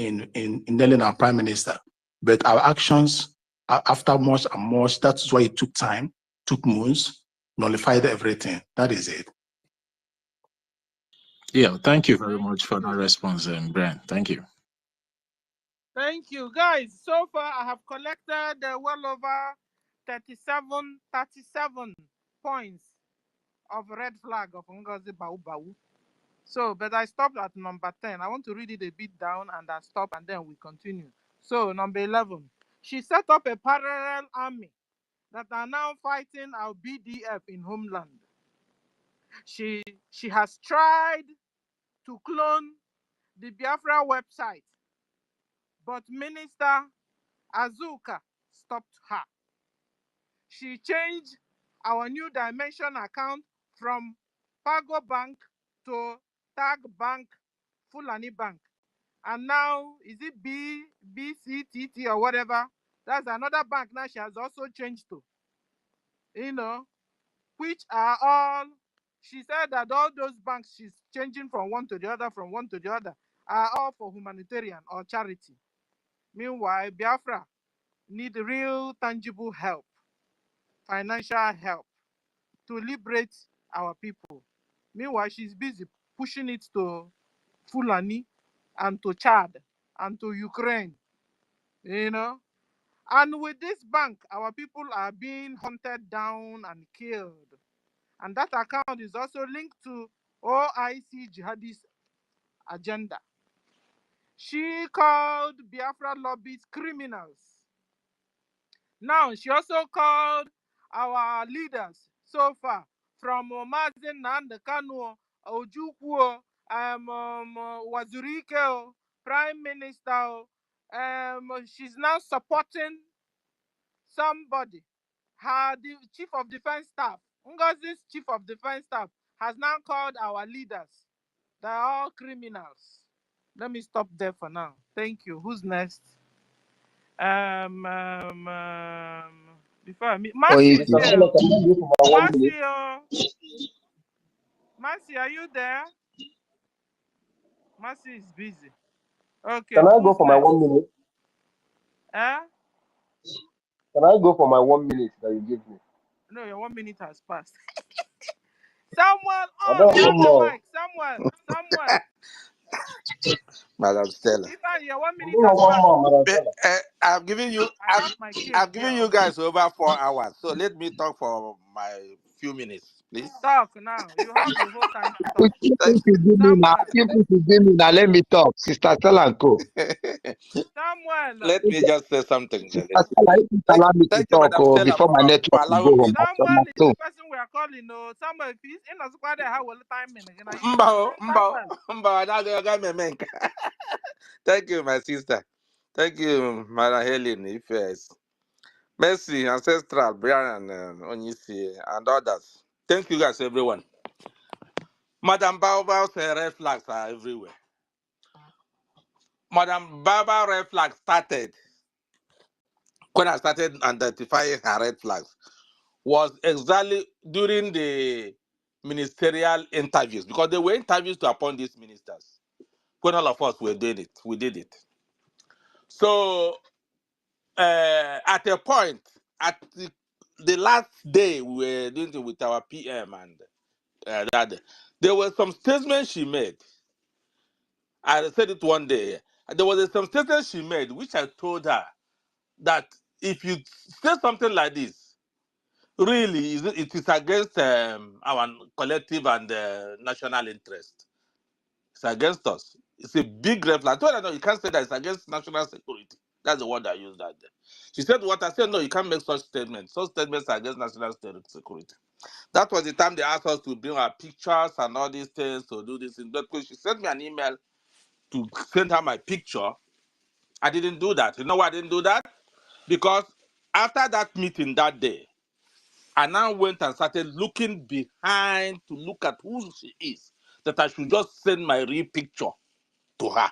nailing our prime minister. But our actions, after much and much, that's why it took time, took months, nullified everything. That is it. Yeah, thank you very much for that response, Brian. Thank you. Thank you, guys. So far, I have collected well over 37 points of red flag of Ngozi Bau. So, but I stopped at number 10. I want to read it a bit down and I stop and then we continue. So, number 11. She set up a parallel army that are now fighting our BDF in homeland. She has tried to clone the Biafra website, but Minister Azuka stopped her. She changed our New Dimension account from Pago Bank to Tag Bank Fulani Bank. And now, is it BCTT or whatever? That's another bank now she has also changed to. You know, which are all, she said that all those banks she's changing from one to the other, are all for humanitarian or charity. Meanwhile, Biafra need real tangible help, financial help, to liberate our people. Meanwhile, she's busy pushing it to Fulani and to Chad and to Ukraine, you know. And with this bank, our people are being hunted down and killed. And that account is also linked to OIC jihadist agenda. She called Biafra lobbies criminals. Now, she also called our leaders so far, from Mazin Nandekano, Ojukwu, Wazurike, Prime Minister. She's now supporting somebody. The Chief of Defense Staff, Ngozi's Chief of Defense Staff, has now called our leaders. They're all criminals. Let me stop there for now. Thank you. Who's next? Before I meet Mercy is here. Mercy, are you there? Mercy is busy. Okay, Can I go who's for my next? 1 minute? Eh? Can I go for my 1 minute that you give me? No, your 1 minute has passed. Samuel, I on don't the know. mic. Samuel. Madam Stella. Ethan, your 1 I minute don't know has one passed. more, Oh. Madam Stella. I'm giving you I have my cake I'm here giving you also. guys over 4 hours. So let me talk for my few minutes, please. Talk now. You have the whole time to If talk. you Thank give me now, Samuel. if you give me now, let me talk. Sister Stella and Co. Samuel. Let me just say something. Sister Stella, if you allow me to Thank you, talk Madam Stella, before my for network will go allowing me. home. Samuel is the person we are calling. No, Samuel, if he's in a squad, how will the time in again? Samuel. Thank you, my sister. Thank you, Madam Helen, Ifes, Mercy, Ancestral, Brian, and Onyisi, and others. Thank you, guys, everyone. Madam Baoba's red flags are everywhere. Madam Baba red flag started when I started identifying her red flags was exactly during the ministerial interviews, because there were interviews to appoint these ministers. When all of us were doing it, we did it. So at a point, at the last day we were doing it with our PM and that day, there were some statements she made. I said it one day. There was some statements she made, which I told her that if you say something like this, really, it is against our collective and national interest. It's against us. It's a big red flag. I told her, no, you can't say that it's against national security. That's the word I used that day. She said what? I said, no, you can't make such statements. Such statements are against national security. That was the time they asked us to bring our pictures and all these things to do this. But she sent me an email to send her my picture. I didn't do that. You know why I didn't do that? Because after that meeting that day, I now went and started looking behind to look at who she is, that I should just send my real picture to her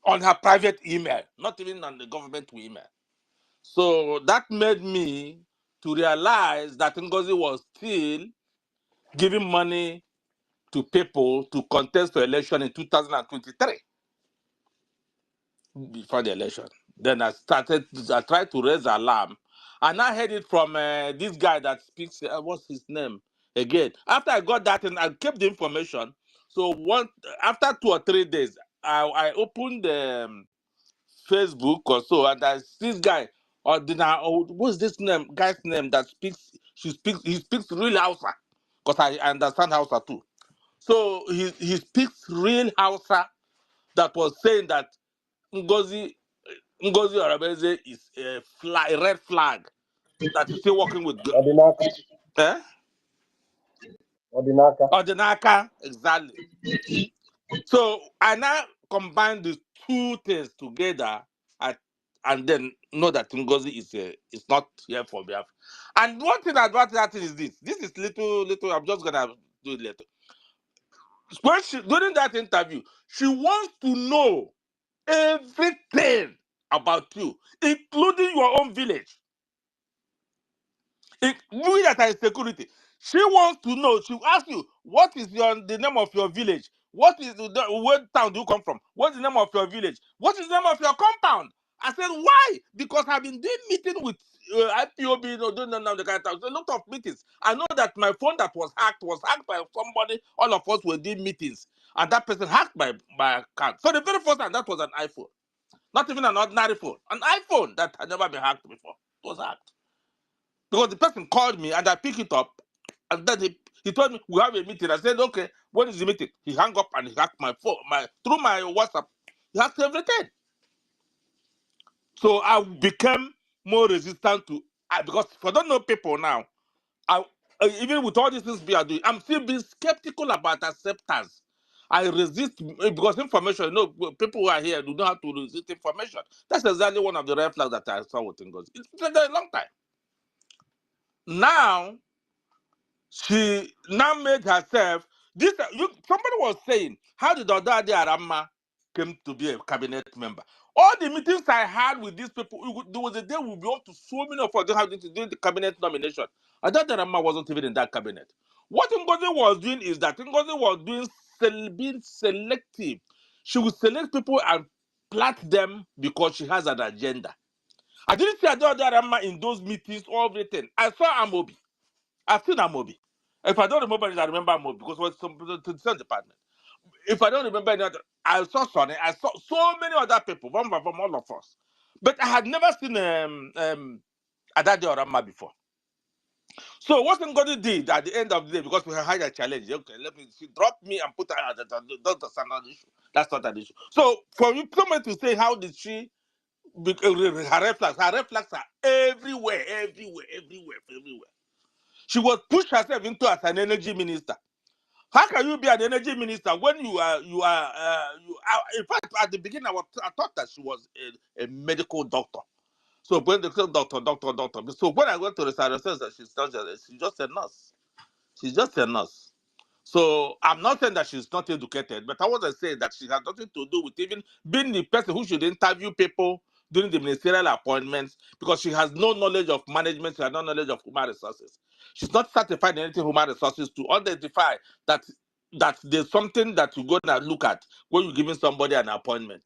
on her private email, not even on the government email. So that made me to realize that NGOZI was still giving money to people to contest for election in 2023 before the election. Then I tried to raise alarm, and I heard it from this guy that speaks, what's his name again? After I got that and I kept the information, so after 2 or 3 days, I opened Facebook or so, and there's this guy, what's this guy's name that speaks, he speaks real Hausa, because I understand Hausa too. So he speaks real Hausa, that was saying that Ngozi Arabeze is a red flag that is still working with Odinaka. eh? Odinaka. Odinaka, exactly. So I now combine the two things together and then know that Ngozi is not here for Biafra. And one thing about that is this. This is little, I'm just gonna do it later. When during that interview, she wants to know everything about you, including your own village. We that are in security, she wants to know. She asks you, what is the name of your village? What is where town do you come from? What's the name of your village? What is the name of your compound? I said, why? Because I've been doing meeting with IPOB, doing the kind of stuff. A lot of meetings. I know that my phone that was hacked by somebody. All of us were doing meetings, and that person hacked my account. So the very first time, that was an iPhone, not even an ordinary phone, an iPhone that had never been hacked before. It was hacked. Because the person called me and I picked it up, and then he told me we have a meeting. I said, okay, when is the meeting? He hung up and he hacked my phone, through my WhatsApp. He hacked everything. So I became more resistant to because for don't know people now, even with all these things we are doing, I'm still being skeptical about acceptance. I resist because information, people who are here do not have to resist information. That's exactly one of the red flags that I saw with NGOZI. It's been a long time. Now, she now made herself somebody was saying, how did Odade Arama came to be a cabinet member? All the meetings I had with these people, there was a day we'll be up to so many of us having to do the cabinet nomination. Odade Arama wasn't even in that cabinet. What NGOZI was doing is that NGOZI was being selective. She would select people and plat them because she has an agenda. I didn't see Adarama in those meetings or everything. I saw Amobi. I've seen Amobi. If I don't remember it, I remember Amobi because it was to the same department. If I don't remember any other, I saw Sonny. I saw so many other people, from all of us. But I had never seen Adarama before. So what Ngodi did at the end of the day, because we had a challenge, okay, she dropped me and put her at that's another issue. That's not an issue. So for you, someone to say, how did she, her red flags are everywhere, everywhere. She was pushed herself into as an energy minister. How can you be an energy minister when you are, in fact, at the beginning, I thought that she was a medical doctor. So when they said doctor. So when I went to the side, she's just a nurse. She's just a nurse. So I'm not saying that she's not educated, but I wasn't saying that she has nothing to do with even being the person who should interview people during the ministerial appointments, because she has no knowledge of management, she has no knowledge of human resources. She's not certified in anything human resources to identify that there's something that you're going to look at when you're giving somebody an appointment.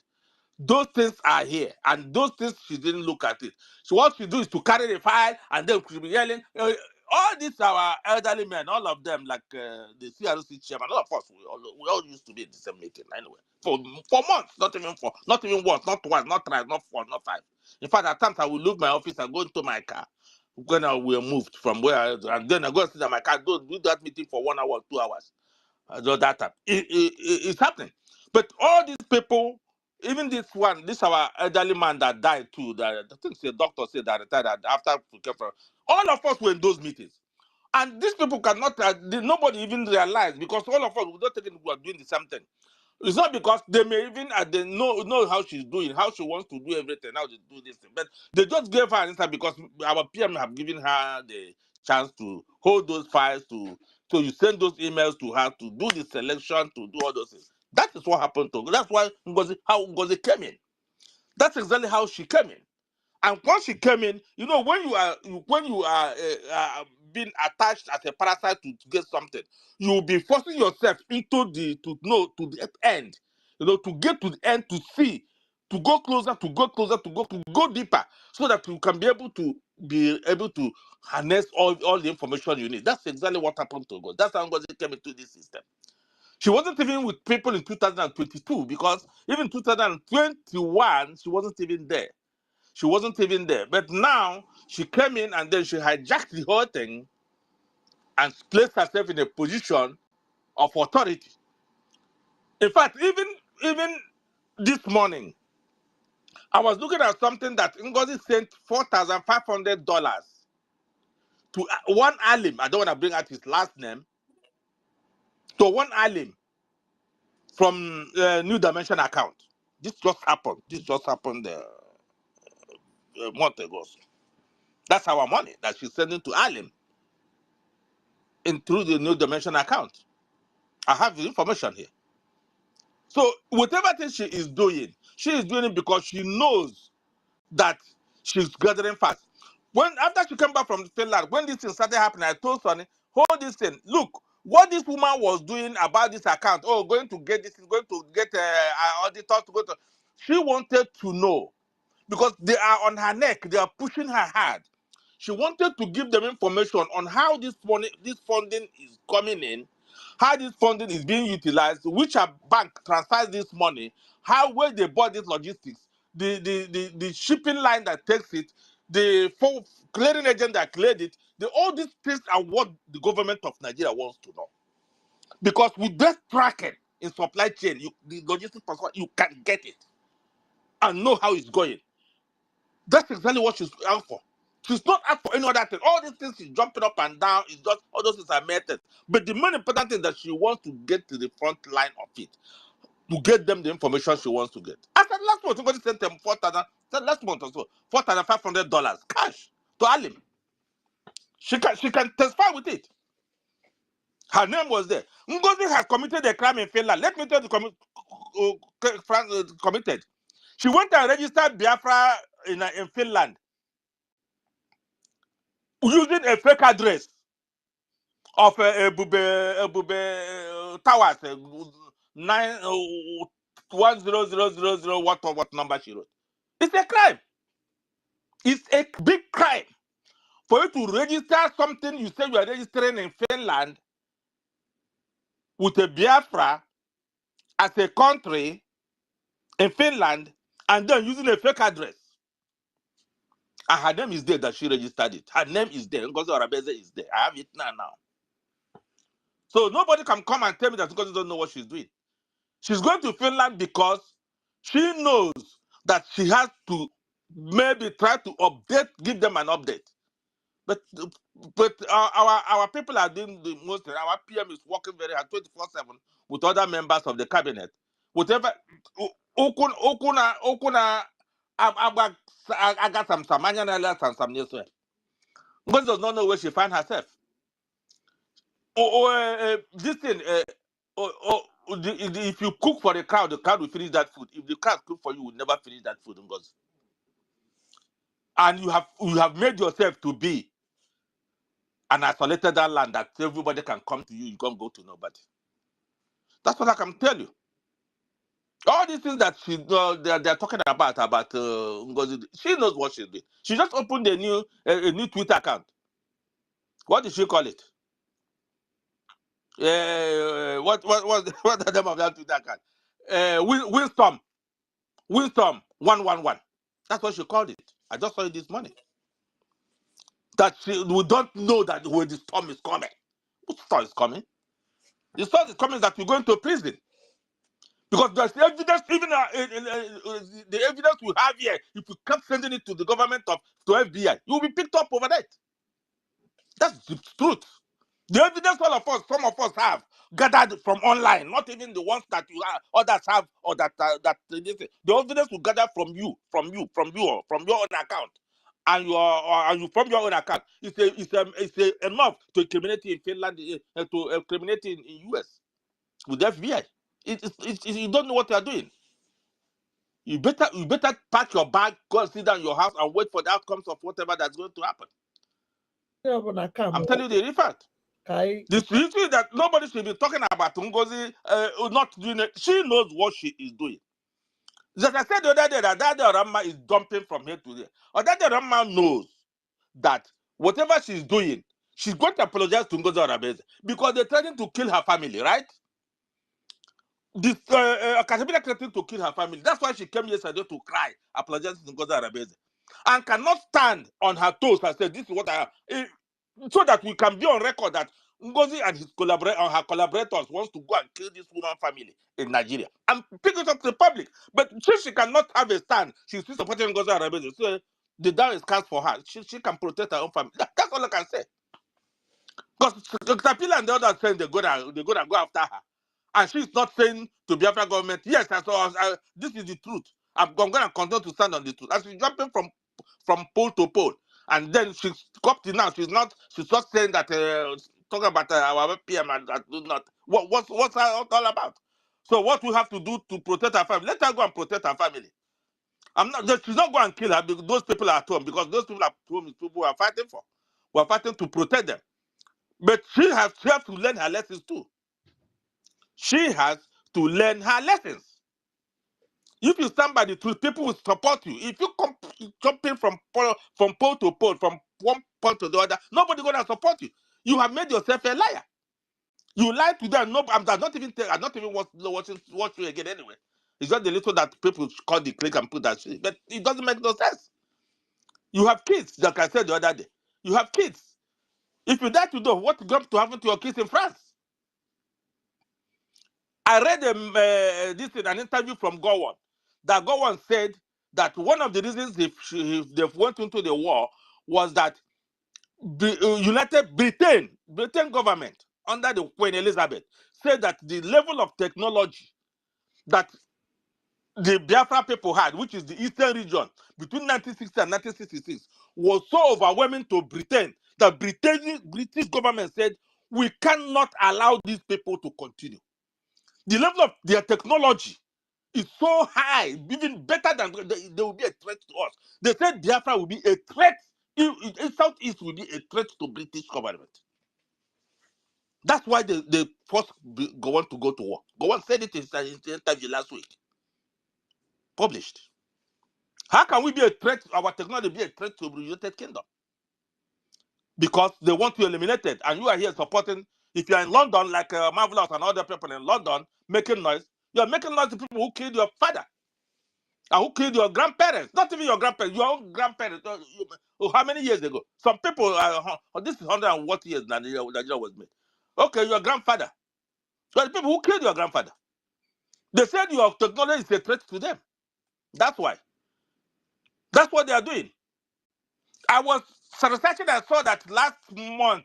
Those things are here, and those things she didn't look at it. So what she do is to carry the file, and then she'll be yelling. All these our elderly men, all of them, like the CRC chairman, all of us, we all used to be in the same meeting anyway. For months, not even once, not twice, not thrice, not four, not five. In fact, at times I will leave my office and go into my car when we moved from where, and then I go and sit in my car, do that meeting for 1 hour, 2 hours. That time. It's happening. But all these people, even this our elderly man that died too, that I think the doctor said that retired after we came from, all of us were in those meetings. And these people cannot, nobody even realized, because all of us, we don't think we are doing the same thing. It's not because they may even they know how she's doing, how she wants to do everything, how to do this thing. But they just gave her an answer because our PM have given her the chance to hold those files, so you send those emails to her to do the selection, to do all those things. That is what happened to her. That's why how Ngozi came in. That's exactly how she came in. And once she came in, when you are being attached as a parasite to get something, you will be forcing yourself into the end, to get to the end, to see, to go closer, to go deeper, so that you can be able to harness all the information you need. That's exactly what happened to God. That's how God came into this system. She wasn't even with people in 2022, because even 2021 she wasn't even there. She wasn't even there. But now she came in and then she hijacked the whole thing and placed herself in a position of authority. In fact, even this morning, I was looking at something that Ngozi sent $4,500 to one alim. I don't want to bring out his last name. To one alim from New Dimension account. This just happened. A month ago. That's our money that she's sending to alim through the New Dimension account. I have the information here. So whatever thing she is doing it because she knows that she's gathering fast. After she came back from Finland, when this thing started happening, I told Sonny, hold this thing. Look, what this woman was doing about this account, going to get this, going to get an auditor to go to. She wanted to know, because they are on her neck, they are pushing her hard. She wanted to give them information on how this funding is coming in, how this funding is being utilized, which bank transfers this money, where they bought this logistics, the shipping line that takes it, the clearing agent that cleared it. All these things are what the government of Nigeria wants to know. Because with best tracking in supply chain, the logistics person, you can get it and know how it's going. That's exactly what she's out for. She's not out for any other thing. All these things she's jumping up and down, is just all those things are methods. But the most important thing is that she wants to get to the front line of it, to get them the information she wants to get. I said last month, somebody sent them last month or so, $4,500 cash to Alim. She can testify with it. Her name was there. Ngozi has committed a crime in Finland. Let me tell you committed. She went and registered Biafra in Finland using a fake address of Ebube Towers, 91000, what number she wrote. It's a crime. It's a big crime for you to register something you say you are registering in Finland with a Biafra as a country in Finland and then using a fake address. And her name is there that she registered it. Her name is there. Ngozi Orabeze is there. I have it now. So nobody can come and tell me that Ngozi doesn't know what she's doing. She's going to Finland because she knows that she has to maybe try to update, give them an update. But our people are doing the most. Our PM is working very hard 24/7 with other members of the cabinet. Whatever okuna I got some samanya and some news. Ngozi does not know where she finds herself. This thing. If you cook for the crowd will finish that food. If the crowd cook for you will never finish that food, Ngozi. And you have made yourself to be an isolated land that everybody can come to you. You can't go to nobody. That's what I can tell you. All these things that they're talking about Ngozi, she knows what she's doing. She just opened a new Twitter account. What did she call it? What the name of that Twitter account? Winstorm 111. That's what she called it. I just saw it this morning. That we don't know that when the storm is coming. What storm is coming? The storm is coming that we're going to prison. Because there's evidence, even the evidence we have here, if you keep sending it to the government to FBI, you will be picked up over that. That's the truth. The evidence some of us have gathered from online, not even the ones that you have, others have, or the evidence we gather from your own account, and you from your own account. It's enough to incriminate in Finland, to incriminate in US with the FBI. You don't know what you are doing. You better pack your bag, go and sit down in your house and wait for the outcomes of whatever that's going to happen. I'm telling you the real fact. This issue that nobody should be talking about Ngozi not doing it. She knows what she is doing. As I said the other day, that Dada Rama is jumping from here to there. Or Dada Rama knows that whatever she's doing, she's going to apologize to Ngozi Orabeze because they're trying to kill her family, right? This Kasabila threatened to kill her family. That's why she came yesterday to cry, apologizing to Ngozi Orabeze, and cannot stand on her toes and say, "This is what I am," so that we can be on record that Ngozi and her collaborators wants to go and kill this woman family in Nigeria and pick it up to the public. But since she cannot have a stand, she's still supporting Ngozi Orabeze. So the die is cast for her. She can protect her own family. That's all I can say. Because Tapila and the others saying they're gonna go after her. And she's not saying to Biafra government, yes, this is the truth. I'm going to continue to stand on the truth. And she's jumping from pole to pole. And then she's got to now. She's not saying that, talking about our PM and that do not. What's that all about? So what we have to do to protect our family, let her go and protect her family. She's not going to kill her because those people are at home, because those people at home is people we are fighting for. We are fighting to protect them. But she has to learn her lessons too. She has to learn her lessons. If you stand by the truth, people will support you. If you come jumping from pole to pole, from one point to the other, nobody gonna support you. You have made yourself a liar. You lied to them. No, I'm not even watching you again anyway. It's just the little that people call the click and put that shit. But it doesn't make no sense. You have kids, like I said the other day. You have kids. If you die today, what's going to happen to your kids in France? I read an interview from Gowon. That Gowon said that one of the reasons they went into the war was that the Britain government under the Queen Elizabeth said that the level of technology that the Biafra people had, which is the eastern region between 1960 and 1966, was so overwhelming to Britain that British government said, we cannot allow these people to continue. The level of their technology is so high, even better than they will be a threat to us. They said Biafra will be a threat, Southeast will be a threat to British government. That's why they forced Gowon to go to war. Gowon said it in the interview last week, published. How can we be a threat, our technology be a threat to the United Kingdom? Because they want to eliminate it. And you are here supporting, if you're in London, like Marvelous and other people in London, making noise, you're making noise to people who killed your father and who killed your grandparents. Not even your grandparents, your own grandparents. How many years ago? Some people, this is 100 and what years Nigeria was made. Okay, your grandfather. So the people who killed your grandfather. They said your technology is a threat to them. That's why. That's what they are doing. I was researching and saw that last month,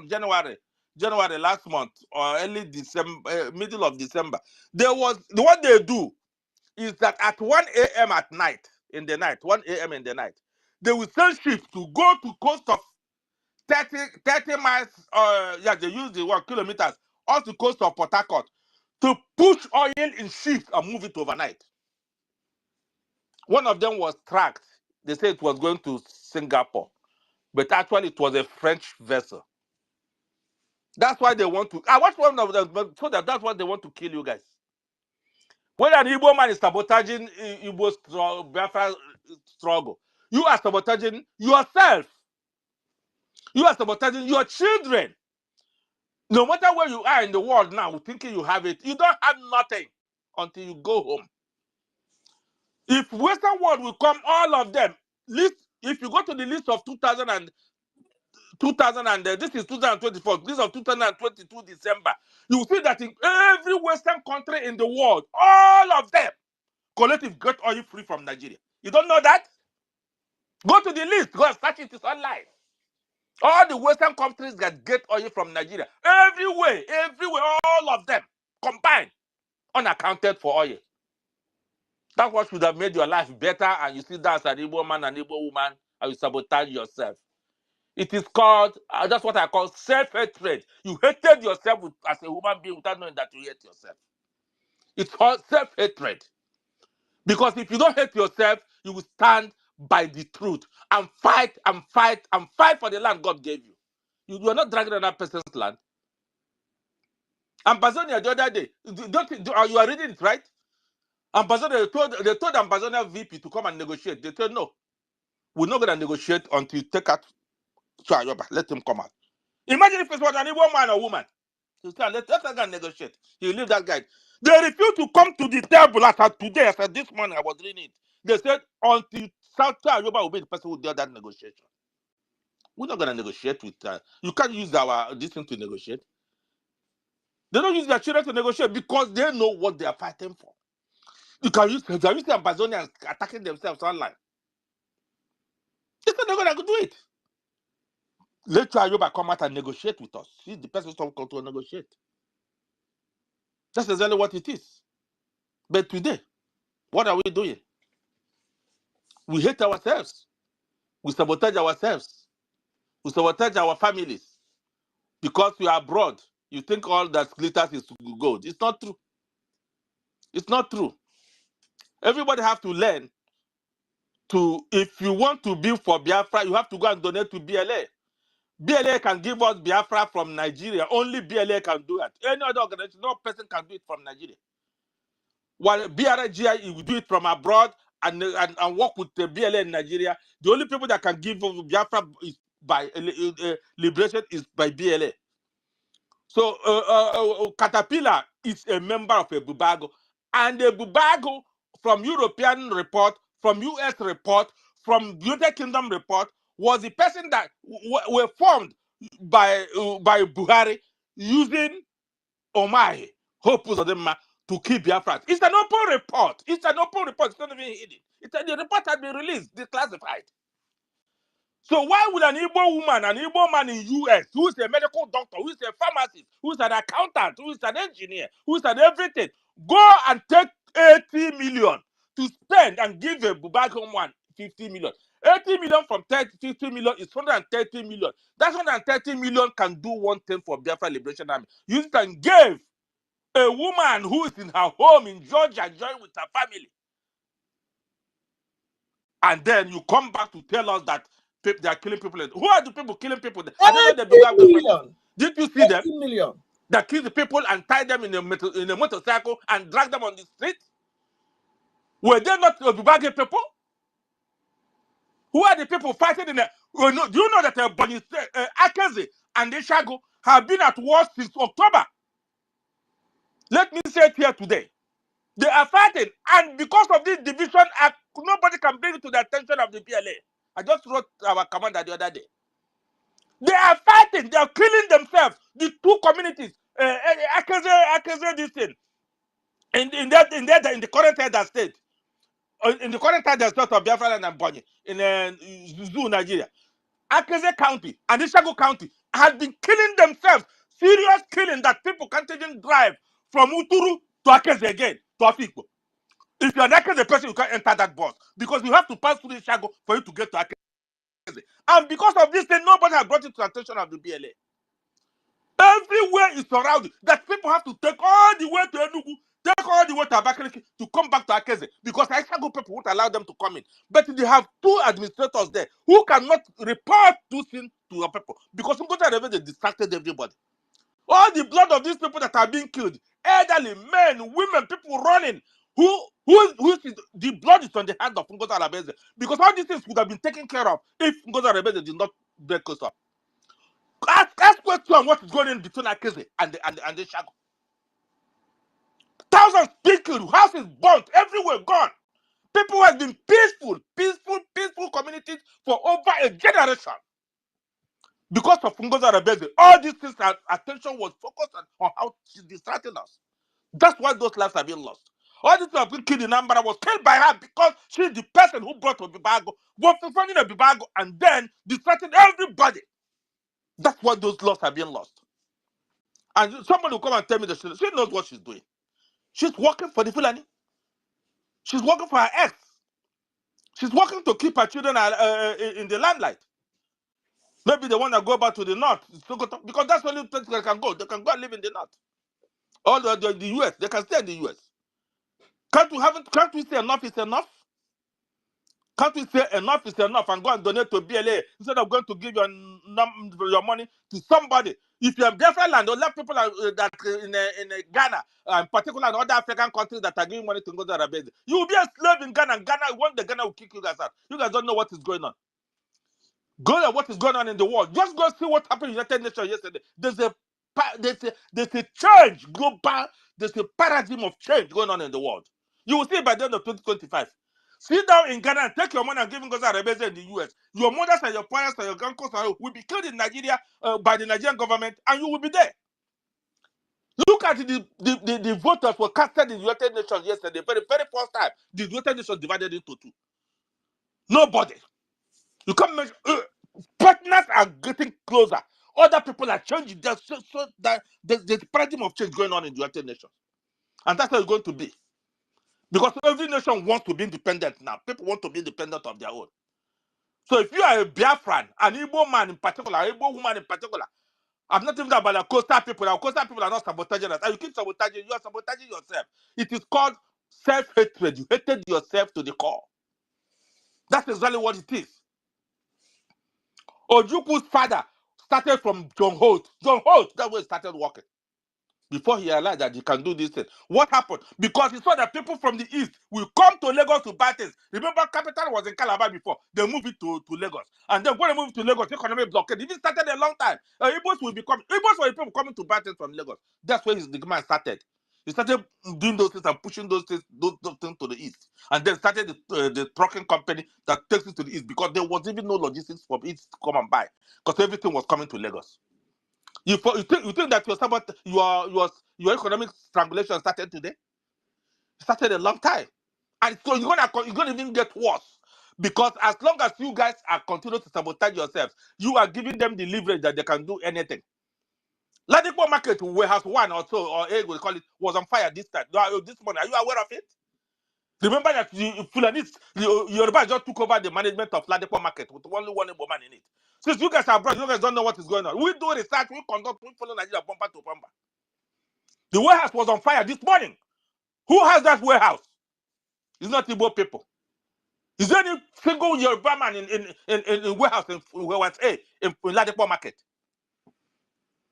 January last month, or early December, middle of December, what they do is that at 1 a.m. at night, 1 a.m. in the night, they will send ships to go to coast of 30 miles, they use the word kilometers, off the coast of Port Harcourt to push oil in ships and move it overnight. One of them was tracked. They said it was going to Singapore, but actually it was a French vessel. That's why they want to. I watched one of them, but so that's why they want to kill you guys. When an Igbo man is sabotaging Igbo's Biafra struggle, you are sabotaging yourself. You are sabotaging your children. No matter where you are in the world now, thinking you have it, you don't have nothing until you go home. If Western world will come, all of them, list. If you go to the list of 2000 and this is 2024, this is 2022 December, you will see that in every Western country in the world, all of them collective get oil free from Nigeria. You don't know that? Go to the list, go and search it, it's online. All the Western countries that get oil from Nigeria, everywhere, all of them combined, unaccounted for oil. That's what should have made your life better, and you sit down as an Igbo man and Igbo woman, and you sabotage yourself. It is called, that's what I call self-hatred. You hated yourself as a human being without knowing that you hate yourself. It's called self-hatred. Because if you don't hate yourself, you will stand by the truth and fight and fight and fight for the land God gave you. You are not dragging another person's land. Ambazonia the other day, you are reading it, right? Ambazonia, they told Ambazonia VP to come and negotiate. They said, no, we're not going to negotiate until you take out Chayoba. Let him come out. Imagine if it was an Igbo man or woman. You say, let that guy negotiate. He leave that guy. They refused to come to the table as of today, as of this morning I was reading it. They said, until South Chayoba will be the person who did that negotiation. We're not going to negotiate with you can't use this thing to negotiate. They don't use their children to negotiate because they know what they are fighting for. You can use Ambazonians attacking themselves online. They said they're going to do it. Let Chayoba come out and negotiate with us. He's the person who come to negotiate. That's exactly what it is. But today, what are we doing? We hate ourselves. We sabotage ourselves. We sabotage our families. Because we are abroad, you think all that glitters is gold. It's not true. It's not true. Everybody have to learn if you want to build for Biafra, you have to go and donate to BLA. BLA can give us Biafra from Nigeria. Only BLA can do it. Any other organization, no person can do it from Nigeria. While BRGIE will do it from abroad and work with the BLA in Nigeria, the only people that can give Biafra is by liberation is by BLA. So Caterpillar is a member of a Bubago, and the Bubago from European report, from US report, from United Kingdom report was the person that were formed by Buhari using Omahi, Hope Uzodinma, to keep Biafra. It's an open report. It's an open report. It's not even hidden. The report has been released, declassified. So why would an Igbo woman, an Igbo man in US, who is a medical doctor, who is a pharmacist, who is an accountant, who is an engineer, who is an everything, go and take 80 million to spend and give a Bubago one 50 million? 80 million from 50 million is 130 million. That 130 million can do one thing for Biafra Liberation Army. You can give a woman who is in her home in Georgia, join with her family. And then you come back to tell us that they are killing people. Who are the people killing people? I don't know the Biafra people. Did you see them? 80 million. That kill the people and tie them in a motorcycle and drag them on the street? Were they not Biafra people? Who are the people fighting in the... do you know that Akeze and Ishago have been at war since October? Let me say it here today. They are fighting, and because of this division, nobody can bring it to the attention of the PLA. I just wrote our commander the other day. They are fighting. They are killing themselves. The two communities, Akeze, this thing, in the current head state, in the current head state of Biafra and Bonyi, in Zoo, Nigeria, Akeze County and Ishago County have been killing themselves. Serious killing that people can't even drive from Uturu to Akeze again to Afikpo. If you are not the person, you can't enter that bus because you have to pass through Ishago for you to get to Akeze. And because of this thing, nobody has brought it to the attention of the BLA. Everywhere is surrounded. That people have to take all the way to Enugu, take all the way to Abakaliki to come back to Akeze because Ishago people won't allow them to come in. But they have two administrators there who cannot report those things to your people because they distracted everybody. All the blood of these people that are being killed, elderly, men, women, people running, the blood is on the hand of Ngozi Arabeze because all these things would have been taken care of if Ngozi Arabeze did not break us up. Ask question on what is going on between Akeze and the Shago. Thousands being killed, houses burnt, everywhere gone. People have been peaceful communities for over a generation. Because of Ngozi Arabeze, all these things, attention was focused on how she's distracting us. That's why those lives have been lost. All these people have been killed in Ambara was killed by her because she's the person who brought Obibago, was finding Obibago, and then distracting everybody. That's why those lives have been lost. And somebody will come and tell me that she knows what she's doing. She's working for the Fulani. She's working for her ex. She's working to keep her children in the limelight. Maybe they want to go back to the north because that's the only place they can go. They can go and live in the north. Or the US, they can stay in the US. Can't we say enough is enough? Can't we say enough is enough and go and donate to BLA instead of going to give your money to somebody? If you have Biafra land, or left people that in Ghana, in particular in other African countries that are giving money to Ngozi Arabeze, you will be a slave in Ghana. One day Ghana will kick you guys out. You guys don't know what is going on. Go at what is going on in the world. Just go see what happened in the United Nations yesterday. There's a change, global. There's a paradigm of change going on in the world. You will see by the end of 2025. Sit down in Ghana and take your money and give Ngozi Arabeze in the US. Your mothers and your parents and your uncles will be killed in Nigeria by the Nigerian government, and you will be there. Look at the voters were casted in the United Nations yesterday. For the very first time, the United Nations divided into two. Nobody. You can't mention. Partners are getting closer. Other people are changing. There's a paradigm of change going on in the United Nations. And that's how it's going to be. Because every nation wants to be independent now. People want to be independent of their own. So if you are a Biafran, an Igbo man in particular, an Igbo woman in particular, I'm not even about the coastal people. Our coastal people are not sabotaging us. And you keep sabotaging, you are sabotaging yourself. It is called self-hatred. You hated yourself to the core. That's exactly what it is. Ojukwu's father started from John Holt. John Holt, that's where he started working. Before he realized that he can do this thing. What happened? Because he saw that people from the east will come to Lagos to buy things. Remember, capital was in Calabar before. They moved it to Lagos. And then when they moved to Lagos, the economic blockade. It started a long time. Igbos were the people coming to buy things from Lagos. That's where his demand started. He started doing those things and pushing those things to the east. And then started the trucking company that takes it to the east because there was even no logistics for it to come and buy. Because everything was coming to Lagos. You think that your economic strangulation started today? It started a long time. And so you're gonna even get worse. Because as long as you guys are continuing to sabotage yourselves, you are giving them the leverage that they can do anything. Ladipo market, warehouse 1 or 2, or 8, we call it, was on fire this time. This morning, are you aware of it? Remember that Yoruba just took over the management of Ladipo market with only one woman in it. Since you guys are abroad, you guys don't know what is going on. We do research, we conduct, we follow Nigeria bumper to bumper. The warehouse was on fire this morning. Who has that warehouse? It's not Igbo people. Is there any single Yoruba man in warehouse in Ladipo market?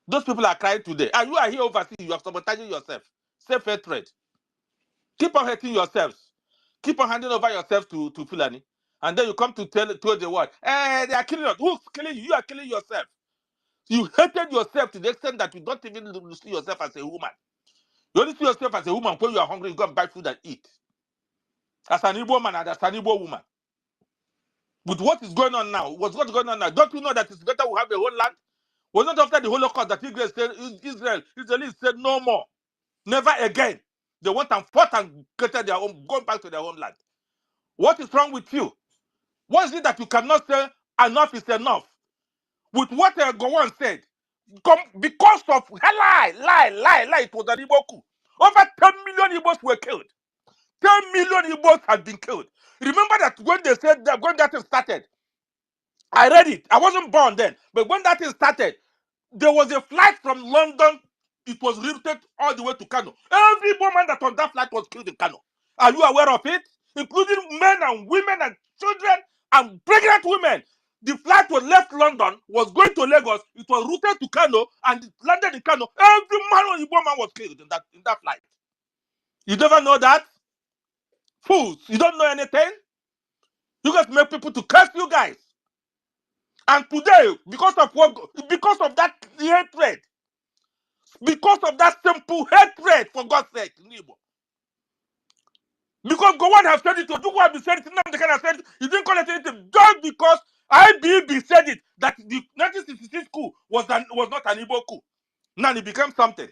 Those people are crying today. And you are here overseas, you are sabotaging yourself. Self-hatred. Keep on hating yourselves. Keep on handing over yourself to Fulani. And then you come to tell the world, they are killing us. Who's killing you? You are killing yourself. You hated yourself to the extent that you don't even see yourself as a woman. You only see yourself as a woman when you are hungry, you go and buy food and eat. As an Igbo man and as an Igbo woman. With what is going on now, what's going on now? Don't you know that it's better we have a whole land? Was not after the Holocaust that Israelis said no more, never again. They went and fought and created their own, going back to their homeland. What is wrong with you? What is it that you cannot say enough is enough? With what Gowon said, because of lie, it was an Igbo coup. Over 10 million Igbos were killed. 10 million Igbos had been killed. Remember that when they said that, when that thing started, I read it. I wasn't born then, but when that thing started, there was a flight from London. It was routed all the way to Kano. Every woman that on that flight was killed in Kano. Are you aware of it? Including men and women and children and pregnant women. The flight was left London, was going to Lagos. It was routed to Kano and it landed in Kano. Every man or woman was killed in that flight. You never know that? Fools, you don't know anything? You guys make people to curse you guys. And today, because of that hatred, because of that simple hatred, for God's sake, Nibo. Because God has said it, to do what have said it, they can have said it, he didn't call it anything, just because IBB said it, that the 1966 coup was not an Igbo coup. Now it became something.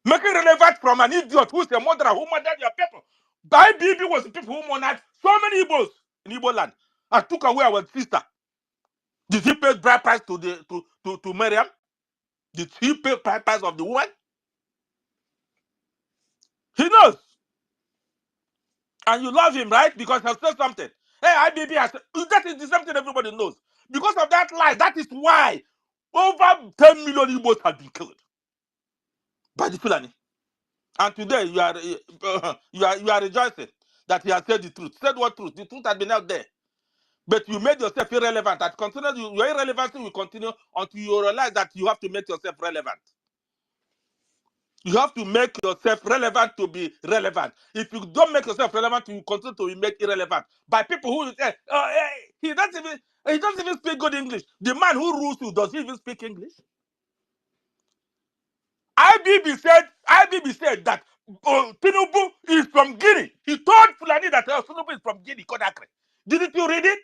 Making relevant from an idiot who's a murderer who murdered your people. The IBB was the people who murdered so many Igbos in Igbo land and took away our sister. Did he pay bride price to Miriam? Did he pay bride price of the woman? He knows. And you love him, right? Because he said something. Hey, IBB has that is the same thing everybody knows. Because of that lie, that is why over 10 million Igbos have been killed by the Fulani. And today you are rejoicing that he has said the truth. Said what truth? The truth has been out there. But you made yourself irrelevant. And continue, your irrelevancy will continue until you realize that you have to make yourself relevant. You have to make yourself relevant to be relevant. If you don't make yourself relevant, you continue to be made irrelevant by people who say, he doesn't even speak good English. The man who rules you, does he even speak English? IBB said that Tinubu is from Guinea. He told Fulani that Tinubu is from Guinea, Conakry. Didn't you read it?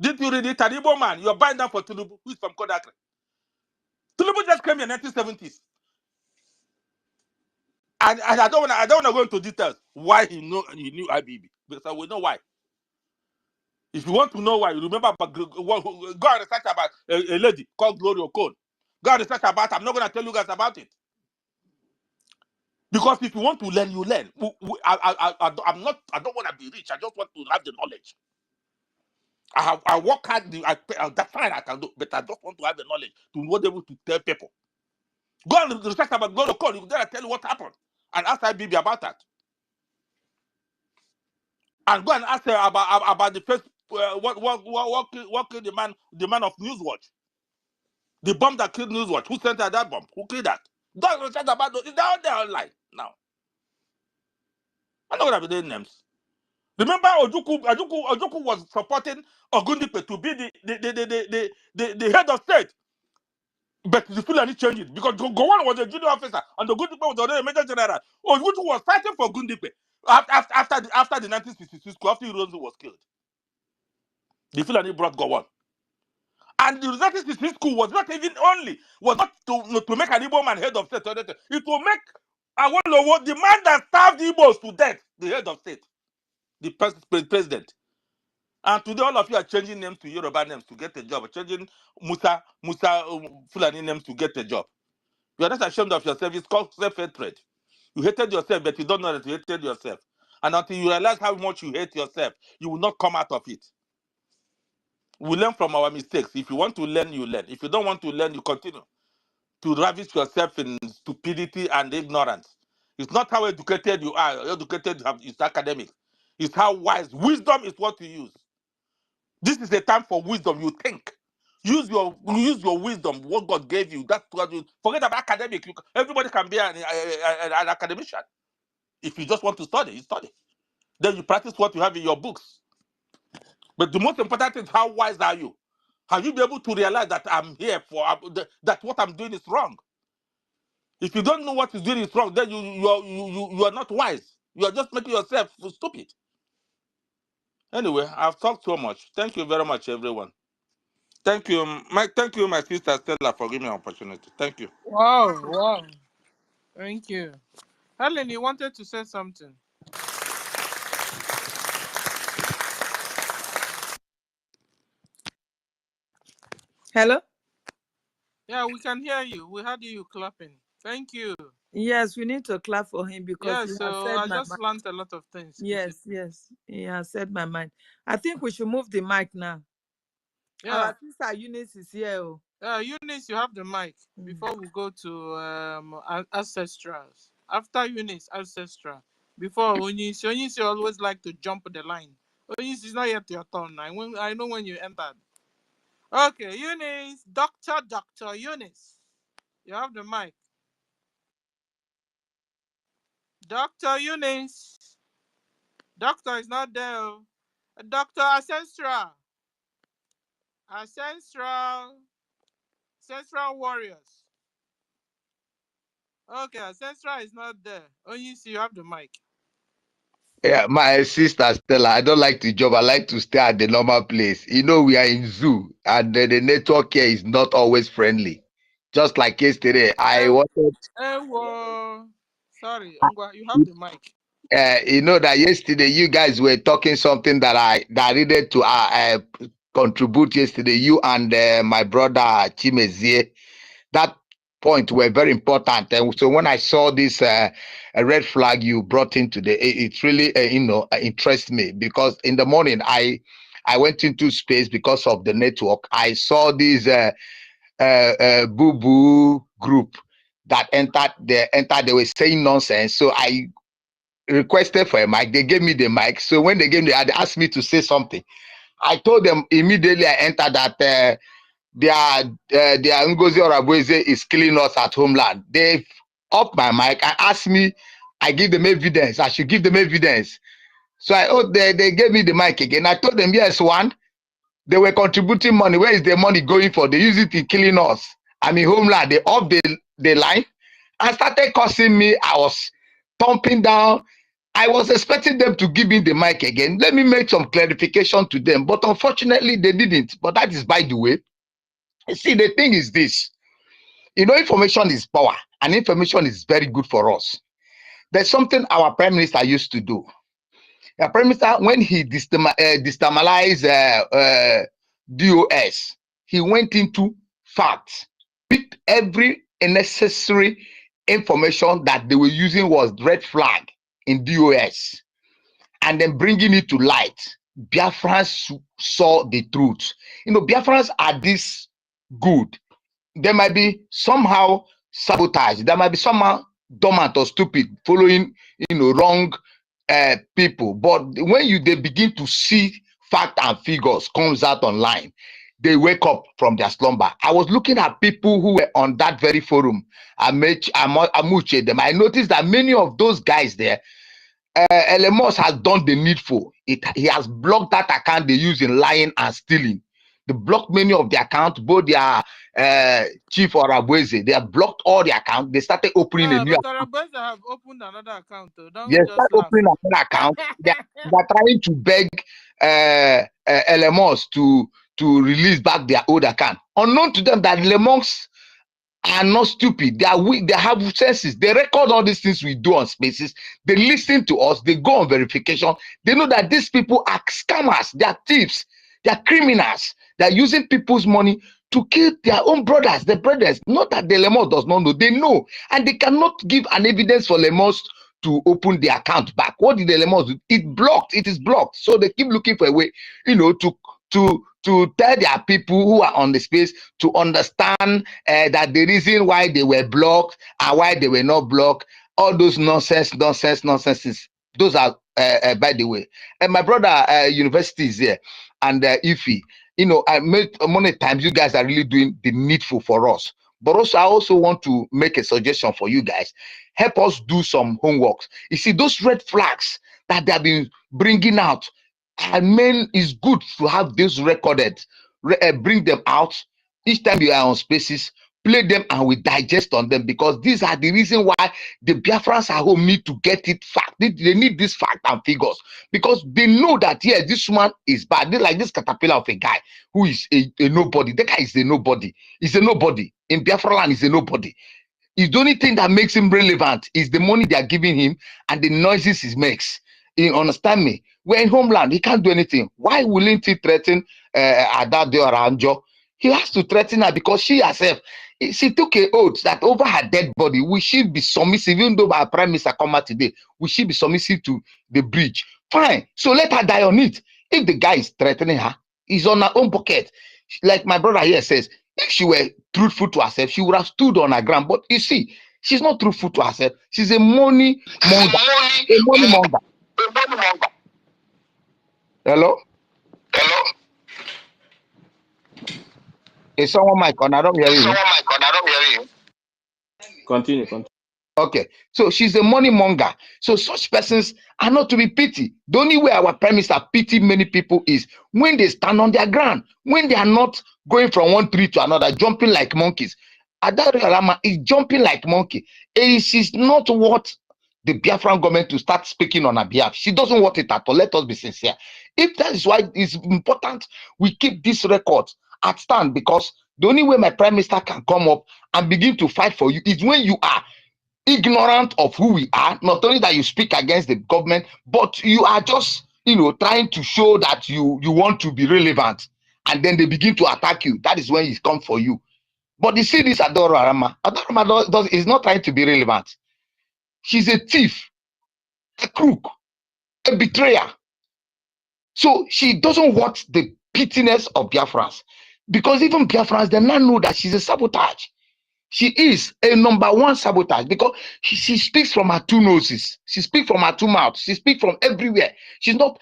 Didn't you read it? An Igbo man, you're buying down for Tinubu, who is from Conakry. Tinubu just came in the 1970s. And I don't want to go into details why he knew IBB, because we know why. If you want to know why, you remember about, go and research about a lady called Gloria Okon. Go and research about. I'm not going to tell you guys about it, because if you want to learn, you learn. I'm not. I don't want to be rich. I just want to have the knowledge. I work hard. That's fine. I can do, but I just want to have the knowledge to be able to tell people. Go and research about Gloria Okon. You gotta tell you what happened, and ask IBB about that. And go and ask her about the first what killed the man of Newswatch, the bomb that killed Newswatch. Who sent her that bomb? Who killed that? Don't research about those. It's out there online now. I'm not gonna be doing names. Remember, Ojukwu was supporting Ogundipe to be the head of state, but the Fulani changed it because Gowon was a junior officer and Ogundipe was already a major general. Ojukwu was fighting for Ogundipe after the 1966 coup, after Ironsi was killed. The Fulani brought Gowon. And the 1966 coup was not even was not to make an Igbo man head of state. It will make Awolowo, the man that starved Igbos to death, the head of state, the president. And today all of you are changing names to Yoruba names to get a job, changing Musa Fulani names to get a job. You are not ashamed of yourself. It's called self-hatred. You hated yourself, but you don't know that you hated yourself. And until you realize how much you hate yourself, you will not come out of it. We learn from our mistakes. If you want to learn, you learn. If you don't want to learn, you continue to ravish yourself in stupidity and ignorance. It's not how educated you are. Educated is academic. It's how wise. Wisdom is what you use. This is a time for wisdom. You think. Use your wisdom, what God gave you. That's what you forget about academic. Everybody can be an academician. If you just want to study, you study. Then you practice what you have in your books. But the most important thing is how wise are you? Have you been able to realize that I'm here for that what I'm doing is wrong? If you don't know what is doing is wrong, then you are not wise. You are just making yourself stupid. Anyway, I've talked so much. Thank you very much, everyone. Thank you, my sister Stella, for giving me an opportunity. Thank you. Wow, wow. Thank you. Helen, you wanted to say something. Hello? Yeah, we can hear you. We heard you clapping. Thank you. Yes, we need to clap for him because Yeah, he has so said I my just mind. learned a lot of things. Yes, yes, he has said my mind. I think we should move the mic now. Yeah. Our sister Eunice is here. Oh. Eunice, you have the mic before we go to ancestrals. After Eunice, ancestral. Before Eunice, you always like to jump the line. Eunice is not yet your turn. I know when you entered. Okay, Eunice, Dr. Eunice. You have the mic. Dr. Eunice. Doctor is not there. Dr. Ancestral. Ancestral warriors. Okay, Ancestral is not there. Eunice, you have the mic. Yeah, my sister Stella, I don't like to job. I like to stay at the normal place. You know, we are in zoo, and the network here is not always friendly. Just like yesterday, I wanted. Sorry, Ongwa, you have the mic. You know that yesterday you guys were talking something that needed to contribute yesterday. You and my brother Chimezie. That point were very important. And so when I saw this a red flag you brought in today, it really interests me, because in the morning I went into space because of the network. I saw this boo boo group that entered. They were saying nonsense. So I requested for a mic. They gave me the mic. So when they gave me, they asked me to say something. I told them immediately I entered that their NGOZI or Abueze is killing us at homeland. They up my mic and asked me, I give them evidence. I should give them evidence. So they gave me the mic again. I told them, yes, one, they were contributing money. Where is the money going for? They use it in killing us. I mean, homeland, they up the line and started cursing me. I was thumping down. I was expecting them to give me the mic again. Let me make some clarification to them. But unfortunately, they didn't. But that is by the way. See, the thing is this. You know, information is power, and information is very good for us. There's something our Prime Minister used to do. The Prime Minister, when he destabilized DOS, he went into facts. With every necessary information that they were using was red flag in DOS, and then bringing it to light. Biafrans saw the truth. You know, Biafrans are this good. There might be somehow sabotage. There might be somehow dormant or stupid, following wrong people. But when they begin to see fact and figures comes out online, they wake up from their slumber. I was looking at people who were on that very forum. Amuche them. I noticed that many of those guys there, Elemos has done the needful. He has blocked that account they use in lying and stealing. They blocked many of the accounts, both their chief or Abueze. They have blocked all the accounts. They started opening a new But account. Arabeza have opened another account. Don't Yes, just start laugh. opening another account. They're trying to beg Elemos to release back their old account. Unknown to them that Elemos are not stupid. They are weak. They have senses. They record all these things we do on spaces. They listen to us. They go on verification. They know that these people are scammers. They are thieves. They are criminals. They are using people's money to kill their own brothers, their brothers. Not that the Lemos does not know. They know. And they cannot give an evidence for Lemos to open the account back. What did the Lemos do? It blocked. It is blocked. So they keep looking for a way, to tell their people who are on the space to understand that the reason why they were blocked and why they were not blocked, all those nonsenses. Those are, by the way, and my brother university is here, and IFI. I made many times you guys are really doing the needful for us. But also, I also want to make a suggestion for you guys. Help us do some homework. You see, those red flags that they have been bringing out, And men, it's good to have this recorded, bring them out each time you are on spaces, play them, and we digest on them, because these are the reason why the Biafrans at home need to get it fact. They need this fact and figures, because they know that, yeah, this woman is bad. They like this caterpillar of a guy who is a nobody. The guy is a nobody. He's a nobody. In Biafra land, he's a nobody. It's the only thing that makes him relevant is the money they are giving him and the noises he makes. You understand me? We're in homeland. He can't do anything. Why wouldn't he threaten Adade or Anjo? He has to threaten her because she herself, she took an oath that over her dead body, we should be submissive, even though our prime minister come out today, we should be submissive to the bridge. Fine. So let her die on it. If the guy is threatening her, he's on her own pocket. Like my brother here says, if she were truthful to herself, she would have stood on her ground. But you see, she's not truthful to herself. She's a money monger. A money monger. Hello? Hello? Is someone mic on? I don't hear you. Someone mic on, I don't hear you. Continue. Okay, so she's a money monger. So such persons are not to be pitied. The only way our prime minister pity many people is when they stand on their ground, when they are not going from one tree to another, jumping like monkeys. Adare Alama is jumping like monkey. It is not what the Biafran government to start speaking on her behalf. She doesn't want it at all. Let us be sincere. If that is why it's important we keep this record at stand, because the only way my prime minister can come up and begin to fight for you is when you are ignorant of who we are. Not only that you speak against the government, but you are just, trying to show that you want to be relevant, and then they begin to attack you. That is when he comes for you. But you see this Adoro Arama. Adoro Arama is not trying to be relevant. She's a thief, a crook, a betrayer. So she doesn't want the pittiness of Biafrans, because even Biafrans, they now know that she's a sabotage. She is a number one sabotage, because she speaks from her two noses. She speaks from her two mouths. She speaks from everywhere. She's not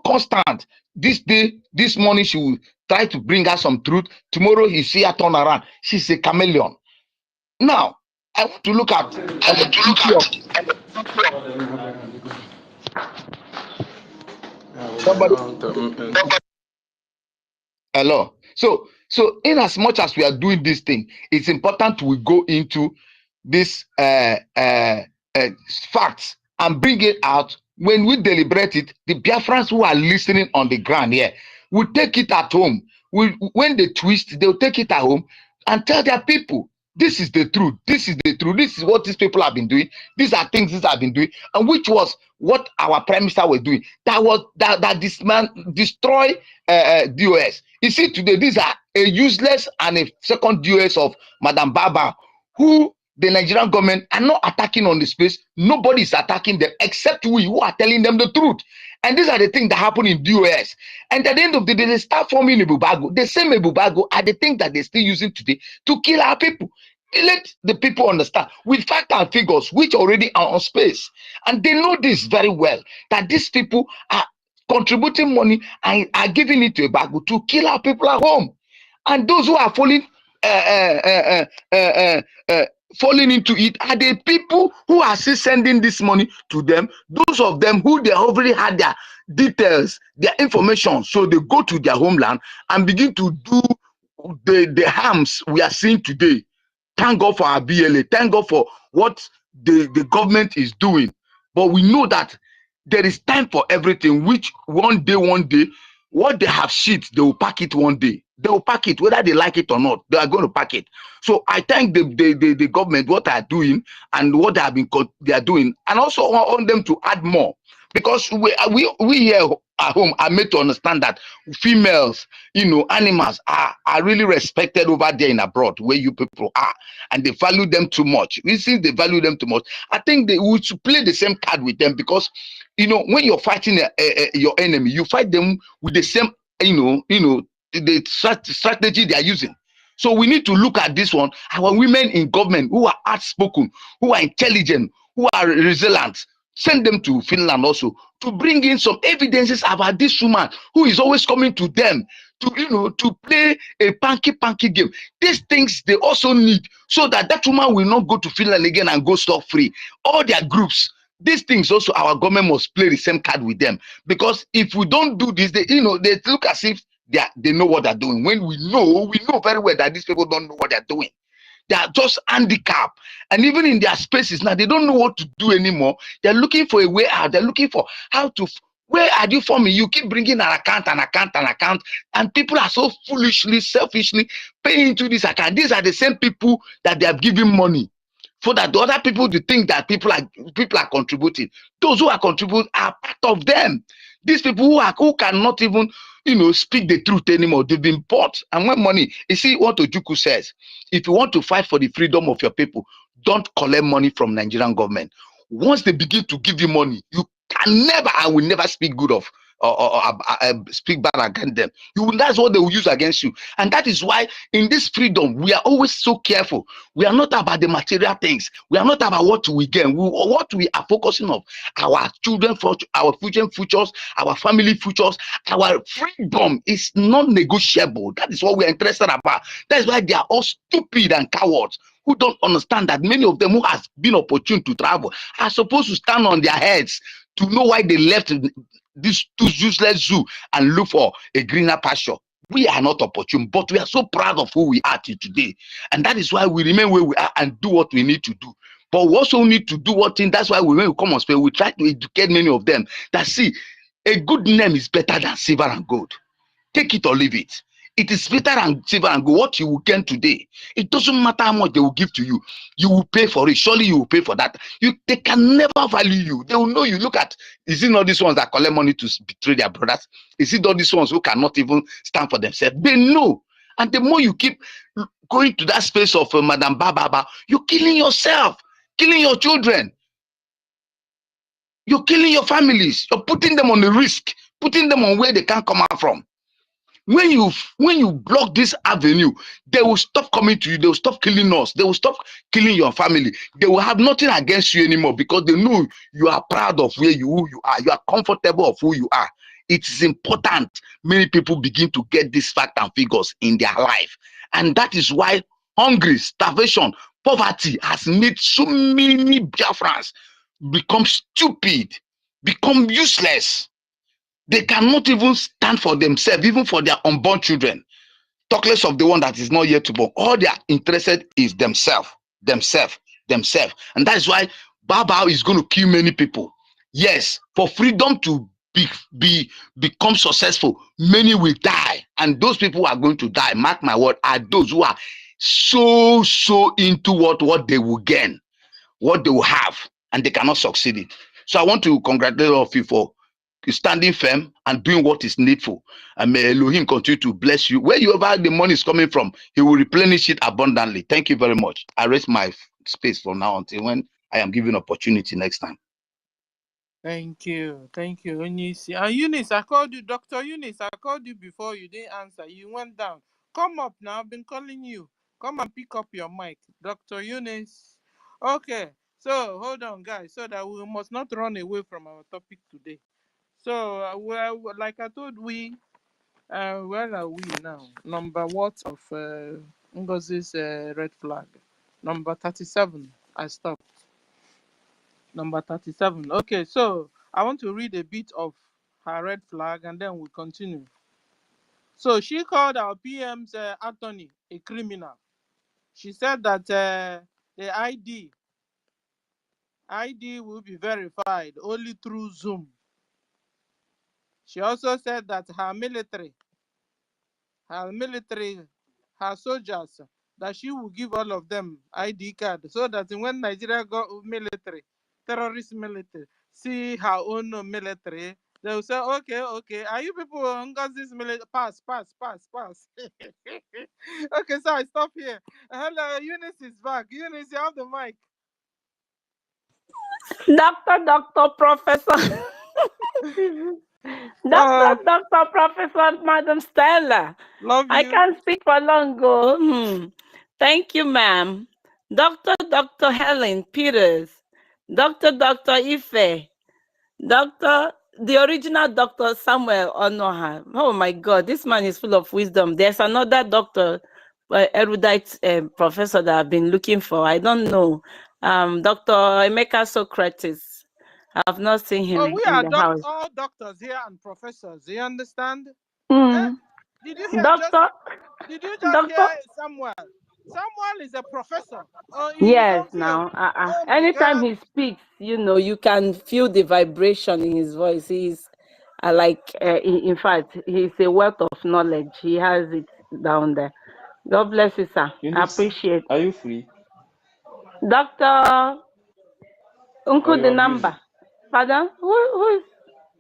constant. This day, this morning, she will try to bring us some truth. Tomorrow, you see her turn around. She's a chameleon. Now, I want to look at somebody. Hello. So in as much as we are doing this thing, it's important we go into this facts and bring it out. When we deliberate it, the Biafrans who are listening on the ground here will take it at home. When they twist, they'll take it at home and tell their people, this is the truth. This is the truth. This is what these people have been doing. These are things these have been doing, and which was what our prime minister was doing. That this man destroy DOS. You see, today these are a useless and a second DOS of Madam Baba, who the Nigerian government are not attacking on the space. Nobody is attacking them except we who are telling them the truth. And these are the things that happen in DOS. And at the end of the day, they start forming a bubago. The same bubago are the things that they're still using today to kill our people. Let the people understand with fact and figures, which already are on space. And they know this very well, that these people are contributing money and are giving it to a bago to kill our people at home. And those who are falling into it are the people who are still sending this money to them. Those of them who they already had their details, their information, so they go to their homeland and begin to do the harms we are seeing today. Thank God for our BLA. Thank God for what the government is doing. But we know that there is time for everything, which one day, what they have shit, they will pack it one day. They will pack it, whether they like it or not. They are going to pack it. So I thank the government, what they are doing and what they are doing. And also I want them to add more. Because we here at home are made to understand that females, animals are really respected over there in abroad, where you people are, and they value them too much. Since they value them too much, I think they would play the same card with them, because when you're fighting your enemy, you fight them with the same the strategy they are using. So we need to look at this one. Our women in government who are outspoken, who are intelligent, who are resilient, send them to Finland also to bring in some evidences about this woman who is always coming to them to play a panky game. These things they also need, so that woman will not go to Finland again and go stuff free. All their groups, These things also our government must play the same card with them, because if we don't do this, they they look as if they know what they're doing, when we know very well that these people don't know what they're doing. They are just handicapped, and even in their spaces now, they don't know what to do anymore. They're looking for a way out. They're looking for how to. Where are you forming? You keep bringing an account, and people are so foolishly, selfishly paying into this account. These are the same people that they have given money for, that the other people to think that people are contributing. Those who are contributing are part of them. These people who cannot even speak the truth anymore, they've been bought. And when money, you see what Ojukwu says, if you want to fight for the freedom of your people, don't collect money from Nigerian government. Once they begin to give you money, you can never, I will never speak good of or speak bad against them. That's what they will use against you. And that is why in this freedom, we are always so careful. We are not about the material things. We are not about what we gain. What we are focusing on, our children, our futures, our family futures, our freedom is non-negotiable. That is what we are interested about. That is why they are all stupid and cowards, who don't understand that many of them who has been opportune to travel are supposed to stand on their heads to know why they left this useless zoo and look for a greener pasture. We are not opportune, but we are so proud of who we are today. And that is why we remain where we are and do what we need to do. But we also need to do what thing. That's why when we come on space, we try to educate many of them that, see, a good name is better than silver and gold. Take it or leave it. It is better than silver and gold. What you will gain today, it doesn't matter how much they will give to you. You will pay for it. Surely you will pay for that. They can never value you. They will know you. Look at, is it not these ones that collect money to betray their brothers? Is it not these ones who cannot even stand for themselves? They know. And the more you keep going to that space of Madam Baba, you're killing yourself, killing your children. You're killing your families. You're putting them on the risk, putting them on where they can't come out from. When you block this avenue, they will stop coming to you. They will stop killing us. They will stop killing your family. They will have nothing against you anymore, because they know you are proud of who you are. You are comfortable of who you are. It is important many people begin to get these facts and figures in their life. And that is why hunger, starvation, poverty has made so many Biafrans become stupid, become useless. They cannot even stand for themselves, even for their unborn children. Talk less of the one that is not yet to born. All they are interested is themselves. And that is why Baba is going to kill many people. Yes, for freedom to become successful, many will die. And those people who are going to die, mark my word, are those who are so into what they will gain, what they will have, and they cannot succeed it. So I want to congratulate all of you for standing firm and doing what is needful. And may Elohim continue to bless you. Wherever the money is coming from, he will replenish it abundantly. Thank you very much. I rest my space from now until when I am given opportunity next time. Thank you, Eunice. And Eunice, I called you, Dr. Eunice. I called you before, you didn't answer. You went down. Come up now. I've been calling you. Come and pick up your mic, Dr. Eunice. Okay, so hold on, guys, so that we must not run away from our topic today. So, well, like I told where are we now? Number what of Ngozi's red flag? Number 37. I stopped. Number 37. Okay, so I want to read a bit of her red flag and then we continue. So she called our PM's attorney a criminal. She said that the ID will be verified only through Zoom. She also said that her soldiers, that she will give all of them ID card, so that when Nigeria got military, terrorist military, see her own military, they will say, okay, are you people on this military? Pass. Okay, so I stop here. Hello, Eunice is back. Eunice, you have the mic. Doctor, Professor. Doctor, Professor, Madam Stella. Love you. I can't speak for long ago. Thank you, ma'am. Dr. Helen Peters. Dr. Ife. The original Dr. Samuel Onoha. Oh my God, this man is full of wisdom. There's another doctor, erudite professor that I've been looking for. I don't know. Dr. Emeka Socrates. I've not seen Oh, him we in are the house. all doctors here and professors. You understand? Eh? Mm. Did you hear just? Doctor, Did you just hear doctor. Samuel? Samuel is a professor in his Yes, own field. now, Oh my anytime God! he speaks, you can feel the vibration in his voice. He's in fact, he's a wealth of knowledge. He has it down there. God bless you, sir. I Eunice, appreciate. are you free? Doctor, Or Uncle you the are busy? number. Pardon?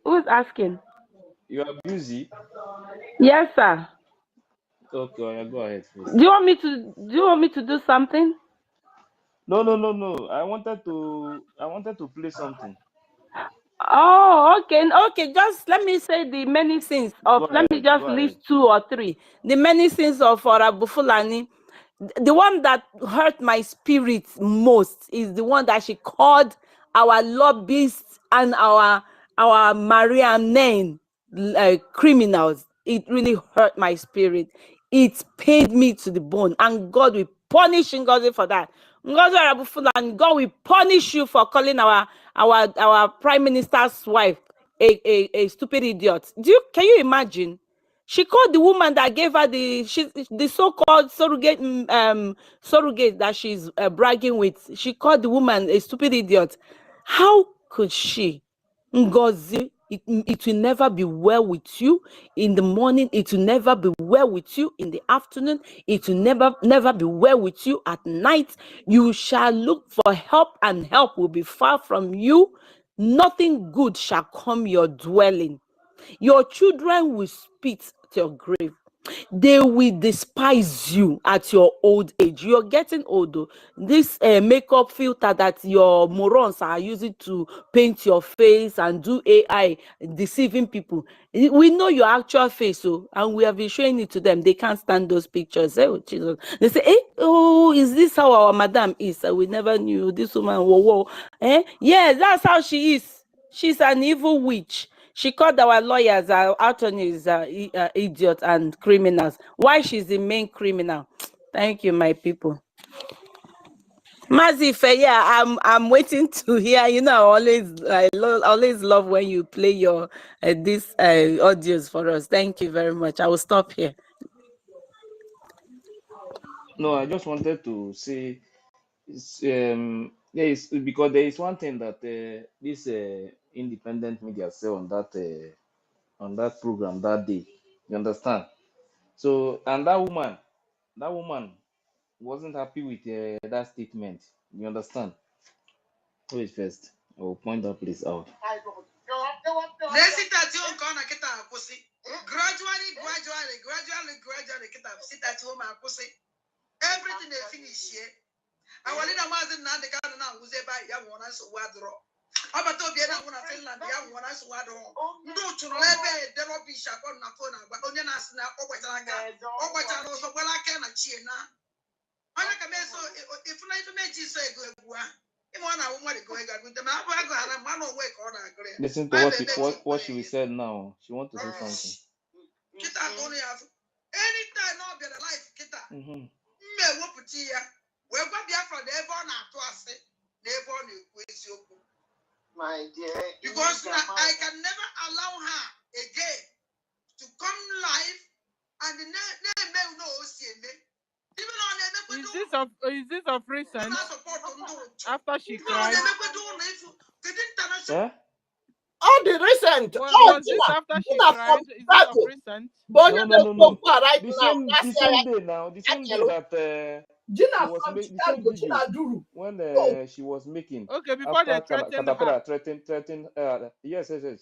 Who's asking? You are busy? Yes, sir. Okay, yeah, go ahead Do first. you want me to? Do you want me to do something? No, no, no, no. I wanted to play something. Oh, okay, okay. Just let me say the many sins of. Go Let ahead, me just go ahead. list 2 or 3. The many sins of Fulani. The one that hurt my spirit most is the one that she called our lobbyists and our Maria name criminals. It really hurt my spirit. It pained me to the bone, and God will punish Ngozi for that. Ngozi Arabufula, and God will punish you for calling our prime minister's wife a stupid idiot. Can you imagine? She called the woman that gave her the so-called surrogate that she's bragging with. She called the woman a stupid idiot. How could she? Ngozi, it will never be well with you in the morning. It will never be well with you in the afternoon. It will never be well with you at night. You shall look for help, and help will be far from you. Nothing good shall come your dwelling. Your children will spit to your grave. They will despise you at your old age. You're getting older. This makeup filter that your morons are using to paint your face and do AI, deceiving people. We know your actual face, and we have been showing it to them. They can't stand those pictures. Oh, Jesus. They say, oh, is this how our madam is? We never knew this woman. Whoa, whoa. Yes, that's how she is. She's an evil witch. She called our lawyers, our attorneys, idiots and criminals. Why she's the main criminal? Thank you, my people. Mazife, yeah, I'm waiting to hear. I always love when you play your this audios for us. Thank you very much. I will stop here. No, I just wanted to say, because there is one thing that this independent media say on that program that day. You understand? So, and that woman wasn't happy with that statement. You understand? Wait first. I will point that place out. Everything they finish here. I want to imagine now the kind of who's by young one as a water. I'm a Tobiana one of Finland, young one as water. No to lebe, there will be sharp on the phone, but on your national over also well I can achieve now. I like a mess if I make you say good one. I want to go with them. I'm one away corner. Listen to what she said now. She want to say something. Kita only have anytime now be the life kita. Me wo puti ya. We go Biafra the ever na to ase. The ever na ekwesi okwu. My dear. Because I can never allow her again to come live and the name no OCMA. Is this of recent? After she cried? Yeah? All the recent. Was this after she cried? Is this of recent? No. The same day now. The same day that she was making the same video when she was making. Okay, before they threatened her. Threatened. Yes. Okay.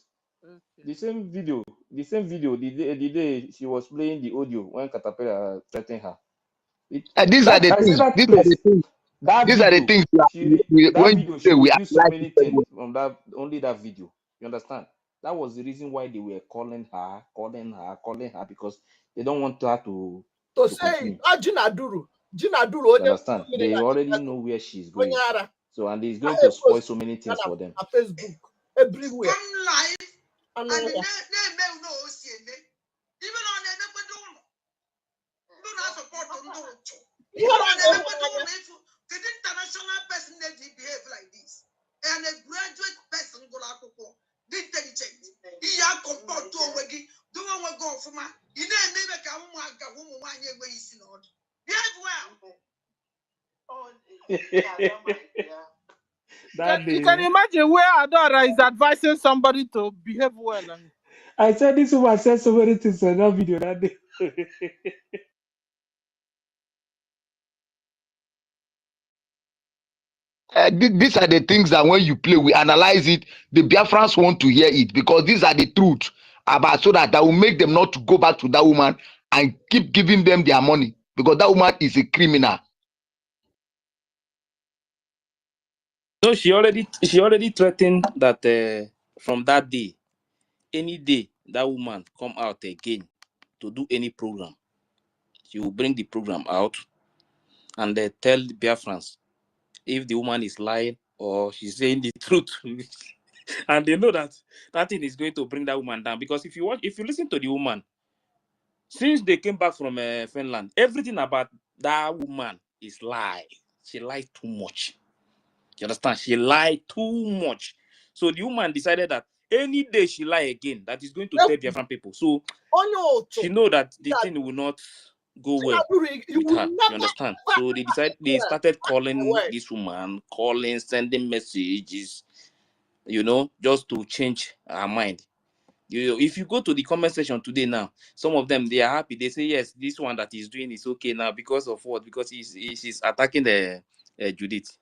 The same video. The day she was playing the audio when Caterpillar threatened her. These are the I say things. that These are the place. things. That These video, are the things that when you video, say she we revealed so apply many it very things well. from only that video. You understand? That was the reason why they were calling her, because they don't want her to say, continue. Jinaduru. You understand? They already know where she's going. So, and it's going to spoil so many things for them. Facebook, everywhere. Come live and the name no OCMA. Even on the do not support on the international person that behave like this. And a graduate person go That You can day, imagine where Adora is advising somebody to behave well. And I said this woman said so many things in that video that day. These are the things that when you play, we analyze it. The Biafrans want to hear it because these are the truth about so that will make them not to go back to that woman and keep giving them their money because that woman is a criminal. No, she already threatened that from that day, any day that woman come out again to do any program, she will bring the program out and tell the Biafrans if the woman is lying or she's saying the truth. And they know that that thing is going to bring that woman down because if you listen to the woman, since they came back from Finland, everything about that woman is lie. She lied too much. You understand? She lied too much. So the woman decided that any day she lie again, that is going to tell Biafran people. So she know that the thing will not go well with her. You understand? So they started calling this woman, sending messages, just to change her mind. If you go to the comment section today now, some of them, they are happy. They say, yes, this one that he's doing is okay now because of what? Because she's attacking the Judith.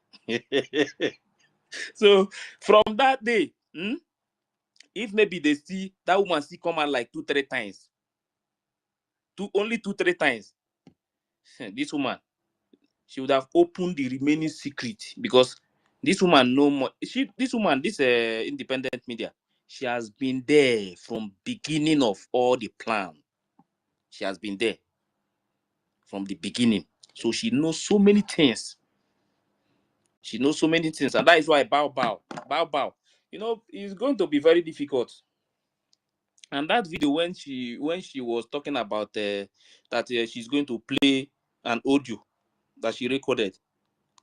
So from that day, if maybe they see that woman still come out like 2-3 times, only 2-3 times, this woman, she would have opened the remaining secret because this woman no more. This independent media, she has been there from beginning of all the plan. She has been there from the beginning, so she knows so many things. She knows so many things, and that is why bow. It's going to be very difficult. And that video when she was talking about that she's going to play an audio that she recorded,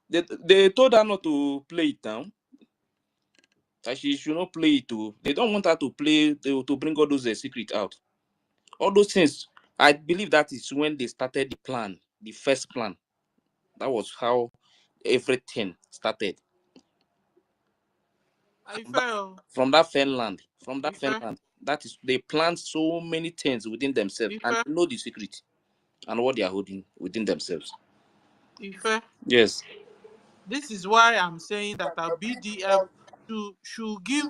they told her not to play it down. That she should not play it too. They don't want her to play to bring all those secrets out. All those things. I believe that is when they started the plan, the first plan. That was how everything started. From that Finland. That is, they planned so many things within themselves and they know the secret and what they are holding within themselves. Yes. this is why I'm saying that our BDF should give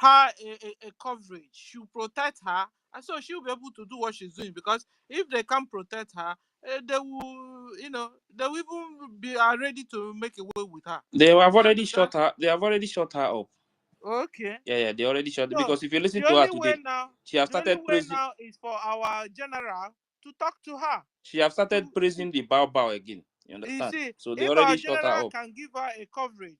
her a coverage, should protect her, and so she'll be able to do what she's doing. Because if they can't protect her, they will, they will even be ready to make away with her. They have already shot her. They have already shot her up. Okay. Yeah, they already shot. So Because if you listen to her today, she has started praising. now is for our general to talk to her. She have started praising the Bao again. You understand? You see, So they if already our shot her general up. can give her a coverage,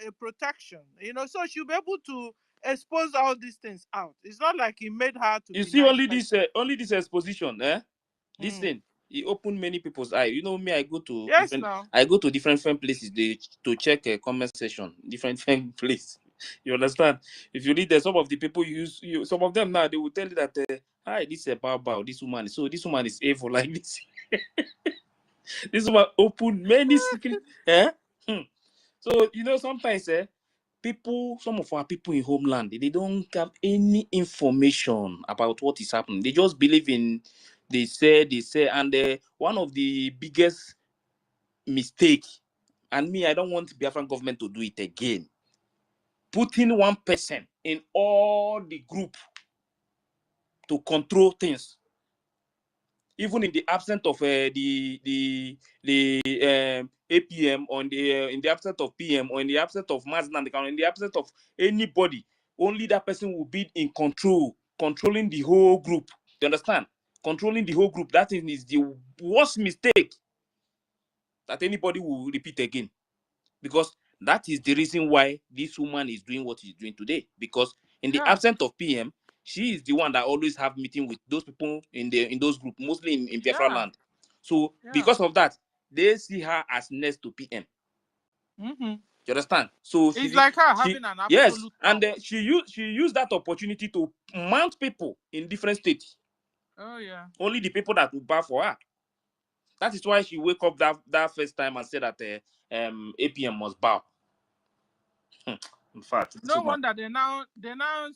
a protection, so she'll be able to expose all these things out. It's not like he made her to You be see, nice only this exposition, this thing, it opened many people's eye. You know me, I go to different places to check a comment section, different places. You understand? If you read there, some of the people some of them now they will tell you that hi, this is a Bao, this woman is evil like this. This woman opened many secrets. So sometimes some of our people in homeland, they don't have any information about what is happening. They just believe in they say, and one of the biggest mistake, and me, I don't want the Biafran government to do it again. Putting one person in all the group to control things, even in the absence of the APM, or in the absence of PM, or in the absence of Maznan, in the absence of anybody, only that person will be in controlling the whole group. You understand? Controlling the whole group. That is the worst mistake that anybody will repeat again, because that is the reason why this woman is doing what she's doing today. Because in the absence of PM, she is the one that always have meeting with those people in those groups, mostly in Biafra land. So because of that, they see her as next to PM. You understand? So it's like her having an absolute power. And she used that opportunity to mount people in different states. Oh yeah. Only the people that will bar for her. That is why she wake up that first time and said that APM must bow. In fact, No wonder they now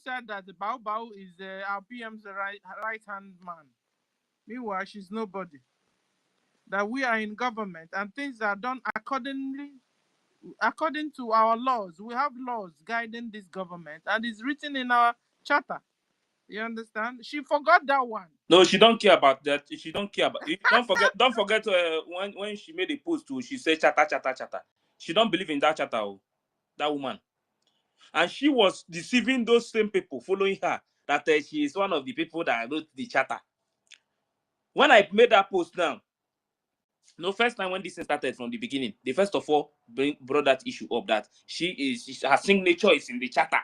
said that the Bao is our PM's right hand man. Meanwhile, she's nobody. That we are in government and things are done according to our laws. We have laws guiding this government, and it's written in our charter. You understand? She forgot that one. No, she don't care about that. She don't care about. Don't forget when she made a post too. She said chatter. She don't believe in that chatter. That woman, and she was deceiving those same people following her that she is one of the people that wrote the chatter. When I made that post down, no, first time when this thing started from the beginning, they first of all brought that issue up that her signature is in the charter.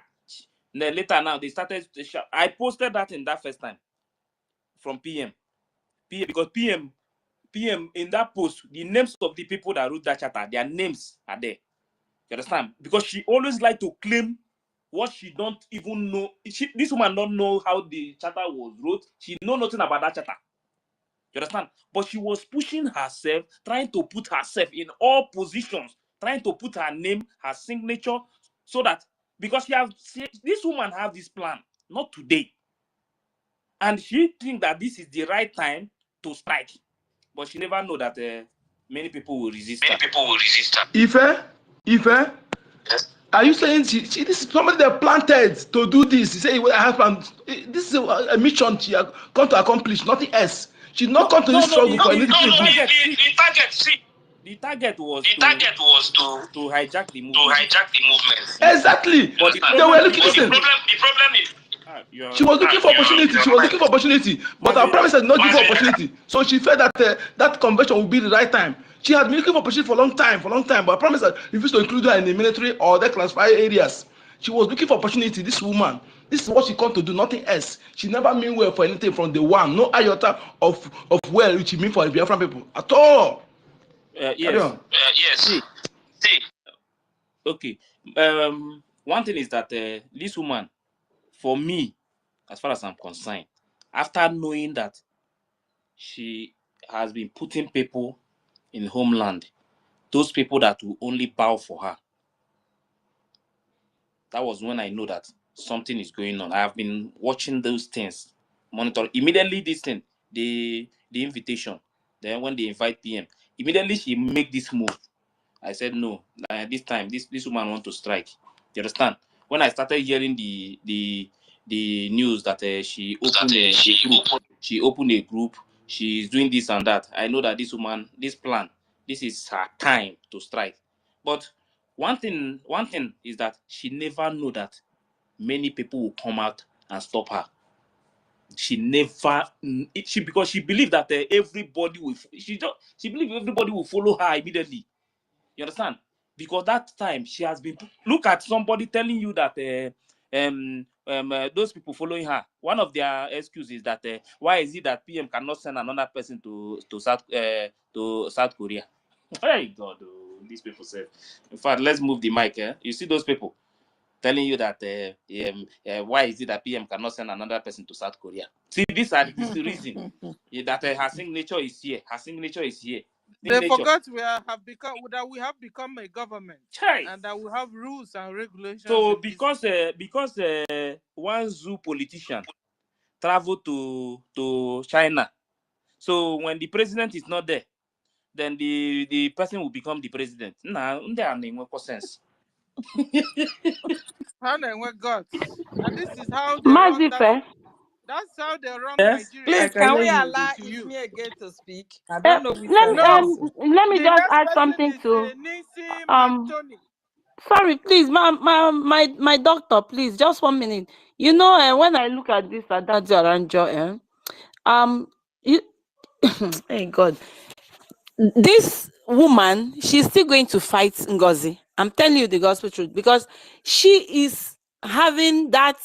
Then later now they started to shout. I posted that in that first time from PM because PM in that post, the names of the people that wrote that charter, their names are there. You understand? Because she always like to claim what she don't even know. This woman don't know how the charter was wrote. She know nothing about that charter. You understand? But she was pushing herself, trying to put herself in all positions, trying to put her name, her signature, so that because this woman have this plan, not today, and she think that this is the right time to strike, but she never know that many people will resist her. Ife, are you saying this is somebody that planted to do this? You say I have this is a mission she has come to accomplish, nothing else. She's not come to this struggle for anything. The target was to hijack the movement. Exactly. But they were looking. Listen. The problem is. She was looking for opportunity. But our promise had not given opportunity. So she felt that that convention would be the right time. She had been looking for opportunity for a long time. But I promise had refused to include her in the military or the classified areas. She was looking for opportunity. This woman, this is what she come to do, nothing else. She never mean well for anything from the one. No iota of well which she mean for the Biafran people at all. Yes. See. Okay. One thing is that this woman, for me, as far as I'm concerned, after knowing that she has been putting people in homeland, those people that will only bow for her, that was when I know that something is going on. I have been watching those things, monitor immediately this thing, the invitation. Then when they invite PM, immediately she make this move. I said no. This time, this woman want to strike. You understand? When I started hearing the news that she opened a group, she's doing this and that, I know that this woman, this plan, this is her time to strike. But one thing is that she never know that many people will come out and stop her. Because she believed that everybody will. She believed everybody will follow her immediately. You understand? Because that time she has been. Look at somebody telling you that those people following her. One of their excuses is that why is it that PM cannot send another person to South Korea? Hey God, these people say. In fact, let's move the mic. You see those people telling you that why is it that PM cannot send another person to South Korea? See, this is the reason that her signature is here. Her signature is here. They forgot we have become a government, and that we have rules and regulations. So because one zoo politician traveled to China, so when the president is not there, then the person will become the president. Nah, that makes no sense. How they went guts, and this is how they run. That's how they run Nigeria. Please, can we allow me again to speak? I don't know which one. Let me just add something to. Sorry, please, my doctor, please, just 1 minute. You know, when I look at this Adagio Aranjo, hey God, this woman, she's still going to fight NGOZI. I'm telling you the gospel truth, because she is having that.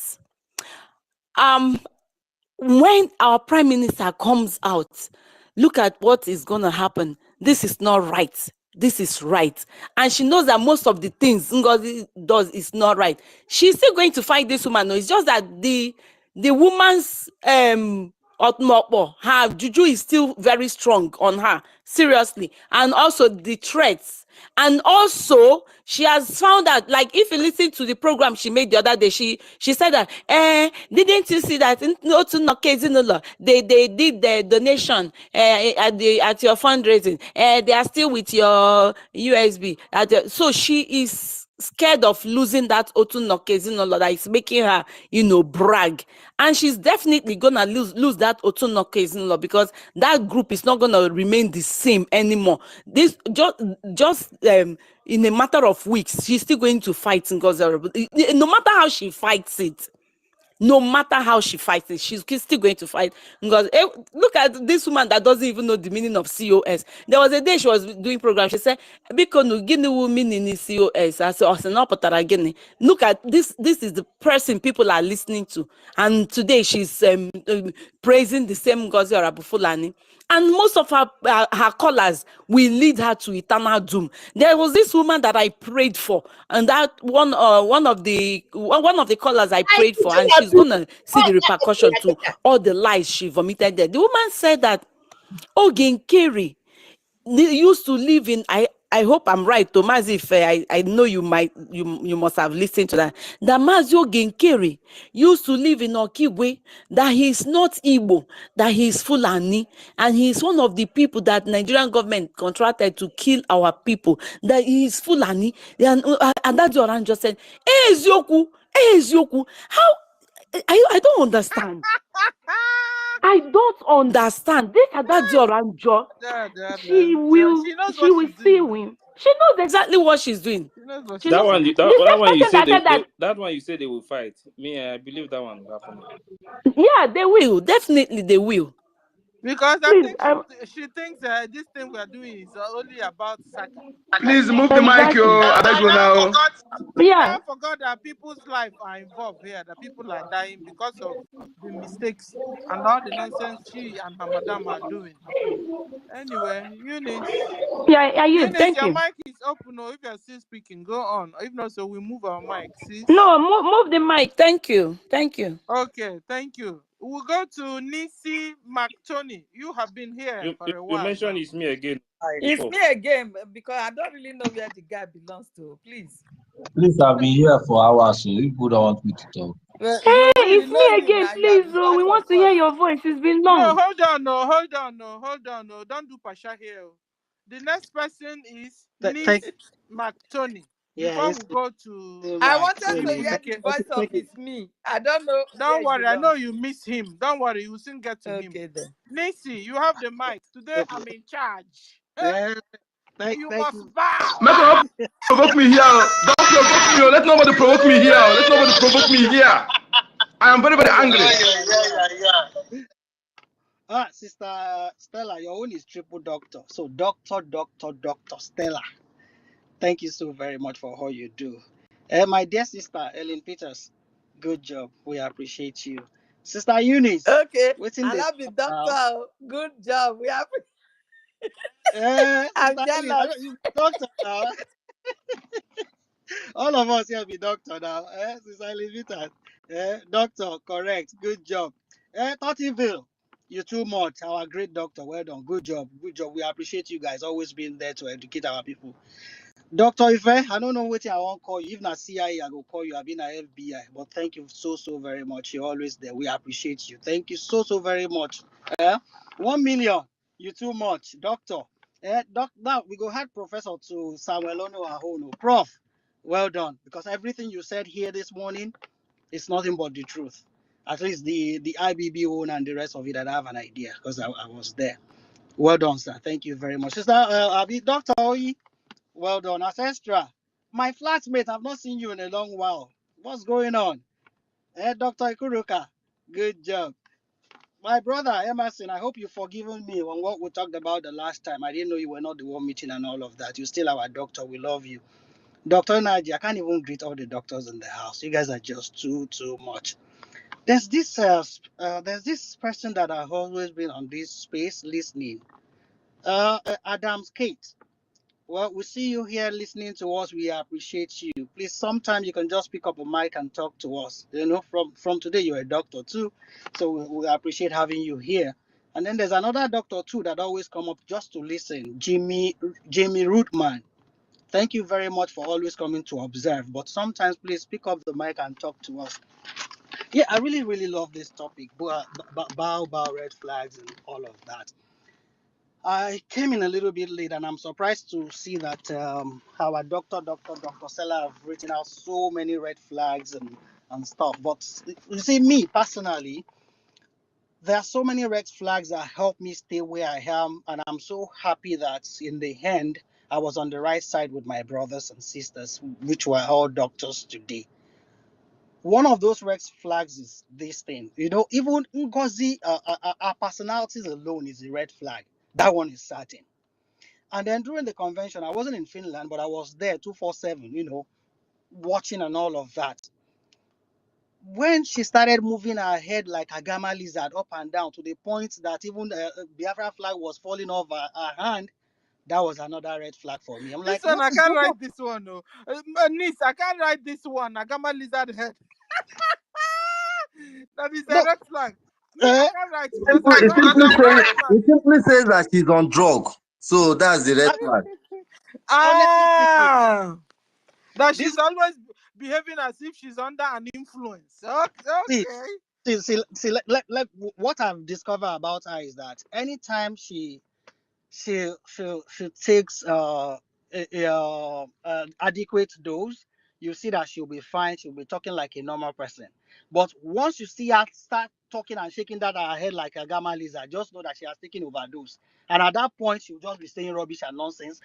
When our prime minister comes out, look at what is going to happen. This is not right. This is right. And she knows that most of the things NGOZI does is not right. She's still going to fight this woman. No, it's just that the woman's Otmokpo, her juju is still very strong on her, seriously. And also the threats. And also, she has found out, like, if you listen to the program she made the other day, she said that, didn't you see that they did the donation at your fundraising? They are still with your USB. So she is scared of losing that Otu Nokezinola that is making her, brag. And she's definitely gonna lose that Otu Nokezinola because that group is not gonna remain the same anymore. This just in a matter of weeks, she's still going to fight Ngozi. No matter how she fights it. No matter how she fights it, she's still going to fight. Because look at this woman that doesn't even know the meaning of COS. There was a day she was doing program. She said, "Because no meaning is COS." I said, look at this. This is the person people are listening to, and today she's praising the same Ngozi Fulani. And most of her callers will lead her to eternal doom. There was this woman that I prayed for, and that one of the callers I prayed for, and she's gonna see the repercussion to all the lies she vomited there. The woman said that Ogen Kerry used to live in, I hope I'm right, Thomas, if I know you must have listened to that. That Mazio Genkeri used to live in Okigwe, that he's not Igbo, that he's Fulani, and he's one of the people that Nigerian government contracted to kill our people, that he's Fulani. And that's what Oran just said, Ezioku, how, I don't understand. I don't understand. This Adajoranjo, she will She knows she what will she's see doing. him. She knows exactly what she's doing. She knows what She she's knows. doing. That one you The say same person that said that, that one you say they will fight. Me, I believe that one will happen. yeah, they will. Definitely they will. Because I Please, think she thinks this thing we are doing is only about Saka. Please move the mic, exactly. yo. I beg you now. She Yeah, now forgot that people's lives are involved here, that people are dying because of the mistakes and all the nonsense she and her madam are doing. Anyway, Eunice, yeah, you. Eunice, Thank your you. mic is open. Or if you're still speaking, go on. If not, so we move our mic, sis. No, move the mic. Thank you. Thank you. Okay, thank you. We'll go to Nisi McTony. You have been here for a You while mentioned now. it's me again. It's Before. me again because I don't really know where the guy belongs to. Please. Please, I've been here for hours, so if people don't want me to talk. Well, Hey, we it's know me you again. now. You have Please, been part we of want to us. hear your voice. It's been No, long. hold on, no, hold on, no, hold on, no. Don't do Pasha here. The next person is Thank Nice McTony. yeah, Before it's we go to I Mark wanted to Tony. hear the Chibuike. voice of Thank you. it's me. I don't know where Don't it worry, I know belongs. you miss him. Don't worry, you will soon get to him. Okay then. Nisi, you have the mic. Today Okay. I'm in charge. Yeah, You thank must you. bow. Make not provoke me here. Don't provoke me. Let nobody provoke me here. Let nobody provoke me here. I am very, very angry. Sister Stella, your own is triple doctor. So doctor Stella. Thank you so very much for all you do. My dear sister Ellen Peters, good job. We appreciate you. Sister Eunice, Okay. waiting I this love the now. doctor. Good job. We have. Sister I'm Eunice, jealous. you doctor now. All of us here be doctor now. Sister Ellen Peters, doctor, correct. Good job. Tottyville, you too much. Our great doctor. Well done. Good job. Good job. We appreciate you guys always being there to educate our people. Dr. Ife, I don't know what I won't call you. If not CIA, I will call you. I've been at FBI. But thank you so very much. You're always there. We appreciate you. Thank you so very much. 1 million. You too much. Doctor. Now we go ahead, Professor, to Samuel Ono Ahono. Prof, well done. Because everything you said here this morning is nothing but the truth. At least the IBIBIO and the rest of it, I have an idea because I was there. Well done, sir. Thank you very much. Sister, Dr. Oyi. Well done, Ancestra. My flatmate, I've not seen you in a long while. What's going on? Dr. Ikuruka, good job. My brother Emerson, I hope you've forgiven me on what we talked about the last time. I didn't know you were not the one meeting and all of that. You're still our doctor. We love you. Dr. Naji, I can't even greet all the doctors in the house. You guys are just too much. There's this person that I've always been on this space listening. Adam's Kate. Well, we see you here listening to us. We appreciate you. Please, sometimes you can just pick up a mic and talk to us. You know, from today, you're a doctor too. So we appreciate having you here. And then there's another doctor too that always come up just to listen. Jamie Rootman. Thank you very much for always coming to observe. But sometimes, please pick up the mic and talk to us. Yeah, I really, really love this topic. Bow, red flags, and all of that. I came in a little bit late, and I'm surprised to see that our Dr. Sella have written out so many red flags and stuff. But you see, me personally, there are so many red flags that help me stay where I am, and I'm so happy that in the end, I was on the right side with my brothers and sisters, which were all doctors today. One of those red flags is this thing. You know, even NGOZI, our personalities alone is a red flag. That one is certain. And then during the convention, I wasn't in Finland, but I was there 247, you know, watching and all of that. When she started moving her head like a gamma lizard up and down to the point that even the Biafra flag was falling off her hand, that was another red flag for me. I'm This like, one, what I is can't going write on? this one. No. Niece, I can't write this one. I got my lizard head. That is a No, red flag. Me, I can't write because no, I'm not a red flag. It simply says that she's on drug. So that's the red flag. honestly speaking, That she's this always behaving as if she's under an influence. see, Okay. what I've discovered about her is that anytime she takes adequate dose, you see that she'll be fine. She'll be talking like a normal person. But once you see her start talking and shaking that her head like a gamma lizard, just know that she has taken overdose. And at that point, she'll just be saying rubbish and nonsense,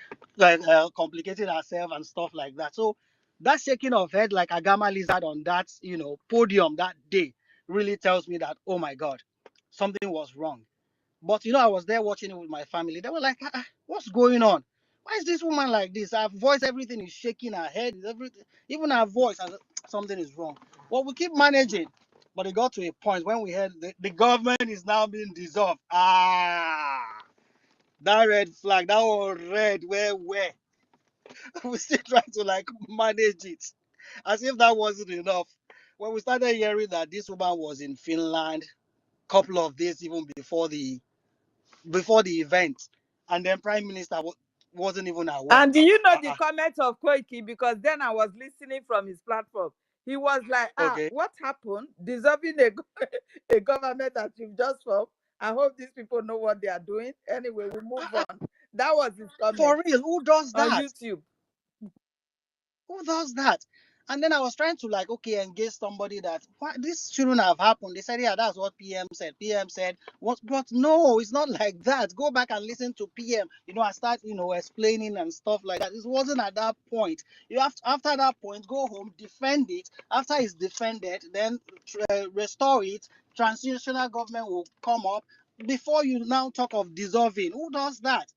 complicating herself and stuff like that. So that shaking of head like a gamma lizard on that, you know, podium that day really tells me that, oh my God, something was wrong. But you know, I was there watching it with my family. They were like, "What's going on? Why is this woman like this? Her voice, everything is shaking. Her head, everything, even her voice, something is wrong." Well, we keep managing, but it got to a point when we heard the government is now being dissolved. That red flag, that was red. Where? We still trying to like manage it, as if that wasn't enough. When we started hearing that this woman was in Finland, couple of days even before the event, and then Prime Minister wasn't even aware. And do you know the comment of Koiki? Because then I was listening from his platform. He was like, Okay. what happened? Dissolving a government that you've just formed. I hope these people know what they are doing. Anyway, we move on. That was his comment. For real, who does that? On YouTube. Who does that? And then I was trying to like, okay, engage somebody that this shouldn't have happened. They said, yeah, that's what PM said. PM said, what? But no, it's not like that. Go back and listen to PM. You know, I start, you know, explaining and stuff like that. It wasn't at that point. You have to, after that point, go home, defend it. After it's defended, then restore it. Transitional government will come up before you now talk of dissolving. Who does that?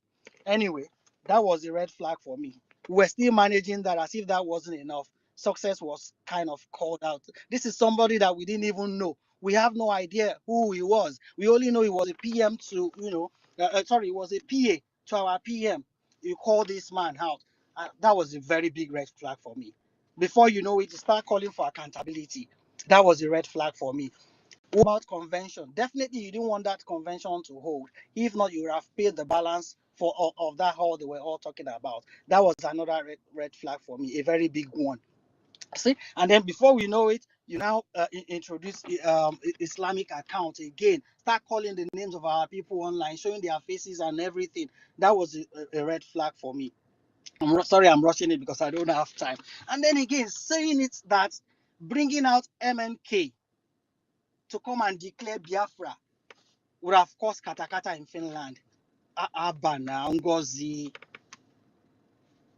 Anyway, that was a red flag for me. We're still managing that as if that wasn't enough. Success was kind of called out. This is somebody that we didn't even know. We have no idea who he was. We only know he was a PM to, you know, he was a PA to our PM. You call this man out. That was a very big red flag for me. Before you know it, you start calling for accountability. That was a red flag for me. What about convention? Definitely, you didn't want that convention to hold. If not, you would have paid the balance for of that hall they were all talking about. That was another red flag for me, a very big one. See, and then before we know it, you now introduce Islamic account again. Start calling the names of our people online, showing their faces and everything. That was a red flag for me. I'm sorry, I'm rushing it because I don't have time. And then again, saying it that bringing out MNK to come and declare Biafra would have caused katakata in Finland. Abana, NGOZI,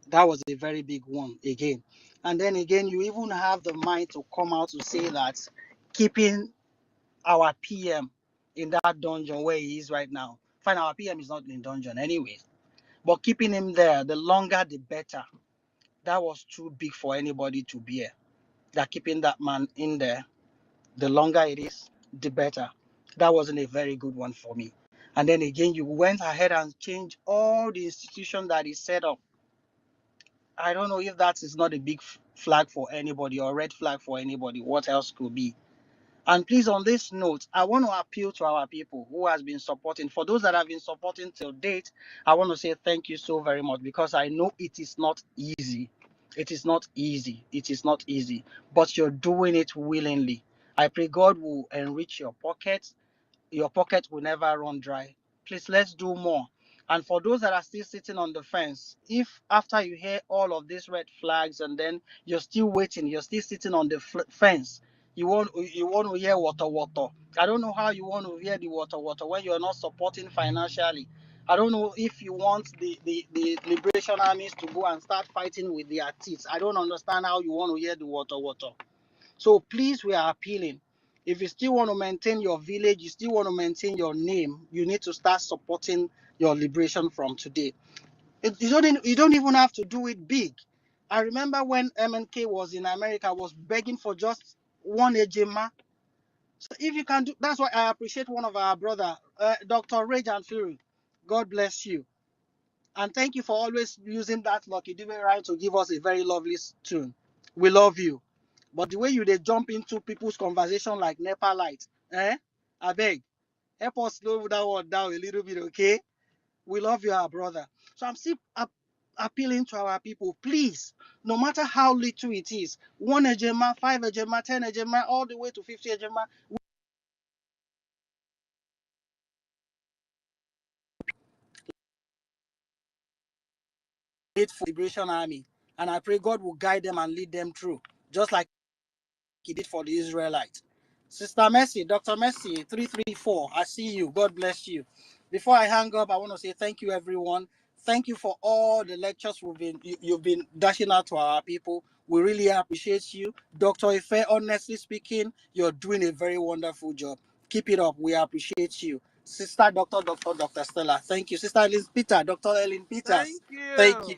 that was a very big one again. And then again, you even have the mind to come out to say that keeping our PM in that dungeon where he is right now. Fine, our PM is not in dungeon anyway. But keeping him there, the longer the better. That was too big for anybody to bear. That keeping that man in there, the longer it is, the better. That wasn't a very good one for me. And then again, you went ahead and changed all the institution that is set up. I don't know if that is not a big flag for anybody or red flag for anybody. What else could be? And please, on this note, I want to appeal to our people who has been supporting. For those that have been supporting till date, I want to say thank you so very much, because I know it is not easy. It is not easy. It is not easy. But you're doing it willingly. I pray God will enrich your pocket will never run dry. Please, let's do more. And for those that are still sitting on the fence, if after you hear all of these red flags and then you're still waiting, you're still sitting on the fence, you want to hear water. I don't know how you want to hear the water when you're not supporting financially. I don't know if you want the liberation armies to go and start fighting with their teeth. I don't understand how you want to hear the water. So please, we are appealing. If you still want to maintain your village, you still want to maintain your name, you need to start supporting your liberation from today. You don't even have to do it big. I remember when MNK was in America, I was begging for just one ejima. So if you can do, that's why I appreciate one of our brother, Dr. Rejan Fury. God bless you. And thank you for always using that Lucky Dube rhyme to give us a very lovely tune. We love you. But the way you they jump into people's conversation like Nepal light, I beg, help us slow that one down a little bit, okay? We love you, our brother. So I'm still appealing to our people, please, no matter how little it is, 1 ejema, 5 ejema, 10 ejema, all the way to 50 ejema, we need for Liberation Army. And I pray God will guide them and lead them through, just like He did for the Israelites. Sister Mercy, Dr. Mercy, 334, I see you. God bless you. Before I hang up, I want to say thank you, everyone. Thank you for all the lectures you've been dashing out to our people. We really appreciate you. Dr. Ife, honestly speaking, you're doing a very wonderful job. Keep it up. We appreciate you. Sister Dr. Stella, thank you. Sister Ellen Peter, Dr. Ellen Peters, thank you.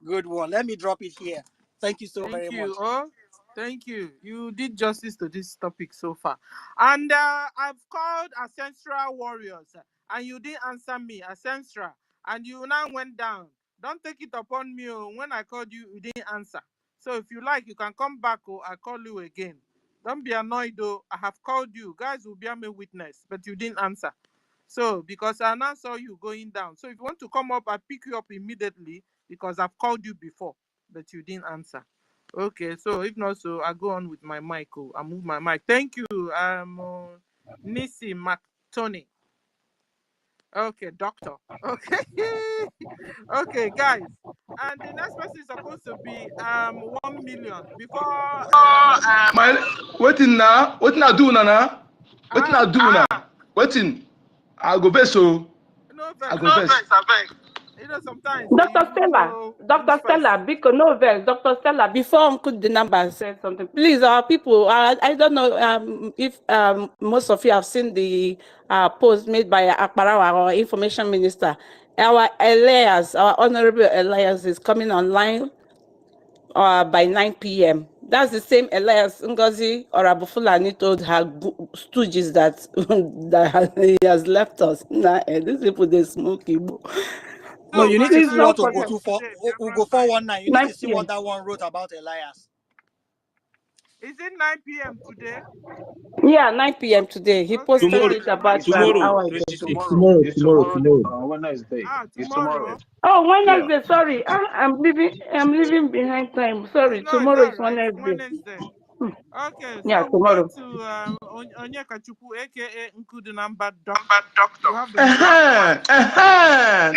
Good one. Let me drop it here. Thank you so very Thank you. much. Oh, thank you. You did justice to this topic so far. And I've called ancestral warriors, and you didn't answer me, ancestral, and you now went down. Don't take it upon me. When I called you, you didn't answer. So if you like, you can come back or I call you again. Don't be annoyed though. I have called you. Guys will bear me witness, but you didn't answer. So because I now saw you going down. So if you want to come up, I pick you up immediately because I've called you before, but you didn't answer. Okay, so if not, so I go on with my mic. I move my mic. Thank you, Nisi McTony. Okay, doctor. Okay, okay, guys. And the next person is supposed to be 1 million before My waiting now. Waiting I do now. Waiting I do now. Waiting. I go best so. no I vex, go best. you know sometimes Dr. you don't Stella, know Dr. who's first. Stella, because no vex, Dr. Stella, before Uncle the number said something, please, our people, I don't know if most of you have seen the post made by Akbarawa, our information minister. Our Elias, our Honorable Elias is coming online by 9 p.m. That's the same Elias NGOZI or Abufulani told her stooges that, that he has left us. Nah, these people, they smoke Igbo. No, So you need by to Please see 9 what don't Ugo forget. p.m. 24 today, Ugo Biafran time. 419. You need 9 to see what p.m. that one wrote about Elias. Is it 9 p.m. today? Yeah, 9 p.m. today. He Okay, posted Tomorrow, it guys, I want about you an to. tomorrow, hour ago. 26. Tomorrow, Wednesday. It's tomorrow. Tomorrow. Oh, Yeah. Wednesday. Sorry, I'm leaving behind time. Sorry, No, it's tomorrow all is right. Wednesday. Wednesday. Hmm. Okay, Yeah, so we'll go tomorrow. to Onyeka Chuku, aka Nkudu number doctor. You have the mic.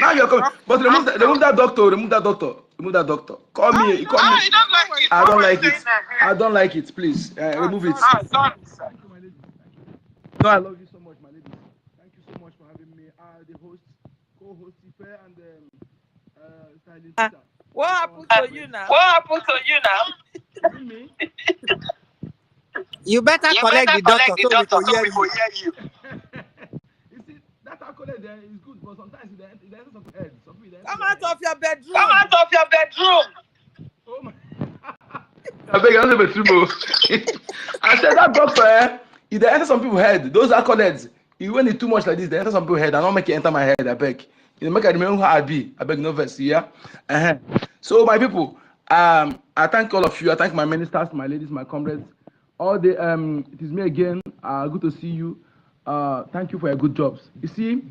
Now you're coming. Doctor. But remove that doctor. Remove that doctor. Remove that doctor. Call Ah, me. you Call don't me. like it. No, we're I saying don't that like here. it. I don't like it. Please remove it. Sorry, sir. Thank you, my lady. No, I love you so much, my lady. Thank you so much for having me. The host, co-host Ife, and Silent Peter. What We all happened to you now? what happened to you now? You mean me? You better You collect better the doctor collect the so we doctor could so hear we you. could hear you. You see, that accolade there is good, but sometimes it ends some head. Some people Come their out head. of your Come bedroom. out of your bedroom. Oh my. I beg, I don't know bedroom. I said that doctor, it they enter some people's head. Those accolades, when it's too much like this, they enter some people's head. I don't make it enter my head. I beg. You make I remember who I be. I beg no verse. Yeah. So my people, I thank all of you. I thank my ministers, my ladies, my comrades. All the it is me again. Good to see you. Thank you for your good jobs. You see,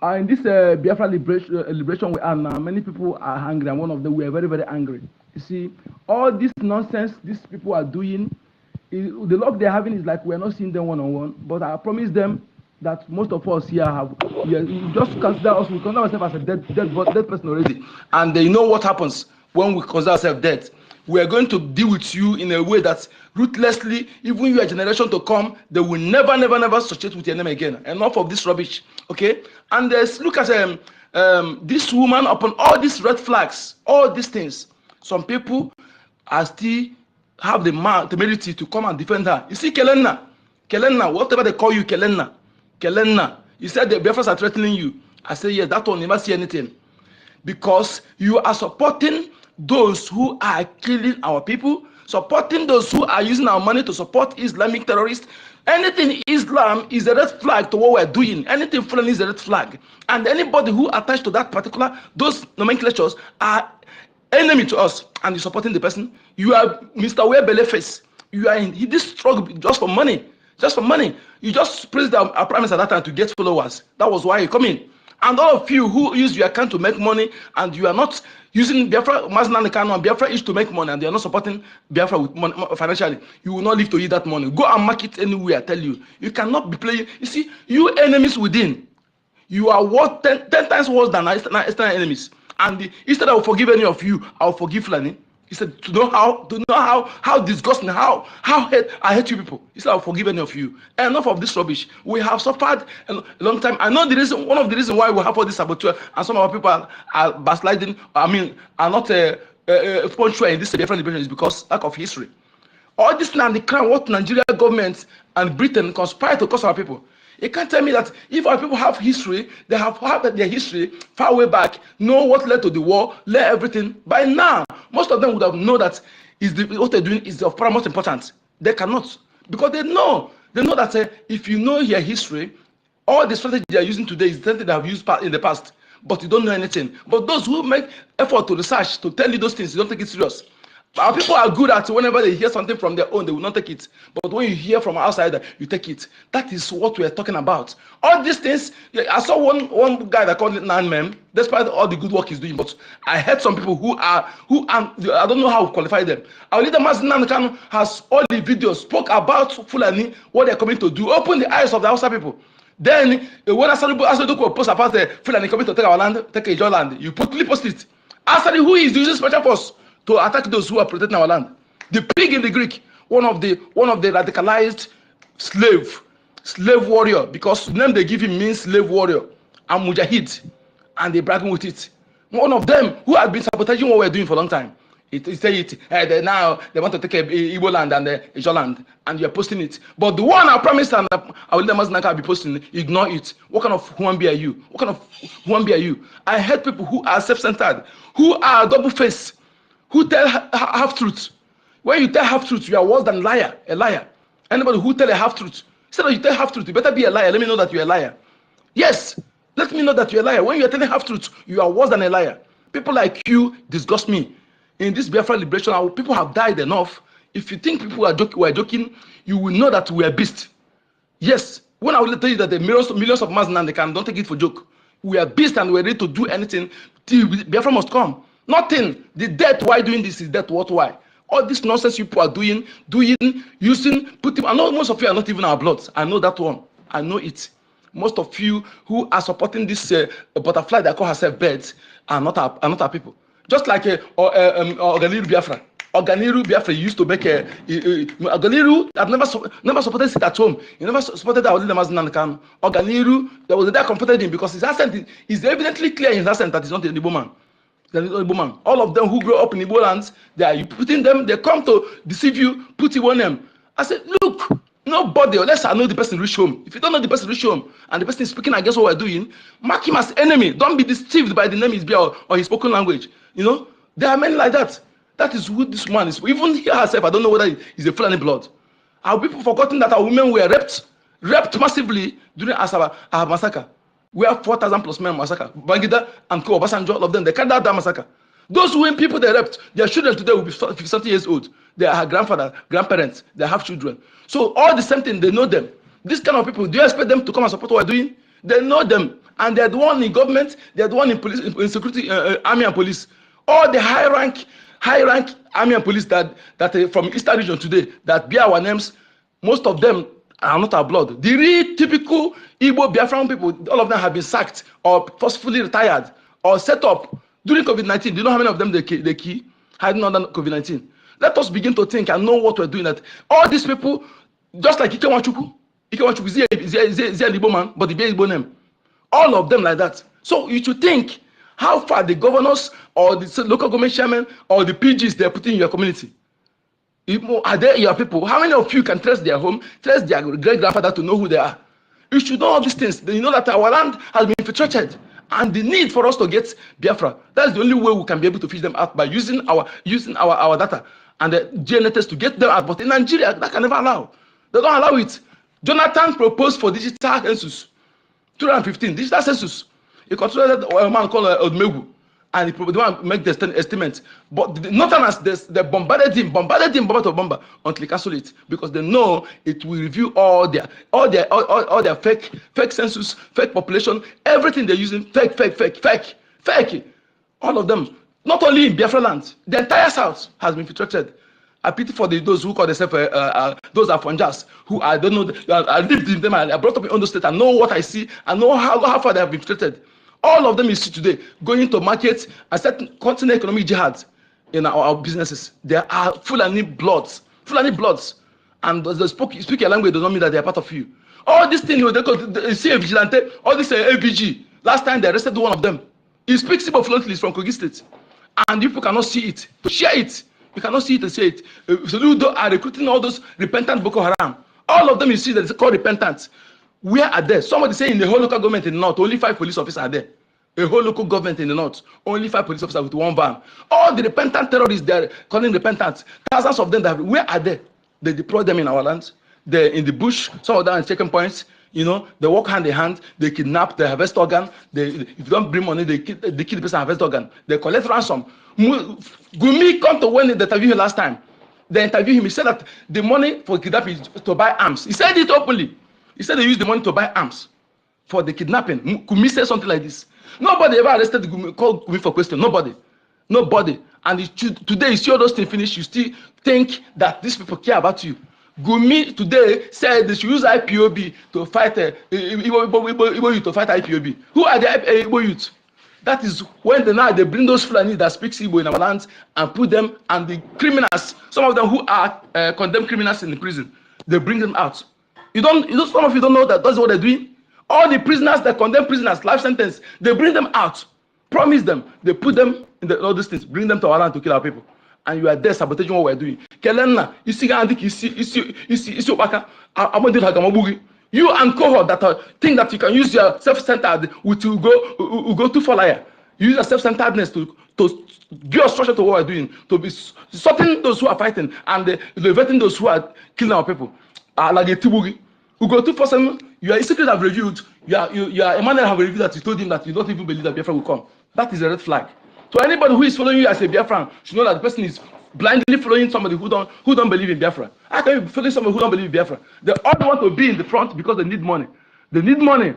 in this Biafra liberation we are now, many people are hungry, and one of them we are very, very angry. You see, all this nonsense these people are doing, the luck they're having is like we are not seeing them one on one. But I promise them that most of us here have, we just consider us, we consider ourselves as a dead person already, and they know what happens when we consider ourselves dead. We are going to deal with you in a way that ruthlessly, even your generation to come, they will never associate with your name again. Enough of this rubbish, okay? And look at this woman upon all these red flags, all these things. Some people are still have the temerity to come and defend her. You see, Kelenna, whatever they call you, Kelenna, you said the Biafrans are threatening you. I say yes, that one never see anything. Because you are supporting those who are killing our people, supporting those who are using our money to support Islamic terrorists. Anything Islam is a red flag to what we're doing. Anything foreign is a red flag. And anybody who attached to that particular, those nomenclatures are enemy to us, and you're supporting the person. You are Mr. Webeleface. You are in this struggle just for money. Just for money. You just praised our prime minister at that time to get followers. That was why you come in. And all of you who use your account to make money, and you are not using Biafra, Maznan account, and Biafra is to make money, and they are not supporting Biafra with money, financially, you will not live to eat that money. Go and market anywhere, I tell you. You cannot be playing. You see, you enemies within, you are worth 10 times worse than external enemies. And instead of forgive any of you, I'll forgive Fulani. He said, to know how disgusting, how I hate you people. He said, I'll forgive any of you. Enough of this rubbish. We have suffered a long time. I know the reason, one of the reasons why we have all this saboteur, and some of our people are backsliding, are not punctual in this different liberation, is because lack of history. All this now, the crown, what Nigeria government and Britain conspire to cause our people. You can't tell me that if our people have history, they have their history far way back, know what led to the war, led everything. By now, most of them would have known that what they're doing is of paramount importance. They cannot, because they know that if you know your history, all the strategy they are using today is something they have used in the past, but you don't know anything. But those who make effort to research, to tell you those things, you don't take it serious. Our people are good at whenever they hear something from their own, they will not take it. But when you hear from outside, you take it. That is what we are talking about. All these things, I saw one guy that called it Nan-Mem, despite all the good work he's doing. But I heard some people who are I don't know how to qualify them. Our leader Mazin Nankan has all the videos, spoke about Fulani, what they're coming to do, open the eyes of the Hausa people. Then when Asadu post about the Fulani coming to take our land, take Ijo land, you post it. Asadu, who is using special force to attack those who are protecting our land? The pig in the Greek, one of the radicalized slave warrior, because the name they give him means slave warrior and mujahid, and they bragging with it. One of them who had been sabotaging what we're doing for a long time. Now they want to take Igbo land and Ijo land, and you're posting it. But the one I promised and I will never be posting, ignore it. What kind of human being are you? What kind of human being are you? I heard people who are self-centered, who are double-faced, who tell half-truth. When you tell half-truth, you are worse than a liar. Anybody who tell a half-truth, instead of you tell half-truth, you better be a liar. Let me know that you're a liar. Yes, let me know that you're a liar. When you're telling half-truth, you are worse than a liar. People like you disgust me. In this Biafra liberation, people have died enough. If you think people are joking, you will know that we are beasts. Yes, when I will tell you that the millions of Maznan, they don't take it for joke. We are beasts and we're ready to do anything till Biafra must come. Nothing. The death, why doing this is death, what, why? All this nonsense people are doing, using, putting. I know most of you are not even our bloods. I know that one. I know it. Most of you who are supporting this butterfly that call herself birds are not our people. Just like Oganiru Biafra. Oganiru Biafra used to make Oganiru that never supported sit at home. He never supported our leader Mazin Kanu. Oganiru, there was a day I confronted him because his accent is evidently clear in his accent that he's not an Igbo man. All of them who grow up in Igbo lands, you putting them, they come to deceive you, put you on them. I said, look, nobody, unless I know the person reach home. If you don't know the person reach home and the person is speaking against what we're doing, mark him as enemy. Don't be deceived by the name he's bear or his spoken language. You know, there are men like that. That is who this man is. Even here herself, I don't know whether he's a Fulani blood. Our people forgotten that our women were raped massively during our massacre. We have 4,000 plus men massacre. Bangida and Ko Obasanjo, all of them, they carried out that massacre. Those women, people they raped, their children today will be 50 years old. They are grandfather, grandparents, they have children. So all the same thing, they know them. This kind of people, do you expect them to come and support what we're doing? They know them, and they're the one in government, they're the one in police, in security, army and police. All the high rank army and police that from Eastern region today that bear our names, most of them are not our blood. The real typical Igbo Biafran people, all of them have been sacked or forcefully retired or set up during COVID-19. Do you know how many of them they key hiding under COVID-19? Let us begin to think and know what we're doing. That all these people, just like Ike is an Igbo man, but the Igbo name. All of them like that. So you should think how far the governors or the local government chairman or the PGs they're putting in your community. Are they your people? How many of you can trace their home, trace their great grandfather to know who they are? You should know all these things. You know that our land has been infiltrated, and the need for us to get Biafra. That's the only way we can be able to fish them out, by using our data and the DNA test to get them out. But in Nigeria, that can never allow. They don't allow it. Jonathan proposed for digital census, 2015 digital census. He controlled a man called Odmegu, and he want to make the estimate. But the Northerners, they bombarded him bomber to bomber until he cancelled it, because they know it will review all their fake census, fake population, everything they're using, fake. All of them. Not only in Biafra land, the entire South has been infiltrated. I pity for those who call themselves those are Funjas, who I don't know. I lived in them. I brought up in Ondo State. I know what I see. I know how far they have been infiltrated. All of them you see today going to market and certain continent economic jihad in our businesses. There are Fulani bloods, and they speak a language does not mean that they are part of you. All these things, they see a vigilante, all this AVG. Last time they arrested one of them. He speaks Igbo fluently, he's from Kogi State, and you people cannot see it to share it. You cannot see it to say it. So you are recruiting all those repentant Boko Haram. All of them you see that it's called repentant. Where are they? Somebody say in the whole local government in the north, only 5 police officers are there. A whole local government in the north, only 5 police officers with 1 van. All the repentant terrorists they're calling repentant, thousands of them, where are they? They deploy them in our lands. They're in the bush, some of them are checking points. You know, they walk hand in hand, they kidnap, they harvest organ. If you don't bring money, they kill the person, harvest organ. They collect ransom. Gumi come to when they interviewed him last time. They interviewed him. He said that the money for kidnapping is to buy arms. He said it openly. He said they use the money to buy arms for the kidnapping. Gumi said something like this. Nobody ever arrested Gumi, called Gumi for question. Nobody. And today you see all those things finish. You still think that these people care about you. Gumi today said they should use IPOB to fight Igbo youth to fight IPOB. Who are the Igbo youth? That is when they bring those Fulani that speak Igbo in our lands and put them, and the criminals, some of them who are condemned criminals in the prison, they bring them out. Some of you don't know that that's what they're doing. All the prisoners, the condemned prisoners, life sentence, they bring them out, promise them, they put them in all these things, bring them to our land to kill our people. And you are there sabotaging what we're doing. You and cohort that think that you can use your self-centered to go too far liar. You use your self-centeredness to give obstruction to what we're doing, to be stopping those who are fighting and elevating those who are killing our people. Like a Tibugi. Who go 247, your secret have reviewed, Emmanuel have reviewed that you told him that you don't even believe that Biafra will come. That is a red flag. So anybody who is following you as a Biafran should know that the person is blindly following somebody who don't believe in Biafra. How can you follow somebody who don't believe in Biafra? They all want to be in the front because they need money. They need money.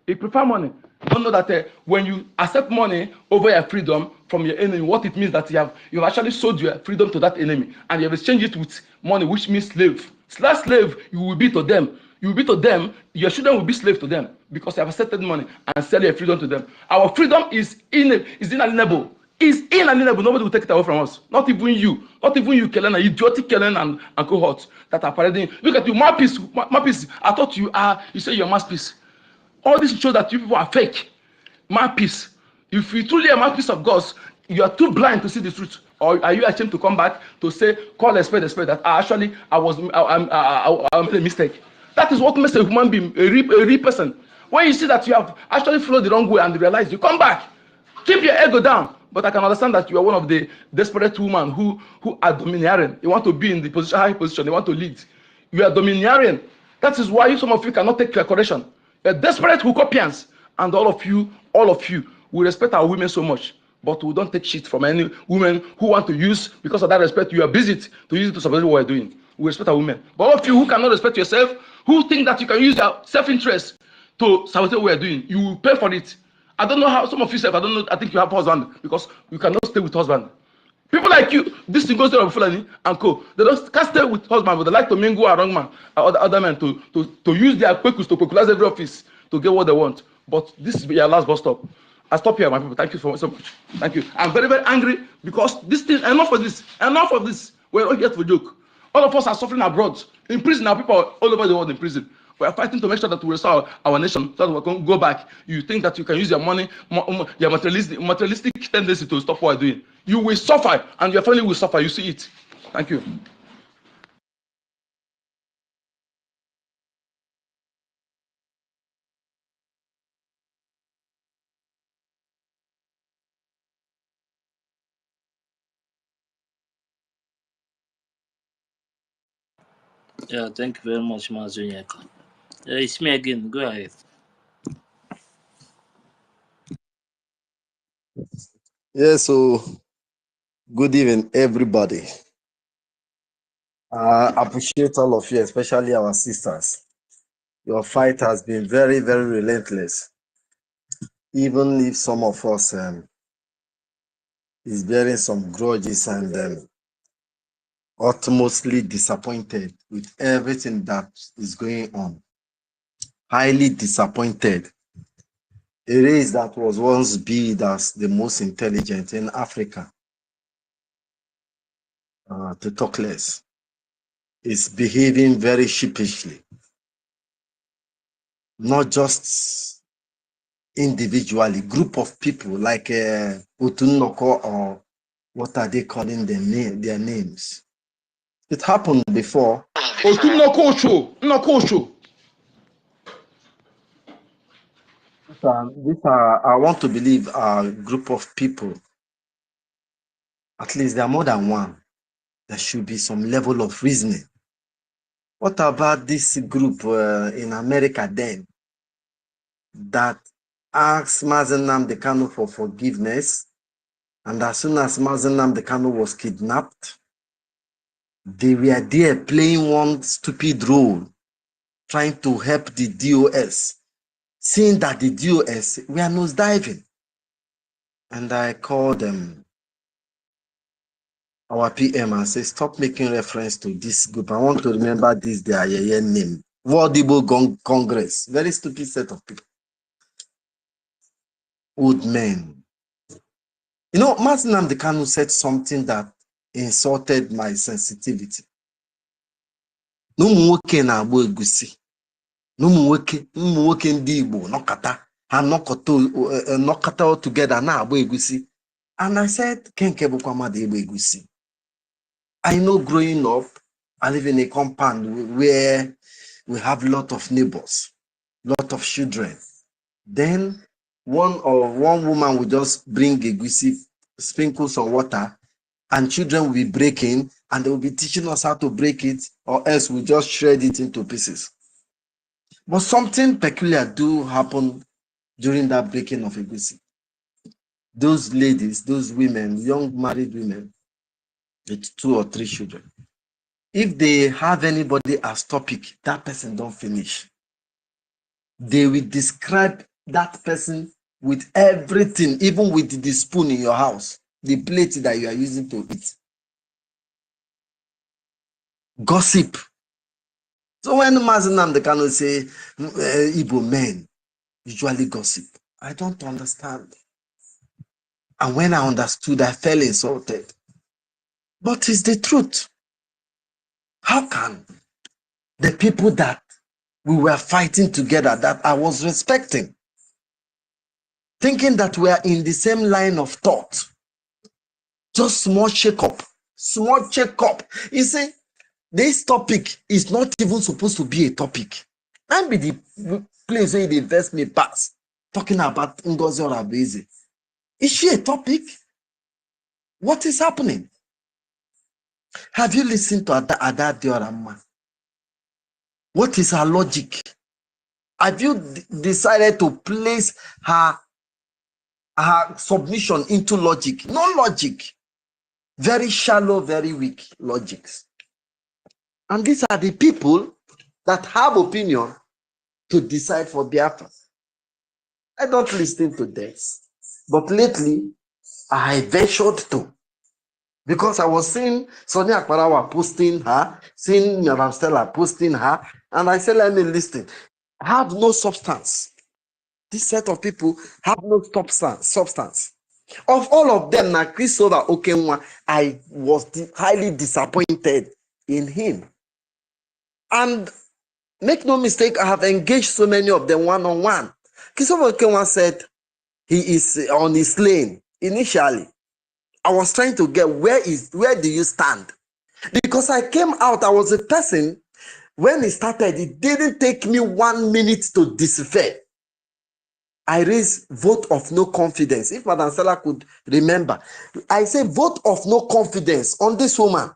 They prefer money. You don't know that when you accept money over your freedom from your enemy, what it means that you have actually sold your freedom to that enemy, and you have exchanged it with money, which means slave. Slave you will be to them. You will be to them. Your children will be slave to them because you have accepted money and sell your freedom to them. Our freedom is inalienable. Nobody will take it away from us. Not even you, Kellen, idiotic Kellen and cohorts that are parading. Look at you, mouthpiece. I thought you say you're mouthpiece. All this shows that you people are fake. Mouthpiece. If you truly are mouthpiece of God, you are too blind to see the truth. Or are you ashamed to come back to say, call a spade that I made a mistake? That is what makes a human being a real person. When you see that you have actually followed the wrong way and realize, you come back. Keep your ego down. But I can understand that you are one of the desperate women who are domineering. You want to be in the high position. You want to lead. You are domineering. That is why some of you cannot take your correction. You're desperate Hukopians. And all of you, we respect our women so much. but we don't take shit from any women who want to use, because of that respect, you are busy to use it to support what we're doing. We respect our women. But all of you who cannot respect yourself, who think that you can use your self-interest to sabotage what we're doing, you will pay for it. I don't know how some of you said, I don't know, I think you have husband, because you cannot stay with husband. People like you, this thing goes on Fulani and co. They can't stay with husband, but they like to mingle around man, other men to use their quickus to popularize every office to get what they want. But this is your last bus stop. I stop here, my people. Thank you so much. Thank you. I'm very, very angry because this thing, enough of this. Enough of this. We're not here for joke. All of us are suffering abroad. In prison now, people are all over the world in prison. We are fighting to make sure that we restore our nation so that we can go back. You think that you can use your money, your materialistic tendency to stop what we're doing. You will suffer, and your family will suffer. You see it. Thank you. Yeah, thank you very much, Mazunyeka. It's me again. Go ahead. Yes, so good evening, everybody. I appreciate all of you, especially our sisters. Your fight has been very, very relentless. Even if some of us is bearing some grudges and utterly disappointed with everything that is going on. Highly disappointed. A race that was once billed as the most intelligent in Africa, to talk less, is behaving very sheepishly. Not just individually, group of people like Utunoko, or what are they calling their names? It happened before. Otunokosho, Nokosho. These are, I want to believe, a group of people. At least there are more than one. There should be some level of reasoning. What about this group in America then that asked Mazen Nnamdi Kanu for forgiveness, and as soon as Mazen Nnamdi Kanu was kidnapped, they were there playing one stupid role, trying to help the DOS, seeing that the DOS were nosediving. And I called them, our PM, and said, stop making reference to this group. I want to remember this, their name. World Igbo Congress. Very stupid set of people. Old men. You know, Mazen Nnamdi Kanu said something that insulted my sensitivity. No nwoke na-agba egusi. No nwoke ndị Igbo nọkata ha nọkata all together na-agba egusi. And I said, Kenke bụkwa mmadụ ịgba egusi. I know growing up, I live in a compound where we have a lot of neighbors, lot of children. Then one woman will just bring egusi, sprinkle some water, and children will be breaking, and they will be teaching us how to break it, or else we just shred it into pieces. But something peculiar do happen during that breaking of egusi. Those ladies, those women, young married women with 2 or 3 children, if they have anybody as topic, that person don't finish. They will describe that person with everything, even with the spoon in your house, the plate that you are using to eat. Gossip. So when Mazen Nnamdi Kanu say Igbo men usually gossip, I don't understand. And when I understood, I felt insulted. But it's the truth. How can the people that we were fighting together, that I was respecting, thinking that we are in the same line of thought, just small shake-up, small shake-up. You see, this topic is not even supposed to be a topic. And be the place where the invest me pass, talking about NGOZI or Abeze. Is she a topic? What is happening? Have you listened to Ada Diorama? What is her logic? Have you decided to place her her submission into logic. No logic. Very shallow, very weak logics. And these are the people that have opinion to decide for Biafra. I don't listen to this. But lately, I ventured to. Because I was seeing Sonia Akbarawa posting her, seeing Madam Stella posting her, and I said, let me listen. Have no substance. This set of people have no substance. Of all of them, na Christopher Okenwa, I was highly disappointed in him. And make no mistake, I have engaged so many of them one-on-one. Christopher Okenwa said he is on his lane initially. I was trying to get where do you stand? Because I came out, I was a person, when it started, it didn't take me 1 minute to decipher. I raised vote of no confidence. If Madam Stella could remember, I say vote of no confidence on this woman.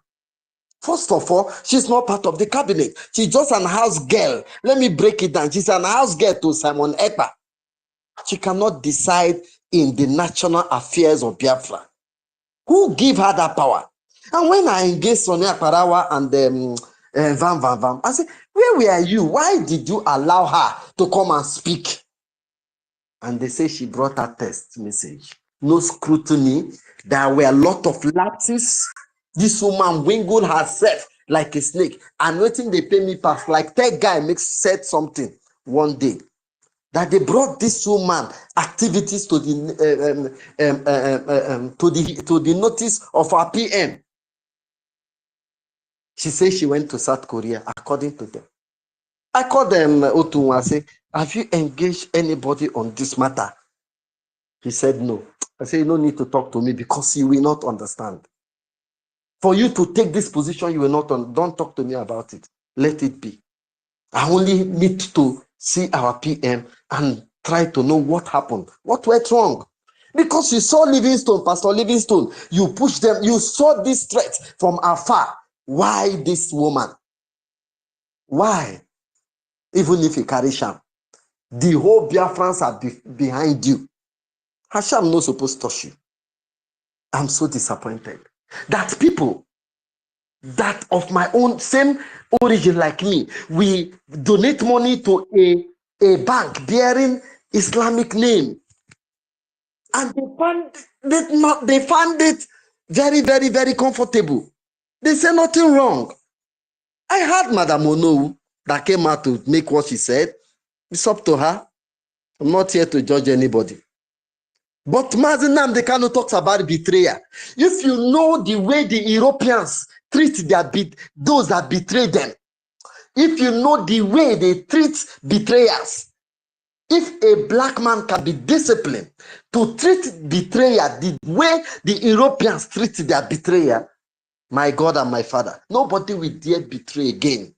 First of all, she's not part of the cabinet. She's just an house girl. Let me break it down. She's an house girl to Simon Ekpa. She cannot decide in the national affairs of Biafra. Who give her that power? And when I engaged Sonia Akbarawa and Van, I said, where were you? Why did you allow her to come and speak? And they say she brought a text message. No scrutiny. There were a lot of lapses. This woman wingled herself like a snake. And waiting they pay me pass. Like that guy said something one day. That they brought this woman activities to the to the notice of our PM. She said she went to South Korea, according to them. I called them Otu and say, have you engaged anybody on this matter? He said no. I said, you don't need to talk to me because you will not understand. For you to take this position, you will not, don't talk to me about it. Let it be. I only need to see our PM and try to know what happened. What went wrong? Because you saw Livingstone, Pastor Livingstone, you pushed them, you saw this threat from afar. Why this woman? Why? Even if you carry sham, the whole Biafrans are behind you. Hasham not supposed to touch you. I'm so disappointed that people that of my own same origin like me, we donate money to a bank bearing Islamic name, and they found it very, very, very comfortable. They say nothing wrong. I heard Madam Onowu that came out to make what she said. It's up to her. I'm not here to judge anybody. But Mazi Nnamdi Kanu talks about betrayal. If you know the way the Europeans treat those that betray them, if you know the way they treat betrayers, if a black man can be disciplined to treat betrayer the way the Europeans treat their betrayer, my God and my Father, nobody will dare betray again.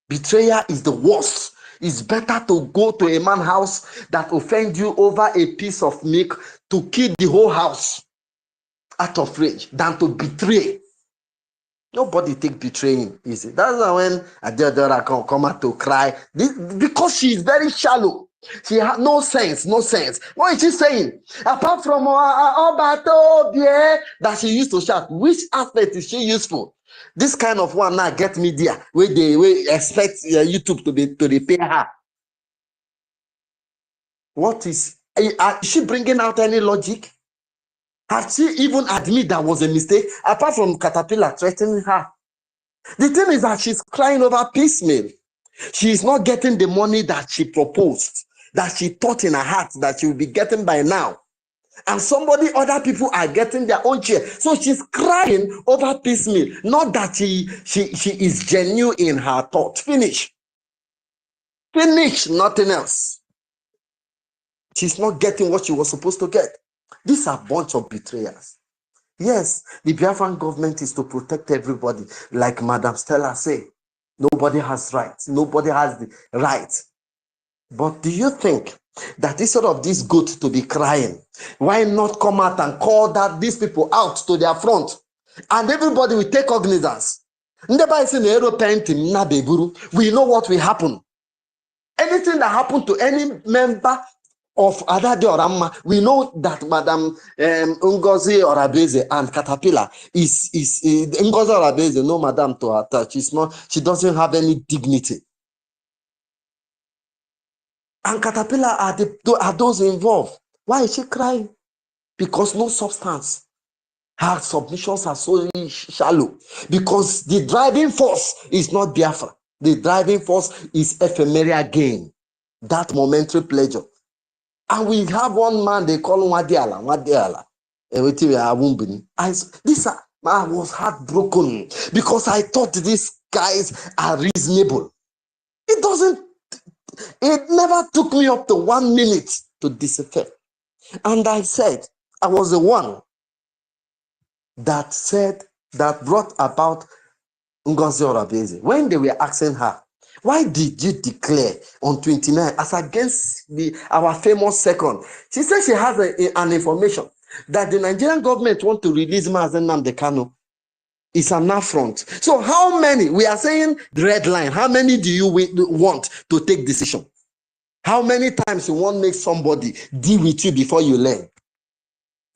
Betrayal is the worst. It's better to go to a man's house that offend you over a piece of milk to kill the whole house out of rage than to betray. Nobody take betraying easy. That's why when Adeodora come out to cry, because she is very shallow. She has no sense, no sense. What is she saying? Apart from that she used to shout, which aspect is she useful? This kind of one now get media where they expect YouTube to repair her. What is she bringing out any logic? Has she even admit that was a mistake? Apart from Caterpillar threatening her. The thing is that she's crying over piecemeal. She is not getting the money that she proposed, that she thought in her heart that she will be getting by now. And other people are getting their own share. So she's crying over piecemeal. Not that she is genuine in her thought. Finish, nothing else. She's not getting what she was supposed to get. These are a bunch of betrayers. Yes, the Biafran government is to protect everybody. Like Madam Stella said, nobody has rights. Nobody has the right. But do you think that instead of this goat to be crying, why not come out and call these people out to their front? And everybody will take cognizance. We know what will happen. Anything that happened to any member of Adade Orama, we know that Madam Ngozi Orabeze and Caterpillar is Ngozi Orabeze, no Madam to her touch. She doesn't have any dignity. And Caterpillar are those involved. Why is she crying? Because no substance. Her submissions are so shallow. Because the driving force is not Biafra. The driving force is ephemeral gain. That momentary pleasure. And we have one man, they call him Wadiala. I was heartbroken because I thought these guys are reasonable. It never took me up to 1 minute to disappear. And I said, I was the one that brought about Ngozi Orabeze. When they were asking her, why did you declare on 29 as against our famous second? She said she has an information that the Nigerian government want to release Mazen Nnamdi Kanu. It's an affront. So how many, we are saying the red line, how many do you want to take decision? How many times you want to make somebody deal with you before you learn?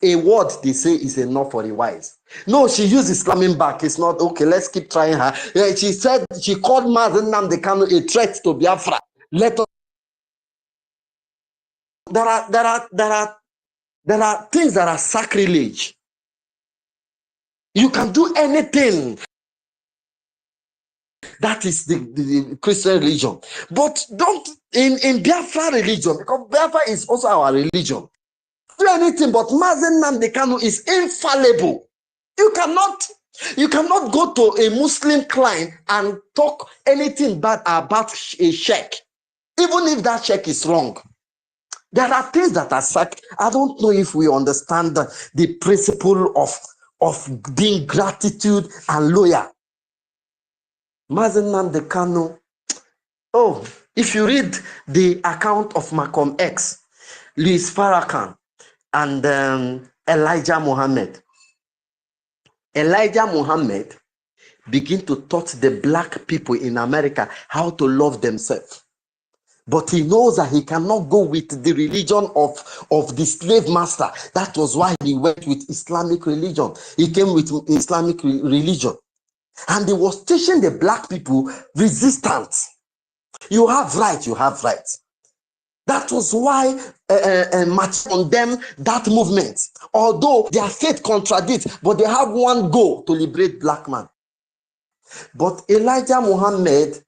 A word they say is enough for the wise. No, she used Islamic back. It's not okay. Let's keep trying her. She said she called Mazen Nnamdi Kanu a threat to Biafra. Let us. There are things that are sacrilege. You can do anything. That is the Christian religion. But don't in Biafra religion, because Biafra is also our religion. Do anything, but Mazen Nnamdi Kanu is infallible. You cannot go to a Muslim client and talk anything bad about a sheikh, even if that sheikh is wrong. There are things that are sacred. I don't know if we understand the principle of being gratitude and loyal. Mazen Nnamdi Kanu. Oh, if you read the account of Malcolm X, Louis Farrakhan, and Elijah Muhammad begin to teach the black people in America how to love themselves. But he knows that he cannot go with the religion of the slave master. That was why he went with Islamic religion. He came with Islamic religion. And he was teaching the black people resistance. You have right, you have right. That was why March condemned that movement. Although their faith contradicts, but they have one goal: to liberate black man. But Elijah Muhammad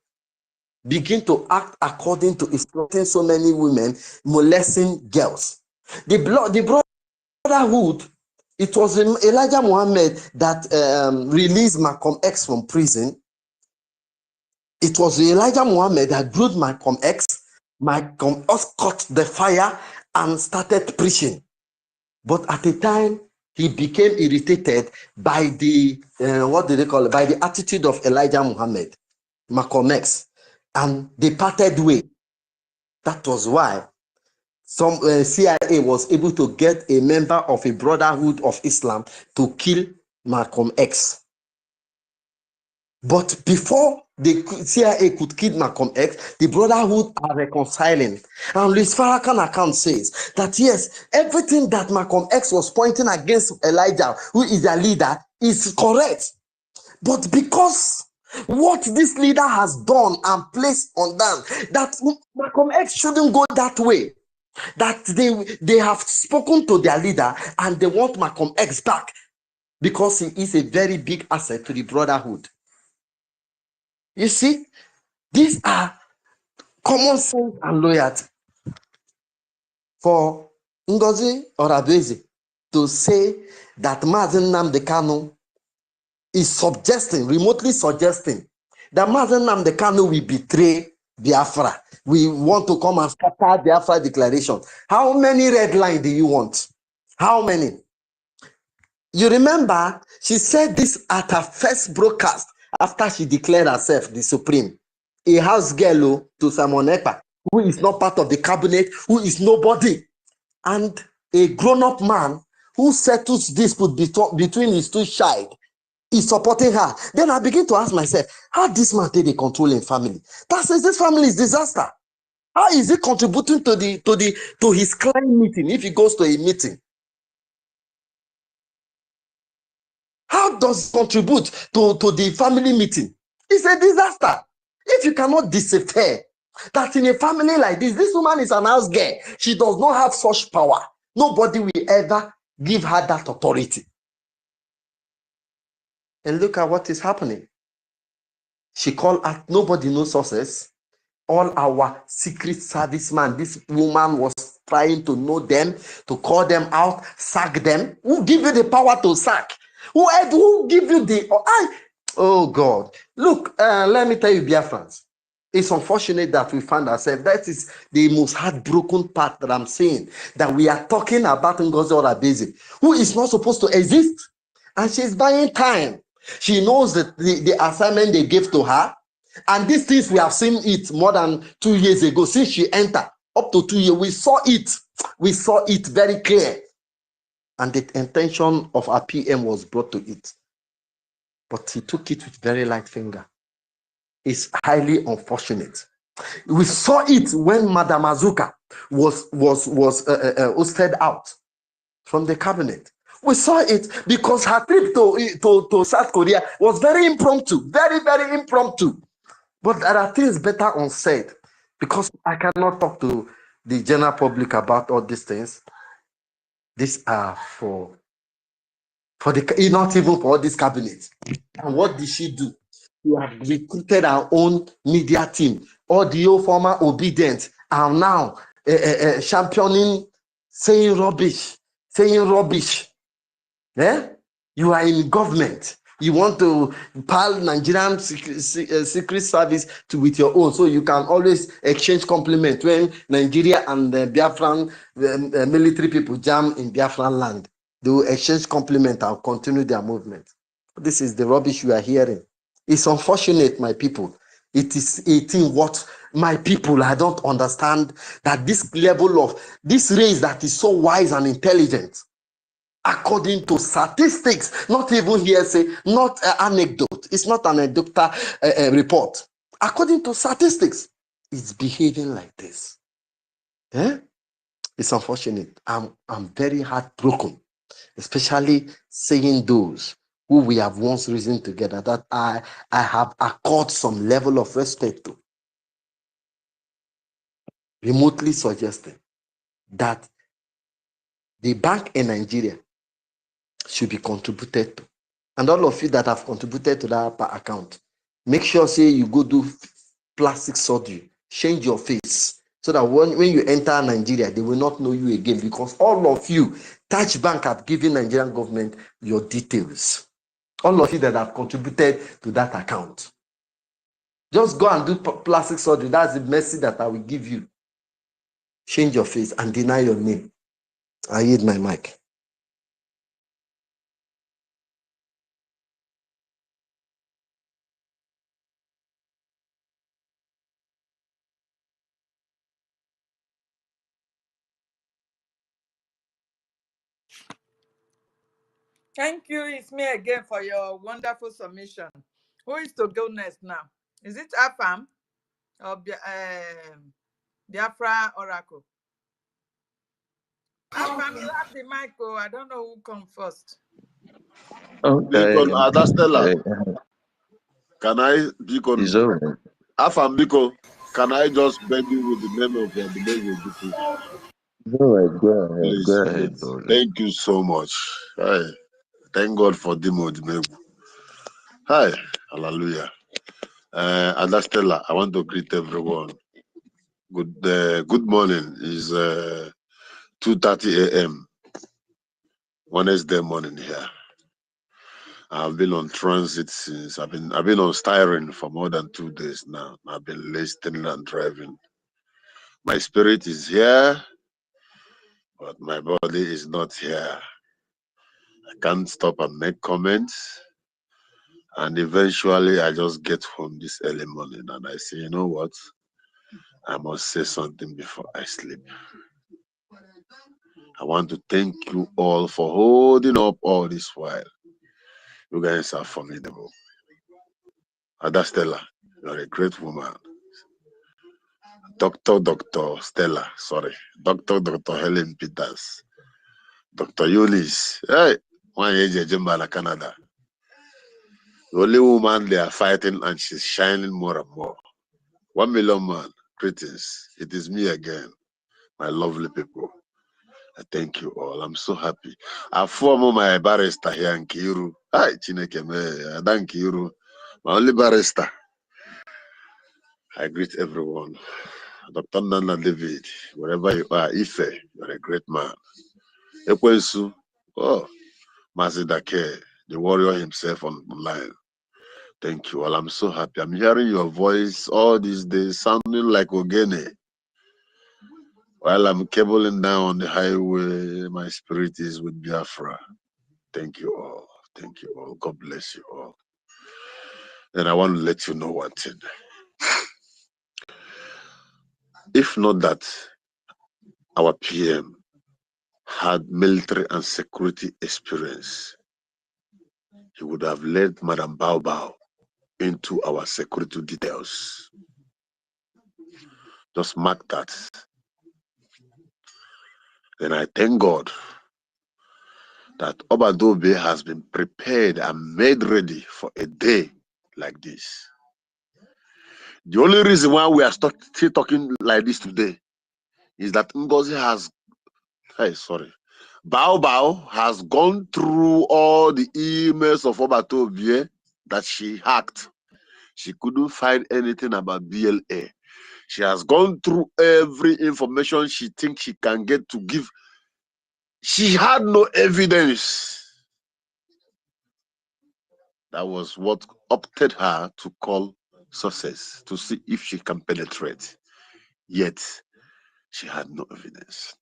began to act according to exploiting so many women, molesting girls. The brotherhood, it was Elijah Muhammad that released Malcolm X from prison. It was Elijah Muhammad that groomed Malcolm X. Malcolm X caught the fire and started preaching. But at the time, he became irritated by the, by the attitude of Elijah Muhammad, Malcolm X, and they parted way. That was why some CIA was able to get a member of a Brotherhood of Islam to kill Malcolm X. But before the CIA could kill Malcolm X, the Brotherhood are reconciling. And Louis Farrakhan account says that yes, everything that Malcolm X was pointing against Elijah, who is their leader, is correct. But because what this leader has done and placed on them, that Malcolm X shouldn't go that way. That they have spoken to their leader and they want Malcolm X back because he is a very big asset to the Brotherhood. You see, these are common sense and loyalty. For Ngozi Orabeze to say that Mazen Nnamdi Kanu is remotely suggesting that Mazen Nnamdi Kanu will betray Biafra. We want to come and scatter Biafra declaration. How many red lines do you want? How many? You remember, she said this at her first broadcast after she declared herself the Supreme. A house girl to Simon Ekpa, who is not part of the cabinet, who is nobody, and a grown-up man who settles dispute between his two child is supporting her. Then I begin to ask myself, how this man take the controlling family? That says this family is disaster. How is he contributing to his client meeting if he goes to a meeting? How does he contribute to the family meeting? It's a disaster. If you cannot decipher that in a family like this woman is an house girl. She does not have such power. Nobody will ever give her that authority. And look at what is happening. She called out, nobody knows sources. All our secret servicemen, this woman was trying to know them, to call them out, sack them. Who give you the power to sack? Who give you the... Oh God. Look, let me tell you, Biafrans. It's unfortunate that we find ourselves. That is the most heartbroken part that I'm saying. That we are talking about NGOZI Orabezi, who is not supposed to exist. And she's buying time. She knows that the assignment they gave to her. And these things, we have seen it more than 2 years ago. Since she entered, up to 2 years, we saw it. We saw it very clear. And the intention of our PM was brought to it. But he took it with very light finger. It's highly unfortunate. We saw it when Madam Azuka was ousted out from the cabinet. We saw it because her trip to South Korea was very impromptu, very, very impromptu. But there are things better unsaid because I cannot talk to the general public about all these things. These are for the, not even for this cabinet. And what did she do? We have recruited our own media team. All the old former obedient are now championing, saying rubbish. Yeah? You are in government. You want to pile Nigerian secret service with your own, so you can always exchange compliments when Nigeria and the Biafran military people jam in Biafran land. They will exchange compliments and continue their movement. This is the rubbish you are hearing. It's unfortunate, my people. It is 18 what my people, I don't understand that this level of this race that is so wise and intelligent, according to statistics, not even hearsay, not anecdote. It's not an anecdotal report. According to statistics, it's behaving like this. Eh? It's unfortunate. I'm very heartbroken, especially seeing those who we have once reasoned together that I have accorded some level of respect to, remotely suggesting that the bank in Nigeria should be contributed to. And all of you that have contributed to that account, make sure say you go do plastic surgery, change your face, so that when you enter Nigeria, they will not know you again, because all of you, Touch Bank have given Nigerian government your details. All of you that have contributed to that account. Just go and do plastic surgery. That's the mercy that I will give you. Change your face and deny your name. I yield my mic. Thank you. It's me again for your wonderful submission. Who is to go next now? Is it Afam or Biafra Oracle? Afam, you have the mic. Oh, I don't know who come first. Okay. Biko, Adastella, can I, Biko, Afam Biko, can I just beg you with the name of the Biko? Go ahead, Please, bro. Thank you so much. Hi. Thank God for Dimo Dimegu. Hi, hallelujah. Adastella, I want to greet everyone. Good morning. It's 2:30 a.m. Wednesday morning here. I've been on transit since I've been on styrene for more than 2 days now. I've been listening and driving. My spirit is here, but my body is not here. I can't stop and make comments. And eventually I just get home this early morning and I say, you know what? I must say something before I sleep. I want to thank you all for holding up all this while. You guys are formidable. Adastella, you're a great woman. Dr. Stella, sorry. Dr. Helen Peters. Dr. Eunice. Hey, one age in Canada. The only woman they are fighting and she's shining more and more. 1 million man, greetings. It is me again, my lovely people. I thank you all. I'm so happy. I form my barrister here in Kiru. Hi, Chineke me, Adan Kiru. My only barrister. I greet everyone. Dr. Nana David, wherever you are, Ife, you're a great man. Ekwensu, oh, Mazidake, the warrior himself online. Thank you all. I'm so happy. I'm hearing your voice all these days sounding like Ogene. While I'm cabling down on the highway, my spirit is with Biafra. Thank you all. Thank you all. God bless you all. And I want to let you know one thing. If not that our PM had military and security experience, he would have led Madam Bao Bao into our security details. Just mark that. And I thank God that Obadobe has been prepared and made ready for a day like this. The only reason why we are still talking like this today is that NGOZI has, Bao Bao has gone through all the emails of Obadobe that she hacked. She couldn't find anything about BLA. She has gone through every information she thinks she can get to give. She had no evidence. That was what opted her to call success, to see if she can penetrate. Yet, she had no evidence.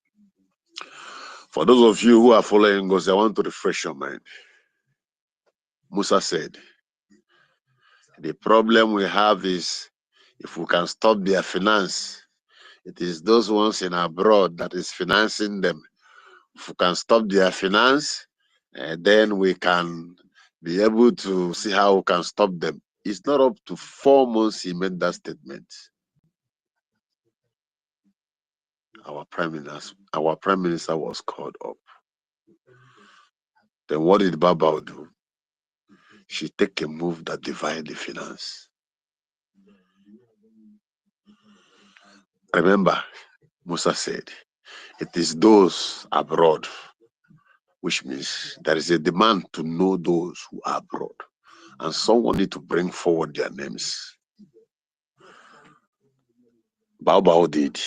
For those of you who are following NGOZI, I want to refresh your mind. Musa said, the problem we have is if we can stop their finance, it is those ones in abroad that is financing them. If we can stop their finance, then we can be able to see how we can stop them. It's not up to 4 months he made that statement. Our prime minister was called up. Then what did Baba do? She take a move that divided the finance. Remember, Musa said, it is those abroad, which means there is a demand to know those who are abroad. And someone need to bring forward their names. Bao did.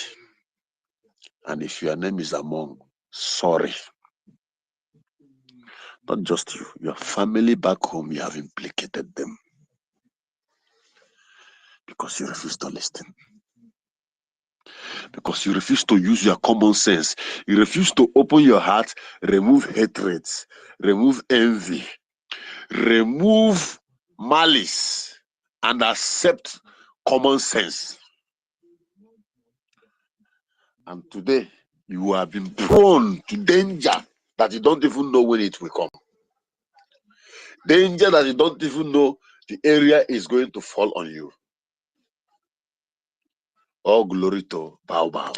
And if your name is among, sorry. Not just you, your family back home, you have implicated them. Because you refuse to listen. Because you refuse to use your common sense. You refuse to open your heart, remove hatred, remove envy, remove malice, and accept common sense. And today, you have been prone to danger that you don't even know when it will come. Danger that you don't even know the area is going to fall on you. All glory to Bao Bao.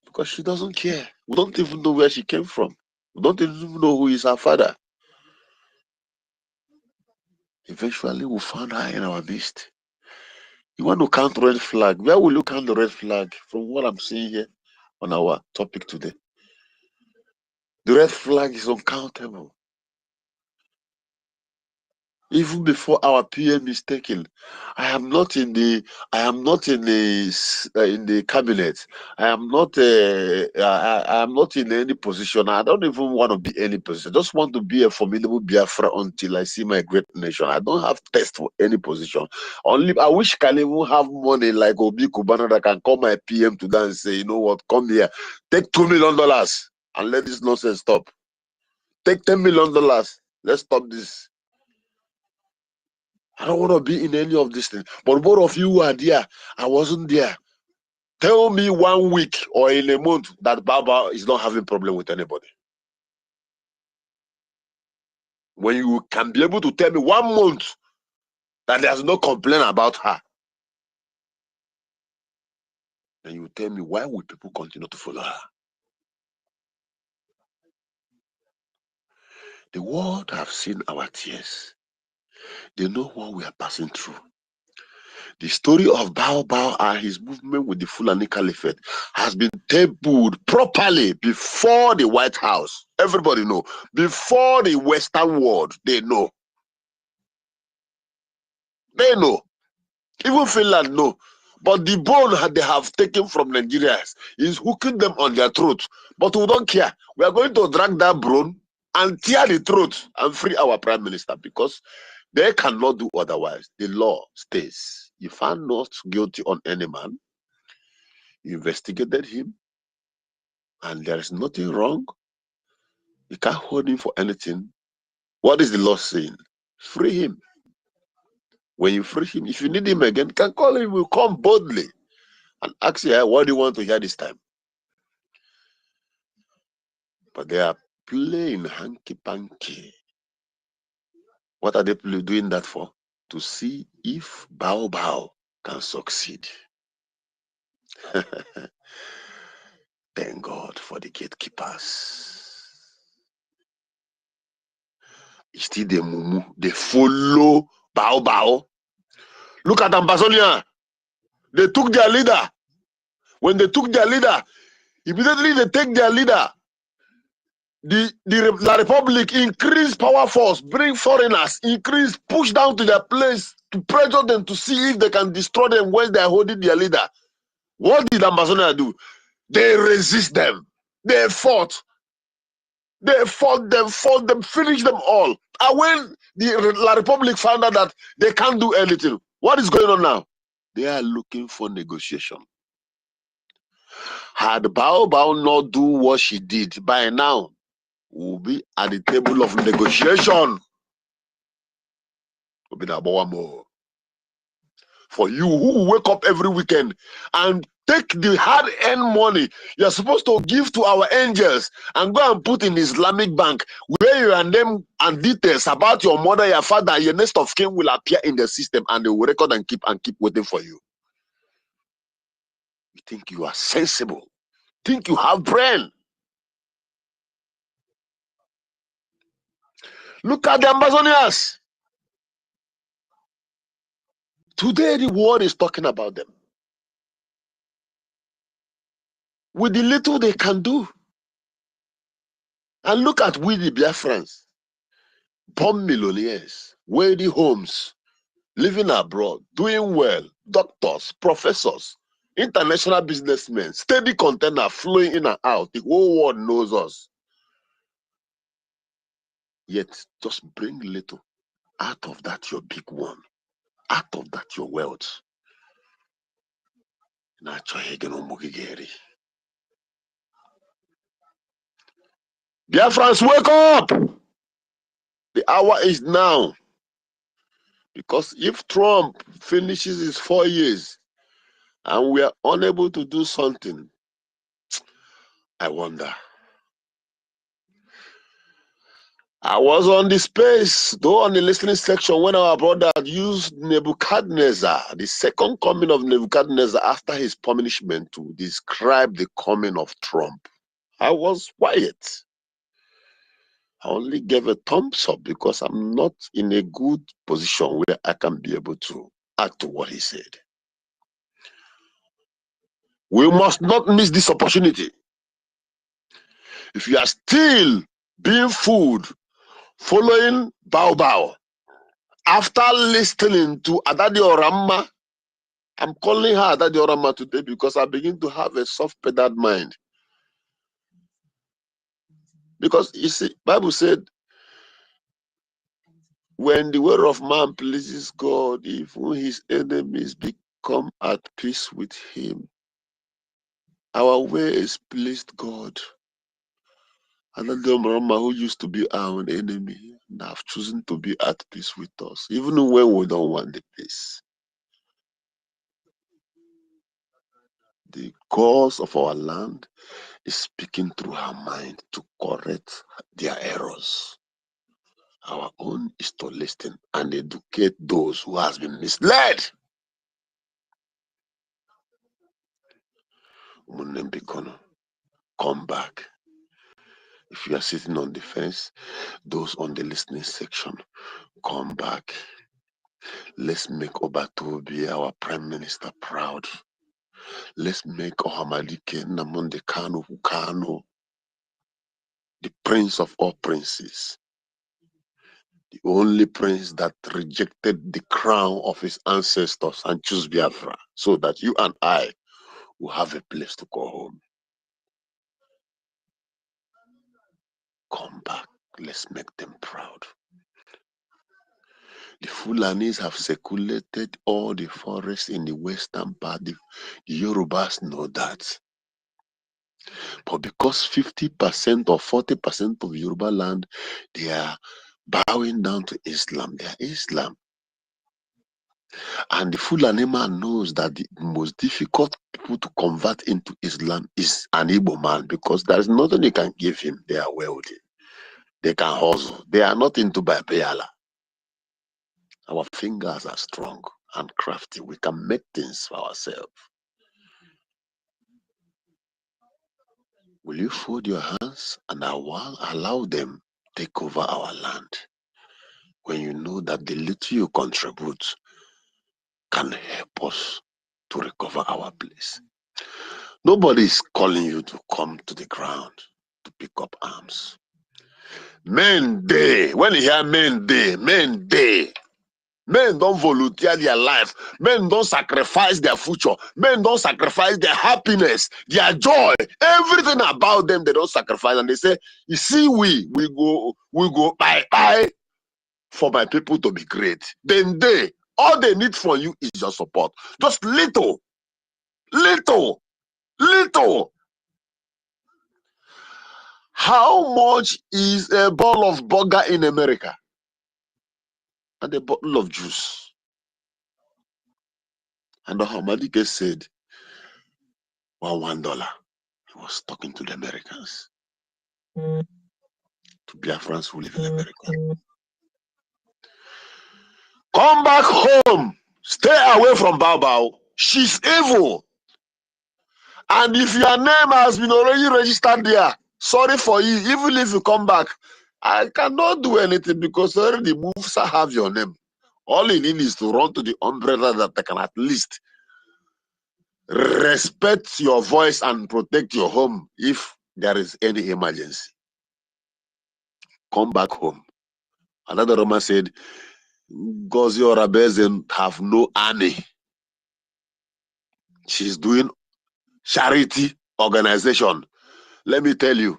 Because she doesn't care. We don't even know where she came from. We don't even know who is her father. Eventually, we'll find her in our midst. You want to count red flag? Where will you count the red flag from what I'm seeing here on our topic today? The red flag is uncountable. Even before our PM is taken, I am not in the cabinet. I am not in any position. I don't even want to be any position. I just want to be a formidable Biafra until I see my great nation. I don't have test for any position. Only I wish I can even have money like Obi Kubana that can call my PM to that and say, you know what, come here, take $2 million and let this nonsense stop. Take $10 million. Let's stop this. I don't want to be in any of these things. But both of you who are there, I wasn't there. Tell me 1 week or in a month that Baba is not having problem with anybody. When you can be able to tell me 1 month that there's no complaint about her. Then you tell me, why would people continue to follow her? The world have seen our tears. They know what we are passing through. The story of Bao Bao and his movement with the Fulani Caliphate has been tabled properly before the White House. Everybody know. Before the Western world, they know. They know. Even Finland know. But the bone they have taken from Nigerians is hooking them on their throat. But we don't care. We are going to drag that bone and tear the throat and free our prime minister, because they cannot do otherwise. The law stays. If I'm not guilty on any man, you investigated him, and there is nothing wrong, you can't hold him for anything. What is the law saying? Free him. When you free him, if you need him again, you can call him. He will come boldly and ask you, hey, what do you want to hear this time? But they are playing hanky-panky. What are they doing that for? To see if Bao Bao can succeed. Thank God for the gatekeepers. Still the mumu, they follow Bao Bao. Look at Ambazonia. They took their leader. When they took their leader, immediately they take their leader. La Republic increase power force, bring foreigners, increase, push down to their place to pressure them to see if they can destroy them when they are holding their leader. What did Ambazonia do? They resist them. They fought. They fought them, finished them all. And when the La Republic found out that they can't do anything, what is going on now? They are looking for negotiation. Had Bao Bao not do what she did, by now, we'll be at the table of negotiation. For you who wake up every weekend and take the hard-earned money you're supposed to give to our angels and go and put in Islamic bank, where your name and details about your mother, your father, your next of kin will appear in the system, and they will record and keep waiting for you. You think you are sensible? Think you have brain? Look at the Amazonians. Today the world is talking about them. With the little they can do. And look at we the Biafrans. Born millionaires, wealthy homes, living abroad, doing well, doctors, professors, international businessmen, steady container flowing in and out. The whole world knows us. Yet, just bring little out of that your big one, out of that your wealth. Biafrans, wake up! The hour is now. Because if Trump finishes his 4 years and we are unable to do something, I wonder. I was on the space, though on the listening section, when our brother used Nebuchadnezzar, the second coming of Nebuchadnezzar after his punishment, to describe the coming of Trump. I was quiet. I only gave a thumbs up because I'm not in a good position where I can be able to add to what he said. We must not miss this opportunity. If you are still being fooled, following Bao Bao, after listening to Adadi Orama, I'm calling her Adadi Orama today because I begin to have a soft-pedaled mind. Because you see, Bible said, when the word of man pleases God, even his enemies become at peace with him. Our way is pleased God. Adadi Orama, who used to be our enemy, now have chosen to be at peace with us, even when we don't want the peace. The cause of our land is speaking through her mind to correct their errors. Our own is to listen and educate those who has been misled. Munembikono, come back. If you are sitting on the fence, those on the listening section, come back. Let's make Obatobi our Prime Minister proud. Let's make Ohamadike Namonde Kanu, the Prince of all princes, the only prince that rejected the crown of his ancestors and chose Biafra, so that you and I will have a place to go home. Come back. Let's make them proud. The Fulanis have circulated all the forests in the western part. The Yorubas know that. But because 50% or 40% of Yoruba land, they are bowing down to Islam. They are Islam. And the Fulani man knows that the most difficult people to convert into Islam is an Igbo man, because there is nothing they can give him. They are wealthy. They can hustle. They are not into Bayala. Our fingers are strong and crafty. We can make things for ourselves. Will you fold your hands and allow them take over our land when you know that the little you contribute can help us to recover our place? Nobody is calling you to come to the ground to pick up arms. Men day, when you hear men day, men day. Men don't volunteer their life. Men don't sacrifice their future. Men don't sacrifice their happiness, their joy, everything about them. They don't sacrifice, and they say, "You see, we go bye for my people to be great." Then all they need from you is your support. Just little. How much is a bottle of burger in America and a bottle of juice? And the Hamadike said, $1. He was talking to the Americans, to Biafrans who live in America. Come back home. Stay away from Bao. She's evil. And if your name has been already registered there, sorry for you. Even if you come back, I cannot do anything, because already the moves have your name. All you need is to run to the umbrella that they can at least respect your voice and protect your home if there is any emergency. Come back home. Another Roman said, Ngozi Orabezen have no army. She's doing charity organization. Let me tell you,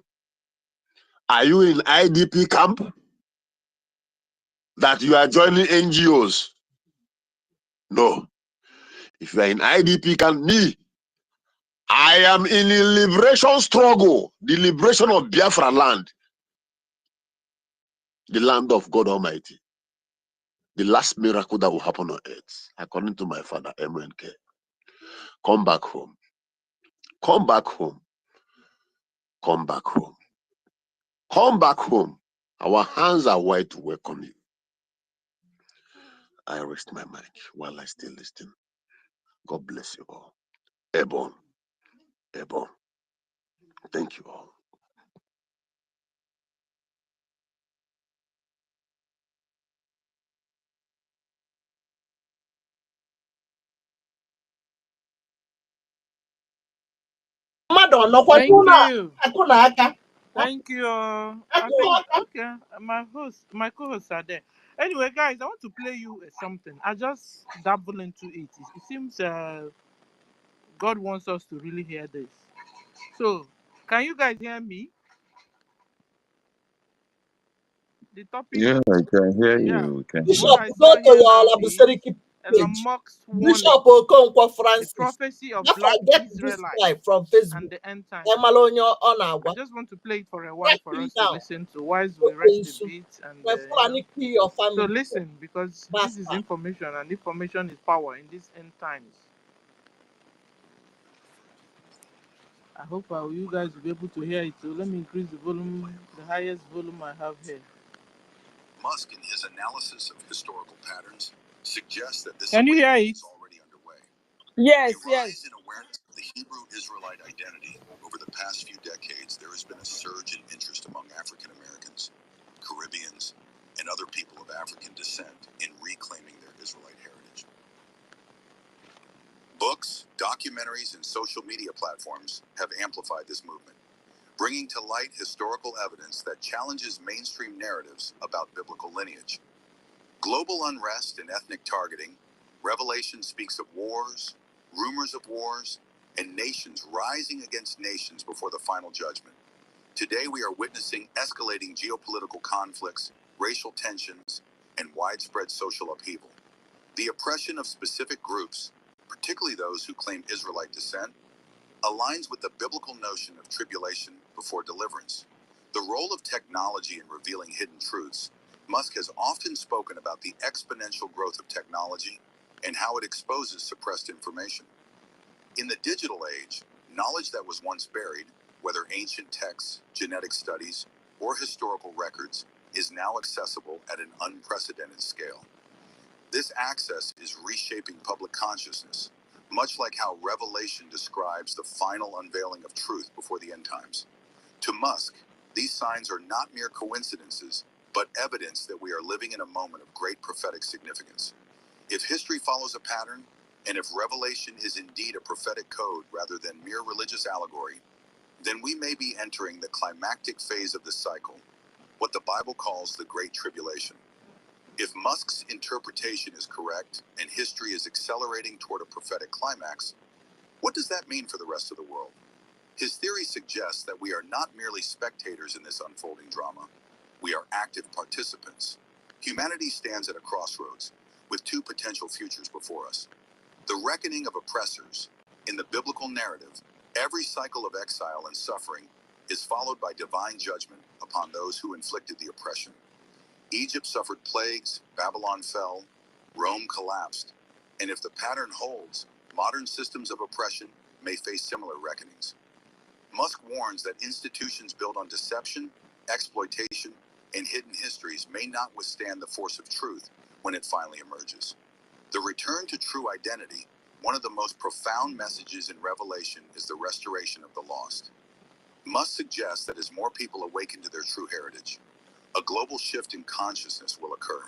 are you in IDP camp that you are joining NGOs? No. If you are in IDP camp, I am in a liberation struggle, the liberation of Biafra land, the land of God Almighty, the last miracle that will happen on earth, according to my father, MNK. Come back home. Come back home. Come back home. Come back home. Our hands are wide to welcome you. I rest my mic while I still listen. God bless you all. Ebon. Thank you all. Thank you. Thank you. I think, okay, my co-hosts are there. Anyway, guys, I want to play you something. I just dabble into it. It seems God wants us to really hear this. So, can you guys hear me? The topic, Yeah, I can hear yeah. you. We can hear What you. I Bishop, go saw to here your now is Labuseriki Elon page. Musk's warning, Bishop Okonkwo the Francis. prophecy of Don't black forget this Israelites guy from and Facebook. the end times. Emalonyo I Onagwa. just want to play it for a while Write for him us to down. listen to, whilst we rest Okay, a so bit, and when Fulani kill your so family, listen, because this is bastard. information, and information is power in these end times. I hope you guys will be able to hear it. So let me increase the volume, the highest volume I have here. Musk, in his analysis of historical patterns, suggests that this Can you hear it? Is already underway. Yes, yes. Hebrew Israelite identity, over the past few decades, there has been a surge in interest among African Americans, Caribbeans, and other people of African descent in reclaiming their Israelite heritage. Books, documentaries, and social media platforms have amplified this movement, bringing to light historical evidence that challenges mainstream narratives about biblical lineage. Global unrest and ethnic targeting, Revelation speaks of wars, rumors of wars, and nations rising against nations before the final judgment. Today we are witnessing escalating geopolitical conflicts, racial tensions, and widespread social upheaval. The oppression of specific groups, particularly those who claim Israelite descent, aligns with the biblical notion of tribulation before deliverance. The role of technology in revealing hidden truths. Musk has often spoken about the exponential growth of technology and how it exposes suppressed information. In the digital age, knowledge that was once buried, whether ancient texts, genetic studies, or historical records, is now accessible at an unprecedented scale. This access is reshaping public consciousness, much like how Revelation describes the final unveiling of truth before the end times. To Musk, these signs are not mere coincidences, but evidence that we are living in a moment of great prophetic significance. If history follows a pattern, and if Revelation is indeed a prophetic code rather than mere religious allegory, then we may be entering the climactic phase of this cycle, what the Bible calls the Great Tribulation. If Musk's interpretation is correct and history is accelerating toward a prophetic climax, what does that mean for the rest of the world? His theory suggests that we are not merely spectators in this unfolding drama. We are active participants. Humanity stands at a crossroads, with two potential futures before us. The reckoning of oppressors. In the biblical narrative, every cycle of exile and suffering is followed by divine judgment upon those who inflicted the oppression. Egypt suffered plagues, Babylon fell, Rome collapsed, and if the pattern holds, modern systems of oppression may face similar reckonings. Musk warns that institutions built on deception, exploitation, and hidden histories may not withstand the force of truth when it finally emerges. The return to true identity, one of the most profound messages in Revelation, is the restoration of the lost. Musk suggests that as more people awaken to their true heritage, a global shift in consciousness will occur.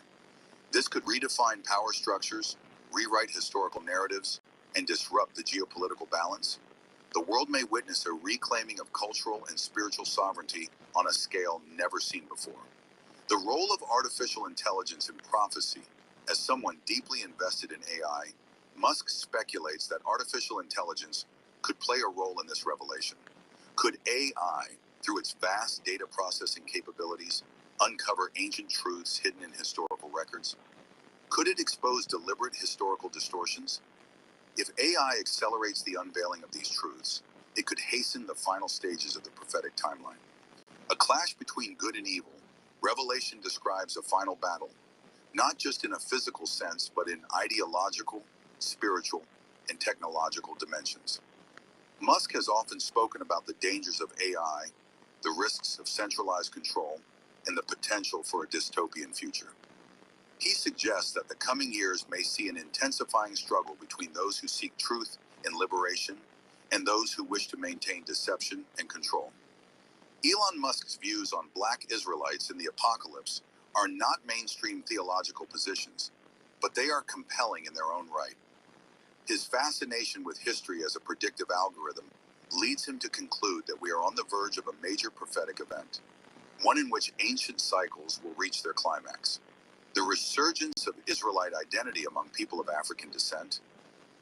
This could redefine power structures, rewrite historical narratives, and disrupt the geopolitical balance. The world may witness a reclaiming of cultural and spiritual sovereignty on a scale never seen before. The role of artificial intelligence in prophecy. As someone deeply invested in AI, Musk speculates that artificial intelligence could play a role in this revelation. Could AI, through its vast data processing capabilities, uncover ancient truths hidden in historical records? Could it expose deliberate historical distortions? If AI accelerates the unveiling of these truths, it could hasten the final stages of the prophetic timeline. A clash between good and evil. Revelation describes a final battle, not just in a physical sense, but in ideological, spiritual, and technological dimensions. Musk has often spoken about the dangers of AI, the risks of centralized control, and the potential for a dystopian future. He suggests that the coming years may see an intensifying struggle between those who seek truth and liberation and those who wish to maintain deception and control. Elon Musk's views on Black Israelites in the apocalypse are not mainstream theological positions, but they are compelling in their own right. His fascination with history as a predictive algorithm leads him to conclude that we are on the verge of a major prophetic event, one in which ancient cycles will reach their climax. The resurgence of Israelite identity among people of African descent,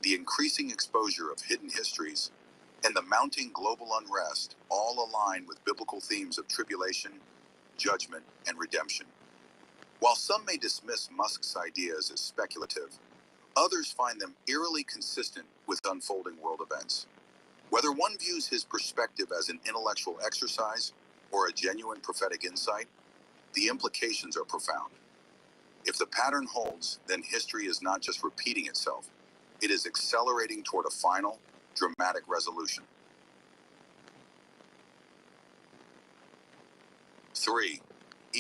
the increasing exposure of hidden histories, and the mounting global unrest all align with biblical themes of tribulation, judgment, and redemption. While some may dismiss Musk's ideas as speculative, others find them eerily consistent with unfolding world events. Whether one views his perspective as an intellectual exercise or a genuine prophetic insight, the implications are profound. If the pattern holds, then history is not just repeating itself, it is accelerating toward a final, dramatic resolution. 3.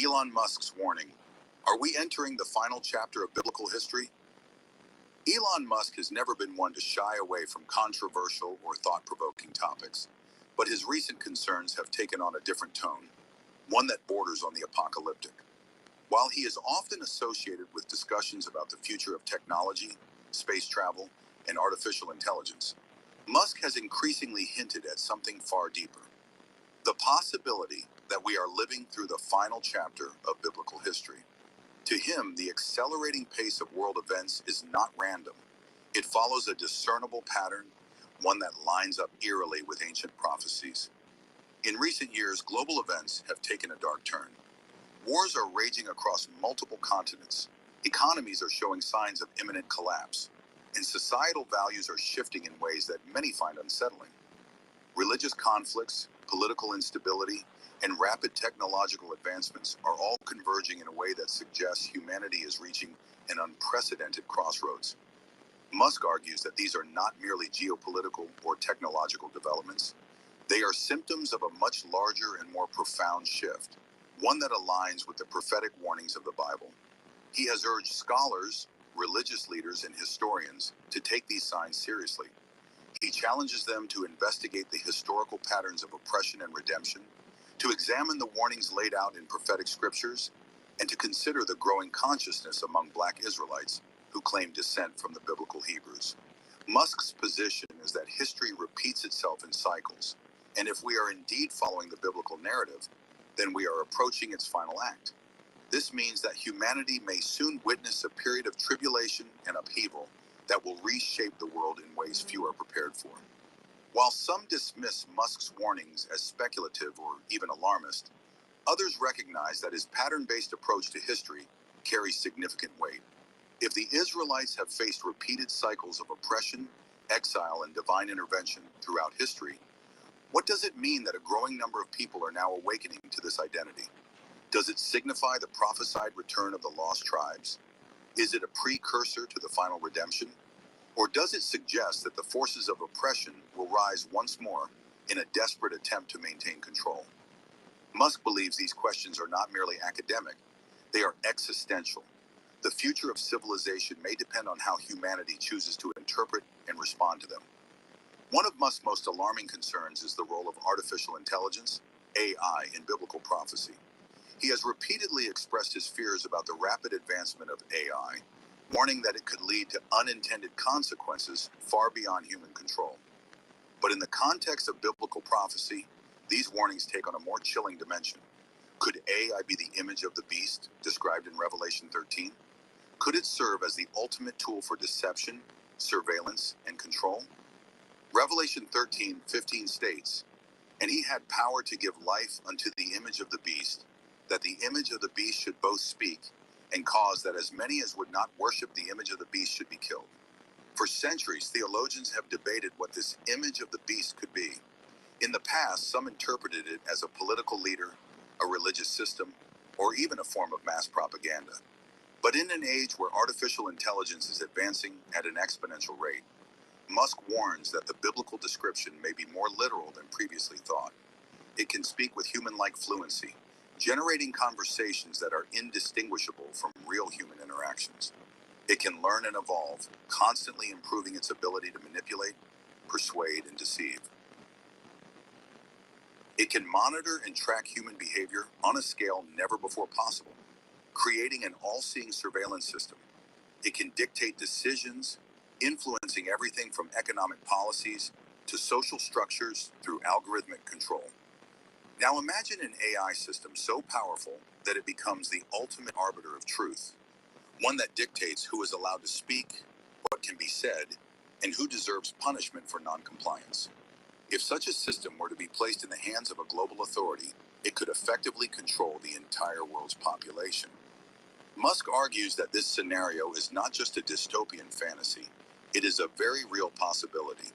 Elon Musk's warning. Are we entering the final chapter of biblical history? Elon Musk has never been one to shy away from controversial or thought-provoking topics, but his recent concerns have taken on a different tone, one that borders on the apocalyptic. While he is often associated with discussions about the future of technology, space travel, and artificial intelligence, Musk has increasingly hinted at something far deeper: the possibility that we are living through the final chapter of biblical history. To him, the accelerating pace of world events is not random. It follows a discernible pattern, one that lines up eerily with ancient prophecies. In recent years, global events have taken a dark turn. Wars are raging across multiple continents. Economies are showing signs of imminent collapse, and societal values are shifting in ways that many find unsettling. Religious conflicts, political instability, and rapid technological advancements are all converging in a way that suggests humanity is reaching an unprecedented crossroads. Musk argues that these are not merely geopolitical or technological developments. They are symptoms of a much larger and more profound shift, one that aligns with the prophetic warnings of the Bible. He has urged scholars, religious leaders, and historians to take these signs seriously. He challenges them to investigate the historical patterns of oppression and redemption, to examine the warnings laid out in prophetic scriptures, and to consider the growing consciousness among Black Israelites who claim descent from the biblical Hebrews. Musk's position is that history repeats itself in cycles, and if we are indeed following the biblical narrative, then we are approaching its final act. This means that humanity may soon witness a period of tribulation and upheaval that will reshape the world in ways few are prepared for. While some dismiss Musk's warnings as speculative or even alarmist, others recognize that his pattern-based approach to history carries significant weight. If the Israelites have faced repeated cycles of oppression, exile, and divine intervention throughout history, what does it mean that a growing number of people are now awakening to this identity? Does it signify the prophesied return of the lost tribes? Is it a precursor to the final redemption? Or does it suggest that the forces of oppression will rise once more in a desperate attempt to maintain control? Musk believes these questions are not merely academic, they are existential. The future of civilization may depend on how humanity chooses to interpret and respond to them. One of Musk's most alarming concerns is the role of artificial intelligence, AI, in biblical prophecy. He has repeatedly expressed his fears about the rapid advancement of AI, warning that it could lead to unintended consequences far beyond human control. But in the context of biblical prophecy, these warnings take on a more chilling dimension. Could AI be the image of the beast described in Revelation 13? Could it serve as the ultimate tool for deception, surveillance, and control? Revelation 13:15 states, "And he had power to give life unto the image of the beast, that the image of the beast should both speak, and cause that as many as would not worship the image of the beast should be killed." For centuries, theologians have debated what this image of the beast could be. In the past, some interpreted it as a political leader, a religious system, or even a form of mass propaganda. But in an age where artificial intelligence is advancing at an exponential rate, Musk warns that the biblical description may be more literal than previously thought. It can speak with human-like fluency, generating conversations that are indistinguishable from real human interactions. It can learn and evolve, constantly improving its ability to manipulate, persuade, and deceive. It can monitor and track human behavior on a scale never before possible, creating an all-seeing surveillance system. It can dictate decisions, influencing everything from economic policies to social structures through algorithmic control. Now imagine an AI system so powerful that it becomes the ultimate arbiter of truth, one that dictates who is allowed to speak, what can be said, and who deserves punishment for noncompliance. If such a system were to be placed in the hands of a global authority, it could effectively control the entire world's population. Musk argues that this scenario is not just a dystopian fantasy, it is a very real possibility.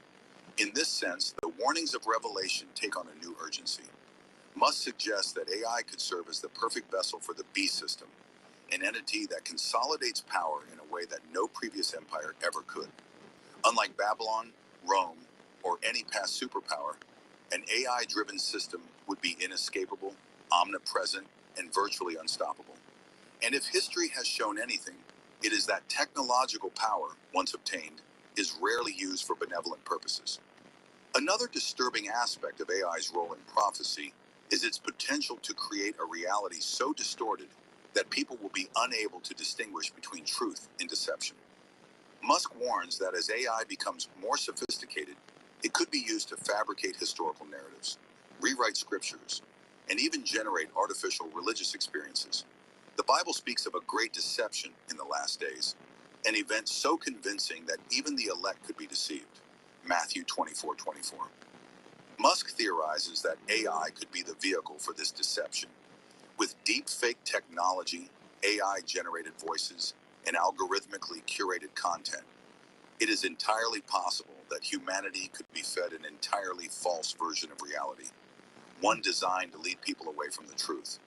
In this sense, the warnings of Revelation take on a new urgency. Musk suggests that AI could serve as the perfect vessel for the beast system, an entity that consolidates power in a way that no previous empire ever could. Unlike Babylon, Rome, or any past superpower, an AI-driven system would be inescapable, omnipresent, and virtually unstoppable. And if history has shown anything, It is that technological power, once obtained, is rarely used for benevolent purposes. Another disturbing aspect of AI's role in prophecy is its potential to create a reality so distorted that people will be unable to distinguish between truth and deception. Musk warns that as AI becomes more sophisticated, it could be used to fabricate historical narratives, rewrite scriptures, and even generate artificial religious experiences. The Bible speaks of a great deception in the last days, an event so convincing that even the elect could be deceived. Matthew 24:24. Musk theorizes that AI could be the vehicle for this deception. With deep fake technology, AI-generated voices, and algorithmically curated content, it is entirely possible that humanity could be fed an entirely false version of reality, one designed to lead people away from the truth.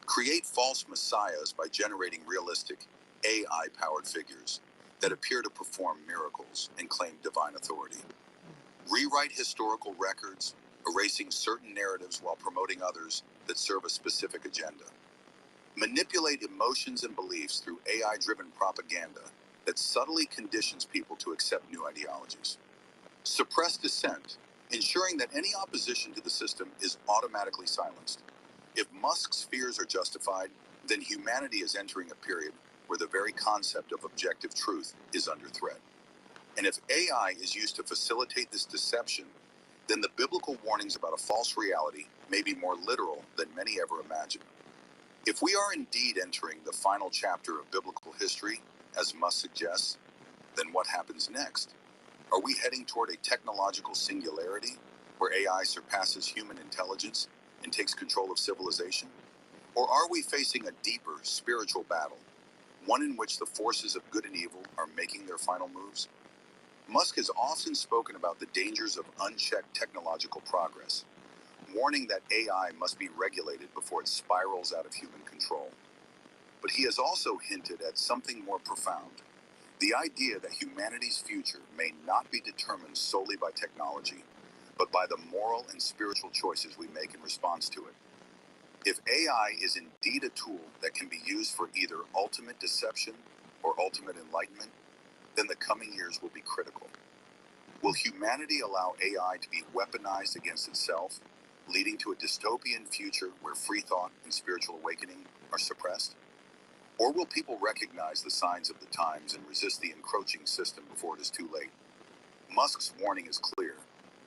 Create false messiahs by generating realistic, AI-powered figures that appear to perform miracles and claim divine authority. Rewrite historical records, erasing certain narratives while promoting others that serve a specific agenda. Manipulate emotions and beliefs through AI-driven propaganda that subtly conditions people to accept new ideologies. Suppress dissent, ensuring that any opposition to the system is automatically silenced. If Musk's fears are justified, then humanity is entering a period where the very concept of objective truth is under threat. And if AI is used to facilitate this deception, then the biblical warnings about a false reality may be more literal than many ever imagined. If we are indeed entering the final chapter of biblical history, as Musk suggests, then what happens next? Are we heading toward a technological singularity where AI surpasses human intelligence and takes control of civilization? Or are we facing a deeper spiritual battle, one in which the forces of good and evil are making their final moves? Musk has often spoken about the dangers of unchecked technological progress, warning that AI must be regulated before it spirals out of human control. But he has also hinted at something more profound, the idea that humanity's future may not be determined solely by technology, but by the moral and spiritual choices we make in response to it. If AI is indeed a tool that can be used for either ultimate deception or ultimate enlightenment, then the coming years will be critical. Will humanity allow AI to be weaponized against itself, leading to a dystopian future where free thought and spiritual awakening are suppressed? Or will people recognize the signs of the times and resist the encroaching system before it is too late? Musk's warning is clear.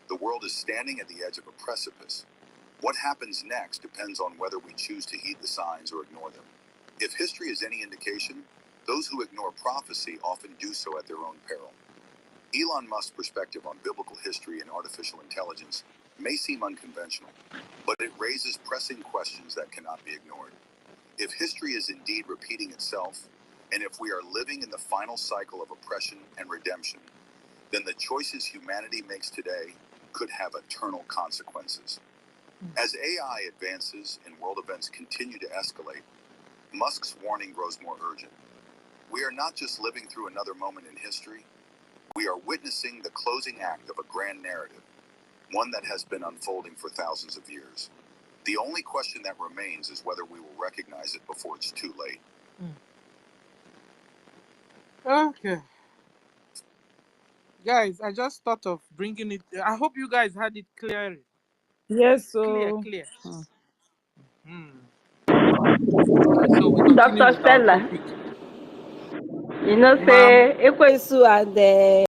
The world is standing at the edge of a precipice. What happens next depends on whether we choose to heed the signs or ignore them. If history is any indication, those who ignore prophecy often do so at their own peril. Elon Musk's perspective on biblical history and artificial intelligence may seem unconventional, but it raises pressing questions that cannot be ignored. If history is indeed repeating itself, and if we are living in the final cycle of oppression and redemption, then the choices humanity makes today could have eternal consequences. As AI advances and world events continue to escalate, Musk's warning grows more urgent. We are not just living through another moment in history, we are witnessing the closing act of a grand narrative, one that has been unfolding for thousands of years. The only question that remains is whether we will recognize it before it's too late. Okay. Guys, I just thought of bringing it. I hope you guys had it clear. Yes, Clear, so clear. Okay, so we continue Dr. with our Stella, topic. you know, Ma'am, say, Ekwesu and